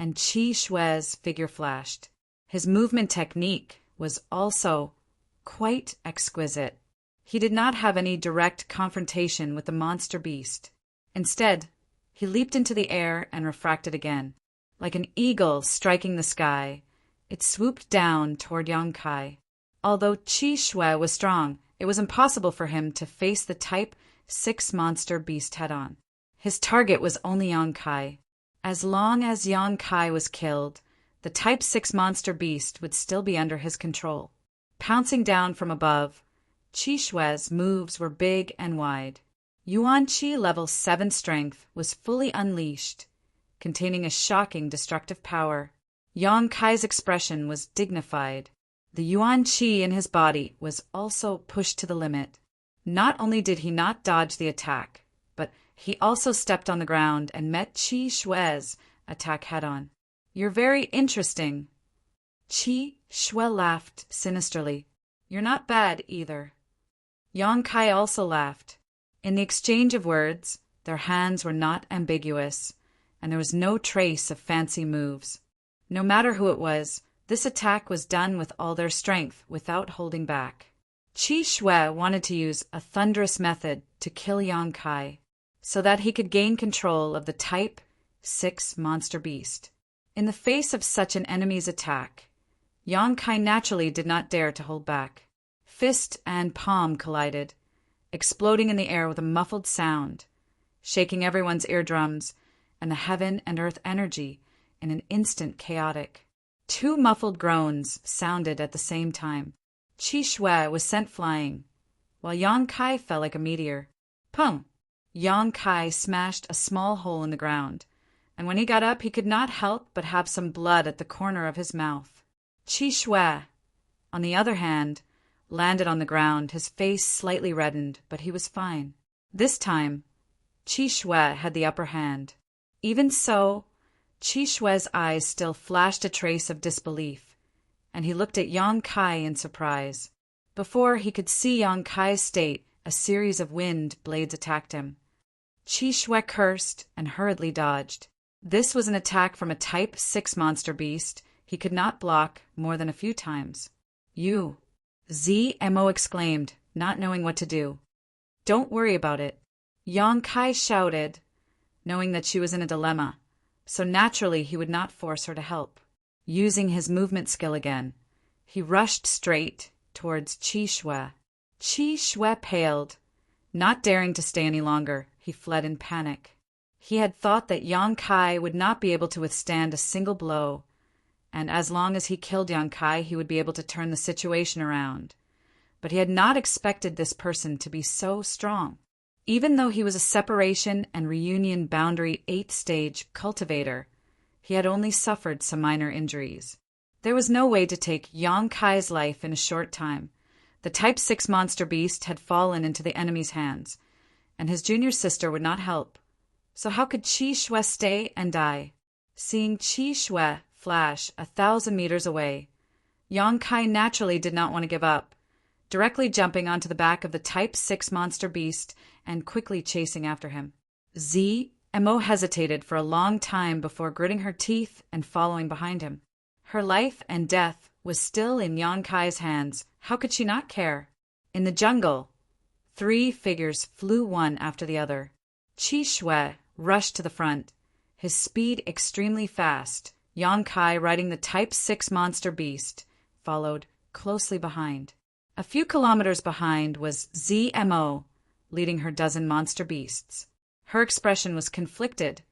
and Qi Shui's figure flashed. His movement technique was also quite exquisite. He did not have any direct confrontation with the monster beast. Instead, he leaped into the air and refracted again. Like an eagle striking the sky, it swooped down toward Yang Kai. Although Qi Shui was strong, it was impossible for him to face the Type 6 monster beast head-on. His target was only Yang Kai. As long as Yang Kai was killed, the Type 6 monster beast would still be under his control. Pouncing down from above, Qi Shui's moves were big and wide. Yuan Qi level 7 strength was fully unleashed, containing a shocking destructive power. Yang Kai's expression was dignified. The Yuan Qi in his body was also pushed to the limit. Not only did he not dodge the attack, but he also stepped on the ground and met Qi Shui's attack head-on. You're very interesting. Qi Shui laughed sinisterly. You're not bad either. Yang Kai also laughed. In the exchange of words, their hands were not ambiguous, and there was no trace of fancy moves. No matter who it was, this attack was done with all their strength, without holding back. Qi Shui wanted to use a thunderous method to kill Yang Kai, so that he could gain control of the Type 6 monster beast. In the face of such an enemy's attack, Yang Kai naturally did not dare to hold back. Fist and palm collided, exploding in the air with a muffled sound, shaking everyone's eardrums and the heaven and earth energy in an instant chaotic. 2 muffled groans sounded at the same time. Qi Shui was sent flying, while Yang Kai fell like a meteor. Pum! Yang Kai smashed a small hole in the ground, and when he got up he could not help but have some blood at the corner of his mouth. Qi Shui, on the other hand, landed on the ground, his face slightly reddened, but he was fine. This time, Qi Shui had the upper hand. Even so, Qi Shui's eyes still flashed a trace of disbelief, and he looked at Yang Kai in surprise. Before he could see Yang Kai's state, a series of wind blades attacked him. Qi Shui cursed and hurriedly dodged. This was an attack from a Type 6 monster beast he could not block more than a few times. You! ZMO exclaimed, not knowing what to do. Don't worry about it. Yang Kai shouted, knowing that she was in a dilemma, so naturally he would not force her to help. Using his movement skill again, he rushed straight towards Qi Shui. Qi Shui paled. Not daring to stay any longer, he fled in panic. He had thought that Yang Kai would not be able to withstand a single blow, and as long as he killed Yang Kai, he would be able to turn the situation around. But he had not expected this person to be so strong. Even though he was a separation and reunion boundary 8th stage cultivator, he had only suffered some minor injuries. There was no way to take Yang Kai's life in a short time. The Type 6 monster beast had fallen into the enemy's hands, and his junior sister would not help. So how could Qi Shui stay and die? Seeing Qi Shui flash 1,000 meters away, Yang Kai naturally did not want to give up, directly jumping onto the back of the Type 6 monster beast and quickly chasing after him. Mo hesitated for a long time before gritting her teeth and following behind him. Her life and death was still in Yang Kai's hands. How could she not care? In the jungle, 3 figures flew one after the other. Qi Shui rushed to the front, his speed extremely fast. Yang Kai, riding the Type 6 monster beast, followed closely behind. A few kilometers behind was Mo, leading her dozen monster beasts. Her expression was conflicted.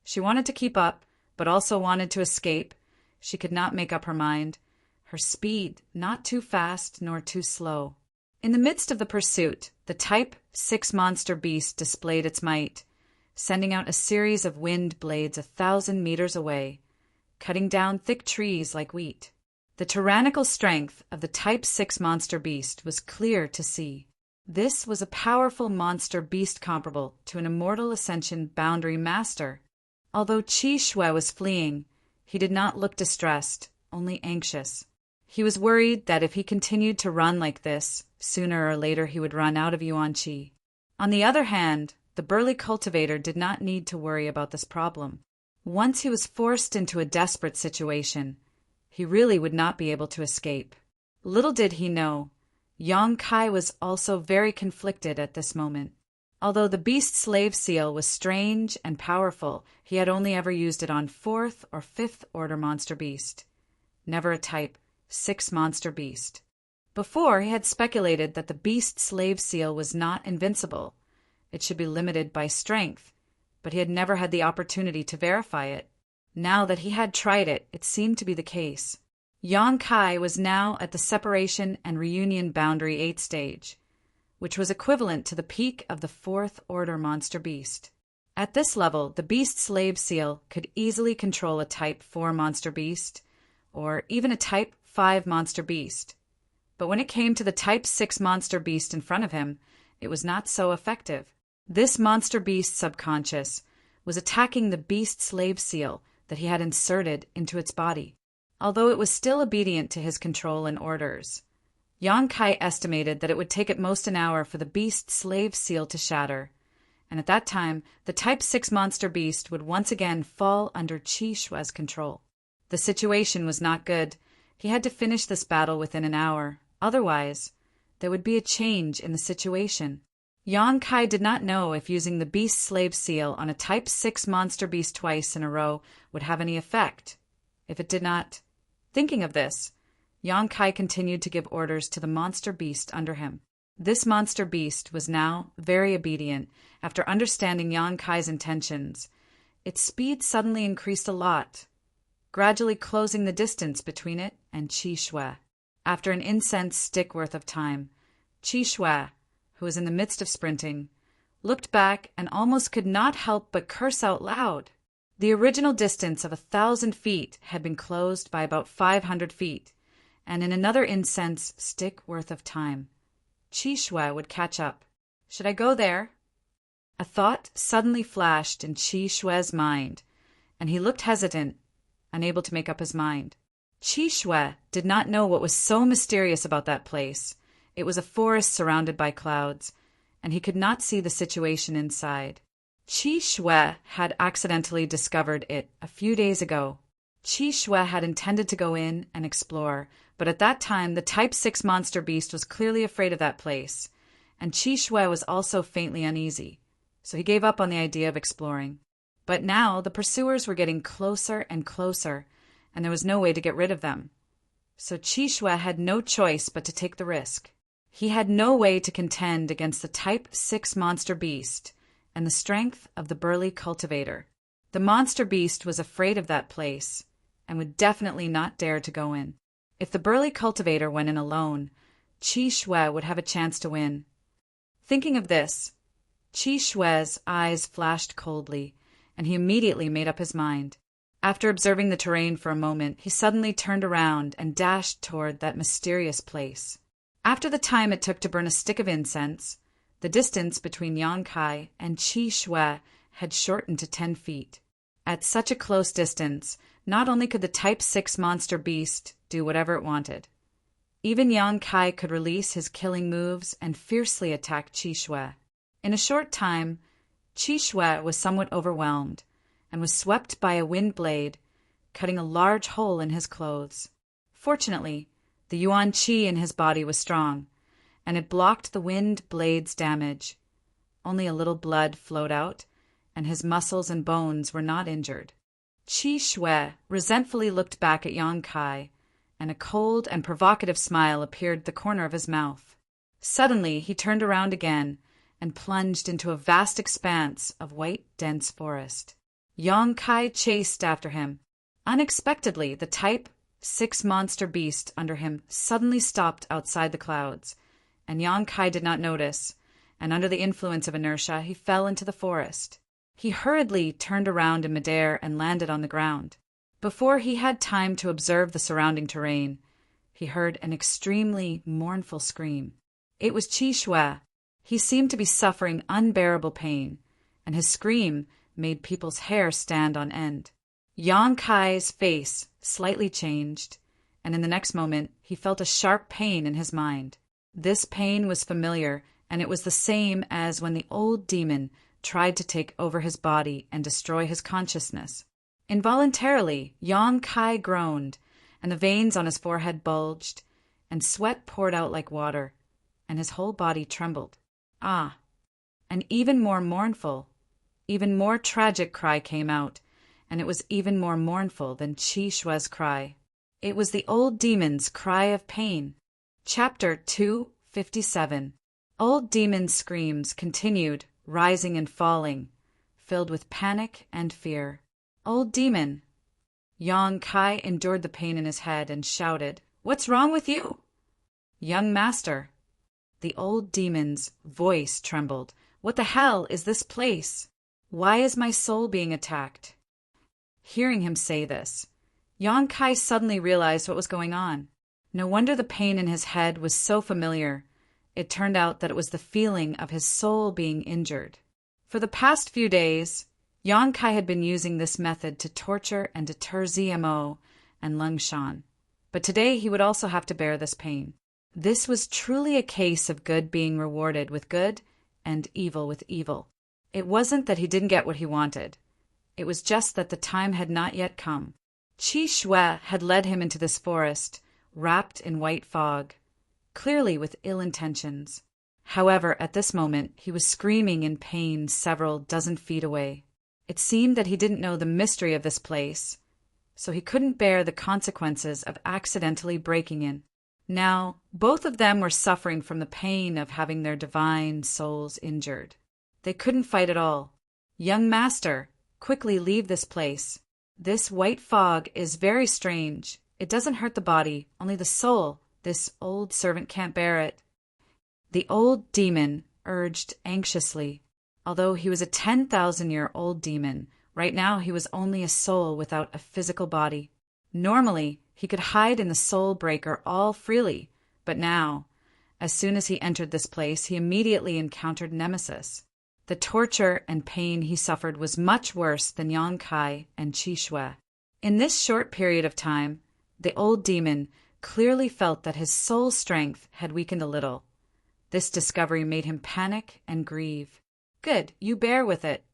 She wanted to keep up, but also wanted to escape. She could not make up her mind. Her speed, not too fast nor too slow. In the midst of the pursuit, the Type 6 monster beast displayed its might, sending out a series of wind blades 1,000 meters away, cutting down thick trees like wheat. The tyrannical strength of the Type 6 monster beast was clear to see. This was a powerful monster beast comparable to an Immortal Ascension boundary master. Although Qi Shui was fleeing, he did not look distressed, only anxious. He was worried that if he continued to run like this, sooner or later he would run out of Yuan Qi. On the other hand, the burly cultivator did not need to worry about this problem. Once he was forced into a desperate situation, he really would not be able to escape. Little did he know, Yang Kai was also very conflicted at this moment. Although the beast slave seal was strange and powerful, he had only ever used it on 4th or 5th order monster beast, never a Type 6 monster beast. Before, he had speculated that the beast slave seal was not invincible. It should be limited by strength, but he had never had the opportunity to verify it. Now that he had tried it, it seemed to be the case. Yang Kai was now at the separation and reunion boundary 8th stage, which was equivalent to the peak of the 4th order monster beast. At this level, the beast slave seal could easily control a Type 4 monster beast, or even a Type 5 monster beast. But when it came to the Type 6 monster beast in front of him, it was not so effective. This monster beast subconscious was attacking the beast slave seal that he had inserted into its body. Although it was still obedient to his control and orders, Yang Kai estimated that it would take at most an hour for the beast slave seal to shatter, and at that time the Type 6 monster beast would once again fall under Qi Shui's control. The situation was not good. He had to finish this battle within an hour. Otherwise, there would be a change in the situation. Yang Kai did not know if using the beast slave seal on a Type 6 monster beast twice in a row would have any effect. If it did not, thinking of this, Yang Kai continued to give orders to the monster beast under him. This monster beast was now very obedient. After understanding Yang Kai's intentions, its speed suddenly increased a lot, gradually closing the distance between it and Qi Shui. After an incense stick worth of time, Qi Shui, who was in the midst of sprinting, looked back and almost could not help but curse out loud. The original distance of 1,000 feet had been closed by about 500 feet, and in another incense stick worth of time, Qi Shui would catch up. Should I go there? A thought suddenly flashed in Qi Shui's mind, and he looked hesitant, unable to make up his mind. Qi Shui did not know what was so mysterious about that place. It was a forest surrounded by clouds, and he could not see the situation inside. Qi Shui had accidentally discovered it a few days ago. Qi Shui had intended to go in and explore, but at that time the Type 6 monster beast was clearly afraid of that place, and Qi Shui was also faintly uneasy, so he gave up on the idea of exploring. But now the pursuers were getting closer and closer, and there was no way to get rid of them. So Qi Shui had no choice but to take the risk. He had no way to contend against the Type 6 monster beast and the strength of the burly cultivator. The monster beast was afraid of that place, and would definitely not dare to go in. If the burly cultivator went in alone, Qi Shui would have a chance to win. Thinking of this, Qi Shui's eyes flashed coldly, and he immediately made up his mind. After observing the terrain for a moment, he suddenly turned around and dashed toward that mysterious place. After the time it took to burn a stick of incense, the distance between Yang Kai and Qi Shui had shortened to 10 feet. At such a close distance, not only could the Type 6 monster beast do whatever it wanted, even Yang Kai could release his killing moves and fiercely attack Qi Shui. In a short time, Qi Shui was somewhat overwhelmed and was swept by a wind blade, cutting a large hole in his clothes. Fortunately, the Yuan Qi in his body was strong, and it blocked the wind blade's damage. Only a little blood flowed out, and his muscles and bones were not injured. Qi Shui resentfully looked back at Yang Kai, and a cold and provocative smile appeared at the corner of his mouth. Suddenly, he turned around again and plunged into a vast expanse of white, dense forest. Yang Kai chased after him. Unexpectedly, the Type 6 monster beast under him suddenly stopped outside the clouds, and Yang Kai did not notice, and under the influence of inertia, he fell into the forest. He hurriedly turned around in midair and landed on the ground. Before he had time to observe the surrounding terrain, he heard an extremely mournful scream. It was Qi Shui. He seemed to be suffering unbearable pain, and his scream made people's hair stand on end. Yang Kai's face slightly changed, and in the next moment he felt a sharp pain in his mind. This pain was familiar, and it was the same as when the old demon tried to take over his body and destroy his consciousness. Involuntarily, Yang Kai groaned, and the veins on his forehead bulged, and sweat poured out like water, and his whole body trembled. Ah! An even more mournful, even more tragic cry came out, and it was even more mournful than Qi Shui's cry. It was the old demon's cry of pain. Chapter 257. Old demon's screams continued, rising and falling, filled with panic and fear. Old demon! Yang Kai endured the pain in his head and shouted, "What's wrong with you?" "Young master." The old demon's voice trembled. "What the hell is this place? Why is my soul being attacked?" Hearing him say this, Yang Kai suddenly realized what was going on. No wonder the pain in his head was so familiar. It turned out that it was the feeling of his soul being injured. For the past few days, Yang Kai had been using this method to torture and deter ZMO and Lung Shan, but today he would also have to bear this pain. This was truly a case of good being rewarded with good and evil with evil. It wasn't that he didn't get what he wanted. It was just that the time had not yet come. Qi Shui had led him into this forest, wrapped in white fog, clearly with ill intentions. However, at this moment, he was screaming in pain several dozen feet away. It seemed that he didn't know the mystery of this place, so he couldn't bear the consequences of accidentally breaking in. Now, both of them were suffering from the pain of having their divine souls injured. They couldn't fight at all. "Young master, quickly leave this place. This white fog is very strange. It doesn't hurt the body, only the soul. This old servant can't bear it." The old demon urged anxiously. Although he was a 10,000-year-old demon, right now he was only a soul without a physical body. Normally, he could hide in the soul breaker all freely, but now, as soon as he entered this place, he immediately encountered nemesis. The torture and pain he suffered was much worse than Yang Kai and Qi Shui. In this short period of time, the old demon clearly felt that his soul strength had weakened a little. This discovery made him panic and grieve. "Good, you bear with it."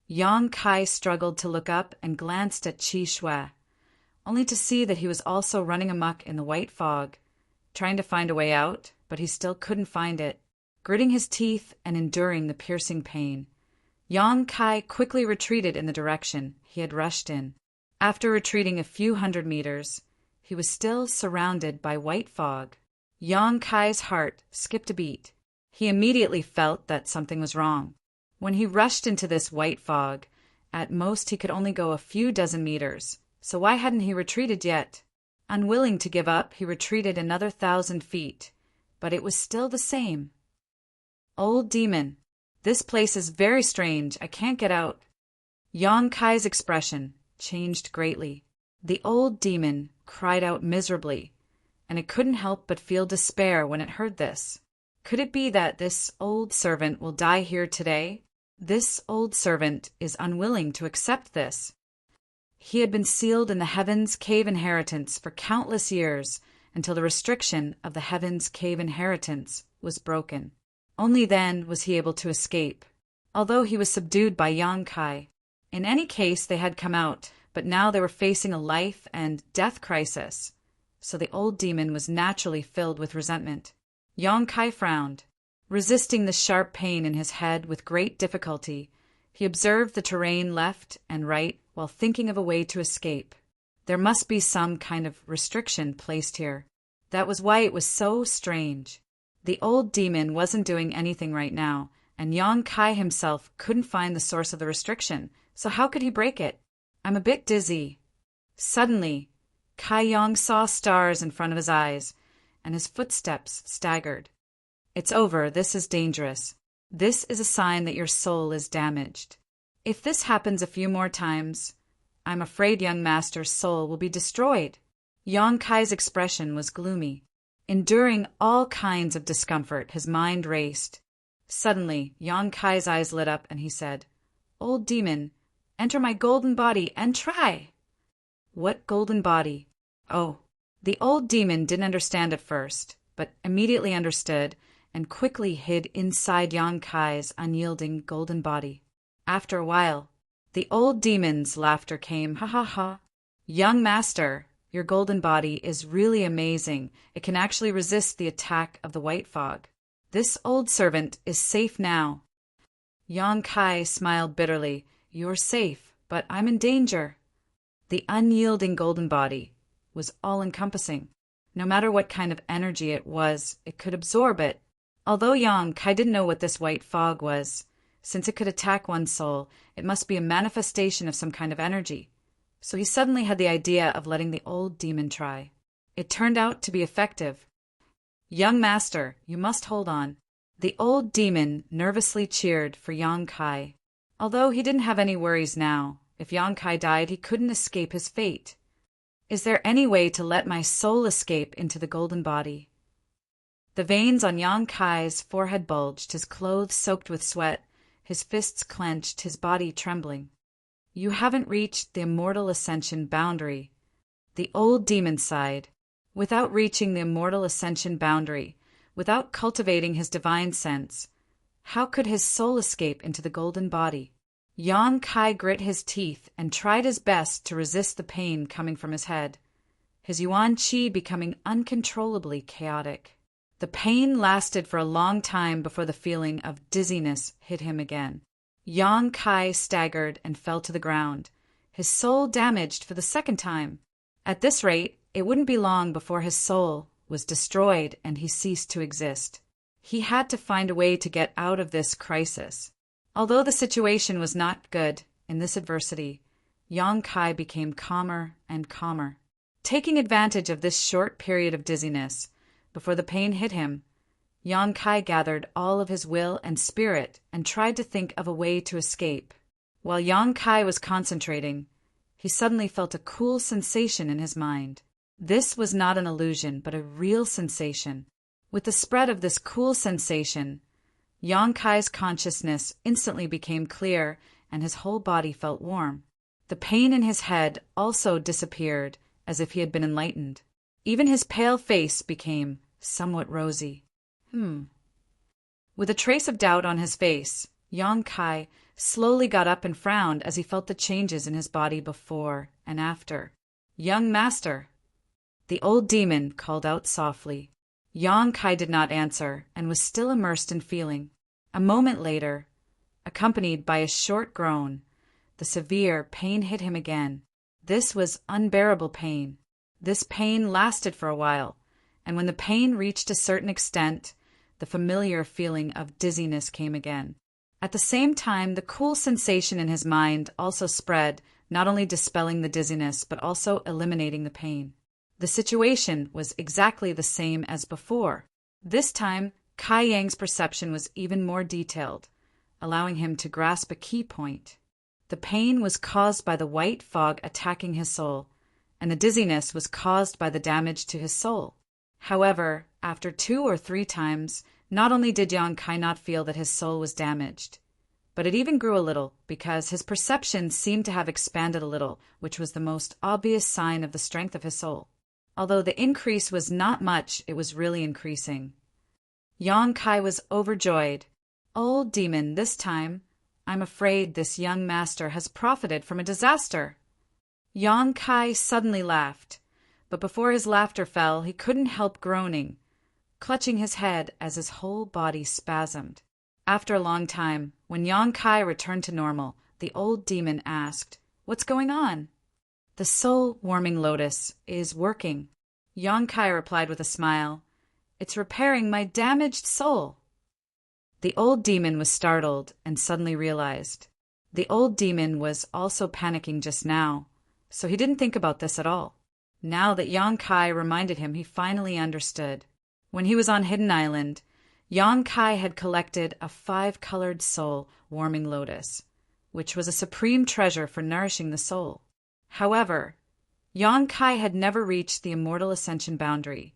Yang Kai struggled to look up and glanced at Qi Shui, only to see that he was also running amok in the white fog, trying to find a way out, but he still couldn't find it. Gritting his teeth and enduring the piercing pain, Yang Kai quickly retreated in the direction he had rushed in. After retreating a few hundred meters, he was still surrounded by white fog. Yang Kai's heart skipped a beat. He immediately felt that something was wrong. When he rushed into this white fog, at most he could only go a few dozen meters, So why hadn't he retreated yet? Unwilling to give up, he retreated another 1,000 feet, but it was still the same. Old demon, this place is very strange. I can't get out. Yang Kai's expression changed greatly. The old demon cried out miserably, and it couldn't help but feel despair when it heard this. Could it be that this old servant will die here today? This old servant is unwilling to accept this. He had been sealed in the Heaven's Cave inheritance for countless years until the restriction of the Heaven's Cave inheritance was broken. Only then was he able to escape, although he was subdued by Yang Kai. In any case, they had come out, but now they were facing a life and death crisis, so the old demon was naturally filled with resentment. Yang Kai frowned. Resisting the sharp pain in his head with great difficulty, he observed the terrain left and right while thinking of a way to escape. There must be some kind of restriction placed here. That was why it was so strange. The old demon wasn't doing anything right now, and Yang Kai himself couldn't find the source of the restriction, so how could he break it? I'm a bit dizzy. Suddenly, Kai Yang saw stars in front of his eyes, and his footsteps staggered. It's over. This is dangerous. This is a sign that your soul is damaged. If this happens a few more times, I'm afraid young master's soul will be destroyed. Yang Kai's expression was gloomy. Enduring all kinds of discomfort, his mind raced. Suddenly, Yang Kai's eyes lit up and he said, Old demon, enter my golden body and try. What golden body? Oh, the old demon didn't understand at first, but immediately understood and quickly hid inside Yang Kai's unyielding golden body. After a while, the old demon's laughter came. Ha ha ha. Young master, your golden body is really amazing. It can actually resist the attack of the white fog. This old servant is safe now. Yang Kai smiled bitterly. You're safe, but I'm in danger. The unyielding golden body was all-encompassing. No matter what kind of energy it was, it could absorb it. Although Yang Kai didn't know what this white fog was, since it could attack one's soul, it must be a manifestation of some kind of energy. So he suddenly had the idea of letting the old demon try. It turned out to be effective. Young master, you must hold on. The old demon nervously cheered for Yang Kai. Although he didn't have any worries now, if Yang Kai died, he couldn't escape his fate. Is there any way to let my soul escape into the golden body? The veins on Yang Kai's forehead bulged, his clothes soaked with sweat, his fists clenched, his body trembling. You haven't reached the immortal ascension boundary. The old demon sighed. Without reaching the immortal ascension boundary, without cultivating his divine sense, how could his soul escape into the golden body? Yang Kai grit his teeth and tried his best to resist the pain coming from his head, his yuan qi becoming uncontrollably chaotic. The pain lasted for a long time before the feeling of dizziness hit him again. Yang Kai staggered and fell to the ground, his soul damaged for the second time. At this rate, it wouldn't be long before his soul was destroyed and he ceased to exist. He had to find a way to get out of this crisis. Although the situation was not good in this adversity, Yang Kai became calmer and calmer. Taking advantage of this short period of dizziness, before the pain hit him, Yang Kai gathered all of his will and spirit and tried to think of a way to escape. While Yang Kai was concentrating, he suddenly felt a cool sensation in his mind. This was not an illusion, but a real sensation. With the spread of this cool sensation, Yang Kai's consciousness instantly became clear and his whole body felt warm. The pain in his head also disappeared as if he had been enlightened. Even his pale face became somewhat rosy. With a trace of doubt on his face, Yang Kai slowly got up and frowned as he felt the changes in his body before and after. Young master, the old demon called out softly. Yang Kai did not answer and was still immersed in feeling. A moment later, accompanied by a short groan, the severe pain hit him again. This was unbearable pain. This pain lasted for a while, and when the pain reached a certain extent, the familiar feeling of dizziness came again. At the same time, the cool sensation in his mind also spread not only dispelling the dizziness but also eliminating the pain. The situation was exactly the same as before. This time, Kai Yang's perception was even more detailed, allowing him to grasp a key point. The pain was caused by the white fog attacking his soul, and the dizziness was caused by the damage to his soul. However, after 2 or 3 times, not only did Yang Kai not feel that his soul was damaged, but it even grew a little because his perception seemed to have expanded a little, which was the most obvious sign of the strength of his soul. Although the increase was not much, it was really increasing. Yang Kai was overjoyed. "Old demon, this time, I'm afraid this young master has profited from a disaster." Yang Kai suddenly laughed, but before his laughter fell, he couldn't help groaning, clutching his head as his whole body spasmed. After a long time, when Yang Kai returned to normal, the old demon asked, "What's going on?" "The soul-warming lotus is working," Yang Kai replied with a smile. "It's repairing my damaged soul." The old demon was startled and suddenly realized. The old demon was also panicking just now, so he didn't think about this at all. Now that Yang Kai reminded him, he finally understood. When he was on Hidden Island, Yang Kai had collected a 5-colored soul-warming lotus, which was a supreme treasure for nourishing the soul. However, Yang Kai had never reached the immortal ascension boundary,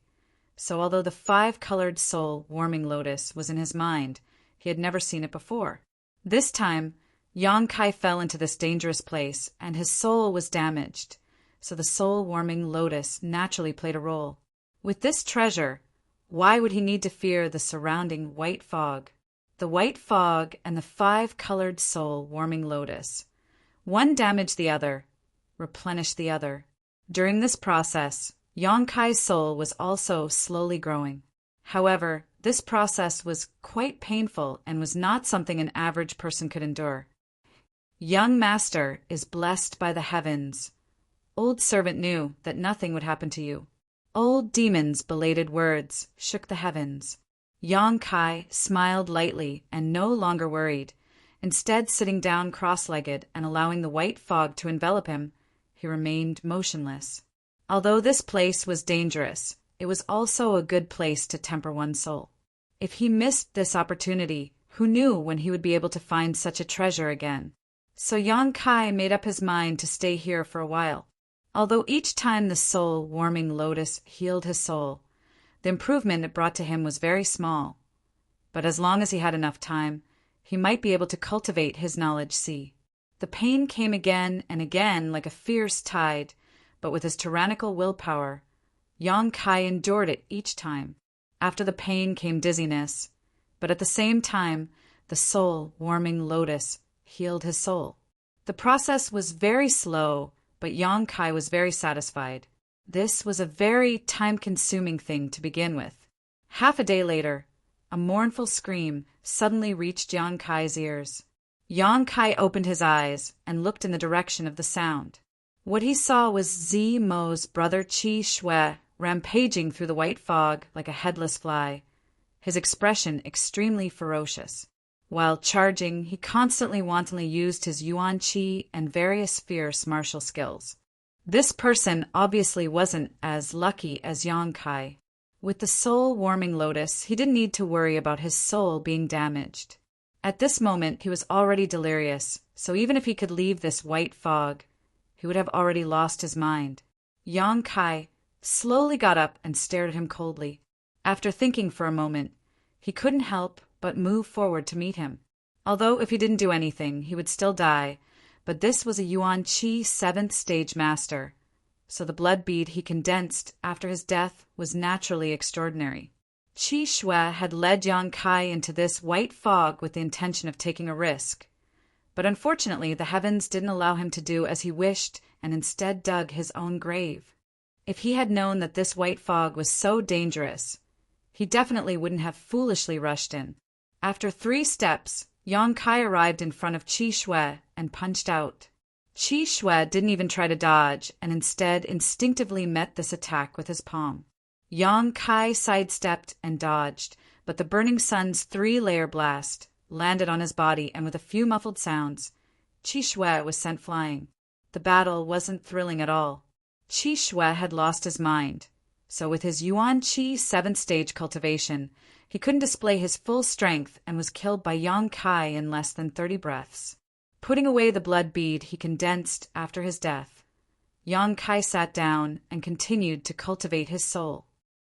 so although the 5-colored soul-warming lotus was in his mind, he had never seen it before. This time, Yang Kai fell into this dangerous place, and his soul was damaged, so the soul-warming lotus naturally played a role. With this treasure, why would he need to fear the surrounding white fog? The white fog and the 5-colored soul-warming lotus. One damaged the other, replenished the other. During this process, Yang Kai's soul was also slowly growing. However, this process was quite painful and was not something an average person could endure. "Young master is blessed by the heavens. Old servant knew that nothing would happen to you." Old demon's belated words shook the heavens. Yang Kai smiled lightly and no longer worried. Instead, sitting down cross-legged and allowing the white fog to envelop him, he remained motionless. Although this place was dangerous, it was also a good place to temper one's soul. If he missed this opportunity, who knew when he would be able to find such a treasure again? So Yang Kai made up his mind to stay here for a while. Although each time the soul-warming lotus healed his soul, the improvement it brought to him was very small. But as long as he had enough time, he might be able to cultivate his knowledge see. The pain came again and again like a fierce tide, but with his tyrannical willpower, Yang Kai endured it each time. After the pain came dizziness, but at the same time, the soul-warming lotus healed his soul. The process was very slow, but Yang Kai was very satisfied. This was a very time-consuming thing to begin with. Half a day later, a mournful scream suddenly reached Yang Kai's ears. Yang Kai opened his eyes and looked in the direction of the sound. What he saw was Zi Mo's brother Qi Shui rampaging through the white fog like a headless fly, his expression extremely ferocious. While charging, he constantly wantonly used his Yuan Qi and various fierce martial skills. This person obviously wasn't as lucky as Yang Kai. With the soul-warming lotus, he didn't need to worry about his soul being damaged. At this moment, he was already delirious, so even if he could leave this white fog, he would have already lost his mind. Yang Kai slowly got up and stared at him coldly. After thinking for a moment, he couldn't help but move forward to meet him. Although if he didn't do anything, he would still die, but this was a Yuan Qi 7th stage master, so the blood bead he condensed after his death was naturally extraordinary. Qi Shui had led Yang Kai into this white fog with the intention of taking a risk, but unfortunately the heavens didn't allow him to do as he wished and instead dug his own grave. If he had known that this white fog was so dangerous, he definitely wouldn't have foolishly rushed in. After 3 steps, Yang Kai arrived in front of Qi Shui and punched out. Qi Shui didn't even try to dodge and instead instinctively met this attack with his palm. Yang Kai sidestepped and dodged, but the burning sun's 3-layer blast landed on his body, and with a few muffled sounds, Qi Shui was sent flying. The the battle wasn't thrilling at all. Qi Shui had lost his mind, so with his Yuan Qi 7th-stage cultivation, he couldn't display his full strength and was killed by Yang Kai in less than 30 breaths. Putting away the blood bead he condensed after his death, Yang Kai sat down and continued to cultivate his soul.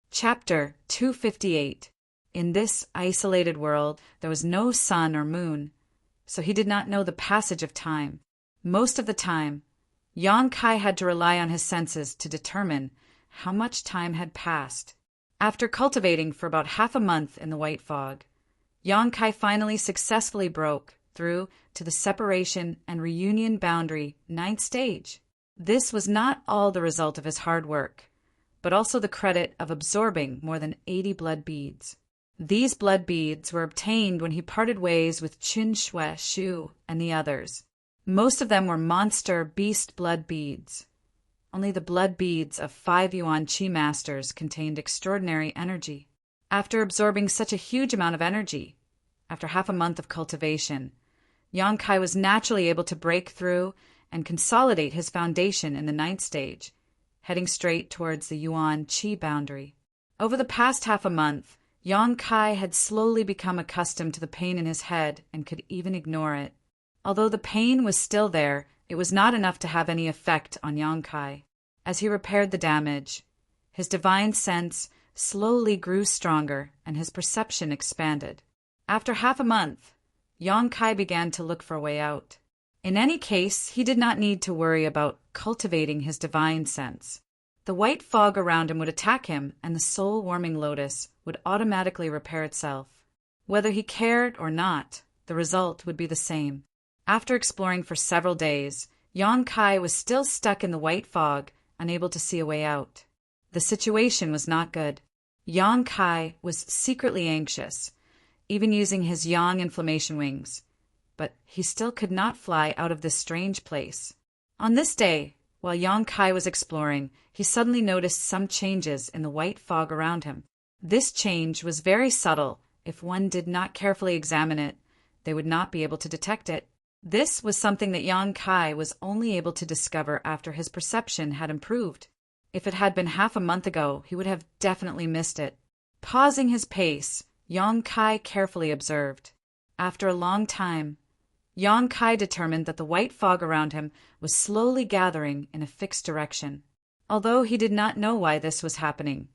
Chapter 258. In this isolated world, there was no sun or moon, so he did not know the passage of time. Most of the time, Yang Kai had to rely on his senses to determine how much time had passed. After cultivating for about half a month in the white fog, Yang Kai finally successfully broke through to the separation and reunion boundary 9th stage. This was not all the result of his hard work, but also the credit of absorbing more than 80 blood beads. These blood beads were obtained when he parted ways with Qin Shui Shu and the others. Most of them were monster beast blood beads. Only the blood beads of 5 Yuan Qi masters contained extraordinary energy. After absorbing such a huge amount of energy, after half a month of cultivation, Yang Kai was naturally able to break through and consolidate his foundation in the 9th stage, heading straight towards the Yuan Qi boundary. Over the past half a month, Yang Kai had slowly become accustomed to the pain in his head and could even ignore it. Although the pain was still there, it was not enough to have any effect on Yang Kai. As he repaired the damage, his divine sense slowly grew stronger and his perception expanded. After half a month, Yang Kai began to look for a way out. In any case, he did not need to worry about cultivating his divine sense. The white fog around him would attack him, and the soul-warming lotus would automatically repair itself. Whether he cared or not, the result would be the same. After exploring for several days, Yang Kai was still stuck in the white fog, unable to see a way out. The situation was not good. Yang Kai was secretly anxious, even using his yang inflammation wings, but he still could not fly out of this strange place. On this day, while Yang Kai was exploring, he suddenly noticed some changes in the white fog around him. This change was very subtle. If one did not carefully examine it, they would not be able to detect it. This was something that Yang Kai was only able to discover after his perception had improved. If it had been half a month ago, he would have definitely missed it. Pausing his pace, Yang Kai carefully observed. After a long time, Yang Kai determined that the white fog around him was slowly gathering in a fixed direction. Although he did not know why this was happening,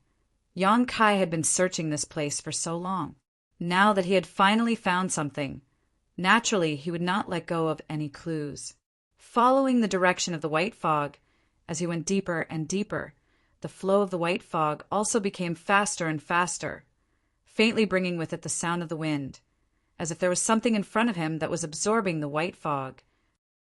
Yang Kai had been searching this place for so long. Now that he had finally found something, naturally he would not let go of any clues. Following the direction of the white fog, as he went deeper and deeper, the flow of the white fog also became faster and faster, faintly bringing with it the sound of the wind, as if there was something in front of him that was absorbing the white fog.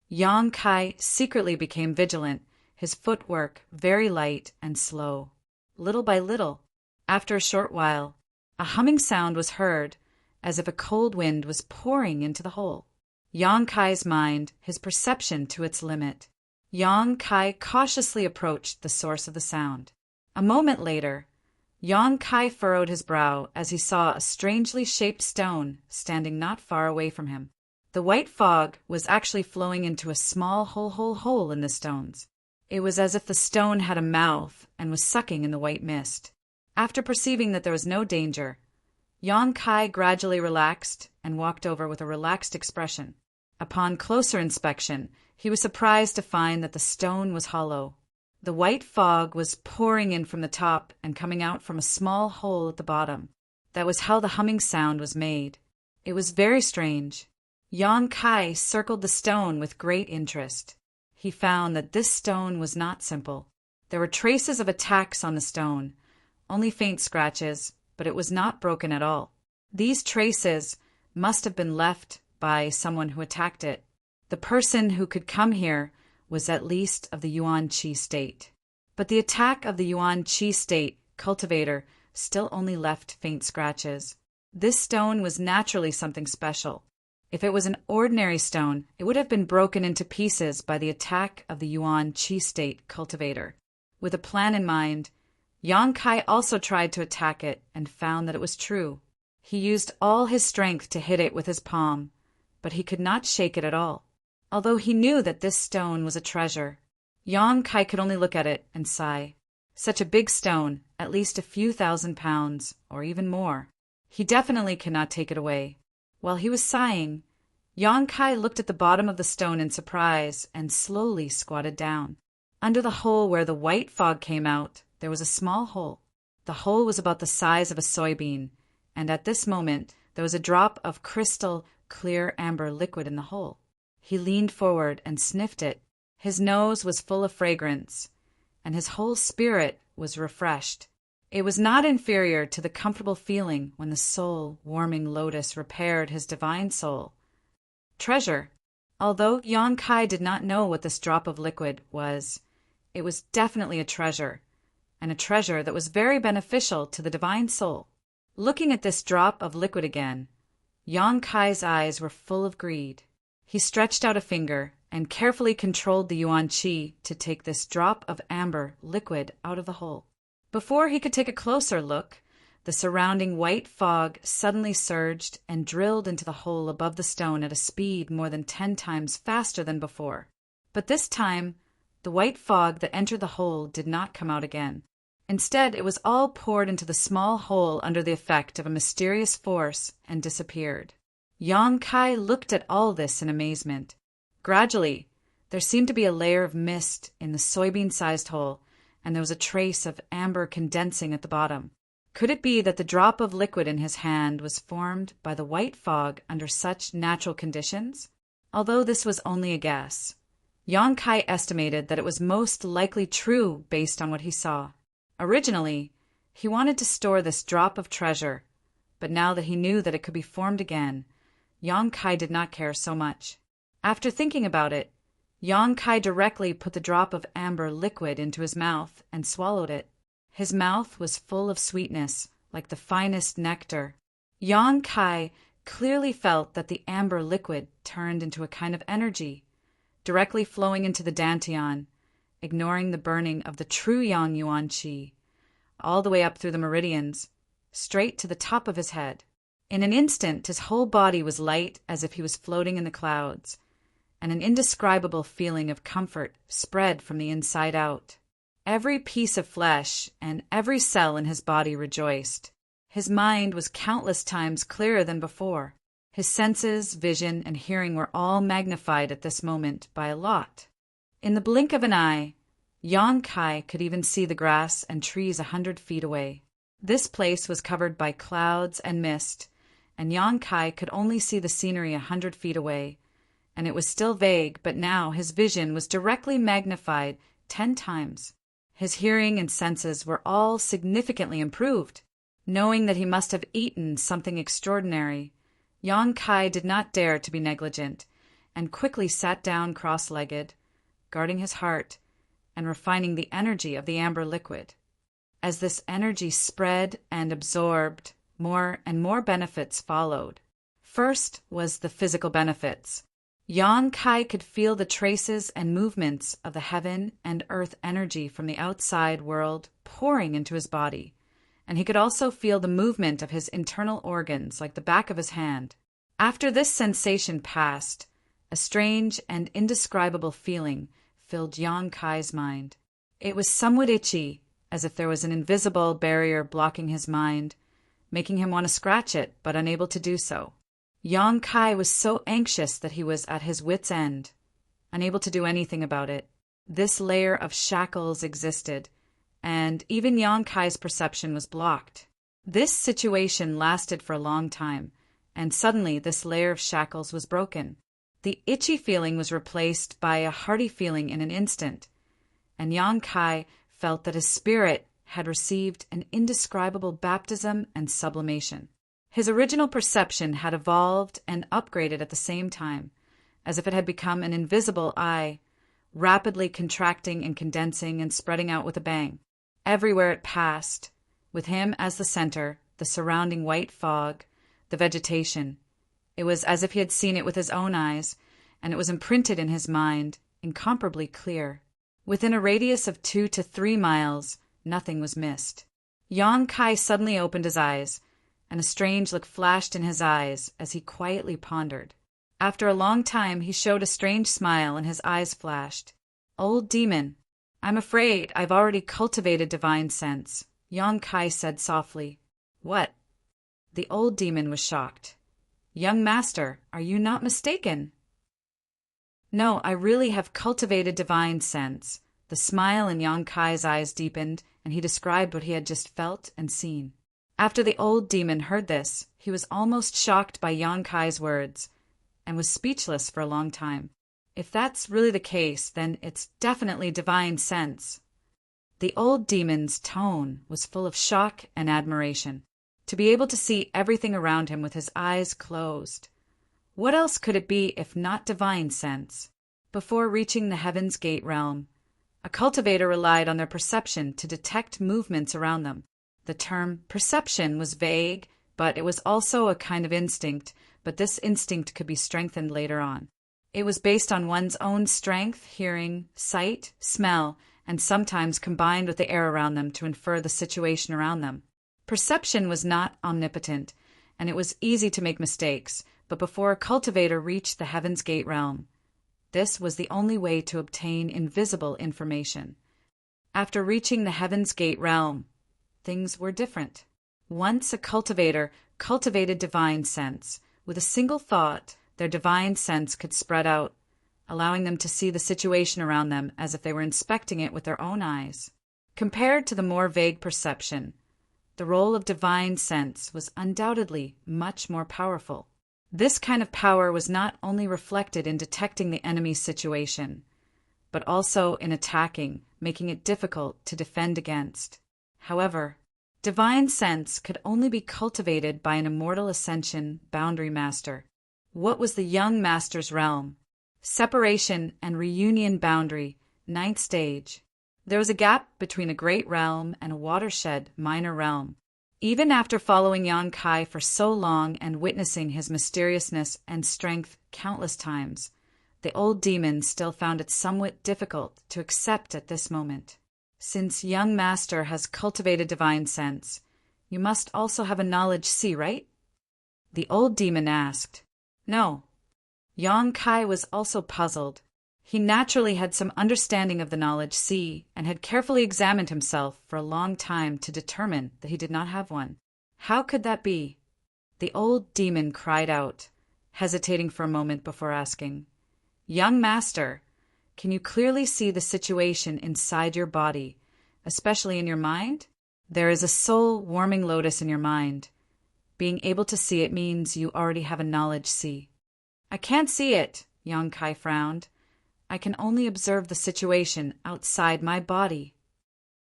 Yang Kai secretly became vigilant, his footwork very light and slow. Little by little, after a short while, a humming sound was heard, as if a cold wind was pouring into the hole. Yang Kai's mind, his perception to its limit. Yang Kai cautiously approached the source of the sound. A moment later, Yang Kai furrowed his brow as he saw a strangely shaped stone standing not far away from him. The white fog was actually flowing into a small hole in the stones. It was as if the stone had a mouth and was sucking in the white mist. After perceiving that there was no danger, Yang Kai gradually relaxed and walked over with a relaxed expression. Upon closer inspection, he was surprised to find that the stone was hollow. The white fog was pouring in from the top and coming out from a small hole at the bottom. That was how the humming sound was made. It was very strange. Yang Kai circled the stone with great interest. He found that this stone was not simple. There were traces of attacks on the stone, only faint scratches, but it was not broken at all. These traces must have been left by someone who attacked it. The person who could come here was at least of the Yuan Qi state. But the attack of the Yuan Qi state cultivator still only left faint scratches. This stone was naturally something special. If it was an ordinary stone, it would have been broken into pieces by the attack of the Yuan Qi state cultivator. With a plan in mind, Yang Kai also tried to attack it and found that it was true. He used all his strength to hit it with his palm, but he could not shake it at all. although he knew that this stone was a treasure. Yang Kai could only look at it and sigh. Such a big stone, at least a few £1,000, or even more. He definitely cannot take it away. While he was sighing, Yang Kai looked at the bottom of the stone in surprise and slowly squatted down. Under the hole where the white fog came out, there was a small hole. The hole was about the size of a soybean, and at this moment there was a drop of crystal clear amber liquid in the hole. He leaned forward and sniffed it. His nose was full of fragrance, and his whole spirit was refreshed. It was not inferior to the comfortable feeling when the soul-warming lotus repaired his divine soul. Treasure. Although Yang Kai did not know what this drop of liquid was, it was definitely a treasure, and a treasure that was very beneficial to the divine soul. Looking at this drop of liquid again, Yang Kai's eyes were full of greed. He stretched out a finger and carefully controlled the yuan qi to take this drop of amber liquid out of the hole. Before he could take a closer look, the surrounding white fog suddenly surged and drilled into the hole above the stone at a speed more than 10 times faster than before. But this time, the white fog that entered the hole did not come out again. Instead, it was all poured into the small hole under the effect of a mysterious force and disappeared. Yang Kai looked at all this in amazement. Gradually, there seemed to be a layer of mist in the soybean-sized hole, and there was a trace of amber condensing at the bottom. Could it be that the drop of liquid in his hand was formed by the white fog under such natural conditions? Although this was only a guess, Yang Kai estimated that it was most likely true based on what he saw. Originally, he wanted to store this drop of treasure, but now that he knew that it could be formed again, Yang Kai did not care so much. After thinking about it, Yang Kai directly put the drop of amber liquid into his mouth and swallowed it. His mouth was full of sweetness, like the finest nectar. Yang Kai clearly felt that the amber liquid turned into a kind of energy, directly flowing into the dantian, ignoring the burning of the true yang yuan qi, all the way up through the meridians, straight to the top of his head. In an instant, his whole body was light as if he was floating in the clouds, and an indescribable feeling of comfort spread from the inside out. Every piece of flesh and every cell in his body rejoiced. His mind was countless times clearer than before. His senses, vision, and hearing were all magnified at this moment by a lot. In the blink of an eye, Yang Kai could even see the grass and trees 100 feet away. This place was covered by clouds and mist, and Yang Kai could only see the scenery 100 feet away, and it was still vague, but now his vision was directly magnified 10 times. His hearing and senses were all significantly improved. Knowing that he must have eaten something extraordinary, Yang Kai did not dare to be negligent, and quickly sat down cross-legged, guarding his heart and refining the energy of the amber liquid. As this energy spread and absorbed, more and more benefits followed. First was the physical benefits. Yang Kai could feel the traces and movements of the heaven and earth energy from the outside world pouring into his body, and he could also feel the movement of his internal organs like the back of his hand. After this sensation passed, a strange and indescribable feeling filled Yang Kai's mind. It was somewhat itchy, as if there was an invisible barrier blocking his mind, making him want to scratch it, but unable to do so. Yang Kai was so anxious that he was at his wit's end, unable to do anything about it. This layer of shackles existed, and even Yang Kai's perception was blocked. This situation lasted for a long time, and suddenly this layer of shackles was broken. The itchy feeling was replaced by a hearty feeling in an instant, and Yang Kai felt that his spirit had received an indescribable baptism and sublimation. His original perception had evolved and upgraded at the same time, as if it had become an invisible eye, rapidly contracting and condensing and spreading out with a bang. Everywhere it passed, with him as the center, the surrounding white fog, the vegetation. It was as if he had seen it with his own eyes, and it was imprinted in his mind, incomparably clear. Within a radius of 2 to 3 miles, nothing was missed. Yang Kai suddenly opened his eyes, and a strange look flashed in his eyes as he quietly pondered. After a long time, he showed a strange smile and his eyes flashed. Old demon, I'm afraid I've already cultivated divine sense, Yang Kai said softly. What? The old demon was shocked. Young master, are you not mistaken? No, I really have cultivated divine sense. The smile in Yang Kai's eyes deepened, and he described what he had just felt and seen. After the old demon heard this, he was almost shocked by Yang Kai's words, and was speechless for a long time. If that's really the case, then it's definitely divine sense. The old demon's tone was full of shock and admiration. To be able to see everything around him with his eyes closed. What else could it be if not divine sense? Before reaching the Heaven's Gate realm, a cultivator relied on their perception to detect movements around them. The term perception was vague, but it was also a kind of instinct, but this instinct could be strengthened later on. It was based on one's own strength, hearing, sight, smell, and sometimes combined with the air around them to infer the situation around them. Perception was not omnipotent, and it was easy to make mistakes, but before a cultivator reached the Heaven's Gate realm, this was the only way to obtain invisible information. After reaching the Heaven's Gate realm, things were different. Once a cultivator cultivated divine sense. With a single thought, their divine sense could spread out, allowing them to see the situation around them as if they were inspecting it with their own eyes. Compared to the more vague perception, the role of divine sense was undoubtedly much more powerful. This kind of power was not only reflected in detecting the enemy's situation, but also in attacking, making it difficult to defend against. However, divine sense could only be cultivated by an immortal ascension boundary master. What was the young master's realm? Separation and reunion boundary, 9th stage. There was a gap between a great realm and a watershed minor realm. Even after following Yang Kai for so long and witnessing his mysteriousness and strength countless times, the old demon still found it somewhat difficult to accept at this moment. Since young master has cultivated divine sense, you must also have a knowledge C, right? The old demon asked. No. Yang Kai was also puzzled. He naturally had some understanding of the knowledge C and had carefully examined himself for a long time to determine that he did not have one. How could that be? The old demon cried out, hesitating for a moment before asking, Young master, can you clearly see the situation inside your body, especially in your mind? There is a soul-warming lotus in your mind. Being able to see it means you already have a knowledge C. I can't see it, Yang Kai frowned. I can only observe the situation outside my body.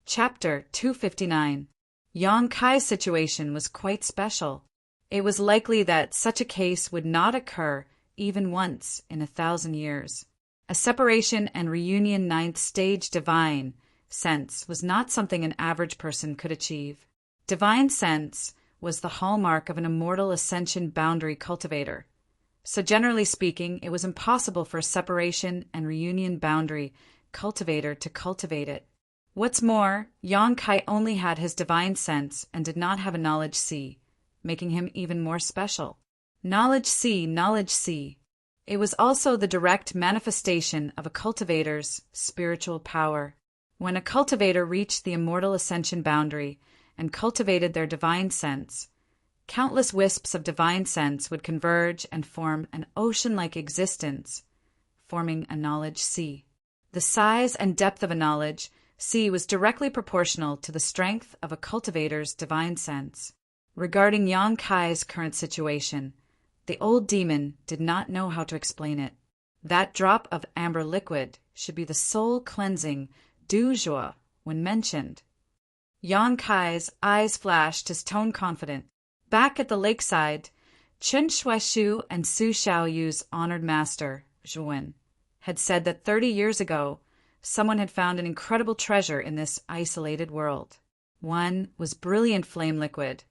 Chapter 259. Yang Kai's situation was quite special. It was likely that such a case would not occur even once in 1,000 years. A separation and reunion 9th stage divine sense was not something an average person could achieve. Divine sense was the hallmark of an immortal ascension boundary cultivator. So generally speaking, it was impossible for a separation and reunion boundary cultivator to cultivate it. What's more, Yang Kai only had his divine sense and did not have a knowledge C, making him even more special. Knowledge C, knowledge C. It was also the direct manifestation of a cultivator's spiritual power. When a cultivator reached the immortal ascension boundary and cultivated their divine sense, countless wisps of divine sense would converge and form an ocean-like existence, forming a knowledge C. The size and depth of a knowledge C was directly proportional to the strength of a cultivator's divine sense. Regarding Yang Kai's current situation, the old demon did not know how to explain it. That drop of amber liquid should be the soul-cleansing du jour when mentioned. Yang Kai's eyes flashed, his tone confident. Back at the lakeside, Chen Shuaishu and Su Xiaoyu's honored master, Zhuan, had said that 30 years ago, someone had found an incredible treasure in this isolated world. One was brilliant flame liquid,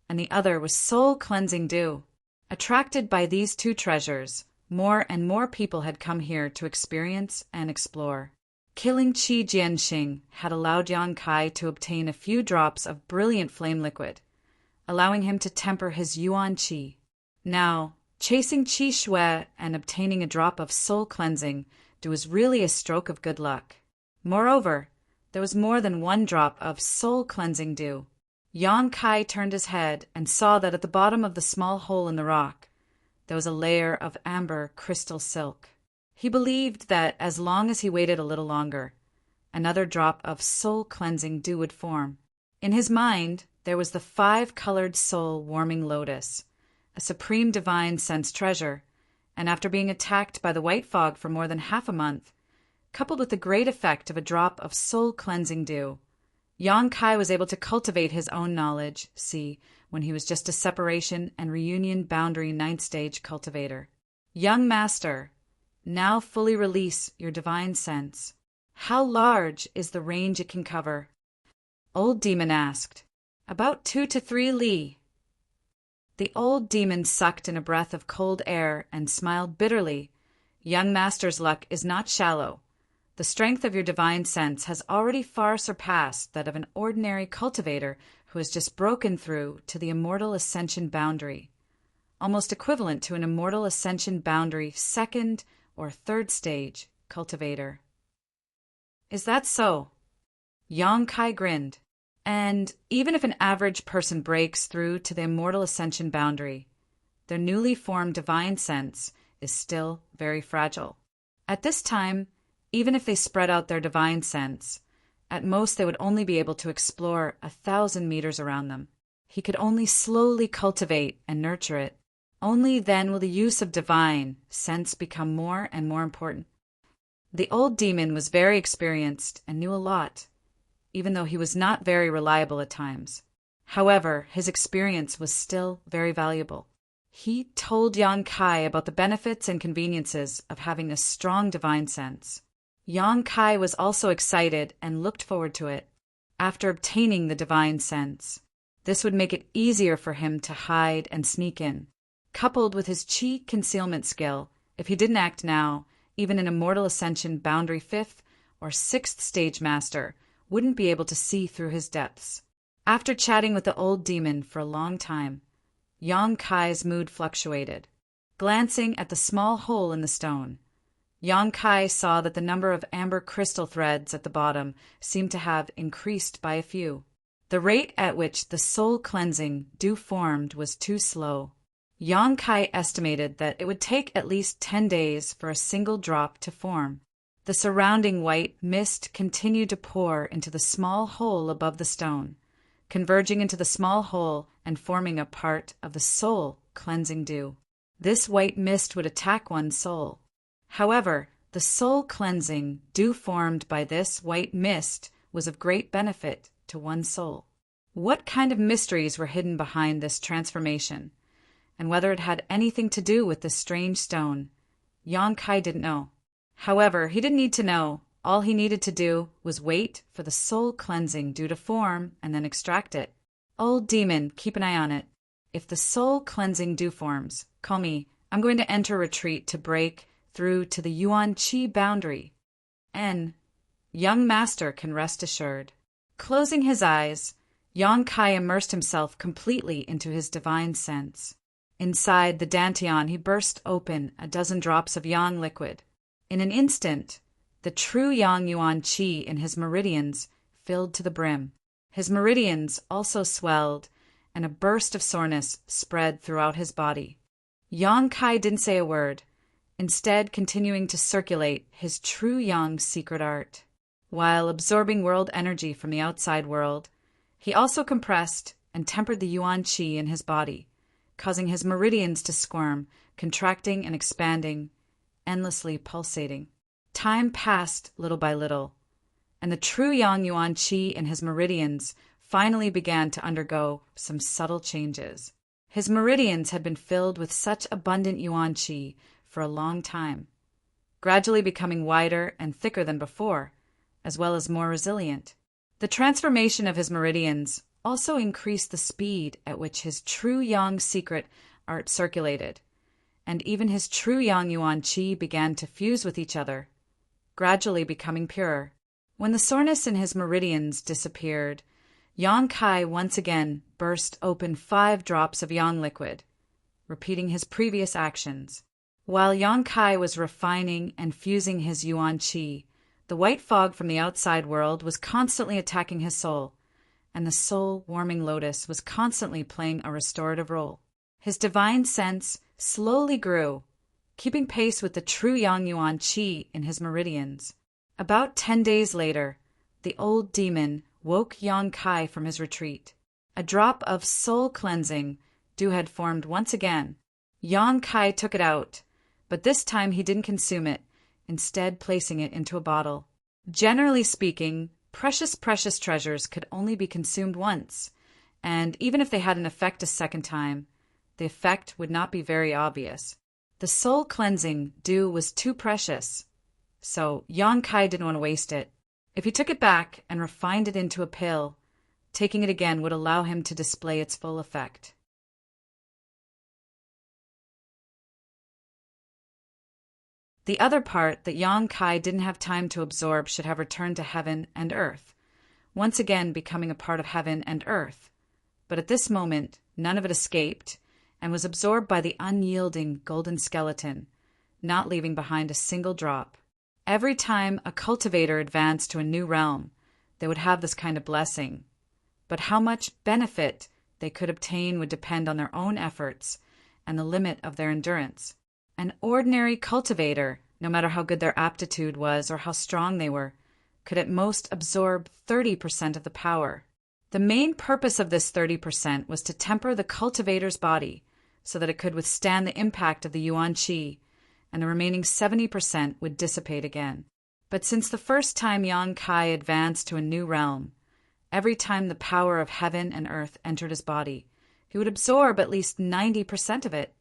and the other was soul-cleansing dew. Attracted by these two treasures, more and more people had come here to experience and explore. Killing Qi Jianxing had allowed Yang Kai to obtain a few drops of brilliant flame liquid, allowing him to temper his yuan qi. Now, Chasing qi shui and obtaining a drop of soul cleansing was really a stroke of good luck. Moreover, there was more than one drop of soul cleansing dew. Yang Kai turned his head and saw that at the bottom of the small hole in the rock, there was a layer of amber crystal silk. He believed that as long as he waited a little longer, another drop of soul cleansing dew would form. In his mind, there was the 5-colored soul warming lotus, a supreme divine sense treasure, and after being attacked by the white fog for more than half a month, coupled with the great effect of a drop of soul cleansing dew, Yang Kai was able to cultivate his own knowledge, when he was just a separation and reunion boundary 9th stage cultivator. Young master, now fully release your divine sense. How large is the range it can cover? Old demon asked. About 2 to 3 li. The old demon sucked in a breath of cold air and smiled bitterly. Young master's luck is not shallow. The strength of your divine sense has already far surpassed that of an ordinary cultivator who has just broken through to the immortal ascension boundary, almost equivalent to an immortal ascension boundary 2nd or 3rd stage cultivator. Is that so? Yang Kai grinned. And even if an average person breaks through to the immortal ascension boundary, their newly formed divine sense is still very fragile. At this time, even if they spread out their divine sense, at most they would only be able to explore 1,000 meters around them. He could only slowly cultivate and nurture it. Only then will the use of divine sense become more and more important. The old demon was very experienced and knew a lot, even though he was not very reliable at times. However, his experience was still very valuable. He told Yang Kai about the benefits and conveniences of having a strong divine sense. Yang Kai was also excited and looked forward to it. After obtaining the divine sense, this would make it easier for him to hide and sneak in. Coupled with his qi concealment skill, if he didn't act now, even an immortal ascension boundary 5th or 6th stage master wouldn't be able to see through his depths. After chatting with the old demon for a long time, Yang Kai's mood fluctuated. Glancing at the small hole in the stone, Yang Kai saw that the number of amber crystal threads at the bottom seemed to have increased by a few. The rate at which the soul cleansing dew formed was too slow. Yang Kai estimated that it would take at least 10 days for a single drop to form. The surrounding white mist continued to pour into the small hole above the stone, converging into the small hole and forming a part of the soul cleansing dew. This white mist would attack one's soul. However, the soul cleansing dew formed by this white mist was of great benefit to one's soul. What kind of mysteries were hidden behind this transformation, and whether it had anything to do with this strange stone, Yang Kai didn't know. However, he didn't need to know. All he needed to do was wait for the soul cleansing dew to form and then extract it. Old demon, keep an eye on it. If the soul cleansing dew forms, call me. I'm going to enter retreat to break through to the Yuan Qi boundary. Young master can rest assured. Closing his eyes, Yang Kai immersed himself completely into his divine sense. Inside the dantian, he burst open a dozen drops of yang liquid. In an instant, the true yang yuan qi in his meridians filled to the brim. His meridians also swelled, and a burst of soreness spread throughout his body. Yang Kai didn't say a word, instead continuing to circulate his true yang secret art. While absorbing world energy from the outside world, he also compressed and tempered the yuan qi in his body, causing his meridians to squirm, contracting and expanding, endlessly pulsating. Time passed little by little, and the true yang yuan qi in his meridians finally began to undergo some subtle changes. His meridians had been filled with such abundant yuan qi for a long time, gradually becoming wider and thicker than before, as well as more resilient. The transformation of his meridians also increased the speed at which his true yang secret art circulated, and even his true yang yuan qi began to fuse with each other, gradually becoming purer. When the soreness in his meridians disappeared, Yang Kai once again burst open 5 drops of yang liquid. repeating his previous actions. While Yang Kai was refining and fusing his Yuan Qi, the white fog from the outside world was constantly attacking his soul, and the soul-warming lotus was constantly playing a restorative role. His divine sense slowly grew, keeping pace with the true Yang Yuan Qi in his meridians. About 10 days later, the old demon woke Yang Kai from his retreat. A drop of soul cleansing dew had formed once again. Yang Kai took it out, but this time he didn't consume it, instead placing it into a bottle. Generally speaking, precious treasures could only be consumed once, and even if they had an effect a second time, the effect would not be very obvious. The soul cleansing dew was too precious, so Yang Kai didn't want to waste it. If he took it back and refined it into a pill, taking it again would allow him to display its full effect. The other part that Yang Kai didn't have time to absorb should have returned to heaven and earth, once again becoming a part of heaven and earth. But at this moment, none of it escaped and was absorbed by the unyielding golden skeleton, not leaving behind a single drop. Every time a cultivator advanced to a new realm, they would have this kind of blessing. But how much benefit they could obtain would depend on their own efforts and the limit of their endurance. An ordinary cultivator, no matter how good their aptitude was or how strong they were, could at most absorb 30% of the power. The main purpose of this 30% was to temper the cultivator's body so that it could withstand the impact of the Yuan Qi, and the remaining 70% would dissipate again. But since the first time Yang Kai advanced to a new realm, every time the power of heaven and earth entered his body, he would absorb at least 90% of it.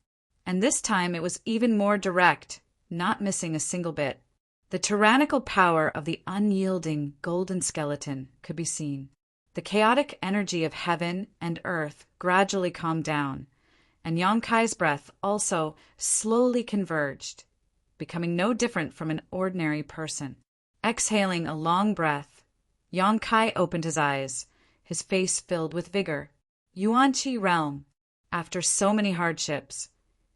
And this time it was even more direct, not missing a single bit. The tyrannical power of the unyielding golden skeleton could be seen. The chaotic energy of heaven and earth gradually calmed down, and Yang Kai's breath also slowly converged, becoming no different from an ordinary person. Exhaling a long breath, Yang Kai opened his eyes, his face filled with vigor. Yuan Qi realm. After so many hardships,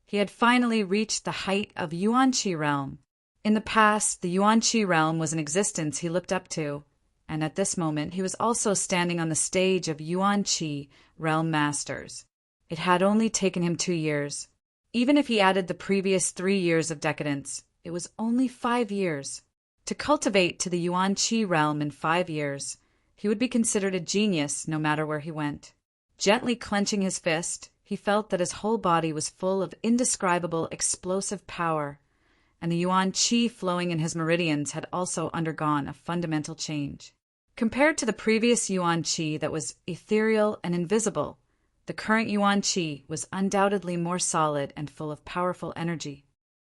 he had finally reached the height of Yuan Qi realm. In the past, the Yuan Qi realm was an existence he looked up to, and at this moment he was also standing on the stage of Yuan Qi realm masters. It had only taken him 2 years. Even if he added the previous 3 years of decadence, it was only 5 years. To cultivate to the Yuan Qi realm in 5 years, he would be considered a genius no matter where he went. Gently clenching his fist, he felt that his whole body was full of indescribable explosive power, and the Yuan Qi flowing in his meridians had also undergone a fundamental change. Compared to the previous Yuan Qi that was ethereal and invisible, the current Yuan Qi was undoubtedly more solid and full of powerful energy.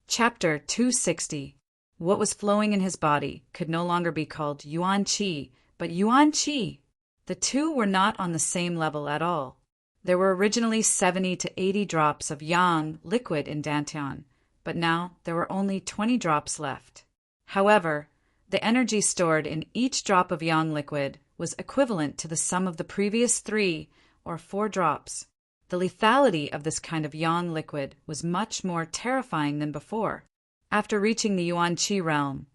Chapter 260. What was flowing in his body could no longer be called Yuan Qi, but Yuan Qi. The two were not on the same level at all. There were originally 70 to 80 drops of yang liquid in Dantian, but now there were only 20 drops left. However, the energy stored in each drop of yang liquid was equivalent to the sum of the previous 3 or 4 drops. The lethality of this kind of yang liquid was much more terrifying than before. After reaching the Yuan Qi realm,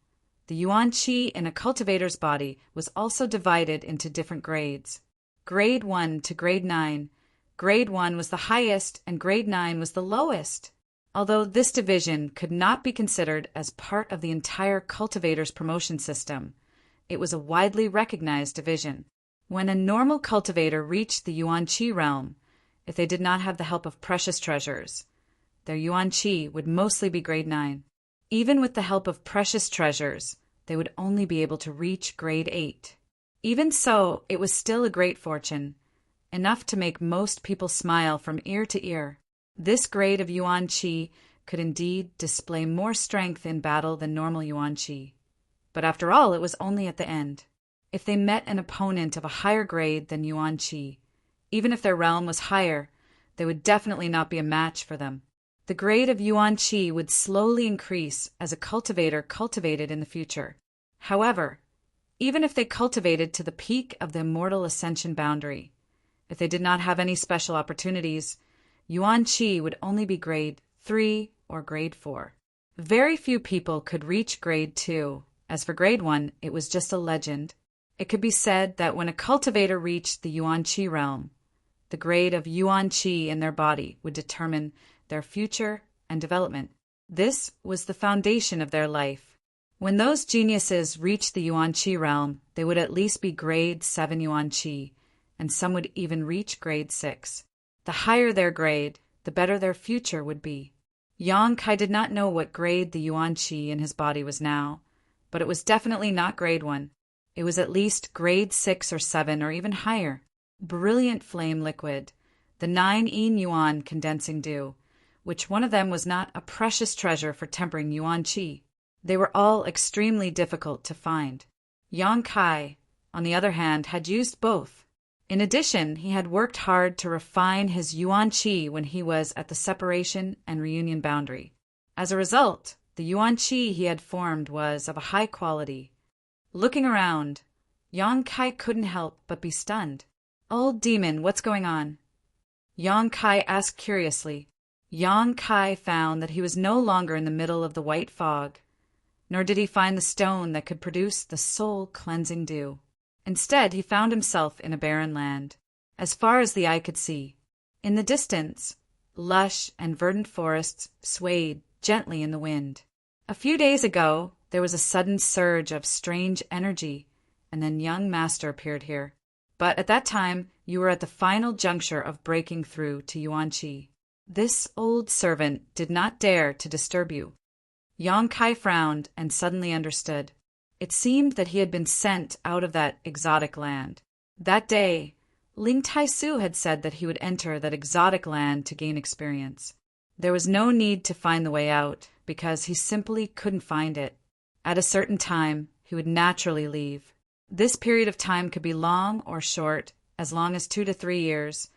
the Yuan Qi in a cultivator's body was also divided into different grades. Grade 1 to Grade 9. Grade 1 was the highest and Grade 9 was the lowest. Although this division could not be considered as part of the entire cultivator's promotion system, it was a widely recognized division. When a normal cultivator reached the Yuan Qi realm, if they did not have the help of precious treasures, their Yuan Qi would mostly be Grade 9. Even with the help of precious treasures, they would only be able to reach Grade 8. Even so, it was still a great fortune, enough to make most people smile from ear to ear. This grade of Yuan Qi could indeed display more strength in battle than normal Yuan Qi. But after all, it was only at the end. If they met an opponent of a higher grade than Yuan Qi, even if their realm was higher, they would definitely not be a match for them. The grade of Yuan Qi would slowly increase as a cultivator cultivated in the future. However, even if they cultivated to the peak of the immortal ascension boundary, if they did not have any special opportunities, Yuan Qi would only be grade 3 or grade 4. Very few people could reach grade 2. As for grade 1, it was just a legend. It could be said that when a cultivator reached the Yuan Qi realm, the grade of Yuan Qi in their body would determine their future and development. This was the foundation of their life. When those geniuses reached the Yuan Qi realm, they would at least be grade 7 Yuan Qi, and some would even reach grade 6. The higher their grade, the better their future would be. Yang Kai did not know what grade the Yuan Qi in his body was now, but it was definitely not grade 1. It was at least grade 6 or 7 or even higher. Brilliant flame liquid, the 9 yin yuan condensing dew, which one of them was not a precious treasure for tempering Yuan Qi. They were all extremely difficult to find. Yang Kai, on the other hand, had used both. In addition, he had worked hard to refine his Yuan Qi when he was at the separation and reunion boundary. As a result, the Yuan Qi he had formed was of a high quality. Looking around, Yang Kai couldn't help but be stunned. "Old demon, what's going on?" Yang Kai asked curiously. Yang Kai found that he was no longer in the middle of the white fog, nor did he find the stone that could produce the soul-cleansing dew. Instead, he found himself in a barren land, as far as the eye could see. In the distance, lush and verdant forests swayed gently in the wind. A few days ago, there was a sudden surge of strange energy, and then young Master appeared here. But at that time, you were at the final juncture of breaking through to Yuan Qi. This old servant did not dare to disturb you. Yang Kai frowned and suddenly understood. It seemed that he had been sent out of that exotic land. That day, Ling Tai-su had said that he would enter that exotic land to gain experience. There was no need to find the way out, because he simply couldn't find it. At a certain time, he would naturally leave. This period of time could be long or short, as long as 2 to 3 years,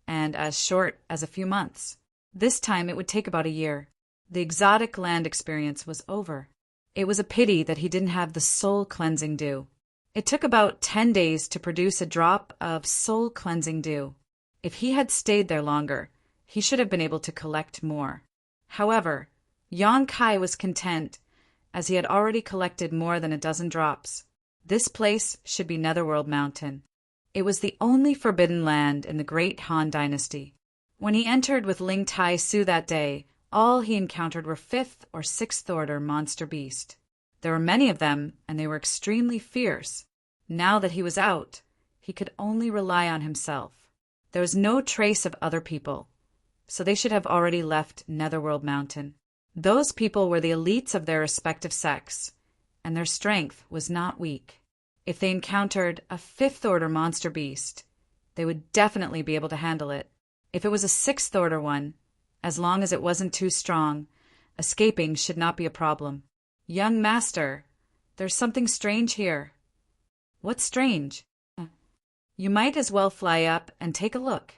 and as short as a few months. This time it would take about a year. The exotic land experience was over. It was a pity that he didn't have the soul-cleansing dew. It took about 10 days to produce a drop of soul-cleansing dew. If he had stayed there longer, he should have been able to collect more. However, Yang Kai was content, as he had already collected more than a dozen drops. This place should be Netherworld Mountain. It was the only forbidden land in the great Han dynasty. When he entered with Ling Tai-su that day, all he encountered were 5th or 6th order monster beasts. There were many of them, and they were extremely fierce. Now that he was out, he could only rely on himself. There was no trace of other people, so they should have already left Netherworld Mountain. Those people were the elites of their respective sects, and their strength was not weak. If they encountered a 5th order monster beast, they would definitely be able to handle it. If it was a 6th order one, as long as it wasn't too strong, escaping should not be a problem. "Young Master, there's something strange here." "What's strange?" "You might as well fly up and take a look."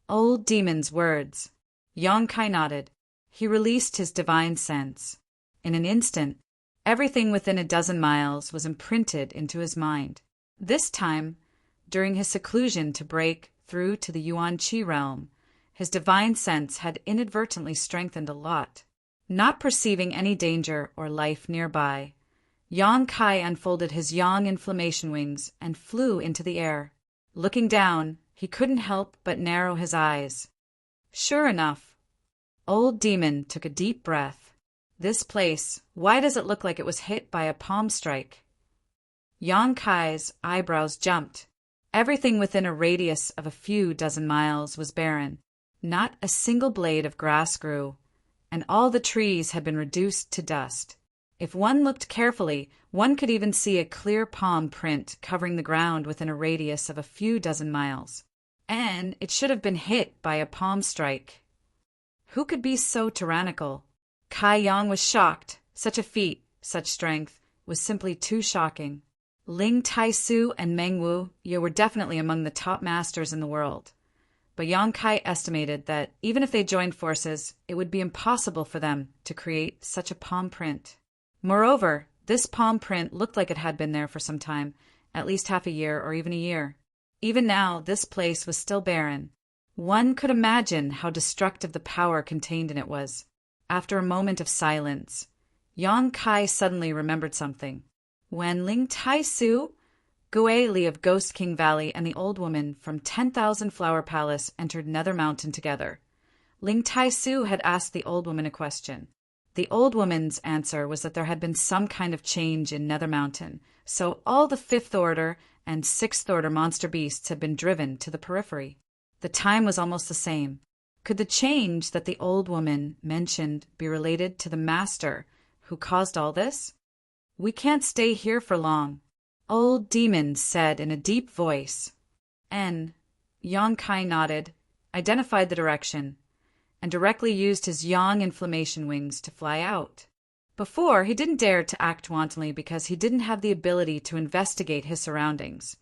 Old demon's words. Yang Kai nodded. He released his divine sense. In an instant, everything within a dozen miles was imprinted into his mind. This time, during his seclusion to break through to the Yuan Qi realm, his divine sense had inadvertently strengthened a lot. Not perceiving any danger or life nearby, Yang Kai unfolded his yang inflammation wings and flew into the air. Looking down, he couldn't help but narrow his eyes. Sure enough, old demon took a deep breath. This place, why does it look like it was hit by a palm strike? Yang Kai's eyebrows jumped. Everything within a radius of a few dozen miles was barren. Not a single blade of grass grew, and all the trees had been reduced to dust. If one looked carefully, one could even see a clear palm print covering the ground within a radius of a few dozen miles. And it should have been hit by a palm strike. Who could be so tyrannical? Kai Yang was shocked. Such a feat, such strength, was simply too shocking. Ling Tai-su and Meng Wu were definitely among the top masters in the world. But Yang Kai estimated that even if they joined forces, it would be impossible for them to create such a palm print. Moreover, this palm print looked like it had been there for some time, at least half a year or even a year. Even now, this place was still barren. One could imagine how destructive the power contained in it was. After a moment of silence, Yang Kai suddenly remembered something. When Ling Tai-su, Gueli of Ghost King Valley, and the old woman from 10,000 Flower Palace entered Nether Mountain together, Ling Tai-su had asked the old woman a question. The old woman's answer was that there had been some kind of change in Nether Mountain, so all the 5th Order and 6th Order monster beasts had been driven to the periphery. The time was almost the same. Could the change that the old woman mentioned be related to the master who caused all this? "We can't stay here for long," Old Demon said in a deep voice. Yang Kai nodded, identified the direction, and directly used his yang inflammation wings to fly out. Before, he didn't dare to act wantonly because he didn't have the ability to investigate his surroundings.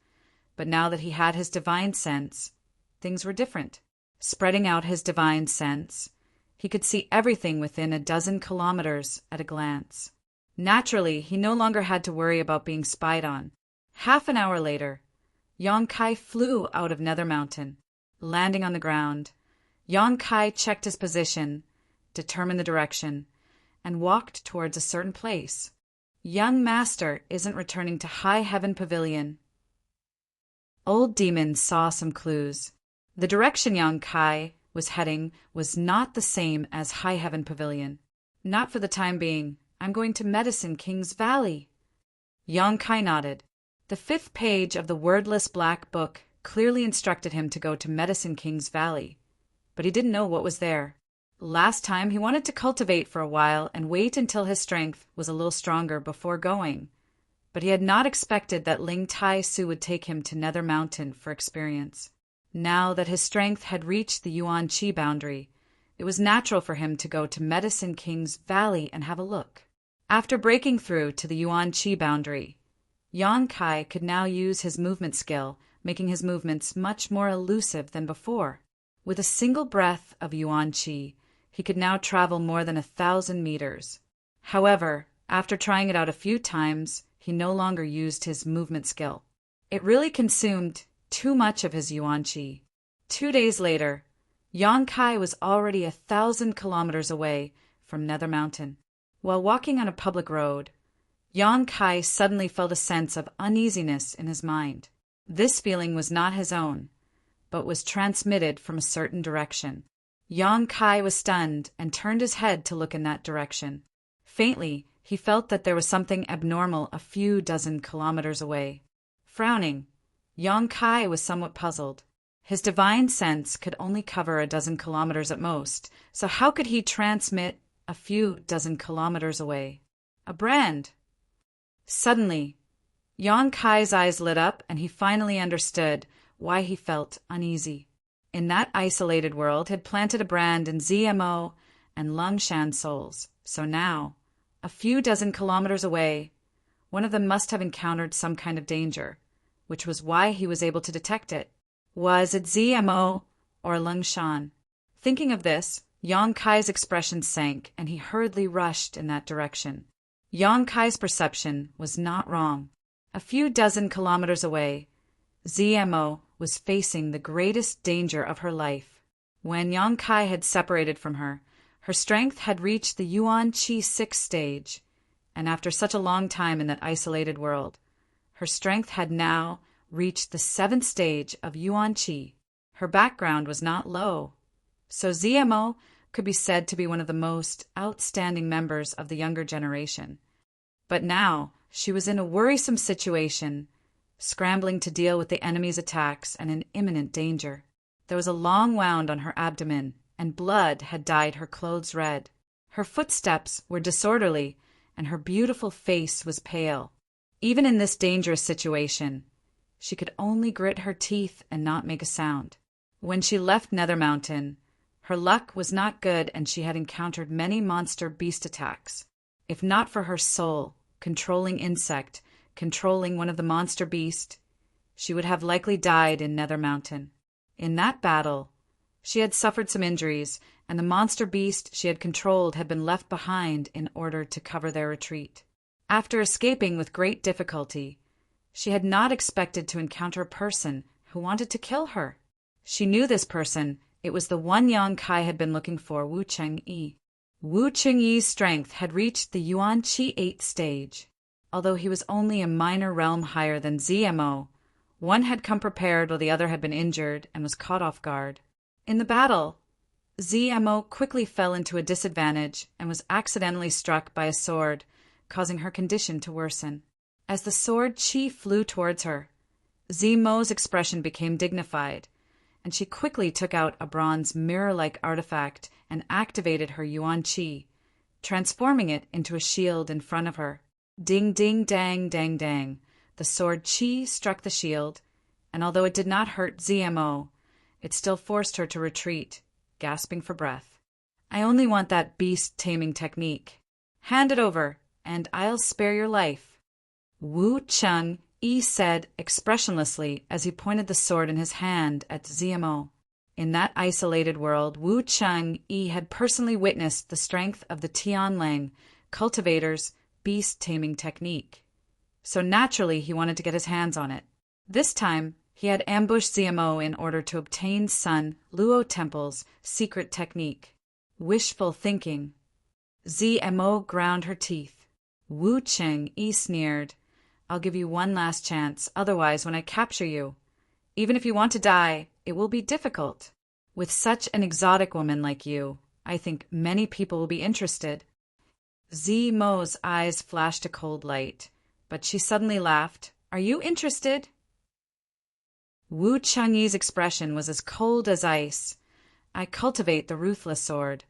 But now that he had his divine sense, things were different. Spreading out his divine sense, he could see everything within a dozen kilometers at a glance. Naturally, he no longer had to worry about being spied on. Half an hour later, Yang Kai flew out of Nether Mountain. Landing on the ground, Yang Kai checked his position, determined the direction, and walked towards a certain place. "Young Master isn't returning to High Heaven Pavilion." Old Demon saw some clues. The direction Yang Kai was heading was not the same as High Heaven Pavilion. "Not for the time being. I'm going to Medicine King's Valley." Yang Kai nodded. The 5th page of the wordless black book clearly instructed him to go to Medicine King's Valley, but he didn't know what was there. Last time he wanted to cultivate for a while and wait until his strength was a little stronger before going, but he had not expected that Ling Tai-su would take him to Nether Mountain for experience. Now that his strength had reached the Yuan Qi boundary, it was natural for him to go to Medicine King's Valley and have a look. After breaking through to the Yuan Qi boundary, Yang Kai could now use his movement skill, making his movements much more elusive than before. With a single breath of Yuan Qi, he could now travel more than 1,000 meters. However, after trying it out a few times, he no longer used his movement skill. It really consumed too much of his Yuan Qi. 2 days later, Yang Kai was already 1,000 kilometers away from Nether Mountain. While walking on a public road, Yang Kai suddenly felt a sense of uneasiness in his mind. This feeling was not his own, but was transmitted from a certain direction. Yang Kai was stunned and turned his head to look in that direction. Faintly, he felt that there was something abnormal a few dozen kilometers away. Frowning, Yang Kai was somewhat puzzled. His divine sense could only cover a dozen kilometers at most, so how could he transmit a few dozen kilometers away? A brand! Suddenly, Yang Kai's eyes lit up and he finally understood why he felt uneasy. In that isolated world had planted a brand in ZMO and Longshan souls, so now, a few dozen kilometers away, one of them must have encountered some kind of danger, which was why he was able to detect it. Was it ZMO or Longshan? Thinking of this, Yang Kai's expression sank and he hurriedly rushed in that direction. Yang Kai's perception was not wrong. A few dozen kilometers away, ZMO was facing the greatest danger of her life. When Yang Kai had separated from her, her strength had reached the Yuan Qi 6th stage, and after such a long time in that isolated world, her strength had now reached the 7th stage of Yuan Qi. Her background was not low, so ZMO could be said to be one of the most outstanding members of the younger generation. But now she was in a worrisome situation, scrambling to deal with the enemy's attacks and in imminent danger. There was a long wound on her abdomen, and blood had dyed her clothes red. Her footsteps were disorderly, and her beautiful face was pale. Even in this dangerous situation, she could only grit her teeth and not make a sound. When she left Nether Mountain, her luck was not good and she had encountered many monster beast attacks. If not for her soul, controlling insect, controlling one of the monster beast, she would have likely died in Nether Mountain. In that battle, she had suffered some injuries, and the monster beast she had controlled had been left behind in order to cover their retreat. After escaping with great difficulty, she had not expected to encounter a person who wanted to kill her. She knew this person. It was the one Yang Kai had been looking for, Wu Chengyi. Wu Chengyi's strength had reached the Yuan Qi 8th stage. Although he was only a minor realm higher than ZMO, one had come prepared while the other had been injured and was caught off guard. In the battle, ZMO quickly fell into a disadvantage and was accidentally struck by a sword, causing her condition to worsen. As the sword Qi flew towards her, ZMO's expression became dignified, and she quickly took out a bronze mirror-like artifact and activated her Yuan Qi, transforming it into a shield in front of her. Ding ding dang dang dang. The sword Qi struck the shield, and although it did not hurt ZMO, it still forced her to retreat, gasping for breath. I only want that beast-taming technique. Hand it over, and I'll spare your life. Wu Chengyi said expressionlessly as he pointed the sword in his hand at ZMO. In that isolated world, Wu Chengyi had personally witnessed the strength of the Tianlang cultivator's beast-taming technique. So naturally he wanted to get his hands on it. This time, he had ambushed ZMO in order to obtain Sun Luo Temple's secret technique. Wishful thinking. ZMO ground her teeth. Wu Chengyi sneered. I'll give you one last chance, otherwise when I capture you, even if you want to die, it will be difficult. With such an exotic woman like you, I think many people will be interested. ZMO's eyes flashed a cold light, but she suddenly laughed. Are you interested? Wu Chengyi's expression was as cold as ice. I cultivate the ruthless sword,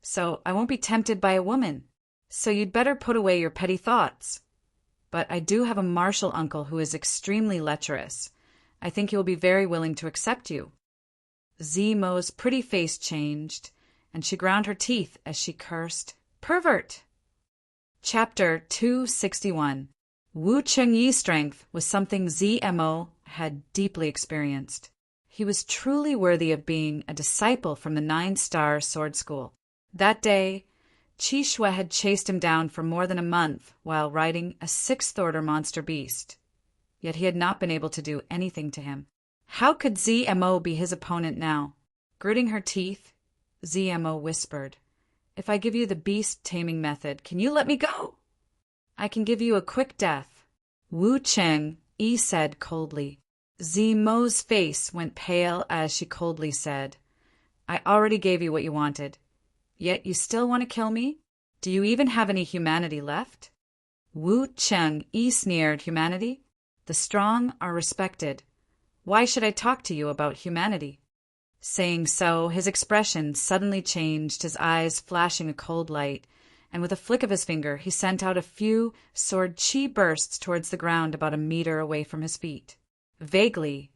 so I won't be tempted by a woman. So you'd better put away your petty thoughts. But I do have a martial uncle who is extremely lecherous. I think he will be very willing to accept you. ZMO's pretty face changed, and she ground her teeth as she cursed, Pervert! Chapter 261. Wu Chengyi's strength was something ZMO had deeply experienced. He was truly worthy of being a disciple from the 9-star sword school. That day, Qi Shui had chased him down for more than a month while riding a 6th-order monster beast. Yet he had not been able to do anything to him. How could ZMO be his opponent now? Gritting her teeth, ZMO whispered, If I give you the beast-taming method, can you let me go? I can give you a quick death. Wu Chengyi said coldly. ZMO's face went pale as she coldly said, I already gave you what you wanted. Yet you still want to kill me? Do you even have any humanity left? Wu Chengyi sneered. Humanity? The strong are respected. Why should I talk to you about humanity? Saying so, his expression suddenly changed, his eyes flashing a cold light, and with a flick of his finger he sent out a few sword Qi bursts towards the ground about a meter away from his feet. Vaguely,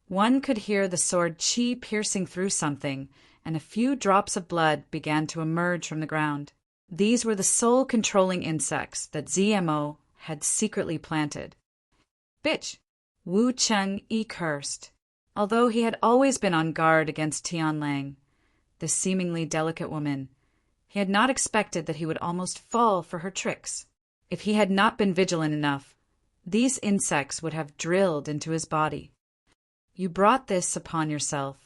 one could hear the sword Qi piercing through something, and a few drops of blood began to emerge from the ground. These were the soul-controlling insects that ZMO had secretly planted. Bitch! Wu Chengyi cursed. Although he had always been on guard against Tianlang, this seemingly delicate woman, he had not expected that he would almost fall for her tricks. If he had not been vigilant enough, these insects would have drilled into his body. You brought this upon yourself.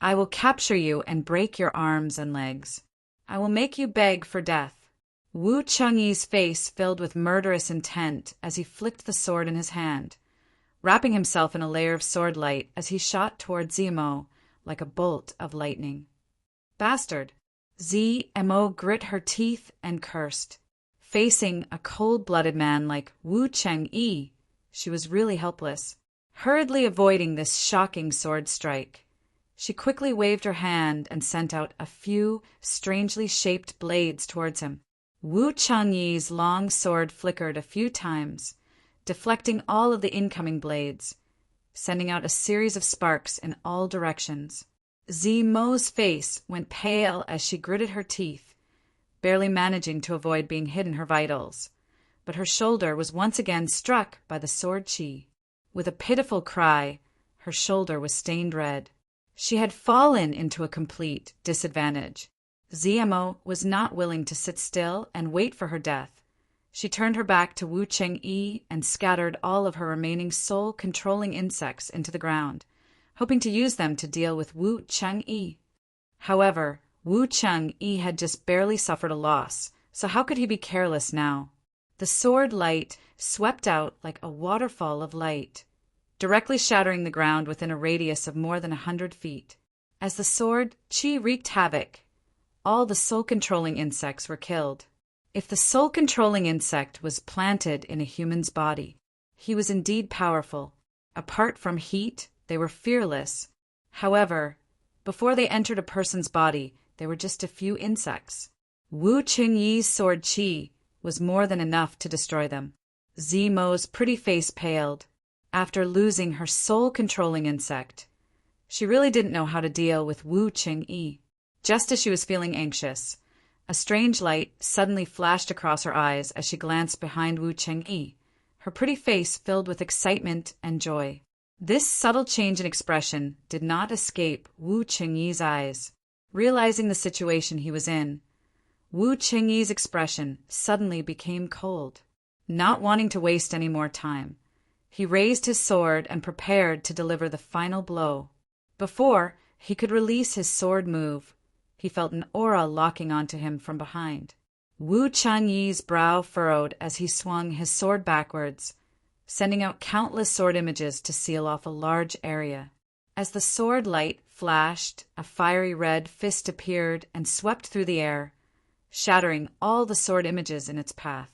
I will capture you and break your arms and legs. I will make you beg for death. Wu Chengyi's face filled with murderous intent as he flicked the sword in his hand, wrapping himself in a layer of sword light as he shot toward ZMO like a bolt of lightning. Bastard! ZMO grit her teeth and cursed. Facing a cold-blooded man like Wu Chengyi, she was really helpless. Hurriedly avoiding this shocking sword strike, she quickly waved her hand and sent out a few strangely shaped blades towards him. Wu Chengyi's long sword flickered a few times, deflecting all of the incoming blades, sending out a series of sparks in all directions. ZMO's face went pale as she gritted her teeth, barely managing to avoid being hit in her vitals, but her shoulder was once again struck by the sword Qi. With a pitiful cry, her shoulder was stained red. She had fallen into a complete disadvantage. ZMO was not willing to sit still and wait for her death. She turned her back to Wu Chengyi and scattered all of her remaining soul-controlling insects into the ground, hoping to use them to deal with Wu Cheng-yi. However, Wu Cheng-yi had just barely suffered a loss, so how could he be careless now? The sword light swept out like a waterfall of light, directly shattering the ground within a radius of more than 100 feet. As the sword chi wreaked havoc, all the soul-controlling insects were killed. If the soul-controlling insect was planted in a human's body, he was indeed powerful. Apart from heat, they were fearless. However, before they entered a person's body, they were just a few insects. Wu Cheng-yi's sword chi was more than enough to destroy them. Zimo's pretty face paled. After losing her soul-controlling insect, she really didn't know how to deal with Wu Cheng-yi. Just as she was feeling anxious, a strange light suddenly flashed across her eyes as she glanced behind Wu Cheng-yi, her pretty face filled with excitement and joy. This subtle change in expression did not escape Wu Cheng-yi's eyes. Realizing the situation he was in, Wu Cheng-yi's expression suddenly became cold. Not wanting to waste any more time, he raised his sword and prepared to deliver the final blow. Before he could release his sword move, he felt an aura locking onto him from behind. Wu Cheng-yi's brow furrowed as he swung his sword backwards, sending out countless sword images to seal off a large area. As the sword light flashed, a fiery red fist appeared and swept through the air, shattering all the sword images in its path.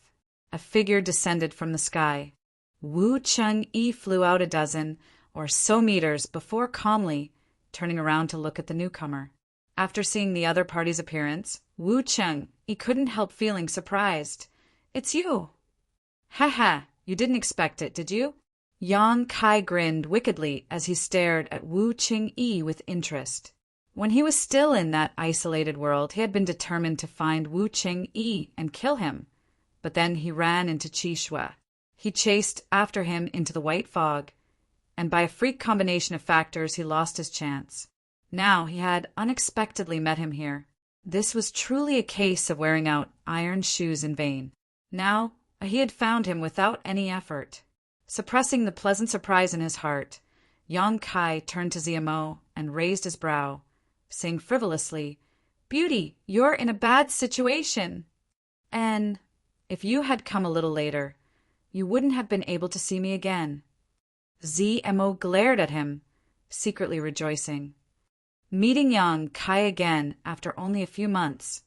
A figure descended from the sky. Wu Cheng-yi flew out a dozen or so meters before calmly turning around to look at the newcomer. After seeing the other party's appearance, Wu Cheng-yi couldn't help feeling surprised. "It's you." "Haha, you didn't expect it, did you?" Yang Kai grinned wickedly as he stared at Wu Cheng-yi with interest. When he was still in that isolated world, he had been determined to find Wu Cheng-yi and kill him. But then he ran into Qishua. He chased after him into the white fog, and by a freak combination of factors he lost his chance. Now he had unexpectedly met him here. This was truly a case of wearing out iron shoes in vain. Now he had found him without any effort. Suppressing the pleasant surprise in his heart, Yang Kai turned to Zimo and raised his brow, saying frivolously, "Beauty, you're in a bad situation. And if you had come a little later, you wouldn't have been able to see me again." Zmo glared at him, secretly rejoicing. Meeting Yang Kai again after only a few months,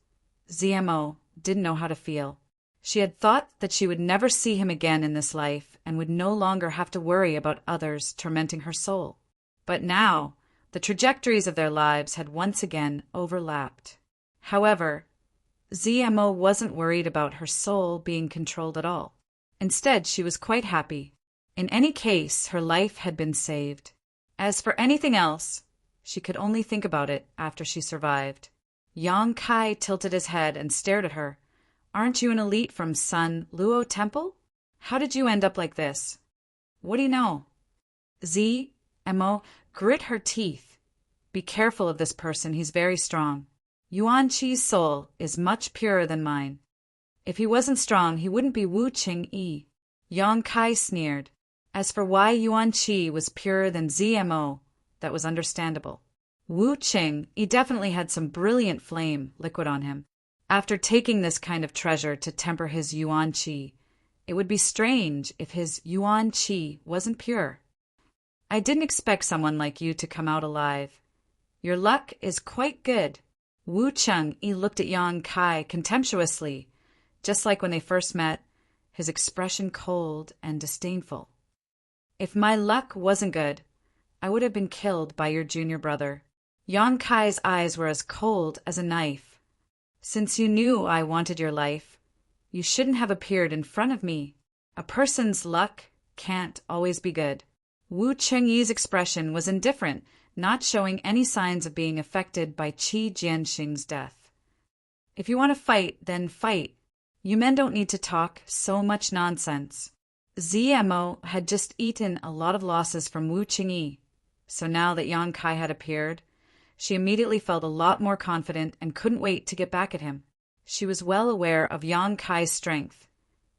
Zmo didn't know how to feel. She had thought that she would never see him again in this life and would no longer have to worry about others tormenting her soul. But now, the trajectories of their lives had once again overlapped. However, Zmo wasn't worried about her soul being controlled at all. Instead, she was quite happy. In any case, her life had been saved. As for anything else, she could only think about it after she survived. Yang Kai tilted his head and stared at her. "Aren't you an elite from Sun Luo Temple? How did you end up like this?" "What do you know?" Zmo grit her teeth. "Be careful of this person, he's very strong. Yuan Chi's soul is much purer than mine. If he wasn't strong, he wouldn't be Wu Cheng-yi." Yang Kai sneered. As for why Yuan Chi was purer than Zmo, that was understandable. Wu Cheng-yi definitely had some brilliant flame liquid on him. After taking this kind of treasure to temper his Yuan Chi, it would be strange if his Yuan Chi wasn't pure. "I didn't expect someone like you to come out alive. Your luck is quite good." Wu Cheng-yi looked at Yang Kai contemptuously, just like when they first met, his expression cold and disdainful. "If my luck wasn't good, I would have been killed by your junior brother." Yang Kai's eyes were as cold as a knife. "Since you knew I wanted your life, you shouldn't have appeared in front of me. A person's luck can't always be good." Wu Cheng-yi's expression was indifferent, not showing any signs of being affected by Qi Jianxing's death. "If you want to fight, then fight. You men don't need to talk so much nonsense." Zmo had just eaten a lot of losses from Wu Cheng-yi, so now that Yang Kai had appeared, she immediately felt a lot more confident and couldn't wait to get back at him. She was well aware of Yang Kai's strength,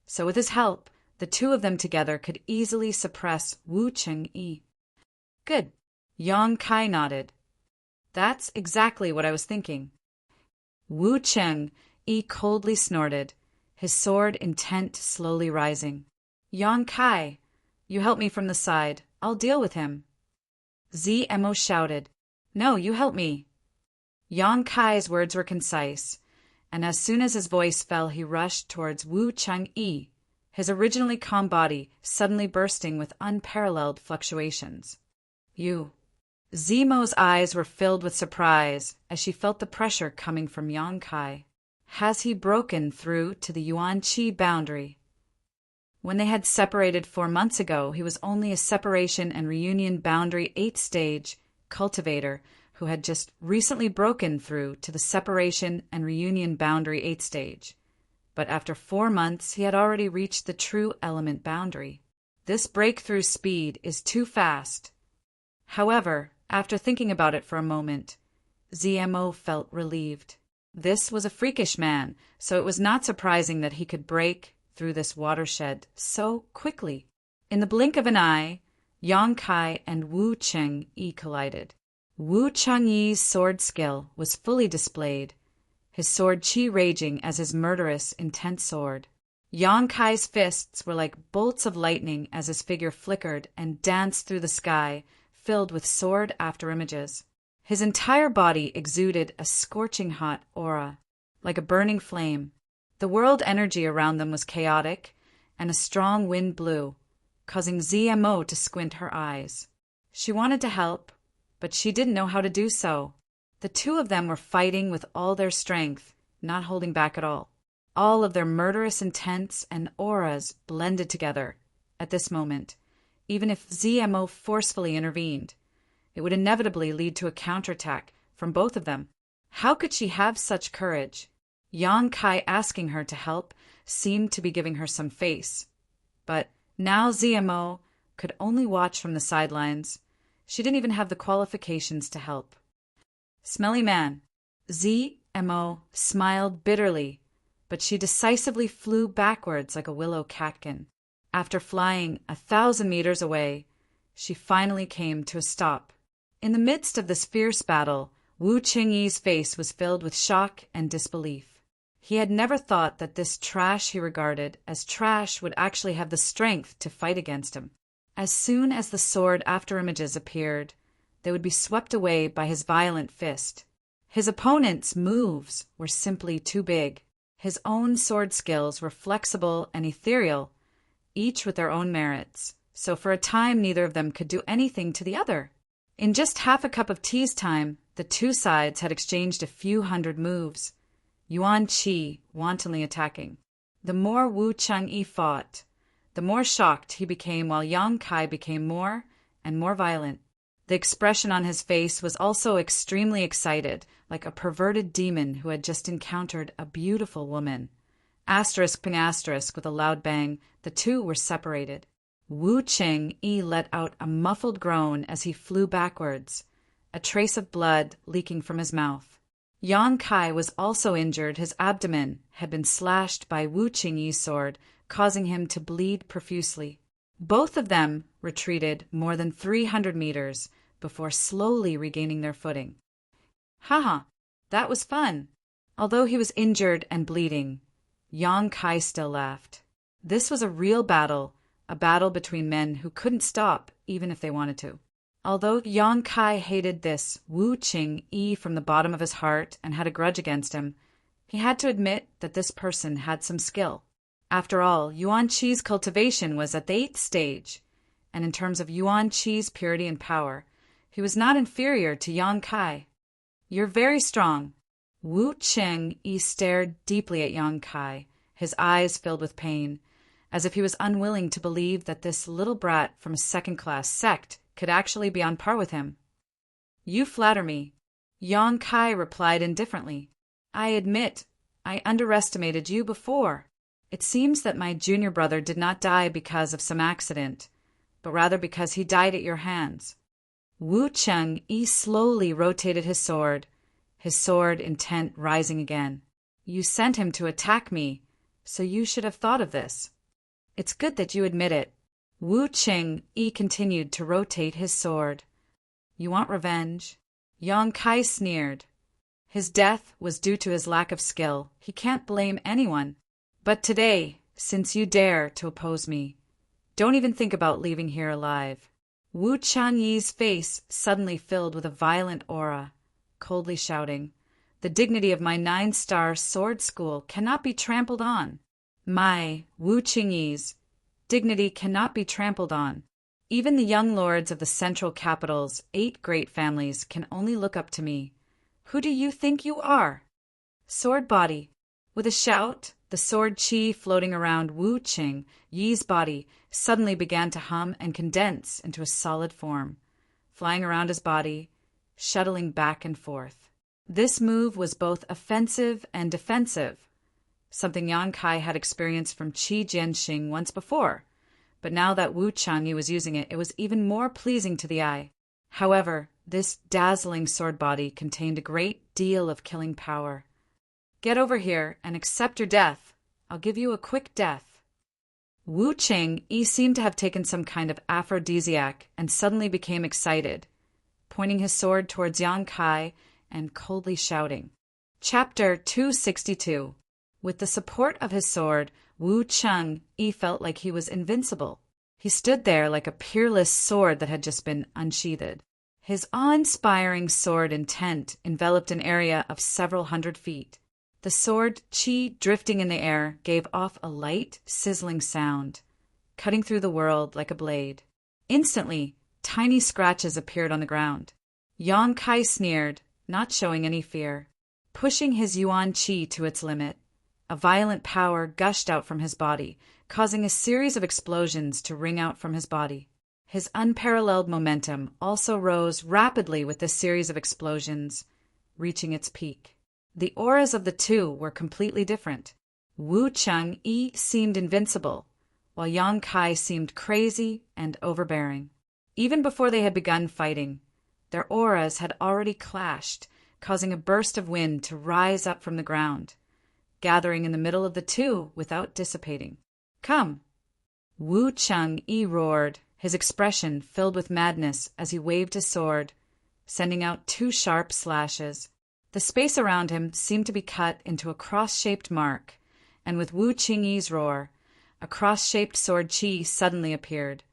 so with his help, the two of them together could easily suppress Wu Cheng-yi. "Good." Yang Kai nodded. That's exactly what I was thinking. Wu Cheng-yi coldly snorted, his sword intent slowly rising. Yang Kai, you help me from the side. I'll deal with him. ZMO shouted. No, you help me. Yang Kai's words were concise, and as soon as his voice fell he rushed towards Wu Cheng-yi, his originally calm body suddenly bursting with unparalleled fluctuations. You. Zemo's eyes were filled with surprise as she felt the pressure coming from Yang Kai. Has he broken through to the Yuan-Qi boundary? When they had separated 4 months ago, he was only a separation and reunion boundary 8th stage cultivator who had just recently broken through to the separation and reunion boundary 8th stage. But after 4 months, he had already reached the true element boundary. This breakthrough speed is too fast. However, after thinking about it for a moment, ZMO felt relieved. This was a freakish man, so it was not surprising that he could break through this watershed so quickly. In the blink of an eye, Yang Kai and Wu Cheng-yi collided. Wu Cheng-yi's sword skill was fully displayed, his sword qi raging as his murderous, intense sword. Yang Kai's fists were like bolts of lightning as his figure flickered and danced through the sky, filled with sword afterimages. His entire body exuded a scorching hot aura, like a burning flame. The world energy around them was chaotic, and a strong wind blew, causing ZMO to squint her eyes. She wanted to help, but she didn't know how to do so. The two of them were fighting with all their strength, not holding back at all. All of their murderous intents and auras blended together at this moment. Even if ZMO forcefully intervened, it would inevitably lead to a counterattack from both of them. How could she have such courage? Yang Kai asking her to help seemed to be giving her some face. But now ZMO could only watch from the sidelines. She didn't even have the qualifications to help. Smelly man. ZMO smiled bitterly, but she decisively flew backwards like a willow catkin. After flying 1,000 meters away, she finally came to a stop. In the midst of this fierce battle, Wu Cheng-yi's face was filled with shock and disbelief. He had never thought that this trash he regarded as trash would actually have the strength to fight against him. As soon as the sword afterimages appeared, they would be swept away by his violent fist. His opponent's moves were simply too big. His own sword skills were flexible and ethereal, each with their own merits, so for a time neither of them could do anything to the other. In just half a cup of tea's time, the two sides had exchanged a few hundred moves, Yuan-Qi wantonly attacking. The more Wu Cheng-yi fought, the more shocked he became, while Yang Kai became more and more violent. The expression on his face was also extremely excited, like a perverted demon who had just encountered a beautiful woman. Asterisk ping asterisk with a loud bang, the two were separated. Wu Cheng-yi let out a muffled groan as he flew backwards, a trace of blood leaking from his mouth. Yang Kai was also injured. His abdomen had been slashed by Wu Cheng-yi's sword, causing him to bleed profusely. Both of them retreated more than 300 meters before slowly regaining their footing. Haha, that was fun. Although he was injured and bleeding, Yang Kai still laughed. This was a real battle, a battle between men who couldn't stop even if they wanted to. Although Yang Kai hated this Wu Cheng-yi from the bottom of his heart and had a grudge against him, he had to admit that this person had some skill. After all, Yuan-Qi's cultivation was at the 8th stage, and in terms of Yuan-Qi's purity and power, he was not inferior to Yang Kai. You're very strong. Wu Cheng-yi stared deeply at Yang Kai, his eyes filled with pain, as if he was unwilling to believe that this little brat from a second-class sect could actually be on par with him. You flatter me. Yang Kai replied indifferently. I admit, I underestimated you before. It seems that my junior brother did not die because of some accident, but rather because he died at your hands. Wu Cheng-yi slowly rotated his sword intent rising again. You sent him to attack me, so you should have thought of this. It's good that you admit it. Wu Cheng-yi continued to rotate his sword. You want revenge? Yang Kai sneered. His death was due to his lack of skill. He can't blame anyone. But today, since you dare to oppose me, don't even think about leaving here alive. Wu Changyi's face suddenly filled with a violent aura, coldly shouting, "The dignity of my 9-star sword school cannot be trampled on. My, Wu Changyi's, dignity cannot be trampled on. Even the young lords of the central capital's 8 great families can only look up to me. Who do you think you are?" Sword body. With a shout, the sword chi floating around Wu Changyi's body suddenly began to hum and condense into a solid form, flying around his body, shuttling back and forth. This move was both offensive and defensive, something Yang Kai had experienced from Qi Jianxing once before, but now that Wu Changyi was using it, it was even more pleasing to the eye. However, this dazzling sword body contained a great deal of killing power. "Get over here and accept your death. I'll give you a quick death." Wu Changyi seemed to have taken some kind of aphrodisiac and suddenly became excited, pointing his sword towards Yang Kai and coldly shouting. Chapter 262. With the support of his sword, Wu Changyi felt like he was invincible. He stood there like a peerless sword that had just been unsheathed. His awe-inspiring sword intent enveloped an area of several hundred feet. The sword, chi drifting in the air, gave off a light, sizzling sound, cutting through the world like a blade. Instantly, tiny scratches appeared on the ground. Yang Kai sneered, not showing any fear. Pushing his yuan chi to its limit, a violent power gushed out from his body, causing a series of explosions to ring out from his body. His unparalleled momentum also rose rapidly with this series of explosions, reaching its peak. The auras of the two were completely different. Wu Changyi seemed invincible, while Yang Kai seemed crazy and overbearing. Even before they had begun fighting, their auras had already clashed, causing a burst of wind to rise up from the ground, gathering in the middle of the two without dissipating. "Come!" Wu Changyi roared, his expression filled with madness as he waved his sword, sending out 2 sharp slashes. The space around him seemed to be cut into a cross-shaped mark, and with Wu Changyi's roar, a cross-shaped sword chi suddenly appeared,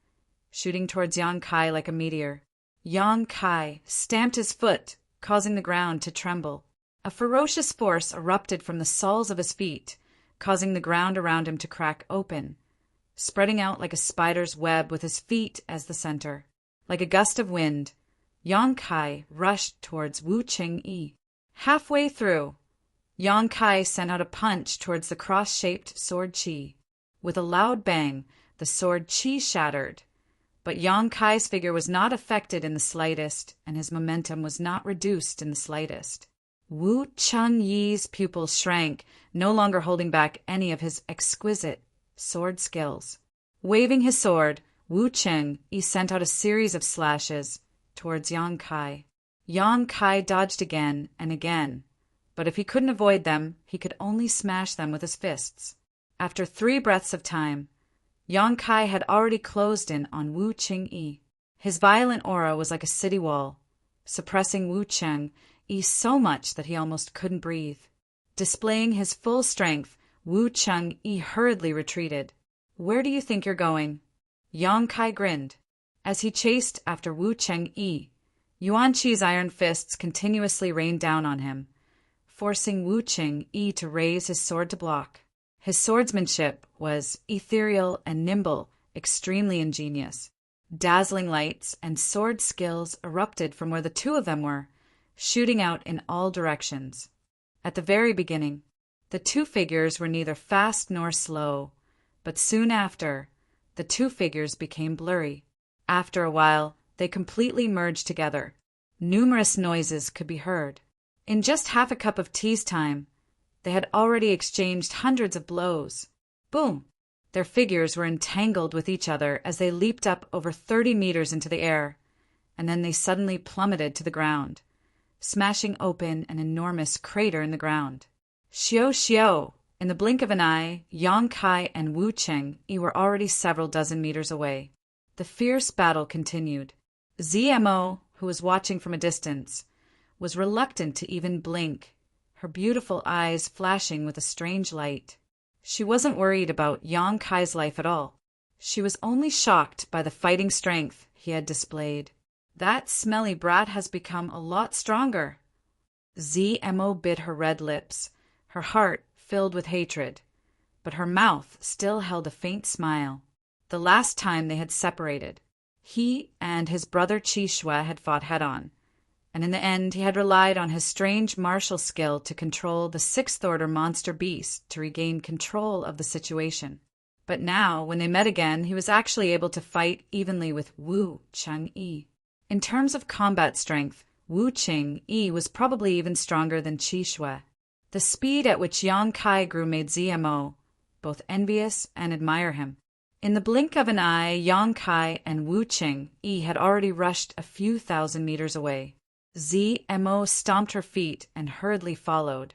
shooting towards Yang Kai like a meteor. Yang Kai stamped his foot, causing the ground to tremble. A ferocious force erupted from the soles of his feet, causing the ground around him to crack open, spreading out like a spider's web with his feet as the center. Like a gust of wind, Yang Kai rushed towards Wu Changyi. Halfway through, Yang Kai sent out a punch towards the cross-shaped sword chi. With a loud bang, the sword chi shattered, but Yang Kai's figure was not affected in the slightest, and his momentum was not reduced in the slightest. Wu Changyi's pupils shrank, no longer holding back any of his exquisite sword skills. Waving his sword, Wu Changyi sent out a series of slashes towards Yang Kai. Yang Kai dodged again and again, but if he couldn't avoid them, he could only smash them with his fists. After 3 breaths of time, Yang Kai had already closed in on Wu Changyi. His violent aura was like a city wall, suppressing Wu Changyi so much that he almost couldn't breathe. Displaying his full strength, Wu Changyi hurriedly retreated. "Where do you think you're going?" Yang Kai grinned. As he chased after Wu Changyi, Yuan Chi's iron fists continuously rained down on him, forcing Wu Changyi to raise his sword to block. His swordsmanship was ethereal and nimble, extremely ingenious. Dazzling lights and sword skills erupted from where the two of them were, shooting out in all directions. At the very beginning, the two figures were neither fast nor slow, but soon after, the two figures became blurry. After a while, they completely merged together. Numerous noises could be heard. In just half a cup of tea's time, they had already exchanged hundreds of blows. Boom! Their figures were entangled with each other as they leaped up over 30 meters into the air, and then they suddenly plummeted to the ground, smashing open an enormous crater in the ground. Xiao Xiao! In the blink of an eye, Yang Kai and Wu Changyi were already several dozen meters away. The fierce battle continued. ZMO, who was watching from a distance, was reluctant to even blink, her beautiful eyes flashing with a strange light. She wasn't worried about Yang Kai's life at all. She was only shocked by the fighting strength he had displayed. That smelly brat has become a lot stronger. ZMO bit her red lips, her heart filled with hatred, but her mouth still held a faint smile. The last time they had separated, he and his brother Qishue had fought head-on, and in the end he had relied on his strange martial skill to control the sixth-order monster beast to regain control of the situation. But now, when they met again, he was actually able to fight evenly with Wu Changyi. In terms of combat strength, Wu Changyi was probably even stronger than Qishue. The speed at which Yang Kai grew made ZMO both envious and admire him. In the blink of an eye, Yang Kai and Wu Changyi had already rushed a few thousand meters away. ZMO stomped her feet and hurriedly followed.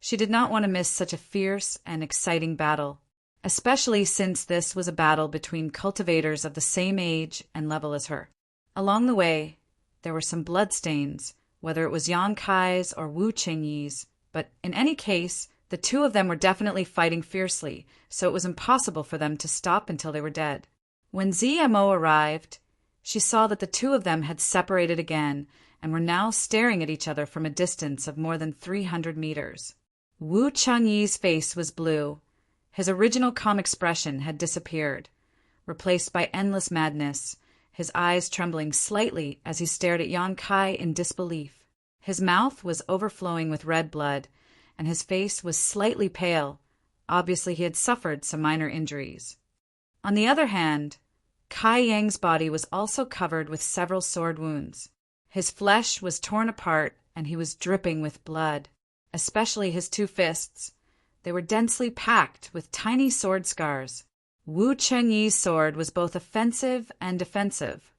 She did not want to miss such a fierce and exciting battle, especially since this was a battle between cultivators of the same age and level as her. Along the way, there were some bloodstains, whether it was Yang Kai's or Wu Chengyi's, but in any case, the two of them were definitely fighting fiercely, so it was impossible for them to stop until they were dead. When ZMO arrived, she saw that the two of them had separated again and were now staring at each other from a distance of more than 300 meters. Wu Changyi's face was blue. His original calm expression had disappeared, replaced by endless madness, his eyes trembling slightly as he stared at Yang Kai in disbelief. His mouth was overflowing with red blood, and his face was slightly pale. Obviously, he had suffered some minor injuries. On the other hand, Kai Yang's body was also covered with several sword wounds. His flesh was torn apart, and he was dripping with blood, especially his two fists. They were densely packed with tiny sword scars. Wu Chengyi's sword was both offensive and defensive.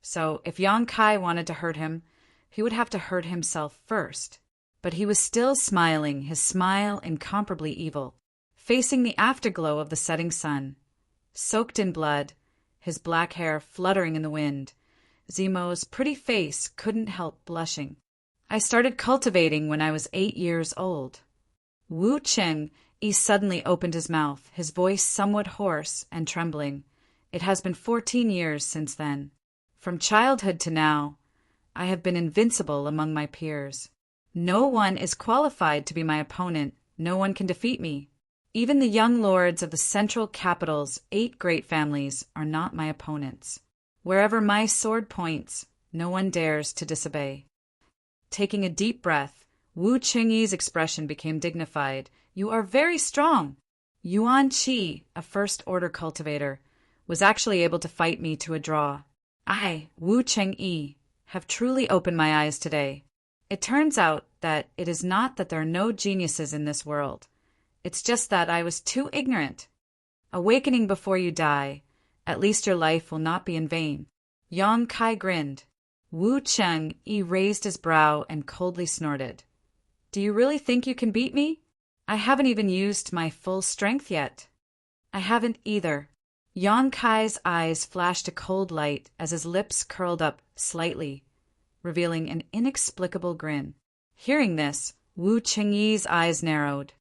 So if Yang Kai wanted to hurt him, he would have to hurt himself first. But he was still smiling, his smile incomparably evil, facing the afterglow of the setting sun. Soaked in blood, his black hair fluttering in the wind, Zemo's pretty face couldn't help blushing. I started cultivating when I was 8 years old. Wu Chengyi suddenly opened his mouth, his voice somewhat hoarse and trembling. It has been 14 years since then. From childhood to now, I have been invincible among my peers. No one is qualified to be my opponent. No one can defeat me. Even the young lords of the central capital's 8 great families are not my opponents. Wherever my sword points, no one dares to disobey. Taking a deep breath, Wu Chengyi's expression became dignified. You are very strong. Yuan Qi, a first-order cultivator, was actually able to fight me to a draw. I, Wu Chengyi, have truly opened my eyes today. It turns out that it is not that there are no geniuses in this world. It's just that I was too ignorant. Awakening before you die, at least your life will not be in vain. Yang Kai grinned. Wu Chengyi raised his brow and coldly snorted. Do you really think you can beat me? I haven't even used my full strength yet. I haven't either. Yang Kai's eyes flashed a cold light as his lips curled up slightly, revealing an inexplicable grin. Hearing this, Wu Chengyi's eyes narrowed.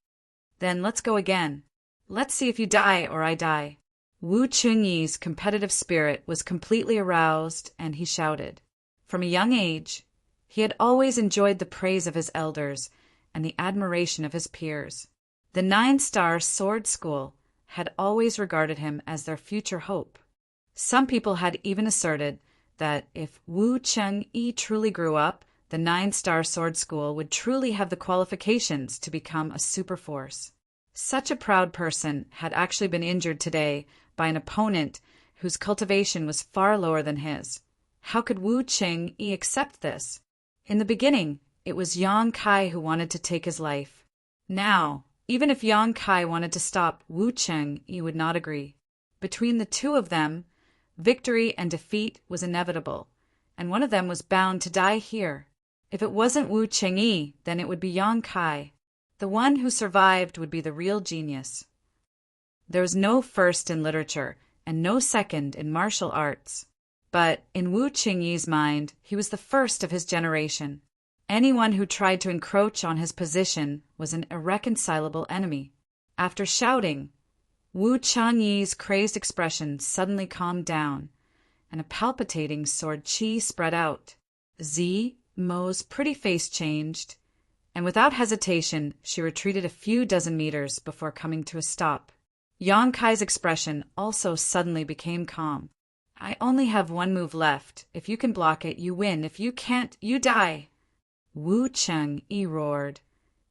Then let's go again. Let's see if you die or I die. Wu Chengyi's competitive spirit was completely aroused, and he shouted. From a young age, he had always enjoyed the praise of his elders and the admiration of his peers. The 9-star sword school had always regarded him as their future hope. Some people had even asserted that if Wu Chengyi truly grew up, the 9-star sword school would truly have the qualifications to become a superforce. Such a proud person had actually been injured today by an opponent whose cultivation was far lower than his. How could Wu Chengyi accept this? In the beginning, it was Yang Kai who wanted to take his life. Now, even if Yang Kai wanted to stop Wu Chengyi would not agree. Between the two of them, victory and defeat was inevitable, and one of them was bound to die here. If it wasn't Wu Chengyi, then it would be Yang Kai. The one who survived would be the real genius. There was no first in literature and no second in martial arts. But in Wu Qingyi's mind, he was the first of his generation. Anyone who tried to encroach on his position was an irreconcilable enemy. After shouting, Wu Qingyi's crazed expression suddenly calmed down, and a palpitating sword chi spread out. Zi Mo's pretty face changed, and without hesitation she retreated a few dozen meters before coming to a stop. Yang Kai's expression also suddenly became calm. I only have one move left. If you can block it, you win. If you can't, you die. Wu Qingyi roared,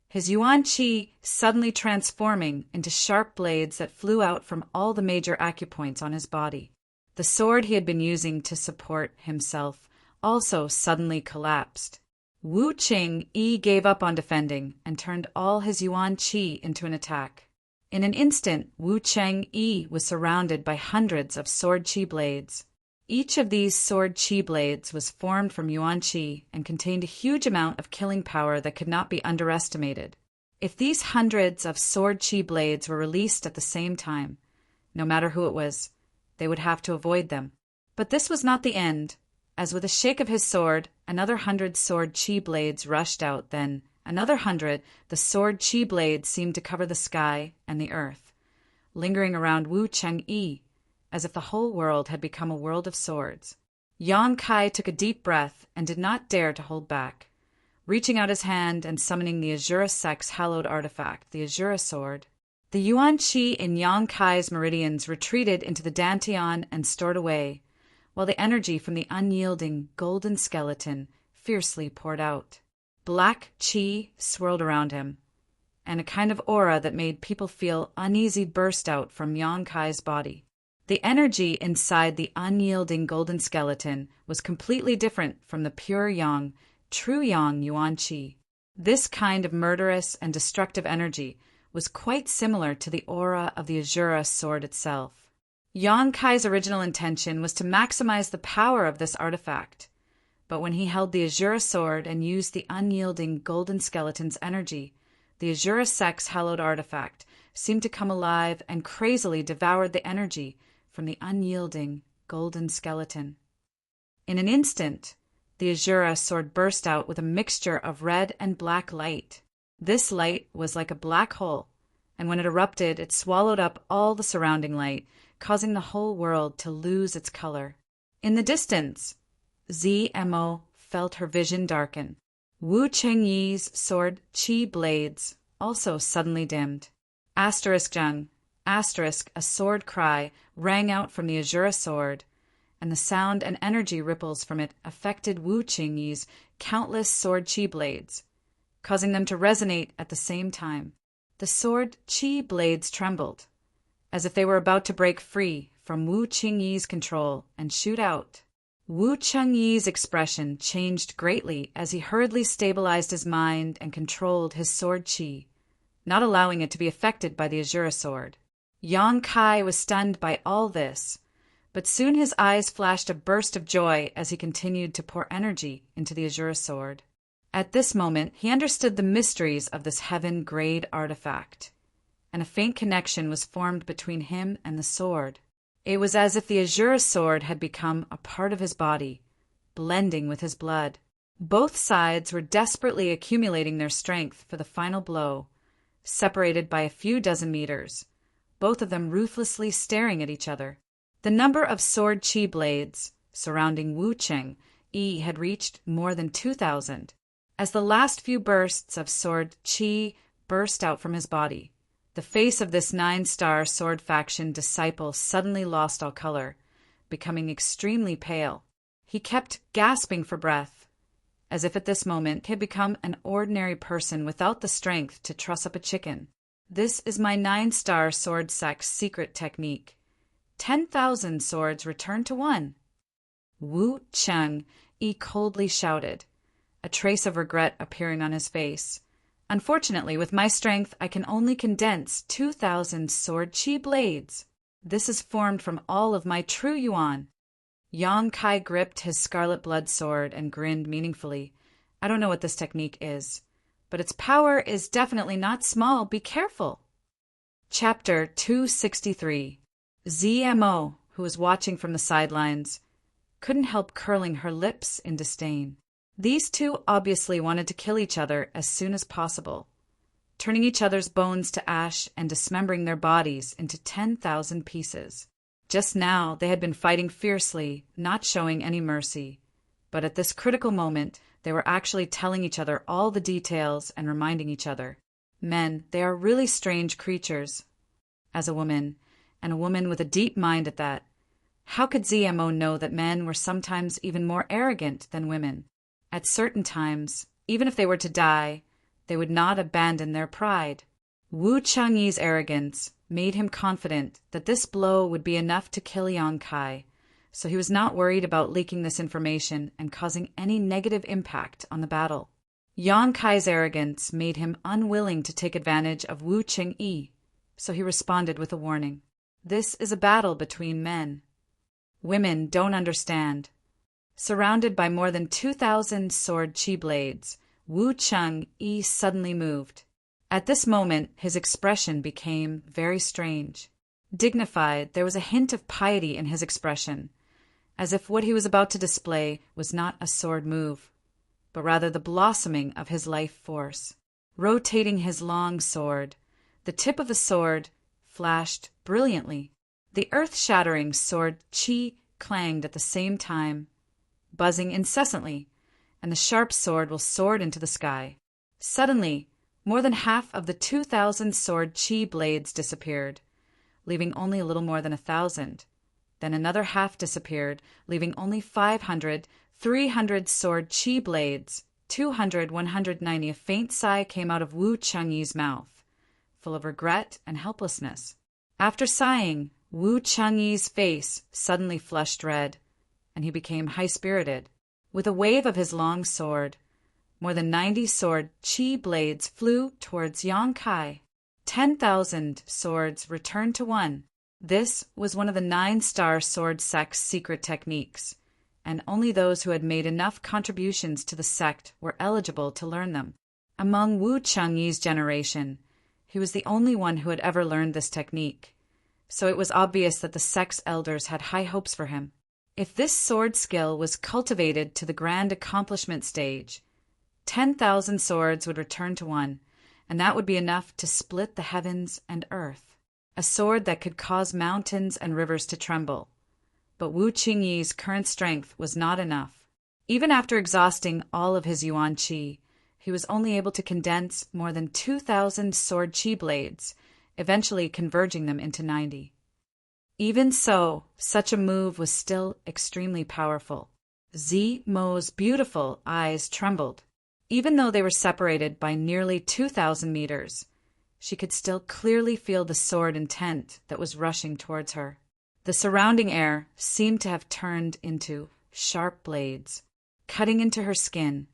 his yuan qi suddenly transforming into sharp blades that flew out from all the major acupoints on his body. The sword he had been using to support himself also suddenly collapsed. Wu Qingyi gave up on defending and turned all his yuan qi into an attack. In an instant, Wu Qingyi was surrounded by hundreds of sword qi blades. Each of these sword qi blades was formed from yuan qi and contained a huge amount of killing power that could not be underestimated. If these hundreds of sword qi blades were released at the same time, no matter who it was, they would have to avoid them. But this was not the end, as with a shake of his sword, another 100 sword qi blades rushed out, then another 100, the sword qi blades seemed to cover the sky and the earth, lingering around Wu Qingyi, as if the whole world had become a world of swords. Yang Kai took a deep breath and did not dare to hold back. Reaching out his hand and summoning the Azura Sect's hallowed artifact, the Azura Sword, the yuan qi in Yang Kai's meridians retreated into the dantian and stored away, while the energy from the unyielding golden skeleton fiercely poured out. Black qi swirled around him, and a kind of aura that made people feel uneasy burst out from Yang Kai's body. The energy inside the unyielding golden skeleton was completely different from the pure yang, true yang yuan qi. This kind of murderous and destructive energy was quite similar to the aura of the Azura sword itself. Yang Kai's original intention was to maximize the power of this artifact, but when he held the Azura sword and used the unyielding golden skeleton's energy, the Azura Sect's hallowed artifact seemed to come alive and crazily devoured the energy from the unyielding golden skeleton. In an instant, the Azura sword burst out with a mixture of red and black light. This light was like a black hole, and when it erupted, it swallowed up all the surrounding light, causing the whole world to lose its color. In the distance, ZMO felt her vision darken. Wu Qingyi's sword qi blades also suddenly dimmed. *Jung, a sword cry rang out from the Azura sword, and the sound and energy ripples from it affected Wu Qingyi's countless sword qi blades, causing them to resonate at the same time. The sword qi blades trembled, as if they were about to break free from Wu Qingyi's control and shoot out. Wu Qingyi's expression changed greatly as he hurriedly stabilized his mind and controlled his sword qi, not allowing it to be affected by the Azura sword. Yang Kai was stunned by all this, but soon his eyes flashed a burst of joy as he continued to pour energy into the Azura sword. At this moment, he understood the mysteries of this heaven-grade artifact, and a faint connection was formed between him and the sword. It was as if the Azura sword had become a part of his body, blending with his blood. Both sides were desperately accumulating their strength for the final blow, separated by a few dozen meters, both of them ruthlessly staring at each other. The number of sword qi blades surrounding Wu Qingyi had reached more than 2,000. As the last few bursts of sword qi burst out from his body, the face of this 9-star sword faction disciple suddenly lost all color, becoming extremely pale. He kept gasping for breath, as if at this moment he had become an ordinary person without the strength to truss up a chicken. This is my 9-star sword sect's secret technique. 10,000 swords return to one. Wu Qingyi coldly shouted, a trace of regret appearing on his face. Unfortunately, with my strength, I can only condense 2,000 sword qi blades. This is formed from all of my true yuan. Yang Kai gripped his scarlet blood sword and grinned meaningfully. I don't know what this technique is, but its power is definitely not small. Be careful. Chapter 263. ZMO, who was watching from the sidelines, couldn't help curling her lips in disdain. These two obviously wanted to kill each other as soon as possible, turning each other's bones to ash and dismembering their bodies into 10,000 pieces. Just now they had been fighting fiercely, not showing any mercy. But at this critical moment, they were actually telling each other all the details and reminding each other. Men, they are really strange creatures. As a woman, and a woman with a deep mind at that, how could ZMO know that men were sometimes even more arrogant than women? At certain times, even if they were to die, they would not abandon their pride. Wu Changyi's arrogance made him confident that this blow would be enough to kill Yang Kai, so he was not worried about leaking this information and causing any negative impact on the battle. Yang Kai's arrogance made him unwilling to take advantage of Wu Changyi, so he responded with a warning. This is a battle between men. Women don't understand. Surrounded by more than 2,000 sword chi blades, Wu Changyi suddenly moved. At this moment, his expression became very strange. Dignified, there was a hint of piety in his expression, as if what he was about to display was not a sword move, but rather the blossoming of his life force. Rotating his long sword, the tip of the sword flashed brilliantly. The earth-shattering sword chi clanged at the same time, buzzing incessantly, and the sharp sword will soared into the sky. Suddenly, more than half of the 2,000 sword chi blades disappeared, leaving only a little more than 1,000. Then another half disappeared, leaving only 500, 300 sword chi blades, 200, 190. A faint sigh came out of Wu Changyi's mouth, full of regret and helplessness. After sighing, Wu Changyi's face suddenly flushed red, and he became high-spirited. With a wave of his long sword, more than 90 sword chi blades flew towards Yang Kai. 10,000 swords returned to one. This was one of the 9-star sword sect's secret techniques, and only those who had made enough contributions to the sect were eligible to learn them. Among Wu Changyi's generation, he was the only one who had ever learned this technique, so it was obvious that the sect's elders had high hopes for him. If this sword skill was cultivated to the grand accomplishment stage, 10,000 swords would return to one, and that would be enough to split the heavens and earth. A sword that could cause mountains and rivers to tremble. But Wu Changyi's current strength was not enough. Even after exhausting all of his yuan qi, he was only able to condense more than 2,000 sword chi blades, eventually converging them into 90. Even so, such a move was still extremely powerful. Mo's beautiful eyes trembled. Even though they were separated by nearly 2,000 meters, she could still clearly feel the sword intent that was rushing towards her. The surrounding air seemed to have turned into sharp blades, cutting into her skin.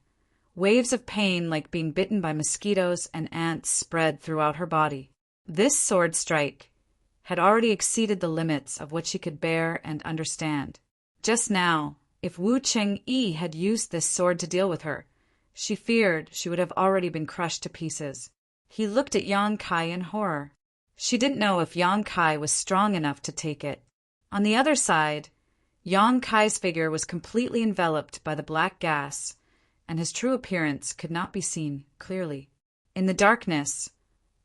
Waves of pain like being bitten by mosquitoes and ants spread throughout her body. This sword strike had already exceeded the limits of what she could bear and understand. Just now, if Wu Changyi had used this sword to deal with her, she feared she would have already been crushed to pieces. He looked at Yang Kai in horror. She didn't know if Yang Kai was strong enough to take it. On the other side, Yang Kai's figure was completely enveloped by the black gas, and his true appearance could not be seen clearly. In the darkness,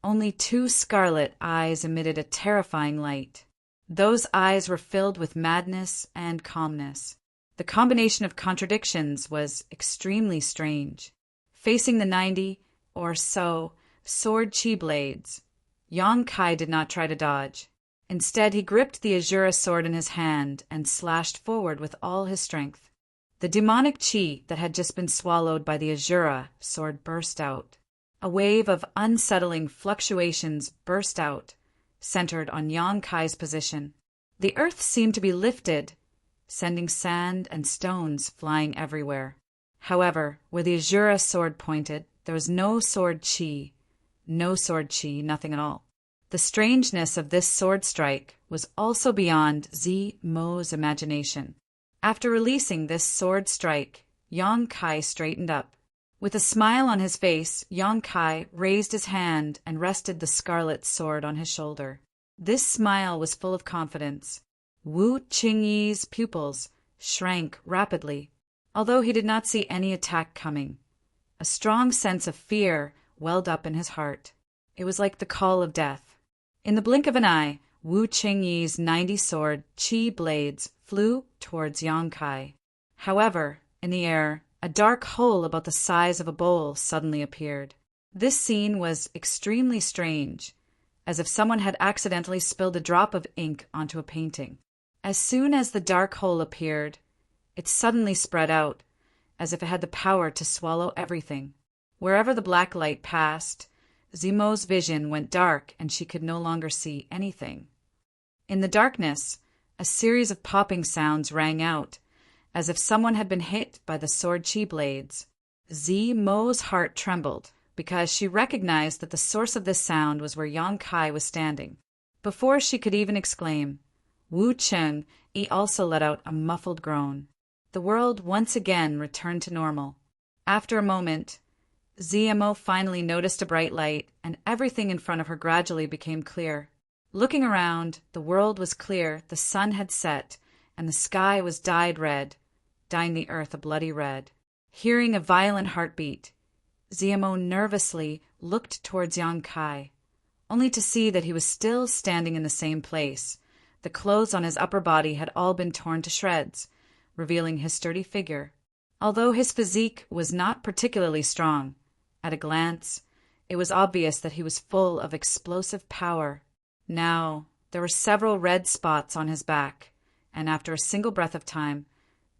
only 2 scarlet eyes emitted a terrifying light. Those eyes were filled with madness and calmness. The combination of contradictions was extremely strange. Facing the 90 or so sword chi blades, Yang Kai did not try to dodge. Instead, he gripped the Azura sword in his hand and slashed forward with all his strength. The demonic chi that had just been swallowed by the Azura sword burst out. A wave of unsettling fluctuations burst out, centered on Yang Kai's position. The earth seemed to be lifted, sending sand and stones flying everywhere. However, where the Azura sword pointed, there was no sword chi, nothing at all. The strangeness of this sword strike was also beyond Mo's imagination. After releasing this sword strike, Yang Kai straightened up. With a smile on his face, Yang Kai raised his hand and rested the scarlet sword on his shoulder. This smile was full of confidence. Wu Changyi's pupils shrank rapidly. Although he did not see any attack coming, a strong sense of fear welled up in his heart. It was like the call of death. In the blink of an eye, Wu Qingyi's 90 sword qi blades flew towards Yang Kai. However, in the air, a dark hole about the size of a bowl suddenly appeared. This scene was extremely strange, as if someone had accidentally spilled a drop of ink onto a painting. As soon as the dark hole appeared, it suddenly spread out, as if it had the power to swallow everything. Wherever the black light passed, Zemo's vision went dark and she could no longer see anything. In the darkness, a series of popping sounds rang out, as if someone had been hit by the sword chi blades. Zemo's heart trembled, because she recognized that the source of this sound was where Yang Kai was standing. Before she could even exclaim, Wu Qingyi also let out a muffled groan. The world once again returned to normal. After a moment, Zemo finally noticed a bright light, and everything in front of her gradually became clear. Looking around, the world was clear, the sun had set, and the sky was dyed red, dyeing the earth a bloody red. Hearing a violent heartbeat, Zemo nervously looked towards Yang Kai, only to see that he was still standing in the same place. The clothes on his upper body had all been torn to shreds, revealing his sturdy figure. Although his physique was not particularly strong, at a glance, it was obvious that he was full of explosive power. Now, there were several red spots on his back, and after a single breath of time,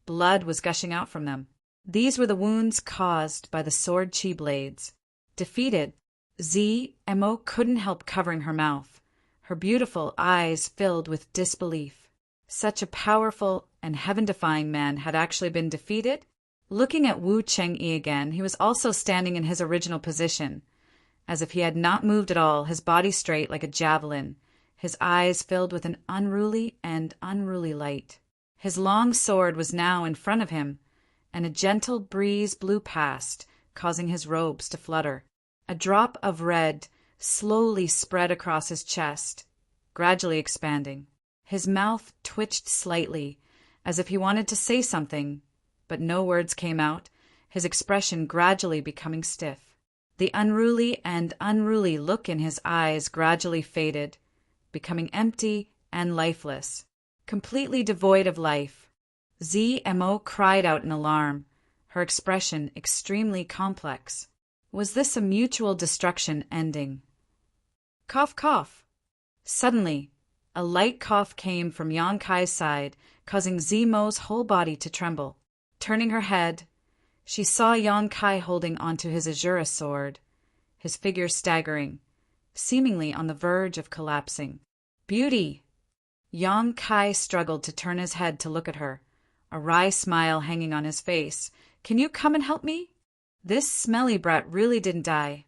blood was gushing out from them. These were the wounds caused by the sword chi blades. Defeated, Zemo couldn't help covering her mouth. Her beautiful eyes filled with disbelief. Such a powerful and heaven-defying man had actually been defeated? Looking at Wu Qingyi again, he was also standing in his original position, as if he had not moved at all, his body straight like a javelin, his eyes filled with an unruly light. His long sword was now in front of him, and a gentle breeze blew past, causing his robes to flutter. A drop of red slowly spread across his chest, gradually expanding. His mouth twitched slightly, as if he wanted to say something, but no words came out, his expression gradually becoming stiff. The unruly look in his eyes gradually faded, becoming empty and lifeless, completely devoid of life. Zemo cried out in alarm, her expression extremely complex. Was this a mutual destruction ending? Cough, cough. Suddenly, a light cough came from Yang Kai's side, causing Zemo's whole body to tremble. Turning her head, she saw Yang Kai holding onto his azure sword, his figure staggering, seemingly on the verge of collapsing. Beauty! Yang Kai struggled to turn his head to look at her, a wry smile hanging on his face. Can you come and help me? This smelly brat really didn't die.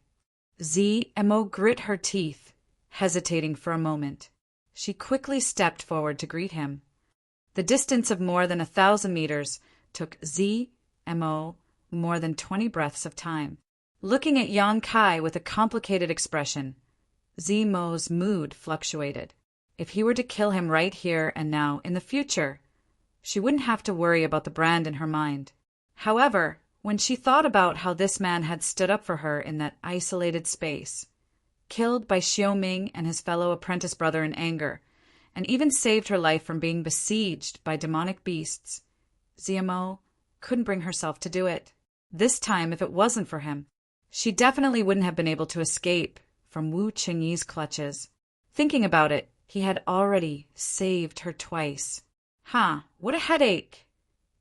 Zemo grit her teeth, hesitating for a moment. She quickly stepped forward to greet him. The distance of more than 1,000 meters took Zemo more than 20 breaths of time. Looking at Yang Kai with a complicated expression, Zemo's mood fluctuated. If he were to kill him right here and now, in the future, she wouldn't have to worry about the brand in her mind. However, when she thought about how this man had stood up for her in that isolated space, killed by Xiaoming and his fellow apprentice brother in anger, and even saved her life from being besieged by demonic beasts, Zemo couldn't bring herself to do it. This time, if it wasn't for him, she definitely wouldn't have been able to escape from Wu Qingyi's clutches. Thinking about it, he had already saved her twice. What a headache!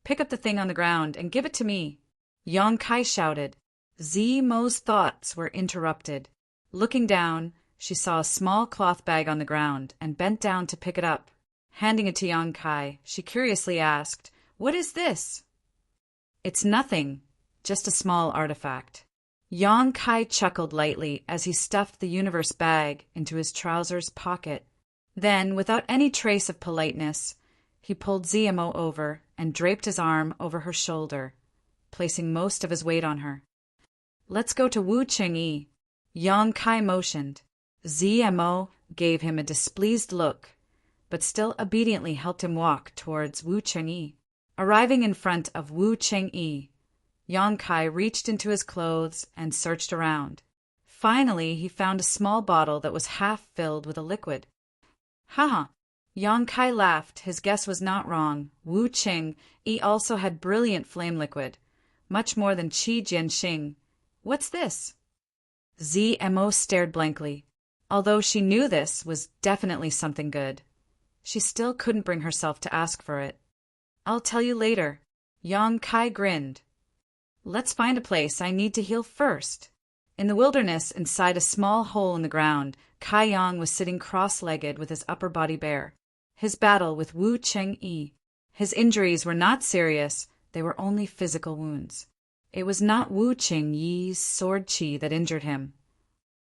Pick up the thing on the ground and give it to me, Yang Kai shouted. Zemo's thoughts were interrupted. Looking down, she saw a small cloth bag on the ground and bent down to pick it up. Handing it to Yang Kai, she curiously asked, "What is this?" "It's nothing, just a small artifact." Yang Kai chuckled lightly as he stuffed the universe bag into his trousers pocket. Then, without any trace of politeness, he pulled Zemo over and draped his arm over her shoulder, placing most of his weight on her. "Let's go to Wu Qingyi." Yang Kai motioned. Zemo gave him a displeased look, but still obediently helped him walk towards Wu Qingyi. Arriving in front of Wu Chengyi, Yang Kai reached into his clothes and searched around. Finally, he found a small bottle that was half filled with a liquid. Haha! Yang Kai laughed. His guess was not wrong. Wu Chengyi also had brilliant flame liquid, much more than Qi Jianxing. What's this? ZMO stared blankly. Although she knew this was definitely something good, she still couldn't bring herself to ask for it. I'll tell you later. Yang Kai grinned. Let's find a place. I need to heal first. In the wilderness, inside a small hole in the ground, Kai Yang was sitting cross-legged with his upper body bare. His battle with Wu Chengyi. His injuries were not serious, they were only physical wounds. It was not Wu Chengyi's sword chi that injured him.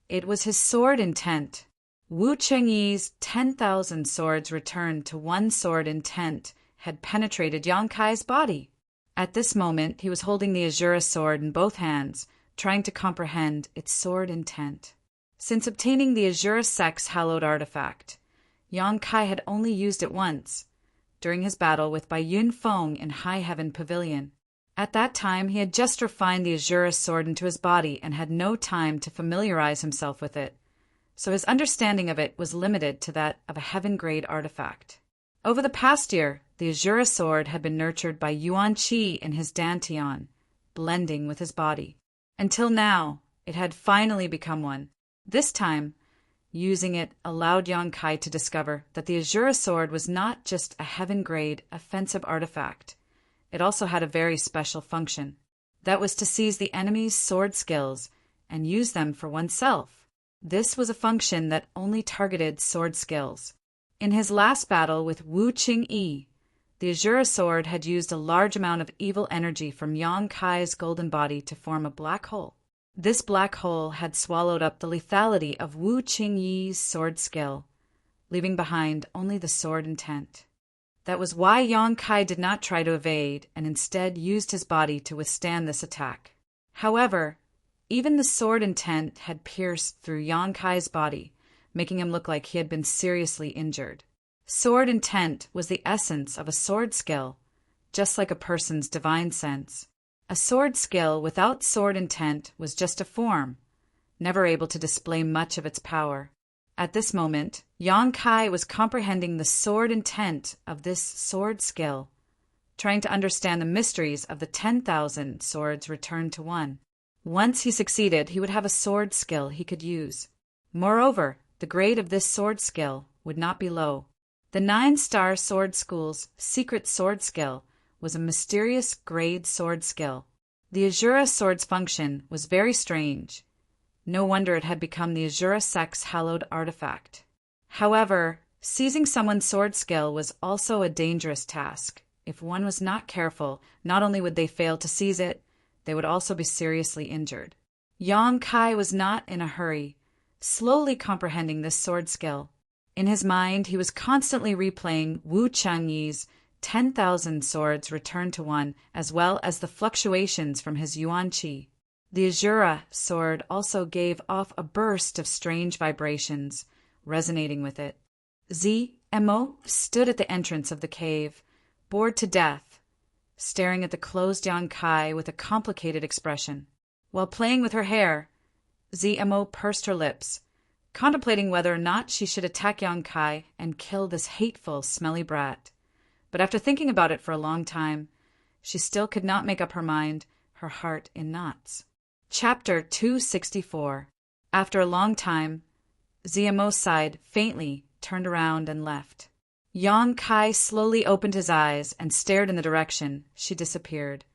It was his sword intent. Wu Chengyi's 10,000 swords returned to one sword intent had penetrated Yang Kai's body. At this moment, he was holding the Azura sword in both hands, trying to comprehend its sword intent. Since obtaining the Azura Sect's hallowed artifact, Yang Kai had only used it once, during his battle with Bai Yun Feng in High Heaven Pavilion. At that time, he had just refined the Azura sword into his body and had no time to familiarize himself with it, so his understanding of it was limited to that of a heaven-grade artifact. Over the past year, the Azura sword had been nurtured by Yuan Qi in his dantian, blending with his body. Until now, it had finally become one. This time, using it allowed Yang Kai to discover that the Azura sword was not just a heaven-grade offensive artifact. It also had a very special function. That was to seize the enemy's sword skills and use them for oneself. This was a function that only targeted sword skills. In his last battle with Wu Chengyi, the Azura sword had used a large amount of evil energy from Yang Kai's golden body to form a black hole. This black hole had swallowed up the lethality of Wu Chengyi's sword skill, leaving behind only the sword intent. That was why Yang Kai did not try to evade and instead used his body to withstand this attack. However, even the sword intent had pierced through Yang Kai's body, making him look like he had been seriously injured. Sword intent was the essence of a sword skill, just like a person's divine sense. A sword skill without sword intent was just a form, never able to display much of its power. At this moment, Yang Kai was comprehending the sword intent of this sword skill, trying to understand the mysteries of the 10,000 swords returned to one. Once he succeeded, he would have a sword skill he could use. Moreover, the grade of this sword skill would not be low. The 9-star sword school's secret sword skill was a mysterious grade sword skill. The Azura sword's function was very strange. No wonder it had become the Azura Sect's hallowed artifact. However, seizing someone's sword skill was also a dangerous task. If one was not careful, not only would they fail to seize it, they would also be seriously injured. Yang Kai was not in a hurry, slowly comprehending this sword skill. In his mind, he was constantly replaying Wu Chengyi's 10,000 swords returned to one, as well as the fluctuations from his Yuan Qi. The Azura sword also gave off a burst of strange vibrations, resonating with it. ZMO stood at the entrance of the cave, bored to death, staring at the closed Yang Kai with a complicated expression. While playing with her hair, ZMO pursed her lips, contemplating whether or not she should attack Yang Kai and kill this hateful, smelly brat. But after thinking about it for a long time, she still could not make up her mind, her heart in knots. Chapter 264. After a long time, ZMO sighed faintly, turned around, and left. Yang Kai slowly opened his eyes and stared in the direction she disappeared,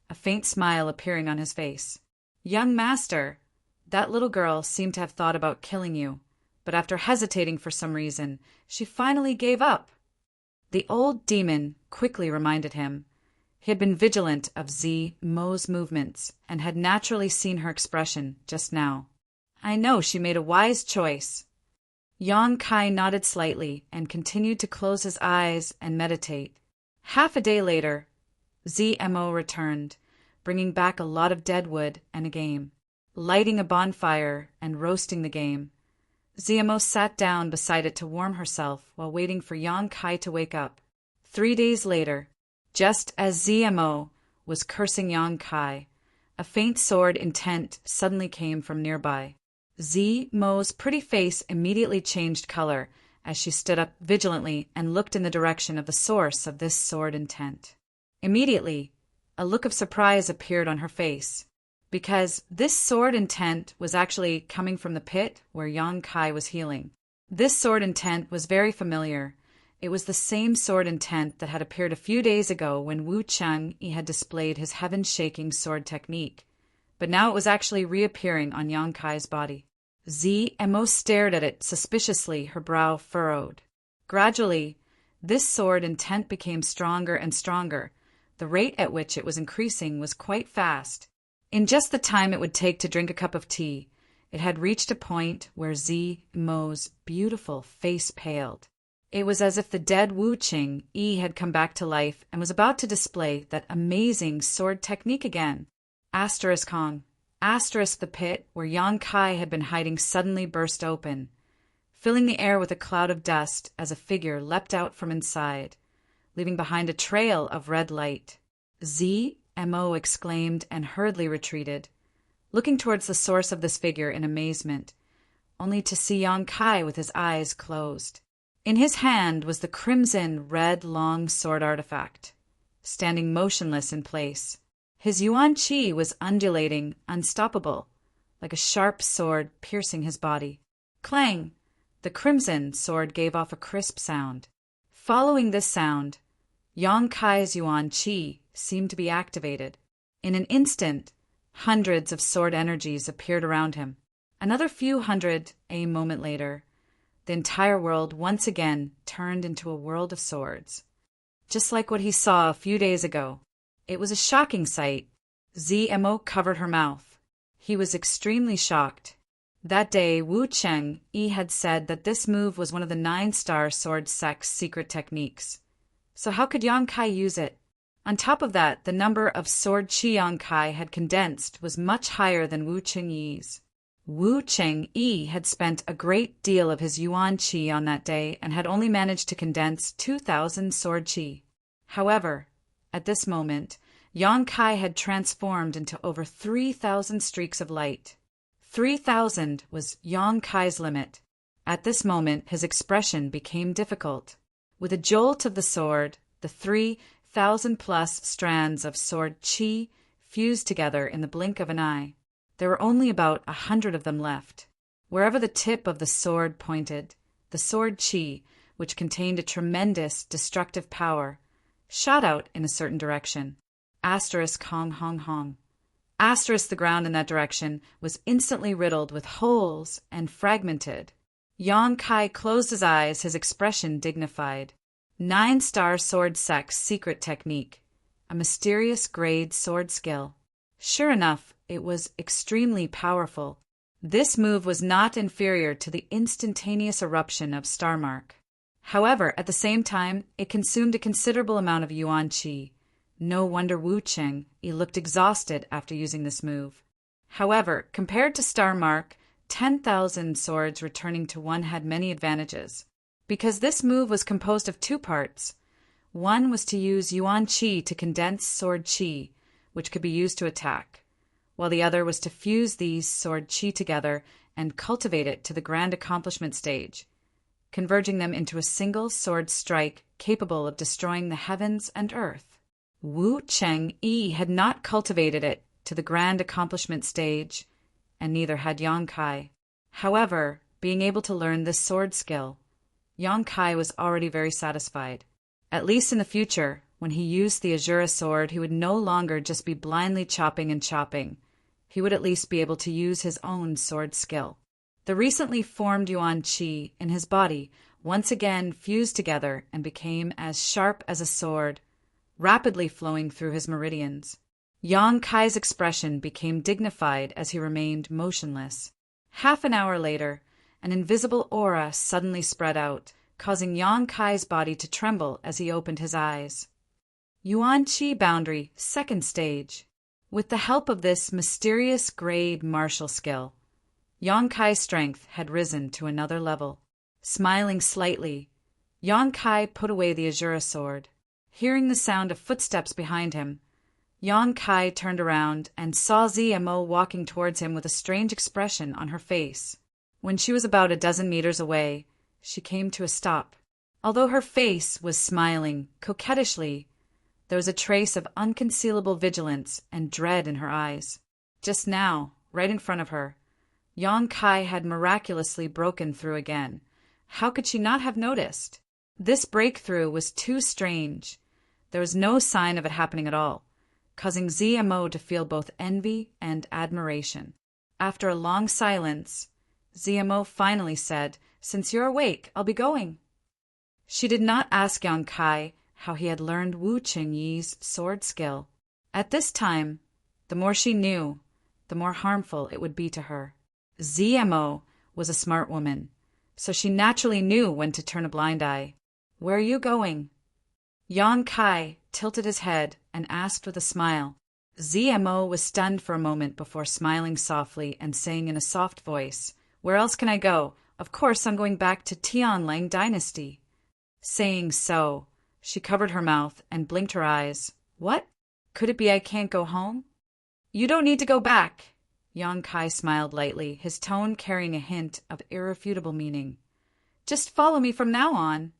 a faint smile appearing on his face. Young master, that little girl seemed to have thought about killing you, but after hesitating for some reason, she finally gave up. The old demon quickly reminded him. He had been vigilant of ZMO's movements and had naturally seen her expression just now. I know she made a wise choice. Yang Kai nodded slightly and continued to close his eyes and meditate. Half a day later, ZMO returned, bringing back a lot of dead wood and a game. Lighting a bonfire and roasting the game, ZMO sat down beside it to warm herself while waiting for Yang Kai to wake up. 3 days later, Just as ZMO was cursing Yang Kai, a faint sword intent suddenly came from nearby. Z-Mo's pretty face immediately changed color as she stood up vigilantly and looked in the direction of the source of this sword intent. Immediately, a look of surprise appeared on her face, because this sword intent was actually coming from the pit where Yang Kai was healing. This sword intent was very familiar. It was the same sword intent that had appeared a few days ago when Wu Chengyi had displayed his heaven-shaking sword technique, but now it was actually reappearing on Yang Kai's body. ZMO stared at it suspiciously, her brow furrowed. Gradually, this sword intent became stronger and stronger. The rate at which it was increasing was quite fast. In just the time it would take to drink a cup of tea, it had reached a point where ZMO's beautiful face paled. It was as if the dead Wu Chengyi had come back to life and was about to display that amazing sword technique again. Kong. The pit where Yang Kai had been hiding suddenly burst open, filling the air with a cloud of dust as a figure leapt out from inside, leaving behind a trail of red light. ZMO exclaimed and hurriedly retreated, looking towards the source of this figure in amazement, only to see Yang Kai with his eyes closed. In his hand was the crimson red long sword artifact, standing motionless in place. His yuan qi was undulating, unstoppable, like a sharp sword piercing his body. Clang! The crimson sword gave off a crisp sound. Following this sound, Yang Kai's yuan qi seemed to be activated. In an instant, hundreds of sword energies appeared around him. Another few hundred, a moment later, the entire world once again turned into a world of swords. Just like what he saw a few days ago. It was a shocking sight. ZMO covered her mouth. He was extremely shocked. That day, Wu Chengyi had said that this move was one of the 9-star sword sect's secret techniques. So how could Yang Kai use it? On top of that, the number of sword qi Yang Kai had condensed was much higher than Wu Chengyi's. Wu Chengyi had spent a great deal of his yuan qi on that day and had only managed to condense 2,000 sword qi. However, at this moment, Yang Kai had transformed into over 3,000 streaks of light. 3,000 was Yang Kai's limit. At this moment, his expression became difficult. With a jolt of the sword, the 3,000-plus strands of sword qi fused together in the blink of an eye. There were only about 100 of them left. Wherever the tip of the sword pointed, the sword qi, which contained a tremendous destructive power, shot out in a certain direction. Hong hong hong. The ground in that direction was instantly riddled with holes and fragmented. Yang Kai closed his eyes, his expression dignified. 9-star sword sect's secret technique. A mysterious grade sword skill. Sure enough, it was extremely powerful. This move was not inferior to the instantaneous eruption of Starmark. However, at the same time, it consumed a considerable amount of yuan qi. No wonder Wu Chengyi looked exhausted after using this move. However, compared to Starmark, 10,000 swords returning to one had many advantages. Because this move was composed of 2 parts. One was to use yuan qi to condense sword qi, which could be used to attack, while the other was to fuse these sword qi together and cultivate it to the grand accomplishment stage, converging them into a single sword strike capable of destroying the heavens and earth. Wu Chengyi had not cultivated it to the grand accomplishment stage, and neither had Yang Kai. However, being able to learn this sword skill, Yang Kai was already very satisfied. At least in the future, when he used the Azura sword, he would no longer just be blindly chopping and chopping. He would at least be able to use his own sword skill. The recently formed yuan qi in his body once again fused together and became as sharp as a sword, rapidly flowing through his meridians. Yang Kai's expression became dignified as he remained motionless. Half an hour later, an invisible aura suddenly spread out, causing Yang Kai's body to tremble as he opened his eyes. Yuan Qi Boundary, 2nd Stage. With the help of this mysterious grade martial skill, Yang Kai's strength had risen to another level. Smiling slightly, Yang Kai put away the Azura sword. Hearing the sound of footsteps behind him, Yang Kai turned around and saw ZMO walking towards him with a strange expression on her face. When she was about a dozen meters away, she came to a stop. Although her face was smiling coquettishly, there was a trace of unconcealable vigilance and dread in her eyes. Just now, right in front of her, Yang Kai had miraculously broken through again. How could she not have noticed? This breakthrough was too strange. There was no sign of it happening at all, causing ZMO to feel both envy and admiration. After a long silence, ZMO finally said, "Since you're awake, I'll be going." She did not ask Yang Kai how he had learned Wu Qingyi's sword skill. At this time, the more she knew, the more harmful it would be to her. ZMO was a smart woman, so she naturally knew when to turn a blind eye. "Where are you going?" Yang Kai tilted his head and asked with a smile. ZMO was stunned for a moment before smiling softly and saying in a soft voice, "Where else can I go? Of course I'm going back to Tianlang Dynasty." Saying so, she covered her mouth and blinked her eyes. "What? Could it be I can't go home?" "You don't need to go back." Yang Kai smiled lightly, his tone carrying a hint of irrefutable meaning. "Just follow me from now on."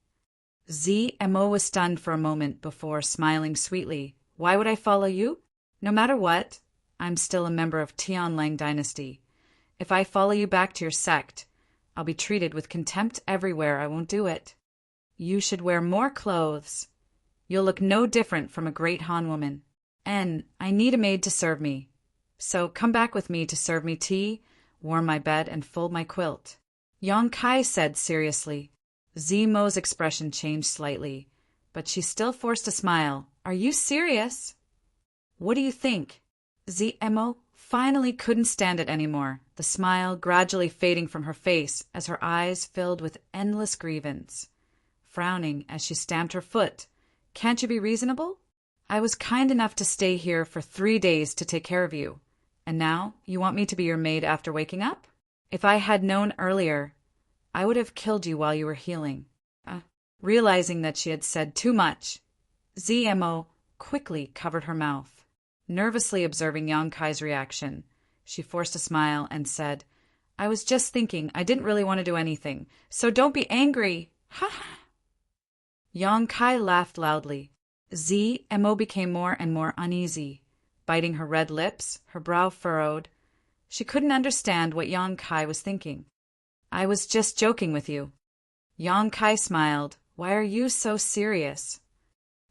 ZMO was stunned for a moment before smiling sweetly. "Why would I follow you? No matter what, I'm still a member of Tianlang Dynasty. If I follow you back to your sect, I'll be treated with contempt everywhere. I won't do it. You should wear more clothes. You'll look no different from a great Han woman. And I need a maid to serve me. So come back with me to serve me tea, warm my bed, and fold my quilt." Yang Kai said seriously. ZMO's expression changed slightly, but she still forced a smile. "Are you serious?" "What do you think?" ZMO finally couldn't stand it anymore, the smile gradually fading from her face as her eyes filled with endless grievance. Frowning as she stamped her foot, "Can't you be reasonable? I was kind enough to stay here for 3 days to take care of you, and now you want me to be your maid after waking up? If I had known earlier, I would have killed you while you were healing." Realizing that she had said too much, ZMO quickly covered her mouth. Nervously observing Yang Kai's reaction, she forced a smile and said, "I was just thinking I didn't really want to do anything, so don't be angry. Ha ha." Yang Kai laughed loudly. ZMO became more and more uneasy, biting her red lips, her brow furrowed. She couldn't understand what Yang Kai was thinking. "I was just joking with you." Yang Kai smiled. "Why are you so serious?"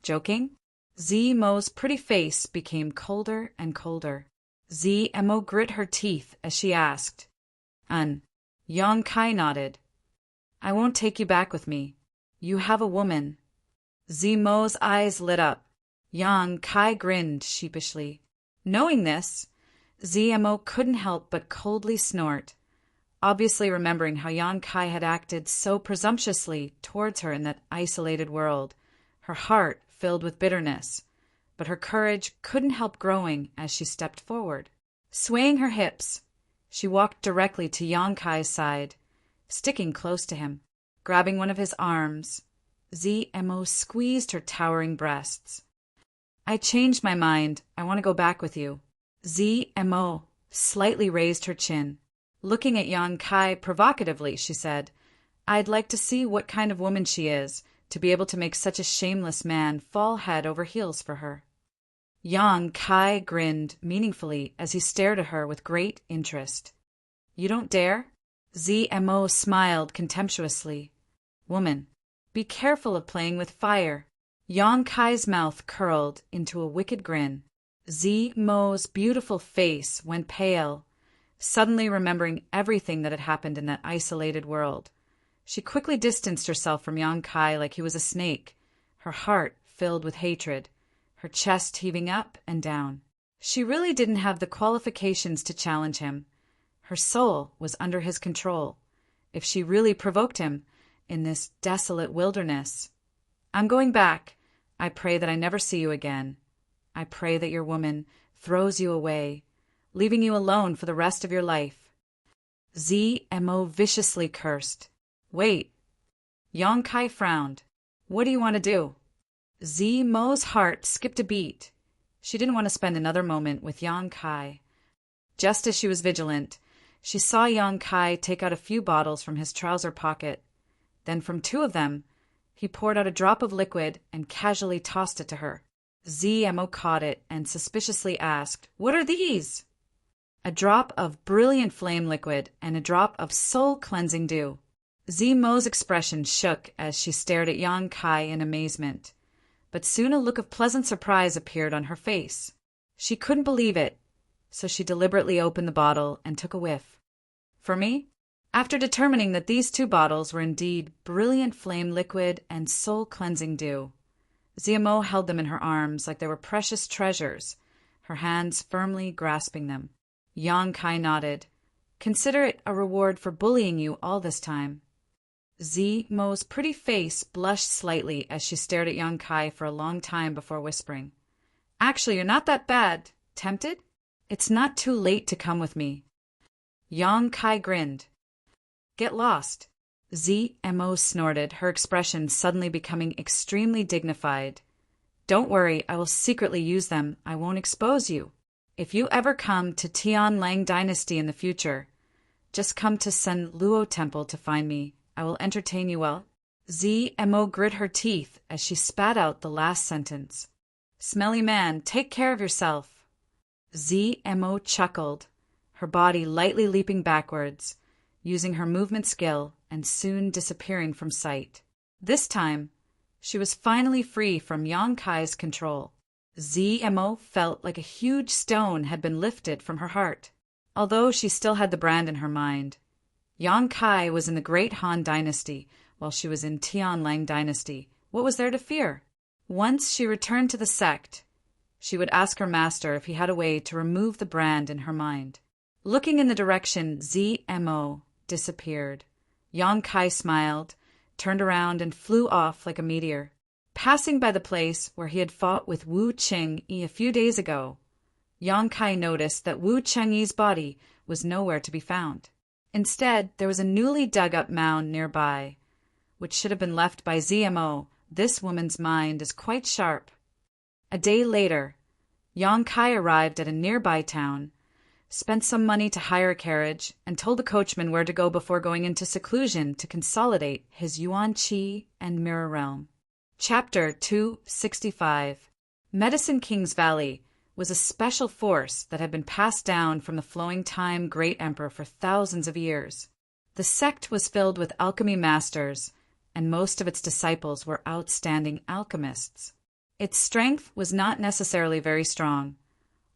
"Joking?" ZMO's pretty face became colder and colder. ZMO grit her teeth as she asked. Yang Kai nodded. "I won't take you back with me. You have a woman." ZMO's eyes lit up. Yang Kai grinned sheepishly. Knowing this, ZMO couldn't help but coldly snort, obviously remembering how Yang Kai had acted so presumptuously towards her in that isolated world. Her heart filled with bitterness, but her courage couldn't help growing as she stepped forward. Swaying her hips, she walked directly to Yang Kai's side, sticking close to him. Grabbing one of his arms, ZMO squeezed her towering breasts. "I changed my mind. I want to go back with you." ZMO slightly raised her chin. Looking at Yang Kai provocatively, she said, "I'd like to see what kind of woman she is to be able to make such a shameless man fall head over heels for her." Yang Kai grinned meaningfully as he stared at her with great interest. "You don't dare?" ZMO smiled contemptuously. "Woman, be careful of playing with fire." Yang Kai's mouth curled into a wicked grin. ZMO's beautiful face went pale, suddenly remembering everything that had happened in that isolated world. She quickly distanced herself from Yang Kai like he was a snake, her heart filled with hatred, her chest heaving up and down. She really didn't have the qualifications to challenge him. Her soul was under his control. If she really provoked him in this desolate wilderness, "I'm going back. I pray that I never see you again. I pray that your woman throws you away, leaving you alone for the rest of your life." ZMO viciously cursed. "Wait." Yang Kai frowned. "What do you want to do?" Mo's heart skipped a beat. She didn't want to spend another moment with Yang Kai. Just as she was vigilant, she saw Yang Kai take out a few bottles from his trouser pocket. Then from two of them, he poured out a drop of liquid and casually tossed it to her. Mo caught it and suspiciously asked, "What are these?" "A drop of brilliant flame liquid and a drop of soul-cleansing dew." Mo's expression shook as she stared at Yang Kai in amazement, but soon a look of pleasant surprise appeared on her face. She couldn't believe it, so she deliberately opened the bottle and took a whiff. "For me?" After determining that these two bottles were indeed brilliant flame liquid and soul-cleansing dew, Mo held them in her arms like they were precious treasures, her hands firmly grasping them. Yang Kai nodded. "Consider it a reward for bullying you all this time." Mo's pretty face blushed slightly as she stared at Yang Kai for a long time before whispering, "Actually, you're not that bad. Tempted? It's not too late to come with me." Yang Kai grinned. "Get lost." Mo snorted, her expression suddenly becoming extremely dignified. "Don't worry, I will secretly use them. I won't expose you. If you ever come to Tian Lang Dynasty in the future, just come to Sen Luo Temple to find me. I will entertain you well." Mo grit her teeth as she spat out the last sentence. "Smelly man, take care of yourself." Mo chuckled, her body lightly leaping backwards, using her movement skill and soon disappearing from sight. This time, she was finally free from Yang Kai's control. Mo felt like a huge stone had been lifted from her heart. Although she still had the brand in her mind, Yang Kai was in the Great Han Dynasty, while she was in Tian Lang Dynasty. What was there to fear? Once she returned to the sect, she would ask her master if he had a way to remove the brand in her mind. Looking in the direction Mo disappeared, Yang Kai smiled, turned around, and flew off like a meteor. Passing by the place where he had fought with Wu Chengyi a few days ago, Yang Kai noticed that Wu Chengyi's body was nowhere to be found. Instead, there was a newly dug-up mound nearby, which should have been left by Mo. This woman's mind is quite sharp. A day later, Yang Kai arrived at a nearby town, spent some money to hire a carriage, and told the coachman where to go before going into seclusion to consolidate his Yuan Qi and Mirror Realm. Chapter 265. Medicine King's Valley was a special force that had been passed down from the Flowing Time Great Emperor for thousands of years. The sect was filled with alchemy masters, and most of its disciples were outstanding alchemists. Its strength was not necessarily very strong,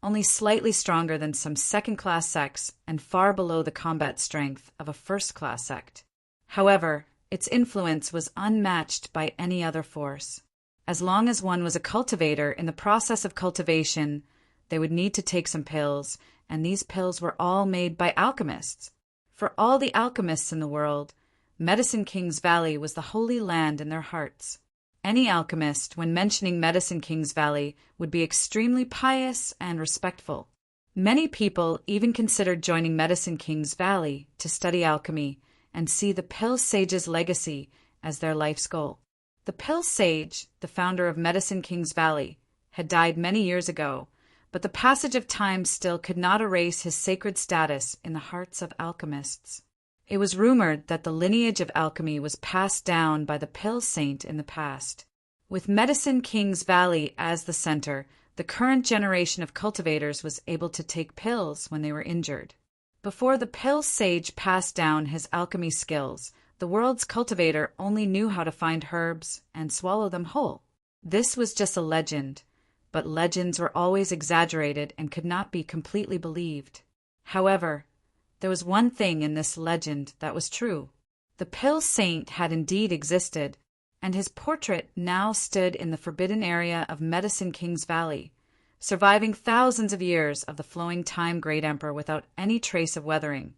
only slightly stronger than some second-class sects and far below the combat strength of a first-class sect. However, its influence was unmatched by any other force. As long as one was a cultivator, in the process of cultivation, they would need to take some pills, and these pills were all made by alchemists. For all the alchemists in the world, Medicine King's Valley was the holy land in their hearts. Any alchemist, when mentioning Medicine King's Valley, would be extremely pious and respectful. Many people even considered joining Medicine King's Valley to study alchemy and see the Pill Sage's legacy as their life's goal. The Pill Sage, the founder of Medicine King's Valley, had died many years ago, but the passage of time still could not erase his sacred status in the hearts of alchemists. It was rumored that the lineage of alchemy was passed down by the Pill Saint in the past. With Medicine King's Valley as the center, the current generation of cultivators was able to take pills when they were injured. Before the Pill Sage passed down his alchemy skills, the world's cultivator only knew how to find herbs and swallow them whole. This was just a legend, but legends were always exaggerated and could not be completely believed. However, there was one thing in this legend that was true. The Pill Saint had indeed existed, and his portrait now stood in the forbidden area of Medicine King's Valley, surviving thousands of years of the Flowing Time Great Emperor without any trace of weathering.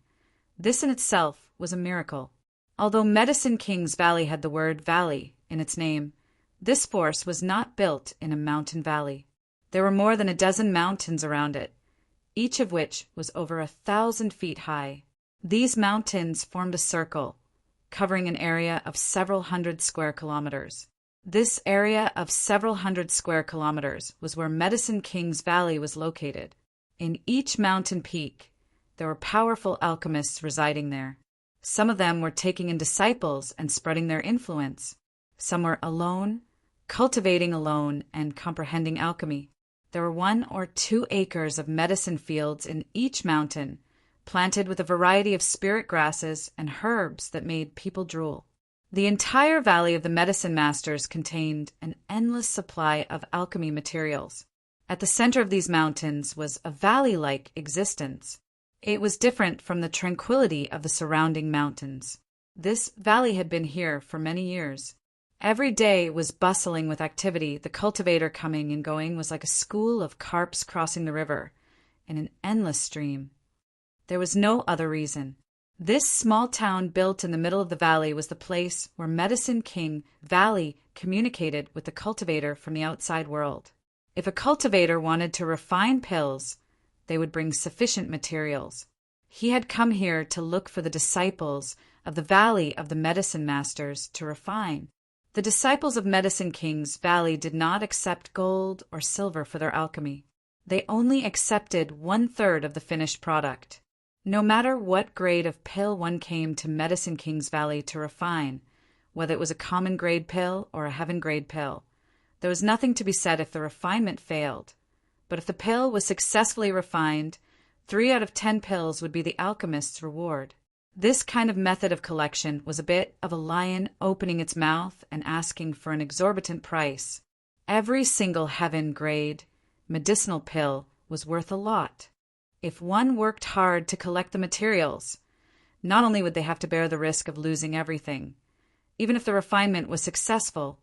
This in itself was a miracle. Although Medicine King's Valley had the word valley in its name, this force was not built in a mountain valley. There were more than a dozen mountains around it, each of which was over 1,000 feet high. These mountains formed a circle, covering an area of several hundred square kilometers. This area of several hundred square kilometers was where Medicine King's Valley was located. In each mountain peak, there were powerful alchemists residing there. Some of them were taking in disciples and spreading their influence. Some were alone, cultivating alone and comprehending alchemy. There were 1 or 2 acres of medicine fields in each mountain, planted with a variety of spirit grasses and herbs that made people drool. The entire Valley of the Medicine Masters contained an endless supply of alchemy materials. At the center of these mountains was a valley-like existence. It was different from the tranquility of the surrounding mountains. This valley had been here for many years. Every day was bustling with activity. The cultivator coming and going was like a school of carps crossing the river in an endless stream. There was no other reason. This small town built in the middle of the valley was the place where Medicine King Valley communicated with the cultivator from the outside world. If a cultivator wanted to refine pills, they would bring sufficient materials. He had come here to look for the disciples of the Valley of the Medicine Masters to refine. The disciples of Medicine King's Valley did not accept gold or silver for their alchemy. They only accepted 1/3 of the finished product. No matter what grade of pill one came to Medicine King's Valley to refine, whether it was a common grade pill or a heaven grade pill, there was nothing to be said if the refinement failed. But if the pill was successfully refined, 3 out of 10 pills would be the alchemist's reward. This kind of method of collection was a bit of a lion opening its mouth and asking for an exorbitant price. Every single heaven grade medicinal pill was worth a lot. If one worked hard to collect the materials, not only would they have to bear the risk of losing everything, even if the refinement was successful,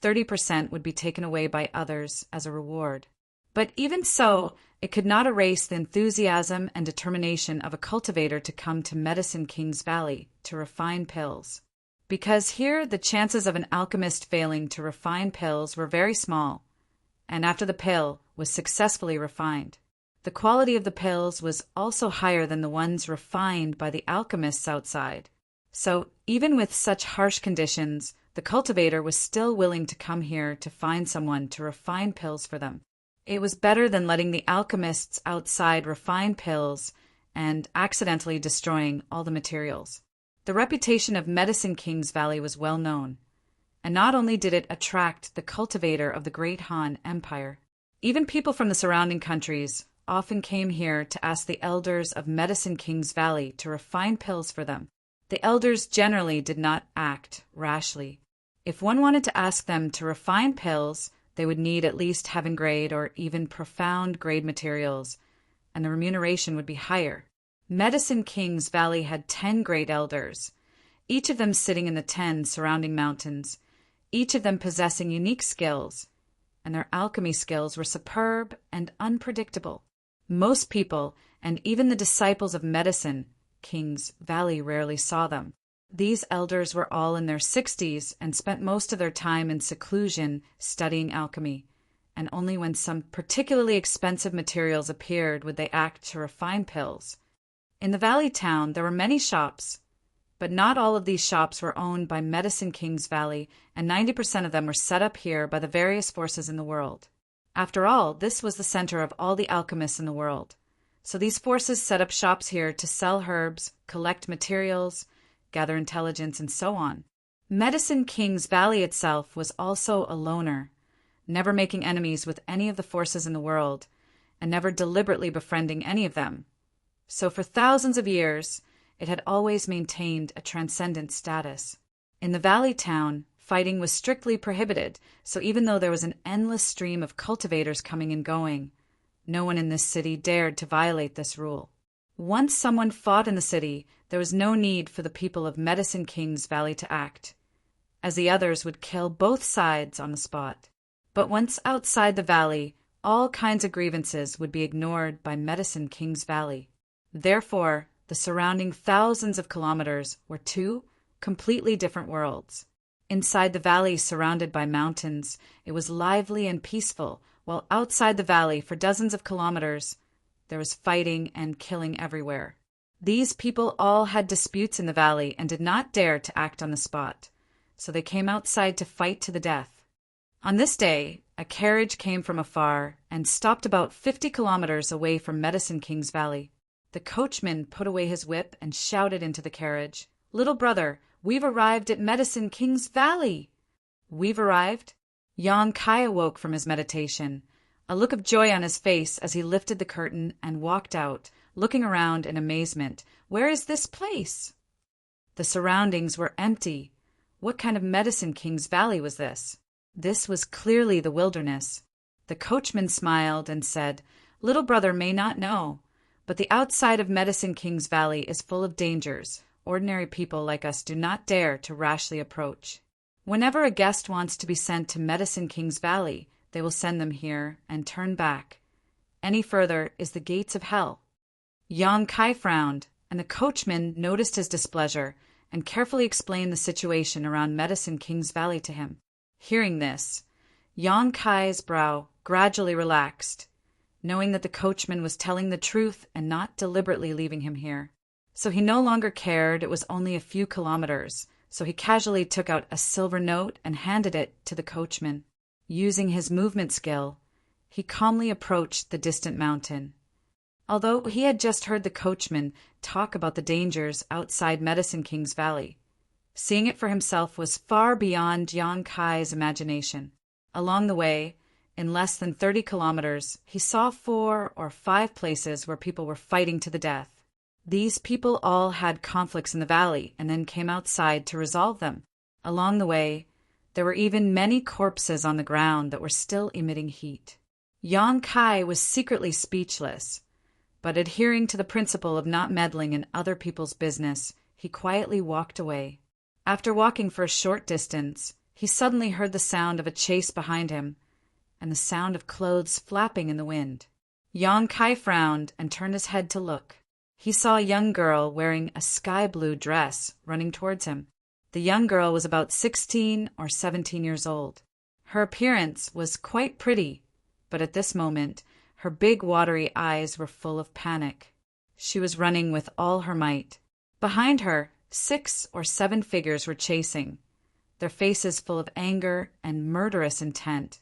30% would be taken away by others as a reward. But even so, it could not erase the enthusiasm and determination of a cultivator to come to Medicine King's Valley to refine pills. Because here the chances of an alchemist failing to refine pills were very small, and after the pill was successfully refined, the quality of the pills was also higher than the ones refined by the alchemists outside. So even with such harsh conditions, the cultivator was still willing to come here to find someone to refine pills for them. It was better than letting the alchemists outside refine pills and accidentally destroying all the materials. The reputation of Medicine King's Valley was well known, and not only did it attract the cultivator of the Great Han Empire, even people from the surrounding countries often came here to ask the elders of Medicine King's Valley to refine pills for them. The elders generally did not act rashly. If one wanted to ask them to refine pills, they would need at least heaven grade or even profound grade materials, and the remuneration would be higher. Medicine King's Valley had 10 great elders, each of them sitting in the 10 surrounding mountains, each of them possessing unique skills, and their alchemy skills were superb and unpredictable. Most people, and even the disciples of Medicine King's Valley, rarely saw them. These elders were all in their 60s and spent most of their time in seclusion studying alchemy, and only when some particularly expensive materials appeared would they act to refine pills. In the valley town there were many shops, but not all of these shops were owned by Medicine King's Valley, and 90% of them were set up here by the various forces in the world. After all, this was the center of all the alchemists in the world. So these forces set up shops here to sell herbs, collect materials, gather intelligence, and so on. Medicine King's Valley itself was also a loner, never making enemies with any of the forces in the world, and never deliberately befriending any of them. So for thousands of years, it had always maintained a transcendent status. In the valley town, fighting was strictly prohibited, so even though there was an endless stream of cultivators coming and going, no one in this city dared to violate this rule. Once someone fought in the city, there was no need for the people of Medicine King's Valley to act, as the others would kill both sides on the spot. But once outside the valley, all kinds of grievances would be ignored by Medicine King's Valley. Therefore, the surrounding thousands of kilometers were 2 completely different worlds. Inside the valley, surrounded by mountains, it was lively and peaceful, while outside the valley, for dozens of kilometers, there was fighting and killing everywhere. These people all had disputes in the valley and did not dare to act on the spot. so they came outside to fight to the death. On this day, a carriage came from afar and stopped about 50 kilometers away from Medicine King's Valley. The coachman put away his whip and shouted into the carriage, "Little brother, we've arrived at Medicine King's Valley!" "We've arrived?" Yang Kai awoke from his meditation, a look of joy on his face as he lifted the curtain and walked out, looking around in amazement. Where is this place? The surroundings were empty. What kind of Medicine King's Valley was this? This was clearly the wilderness. The coachman smiled and said, "Little brother may not know, but the outside of Medicine King's Valley is full of dangers. Ordinary people like us do not dare to rashly approach. Whenever a guest wants to be sent to Medicine King's Valley, they will send them here and turn back. Any further is the gates of hell." Yang Kai frowned, and the coachman noticed his displeasure and carefully explained the situation around Medicine King's Valley to him. Hearing this, Yang Kai's brow gradually relaxed, knowing that the coachman was telling the truth and not deliberately leaving him here. So he no longer cared it was only a few kilometers, so he casually took out a silver note and handed it to the coachman. Using his movement skill, he calmly approached the distant mountain. Although he had just heard the coachman talk about the dangers outside Medicine King's Valley, seeing it for himself was far beyond Yang Kai's imagination. Along the way, in less than 30 kilometers, he saw 4 or 5 places where people were fighting to the death. These people all had conflicts in the valley and then came outside to resolve them. Along the way, there were even many corpses on the ground that were still emitting heat. Yang Kai was secretly speechless, but adhering to the principle of not meddling in other people's business, he quietly walked away. After walking for a short distance, he suddenly heard the sound of a chase behind him and the sound of clothes flapping in the wind. Yang Kai frowned and turned his head to look. He saw a young girl wearing a sky-blue dress running towards him. The young girl was about 16 or 17 years old. Her appearance was quite pretty, but at this moment, her big watery eyes were full of panic. She was running with all her might. Behind her, 6 or 7 figures were chasing, their faces full of anger and murderous intent,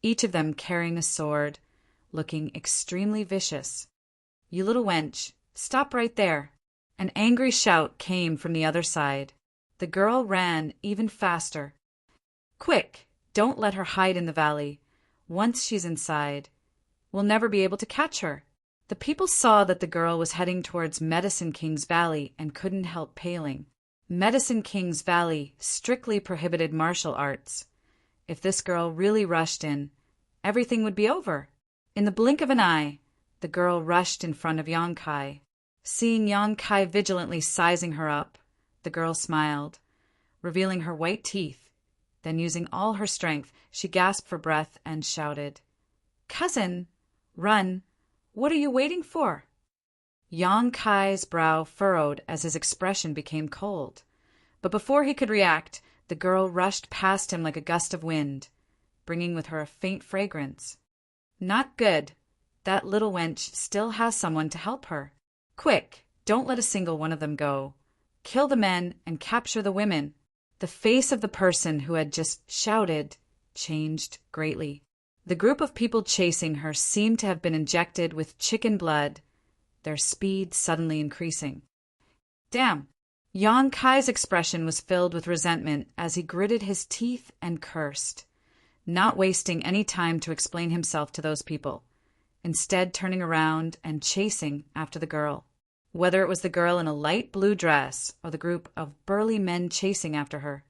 each of them carrying a sword, looking extremely vicious. "You little wench, stop right there!" An angry shout came from the other side. The girl ran even faster. "Quick! Don't let her hide in the valley. Once she's inside, we'll never be able to catch her." The people saw that the girl was heading towards Medicine King's Valley and couldn't help paling. Medicine King's Valley strictly prohibited martial arts. If this girl really rushed in, everything would be over. In the blink of an eye, the girl rushed in front of Yang Kai. Seeing Yang Kai vigilantly sizing her up, the girl smiled, revealing her white teeth. Then, using all her strength, she gasped for breath and shouted, "Cousin, run! What are you waiting for?" Yang Kai's brow furrowed as his expression became cold. But before he could react, the girl rushed past him like a gust of wind, bringing with her a faint fragrance. "Not good. That little wench still has someone to help her. Quick, don't let a single one of them go. Kill the men and capture the women." The face of the person who had just shouted changed greatly. The group of people chasing her seemed to have been injected with chicken blood, their speed suddenly increasing. "Damn!" Yang Kai's expression was filled with resentment as he gritted his teeth and cursed, not wasting any time to explain himself to those people, instead turning around and chasing after the girl. Whether it was the girl in a light blue dress or the group of burly men chasing after her,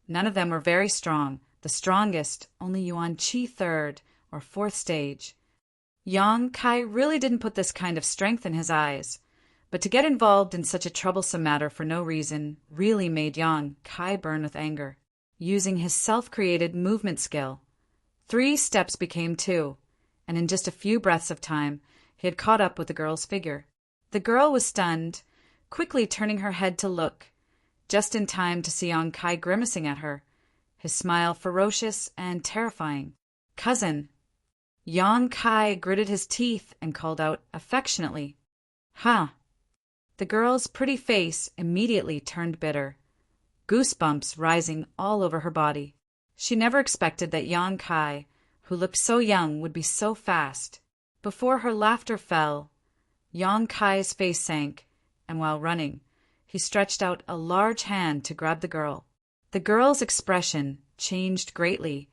none of them were very strong. The strongest only Yuan Qi 3rd or 4th stage. Yang Kai really didn't put this kind of strength in his eyes, but to get involved in such a troublesome matter for no reason really made Yang Kai burn with anger. Using his self-created movement skill, 3 steps became 2, and in just a few breaths of time, he had caught up with the girl's figure. The girl was stunned, quickly turning her head to look, just in time to see Yang Kai grimacing at her, his smile ferocious and terrifying. "Cousin." Yang Kai gritted his teeth and called out affectionately, "Huh." The girl's pretty face immediately turned bitter. goosebumps rising all over her body. She never expected that Yang Kai, who looked so young, would be so fast. Before her laughter fell, Yang Kai's face sank, and while running, he stretched out a large hand to grab the girl. The girl's expression changed greatly,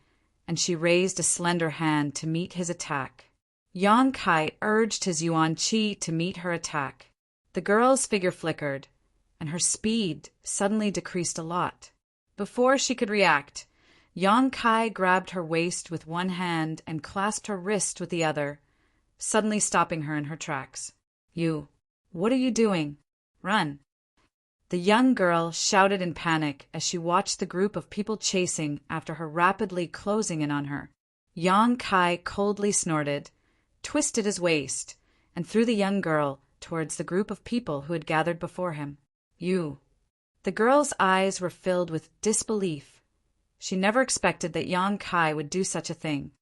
and she raised a slender hand to meet his attack. Yang Kai urged his Yuan Qi to meet her attack. The girl's figure flickered, and her speed suddenly decreased a lot. Before she could react, Yang Kai grabbed her waist with one hand and clasped her wrist with the other, suddenly stopping her in her tracks. "You, what are you doing? Run!" The young girl shouted in panic as she watched the group of people chasing after her rapidly closing in on her. Yang Kai coldly snorted, twisted his waist, and threw the young girl towards the group of people who had gathered before him. "You." The girl's eyes were filled with disbelief. She never expected that Yang Kai would do such a thing.